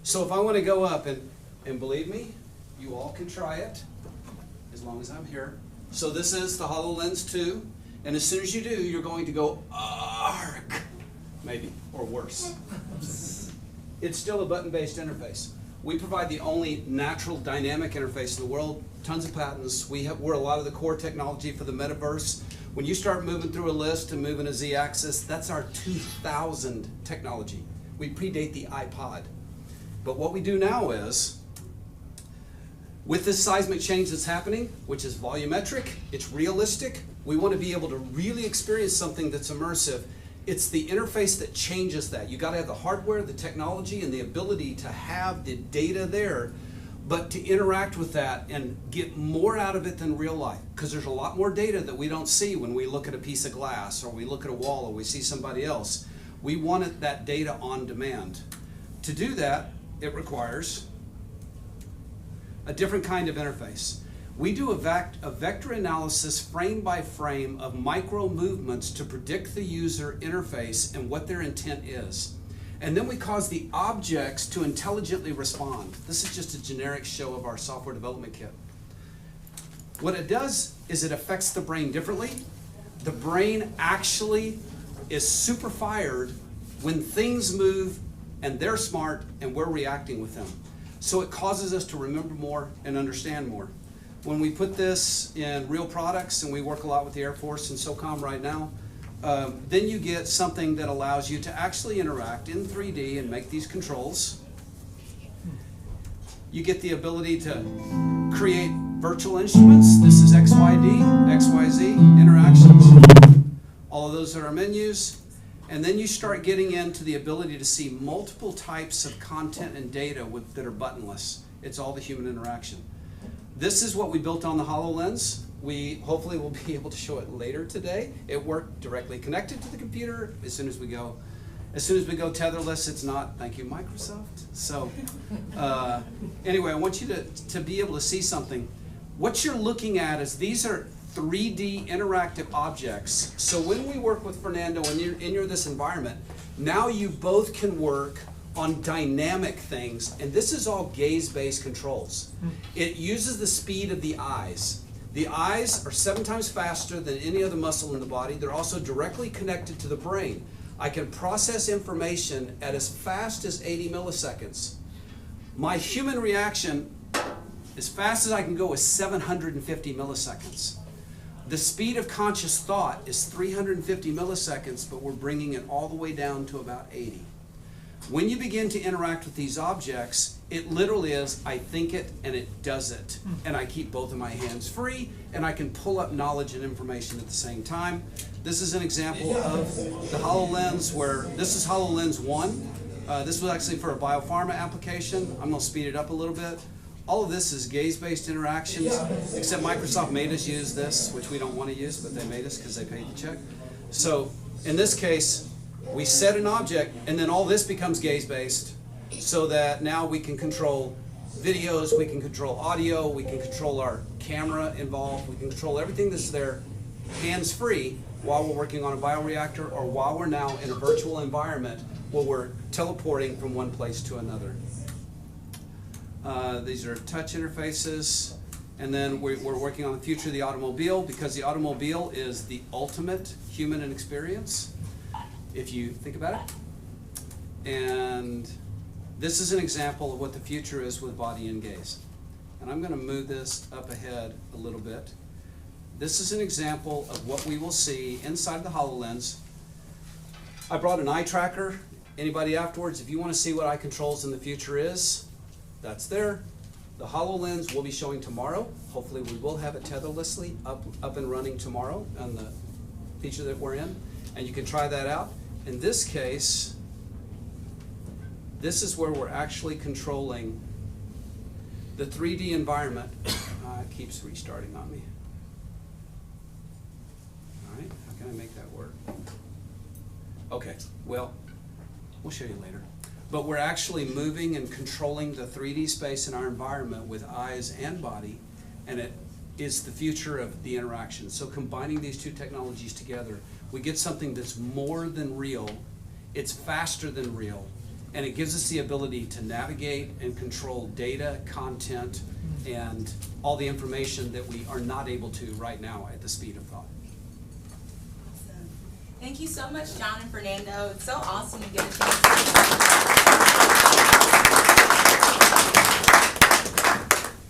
So if I want to go up, and believe me, you all can try it, as long as I'm here. So this is the HoloLens 2, and as soon as you do, you're going to go, arc, maybe, or worse. It's still a button-based interface. We provide the only natural dynamic interface in the world, tons of patents. We're a lot of the core technology for the metaverse. When you start moving through a list and moving a Z-axis, that's our 2000 technology. We predate the iPod. But what we do now is, with this seismic change that's happening, which is volumetric, it's realistic, we want to be able to really experience something that's immersive. It's the interface that changes that. You got to have the hardware, the technology, and the ability to have the data there, but to interact with that and get more out of it than real life. Because there's a lot more data that we don't see when we look at a piece of glass, or we look at a wall, or we see somebody else. We wanted that data on demand. To do that, it requires a different kind of interface. We do a vector analysis frame by frame of micro movements to predict the user interface and what their intent is. And then we cause the objects to intelligently respond. This is just a generic show of our software development kit. What it does is it affects the brain differently. The brain actually is super fired when things move and they're smart and we're reacting with them. So it causes us to remember more and understand more. When we put this in real products, and we work a lot with the Air Force and SOCOM right now, then you get something that allows you to actually interact in 3D and make these controls. You get the ability to create virtual instruments. This is XYD, XYZ, interactions. All of those are our menus. And then you start getting into the ability to see multiple types of content and data that are buttonless. It's all the human interaction. This is what we built on the HoloLens. We hopefully will be able to show it later today. It worked directly connected to the computer as soon as we go. As soon as we go tetherless, it's not. Thank you, Microsoft. So anyway, I want you to be able to see something. What you're looking at is these are 3D interactive objects. So when we work with Fernando and you're in this environment, now you both can work on dynamic things, and this is all gaze-based controls. It uses the speed of the eyes. The eyes are 7 times faster than any other muscle in the body. They're also directly connected to the brain. I can process information at as fast as 80 milliseconds. My human reaction, as fast as I can go, is 750 milliseconds. The speed of conscious thought is 350 milliseconds, but we're bringing it all the way down to about 80. When you begin to interact with these objects, it literally is, I think it and it does it. And I keep both of my hands free, and I can pull up knowledge and information at the same time. This is an example of the HoloLens where, this is HoloLens 1. This was actually for a biopharma application. I'm gonna speed it up a little bit. All of this is gaze-based interactions, except Microsoft made us use this, which we don't want to use, but they made us because they paid the check. So in this case, we set an object, and then all this becomes gaze-based, so that now we can control videos, we can control audio, we can control our camera involved, we can control everything that's there hands-free while we're working on a bioreactor, or while we're now in a virtual environment where we're teleporting from one place to another. These are touch interfaces, and then we're working on the future of the automobile, because the automobile is the ultimate human experience, if you think about it. And this is an example of what the future is with body and gaze. And I'm going to move this up ahead a little bit. This is an example of what we will see inside the HoloLens. I brought an eye tracker. Anybody afterwards, if you want to see what eye controls in the future is, that's there. The HoloLens will be showing tomorrow. Hopefully we will have it tetherlessly up and running tomorrow on the feature that we're in. And you can try that out. In this case, this is where we're actually controlling the 3D environment. It keeps restarting on me. All right, how can I make that work? Okay, well, we'll show you later. But we're actually moving and controlling the 3D space in our environment with eyes and body, and it is the future of the interaction. So combining these two technologies together, we get something that's more than real, it's faster than real, and it gives us the ability to navigate and control data, content, and all the information that we are not able to right now at the speed of thought. Thank you so much, John and Fernando. It's so awesome to get a chance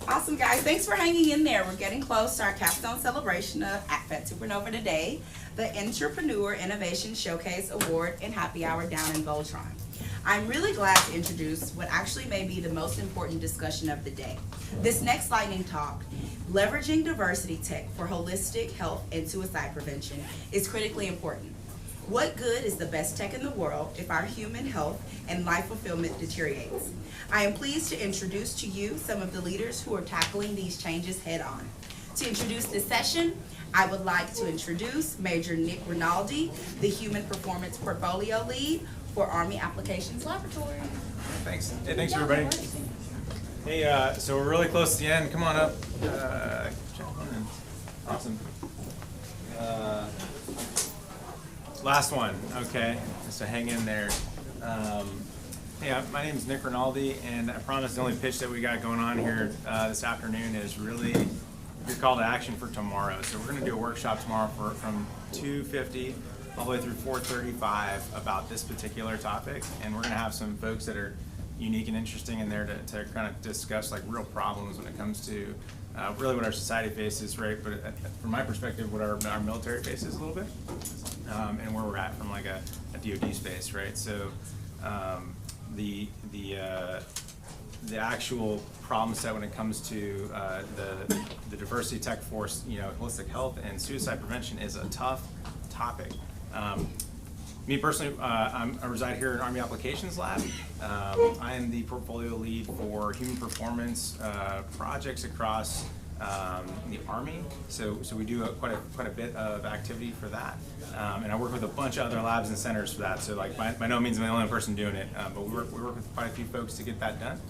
Awesome, guys. Thanks for hanging in there. We're getting close to our capstone celebration of FET Supernova today, the Entrepreneur Innovation Showcase Award and Happy Hour down in Voltron. I'm really glad to introduce what actually may be the most important discussion of the day. This next lightning talk, leveraging diversity tech for holistic health and suicide prevention, is critically important. What good is the best tech in the world if our human health and life fulfillment deteriorates? I am pleased to introduce to you some of the leaders who are tackling these changes head on. To introduce this session, I would like to introduce Major Nick Rinaldi, the Human Performance Portfolio Lead for Army Applications Laboratory. Thanks. Hey, thanks everybody. Hey, so we're really close to the end. Come on up. Awesome. Last one. Okay, so hang in there. Hey, my name is Nick Rinaldi, and I promise the only pitch that we got going on here this afternoon is really your call to action for tomorrow. So we're going to do a workshop tomorrow from 2:50 all the way through 4:35 about this particular topic, and we're going to have some folks that are unique and interesting in there to kind of discuss like real problems when it comes to really what our society faces, right? But from my perspective, what our military faces a little bit, and where we're at from like a DoD space, right? So the actual problem set when it comes to the diversity tech force, you know, holistic health and suicide prevention is a tough topic. Me personally, I reside here in Army Applications Lab. I am the portfolio lead for human performance projects across the Army. So we do quite a bit of activity for that, and I work with a bunch of other labs and centers for that. So like by no means am I the only person doing it, but we work with quite a few folks to get that done.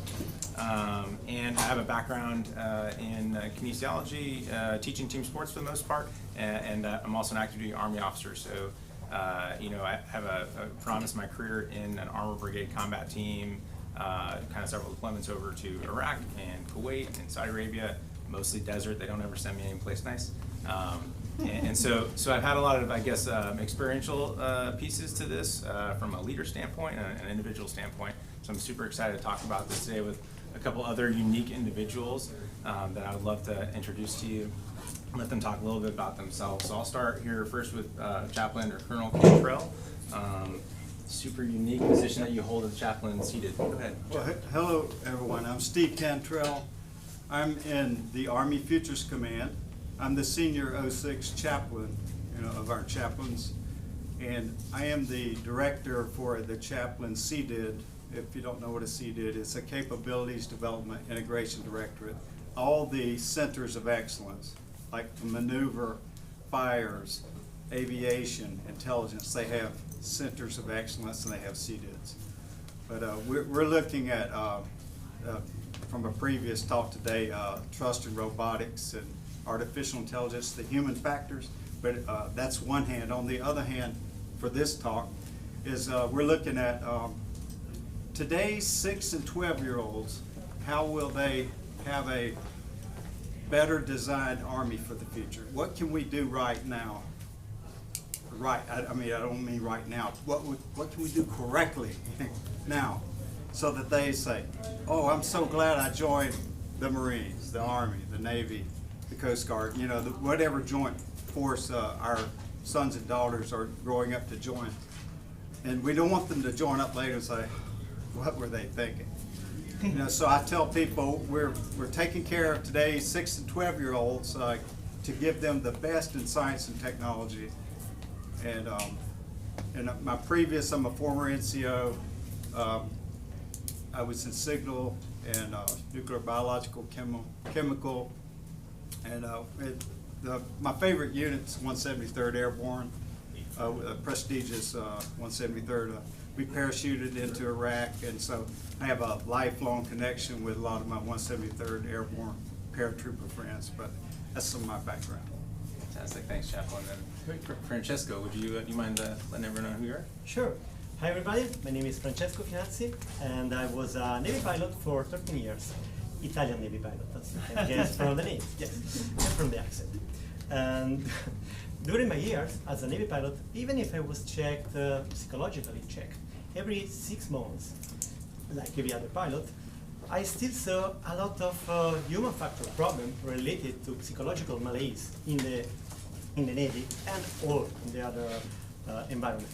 And I have a background in kinesiology, teaching team sports for the most part, and I'm also an active duty Army officer. So You know, I have a promise my career in an armor brigade combat team, kind of several deployments over to Iraq and Kuwait and Saudi Arabia, mostly desert. They don't ever send me any place nice. And so I've had a lot of, I guess, experiential pieces to this from a leader standpoint and an individual standpoint. So I'm super excited to talk about this today with a couple other unique individuals that I would love to introduce to you, let them talk a little bit about themselves. So I'll start here first with Chaplain or Colonel Cantrell. Super unique position that you hold as chaplain seated. Go ahead. Well, hello everyone. I'm Steve Cantrell. I'm in the Army Futures Command. I'm the senior 06 chaplain, of our chaplains, and I am the director for the Chaplain CDID. If you don't know what a CDID is, a Capabilities Development Integration Directorate. All the centers of excellence, like maneuver, fires, aviation, intelligence, they have centers of excellence and they have CDIDs. But we're looking at, from a previous talk today, trust in robotics and artificial intelligence, the human factors, but that's one hand. On the other hand, for this talk, is we're looking at today's 6 and 12-year-olds, how will they have a better designed Army for the future? What can we do right now? I mean, I don't mean right now. What can we do correctly now so that they say, oh, I'm so glad I joined the Marines, the Army, the Navy, the Coast Guard, whatever joint force our sons and daughters are growing up to join. And we don't want them to join up later and say, what were they thinking? So I tell people we're taking care of today's 6 and 12-year-olds to give them the best in science and technology. And my previous, I'm a former NCO. I was in signal and nuclear, biological, chemical, and my favorite unit's 173rd Airborne, a prestigious 173rd. We parachuted into Iraq, and so I have a lifelong connection with a lot of my 173rd Airborne paratrooper friends, but that's some of my background. Fantastic, thanks, Chaplain. And Francesco, would you mind letting everyone know who you are? Sure. Hi everybody, my name is Francesco Finazzi, and I was a Navy pilot for 13 years. Italian Navy pilot, as you can guess from the name, yes, and from the accent. And during my years as a Navy pilot, even if I was checked, psychologically checked, every 6 months, like every other pilot, I still saw a lot of human factor problem related to psychological malaise in the Navy and or in the other environment.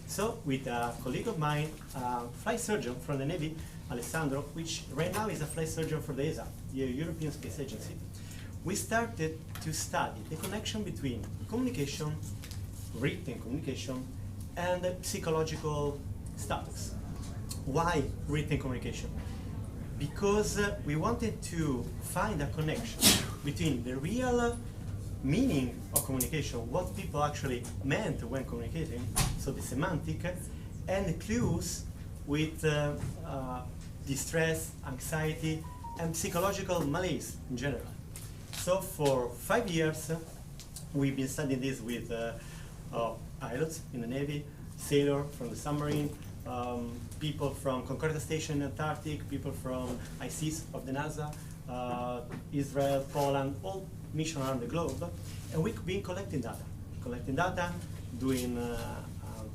So with a colleague of mine, a flight surgeon from the Navy, Alessandro, which right now is a flight surgeon for the ESA, the European Space Agency, we started to study the connection between communication, written communication, and psychological status. Why written communication? Because we wanted to find a connection between the real meaning of communication, what people actually meant when communicating, so the semantic, and the clues with distress, anxiety, and psychological malaise in general. So for 5 years, we've been studying this with pilots in the Navy, sailors from the submarine, people from Concordia Station in Antarctic, people from ICES of the NASA, Israel, Poland, all missions around the globe. And we've been collecting data, doing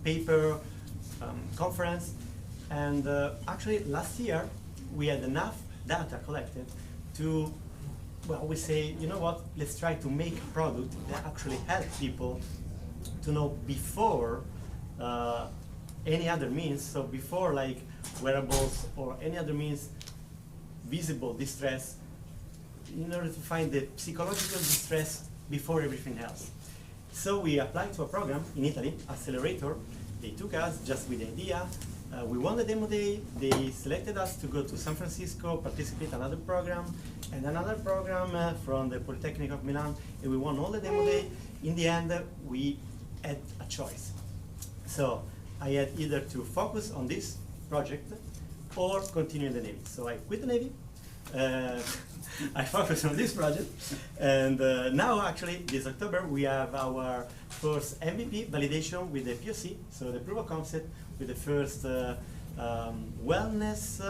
paper, conference, and actually last year we had enough data collected to, well, we say, you know what, let's try to make a product that actually helps people to know before any other means, so before like wearables or any other means, visible distress, in order to find the psychological distress before everything else. So we applied to a program in Italy, Accelerator. They took us just with the idea. We won the demo day. They selected us to go to San Francisco, participate in another program, and another program from the Polytechnic of Milan, and we won all the demo day. In the end, we had a choice. So I had either to focus on this project or continue in the Navy. So I quit the Navy, I focus on this project, and now actually this October we have our first MVP validation with the POC, so the proof of concept with the first wellness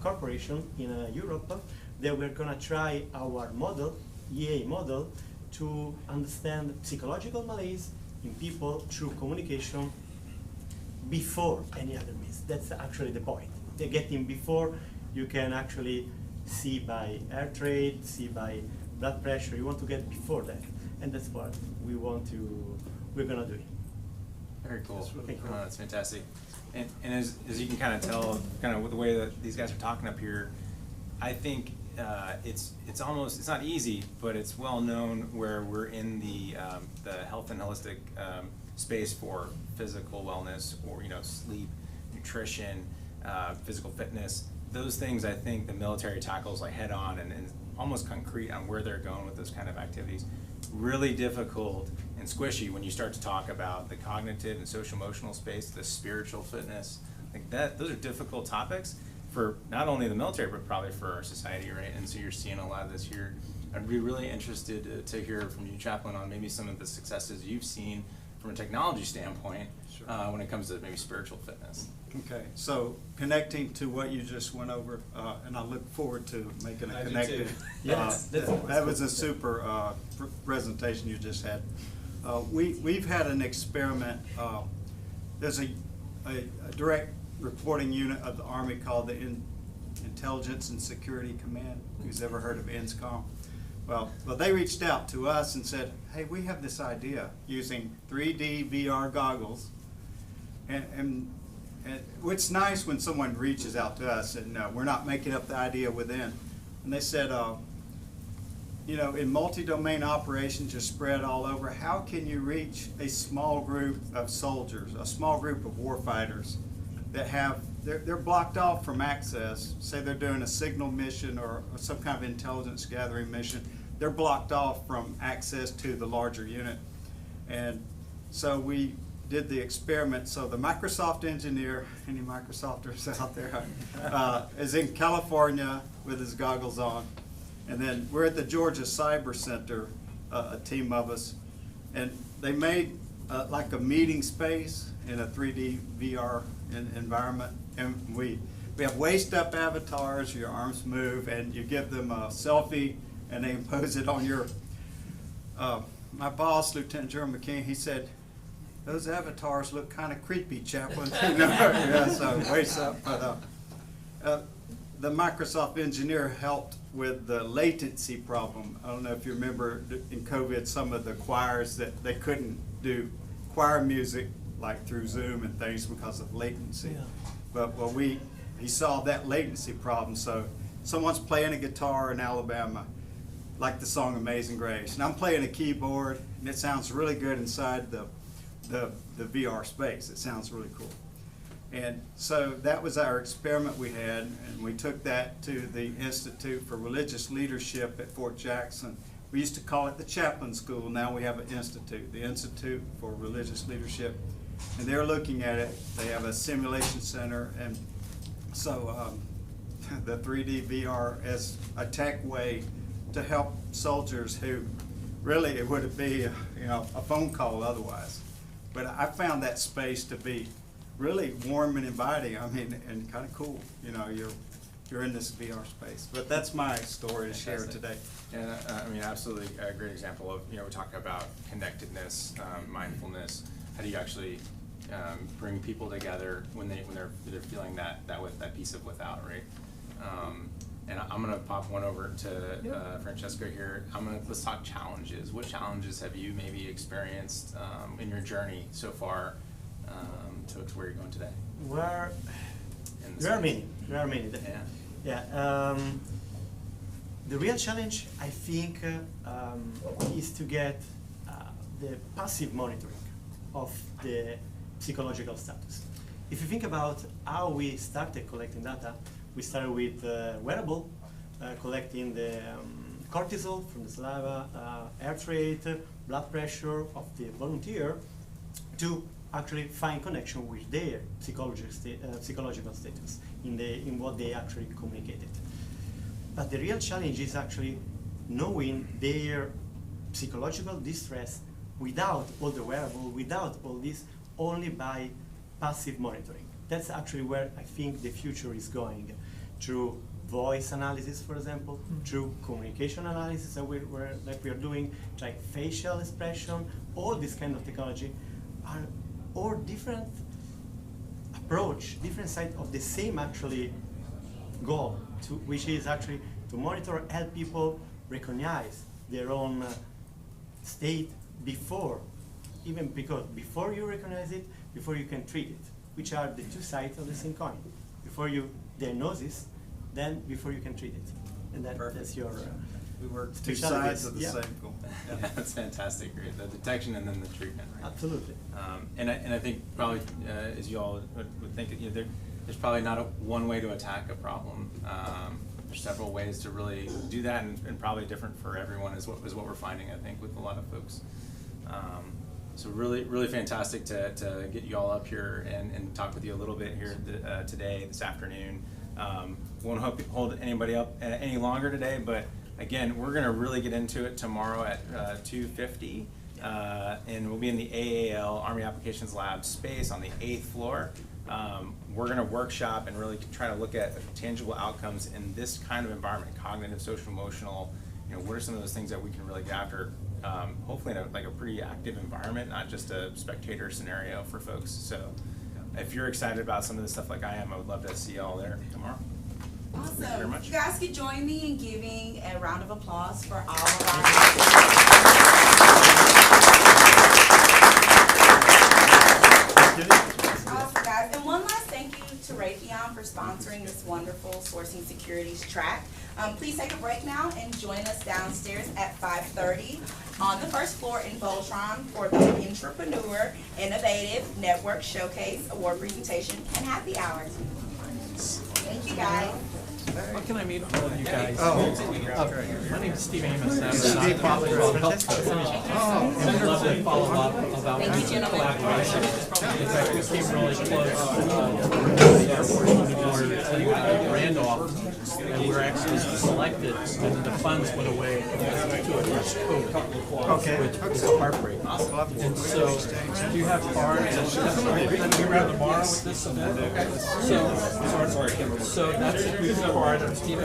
corporation in Europe. That we're gonna try our model, EA model, to understand psychological malaise in people through communication before any other means. That's actually the point. They're getting before you can actually see by heart rate, see by blood pressure. You want to get before that, and that's what we're gonna do. Very cool. That's really cool. That's fantastic. And as you can kind of tell, kind of with the way that these guys are talking up here, I think it's almost, it's not easy, but it's well known where we're in the health and holistic space for physical wellness, or sleep, nutrition, physical fitness. Those things I think the military tackles like head on and almost concrete on where they're going with those kind of activities. Really difficult and squishy when you start to talk about the cognitive and social emotional space, the spiritual fitness, like that. Those are difficult topics for not only the military, but probably for our society, right? And so you're seeing a lot of this here. I'd be really interested to hear from you, Chaplain, on maybe some of the successes you've seen from a technology standpoint when it comes to maybe spiritual fitness. Okay, so connecting to what you just went over, and I look forward to making a connection. That was a super presentation you just had. We've had an experiment. There's a direct reporting unit of the Army called the Intelligence and Security Command. Who's ever heard of INSCOM? Well, they reached out to us and said, hey, we have this idea using 3D VR goggles. And it's nice when someone reaches out to us and we're not making up the idea within. And they said, in multi-domain operations you're spread all over, how can you reach a small group of soldiers, a small group of warfighters that they're blocked off from access? Say they're doing a signal mission or some kind of intelligence gathering mission. They're blocked off from access to the larger unit. And so we did the experiment. So the Microsoft engineer, any Microsofters out there, is in California with his goggles on. And then we're at the Georgia Cyber Center, a team of us, and they made like a meeting space in a 3D VR environment. And we have waist up avatars, your arms move, and you give them a selfie and they impose it on your, my boss, Lieutenant General McKean, he said, those avatars look kind of creepy, Chaplain. Yeah, so waist up. But the Microsoft engineer helped with the latency problem. I don't know if you remember in COVID, some of the choirs that they couldn't do choir music like through Zoom and things because of latency. Yeah. But he solved that latency problem. So someone's playing a guitar in Alabama, like the song Amazing Grace, and I'm playing a keyboard, and it sounds really good inside the VR space. It sounds really cool. And so that was our experiment we had, and we took that to the Institute for Religious Leadership at Fort Jackson. We used to call it the Chaplain School. Now we have an institute, the Institute for Religious Leadership, and they're looking at it. They have a simulation center, and so the 3D VR as a tech way to help soldiers who really it would be a phone call otherwise. But I found that space to be really warm and inviting. I mean, and kind of cool. You're in this VR space. But that's my story to share today. And I mean, absolutely a great example of we talk about connectedness, mindfulness. How do you actually bring people together when they're feeling that piece of without, right? And I'm gonna pop one over to Francesco here. Let's talk challenges. What challenges have you maybe experienced in your journey so far to where you're going today? There are many. Yeah. The real challenge, I think, is to get the passive monitoring of the psychological status. If you think about how we started collecting data, we started with wearable, collecting the cortisol from the saliva, heart rate, blood pressure of the volunteer, to actually find connection with their psychological status in what they actually communicated. But the real challenge is actually knowing their psychological distress without all the wearable, without all this, only by passive monitoring. That's actually where I think the future is going, through voice analysis, for example, through communication analysis that we are doing, like facial expression, all this kind of technology are all different approach, different side of the same actually goal, which is actually to monitor, help people recognize their own state before, even because before you recognize it, before you can treat it, which are the two sides of the same coin. Before you diagnose, then before you can treat it. And that's your we work two sides of the same coin. Yeah, that's fantastic. Great. The detection and then the treatment. Right? Absolutely. And I think probably as you all would think, there's probably not one way to attack a problem. There's several ways to really do that, and probably different for everyone is what we're finding, I think, with a lot of folks. So really fantastic to get you all up here and talk with you a little bit here today, this afternoon. Won't hold anybody up any longer today, but again, we're going to really get into it tomorrow at 2:50, and we'll be in the AAL, Army Applications Lab space on the 8th floor. We're going to workshop and really try to look at tangible outcomes in this kind of environment, cognitive, social, emotional. What are some of those things that we can really get after, hopefully in a pretty active environment, not just a spectator scenario for folks. So if you're excited about some of this stuff like I am, I would love to see you all there tomorrow. Awesome. Thank you very much. You guys could join me in giving a round of applause for all of our Awesome, guys. And one last thank you to Raytheon for sponsoring this wonderful Sourcing Securities track. Please take a break now and join us downstairs at 5:30 on the first floor in Voltron for the Entrepreneur Innovative Network Showcase Award Presentation and Happy Hour. Thank you, guys. How can I meet all of you guys? My name is Steve Amos. I'm a nonprofit and we'd love to follow up about collaboration. In fact, we came really close to the airport when we were Randolph, and we were actually selected, and the funds went away to a school, which was heartbreaking. And so, do you have cards? Are you around tomorrow with this event? So that's a part of Steve.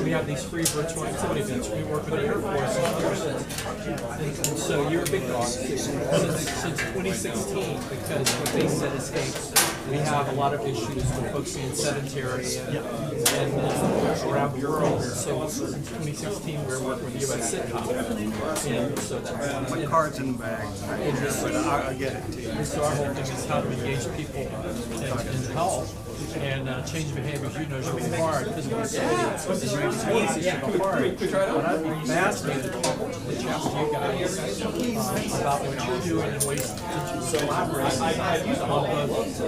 We have these free virtual activity events. We work with the Air Force, and so you're a big dog since 2016, because what they said is, hey, we have a lot of issues with folks being sedentary and around the world. So since 2016, we're working with U.S. sitcom, and so that's my card's in the bag, but I'll get it to you. And so our whole thing is how to engage people in health and change behaviors. You know, it's really hard because we're hard. But I'd be fascinated to talk with you guys about what you're doing and ways to collaborate on both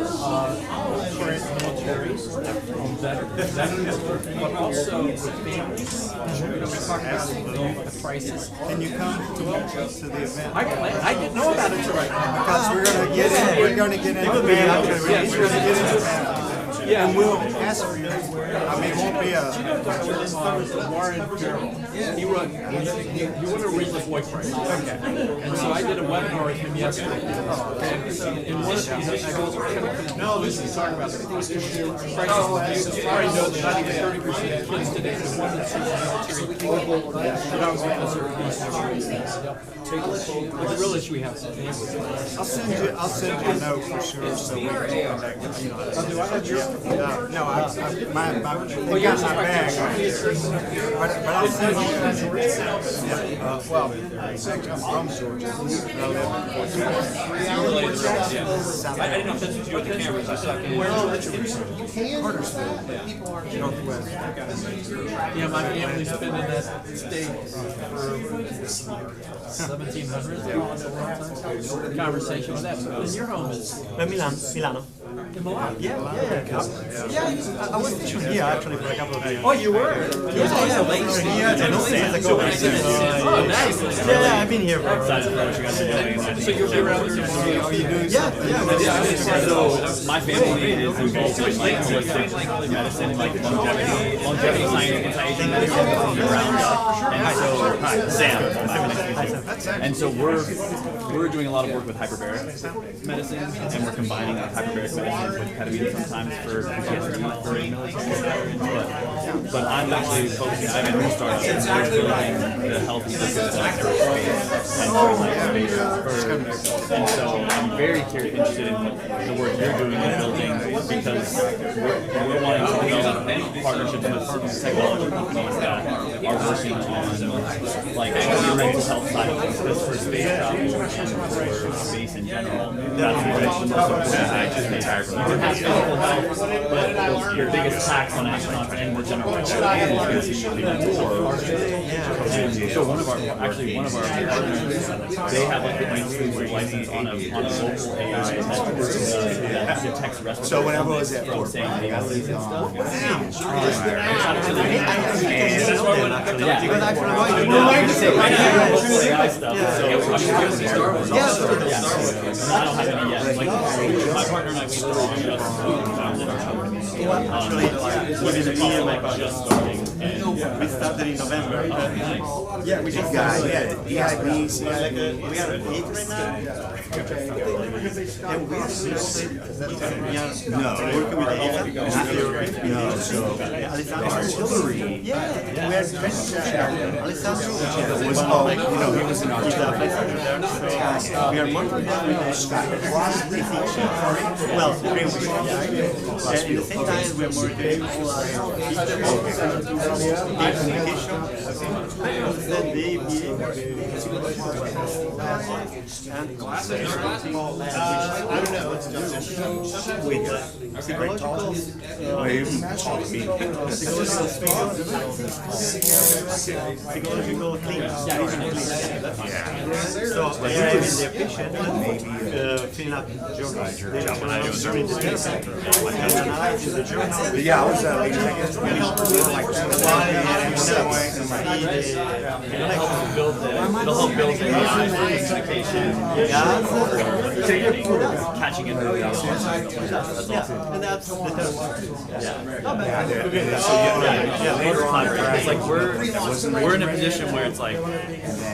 current military, veterans, but also with families. We talk about the crisis. Can you come to the event? I didn't know about it right now. Because we're going to get into it. Yeah, and we'll ask for you. I mean, it won't be a... Do you know Warren Farrell? He won a Reader's Voice Prize. Okay. And so I did a webinar with him yesterday. And in one of these, I go, no, this is talking about the crisis of abuse. You already know that not even 30% of kids today have one that's in the military because they're abuse. But the real issue we have is families. I'll send you a note for sure, so we can contact you. Do I have your... No, they got my bag. But I'll send you... well, I'm from Georgia. I didn't know if this was you at the cameras. I saw Northwest. Yeah, my family's been in that state for 1700s. Conversation with that. And your home is? Milano. In Milan? Yeah. I was stationed here actually for a couple of days. Oh, you were? Oh, nice. Yeah, I've been here for. So you're around here. Are you doing? Yeah. So my family is involved in like holistic medicine, like longevity science, anti-aging medicine around. And so, Sam. And so we're doing a lot of work with hyperbaric medicine, and we're combining hyperbaric medicine with ketamine sometimes for PTSD for military. But I'm actually focusing. I'm in a startup and we're building the health ecosystem and and so I'm very interested in the work you're doing and building because we're wanting to develop partnerships with technology companies that are working on like the mental health side of things. Because for space travel and for space in general, that's the most important aspect. You can have physical health, but your biggest tax on astronauts and more general is going to be mental. So one of our partners, they have like the exclusive license on a local AI that detects respiratory. So whenever was it for? Saying ABCs and stuff. Because actually, AI stuff. So I don't have any yet. Like my partner and I, we just starting. We started in November. Yeah, we just got EIBs. We have 8 right now. And we are working with No, so artillery. Yeah, we are Alessandro was he was an artillery. We are working with well, pretty much. And at the same time, we are working communication, understand the with psychological things. So I am in the patient filling up journals. Analyzing the journal. Yeah, I was It'll help build the AI for communication, catching it early on. That's awesome. And that's the third one. It's like we're in a position where it's like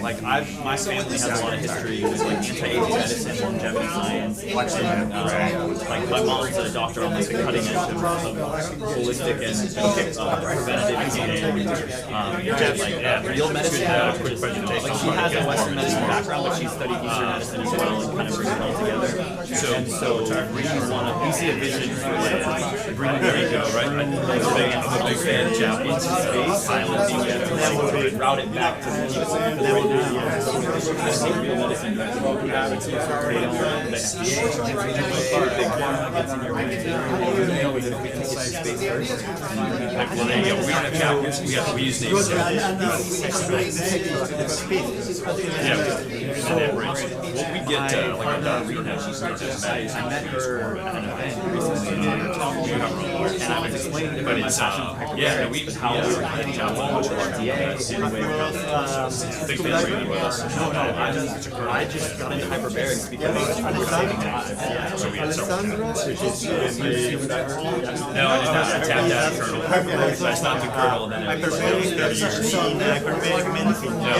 my family has a lot of history with like anti-aging medicine, longevity science, and like my mom's a doctor on like the cutting edge of holistic and preventative and real medicine. Like she has a Western medicine background, but she studied Eastern medicine as well, and kind of brings it all together. We see a vision for bringing there you go, right? I'm a big fan of Japanese space, silencing it, and then we'll route it back to the real medicine that we have the FDA, big pharma gets in your way. We take it to space first. Well, there you go. We don't have Japanese, we use names. What we get, like our Raytheon, she's not just bad. I met her at an event recently, and I was explaining to her my passion for hyperbarics, how we were getting out much of our DA in with big fan training with us. I just got into hyperbarics because we're saving lives. No, I did not. I tapped out a colonel. I stopped the colonel, and then it was 30 years. Hyperbaric medicine. No,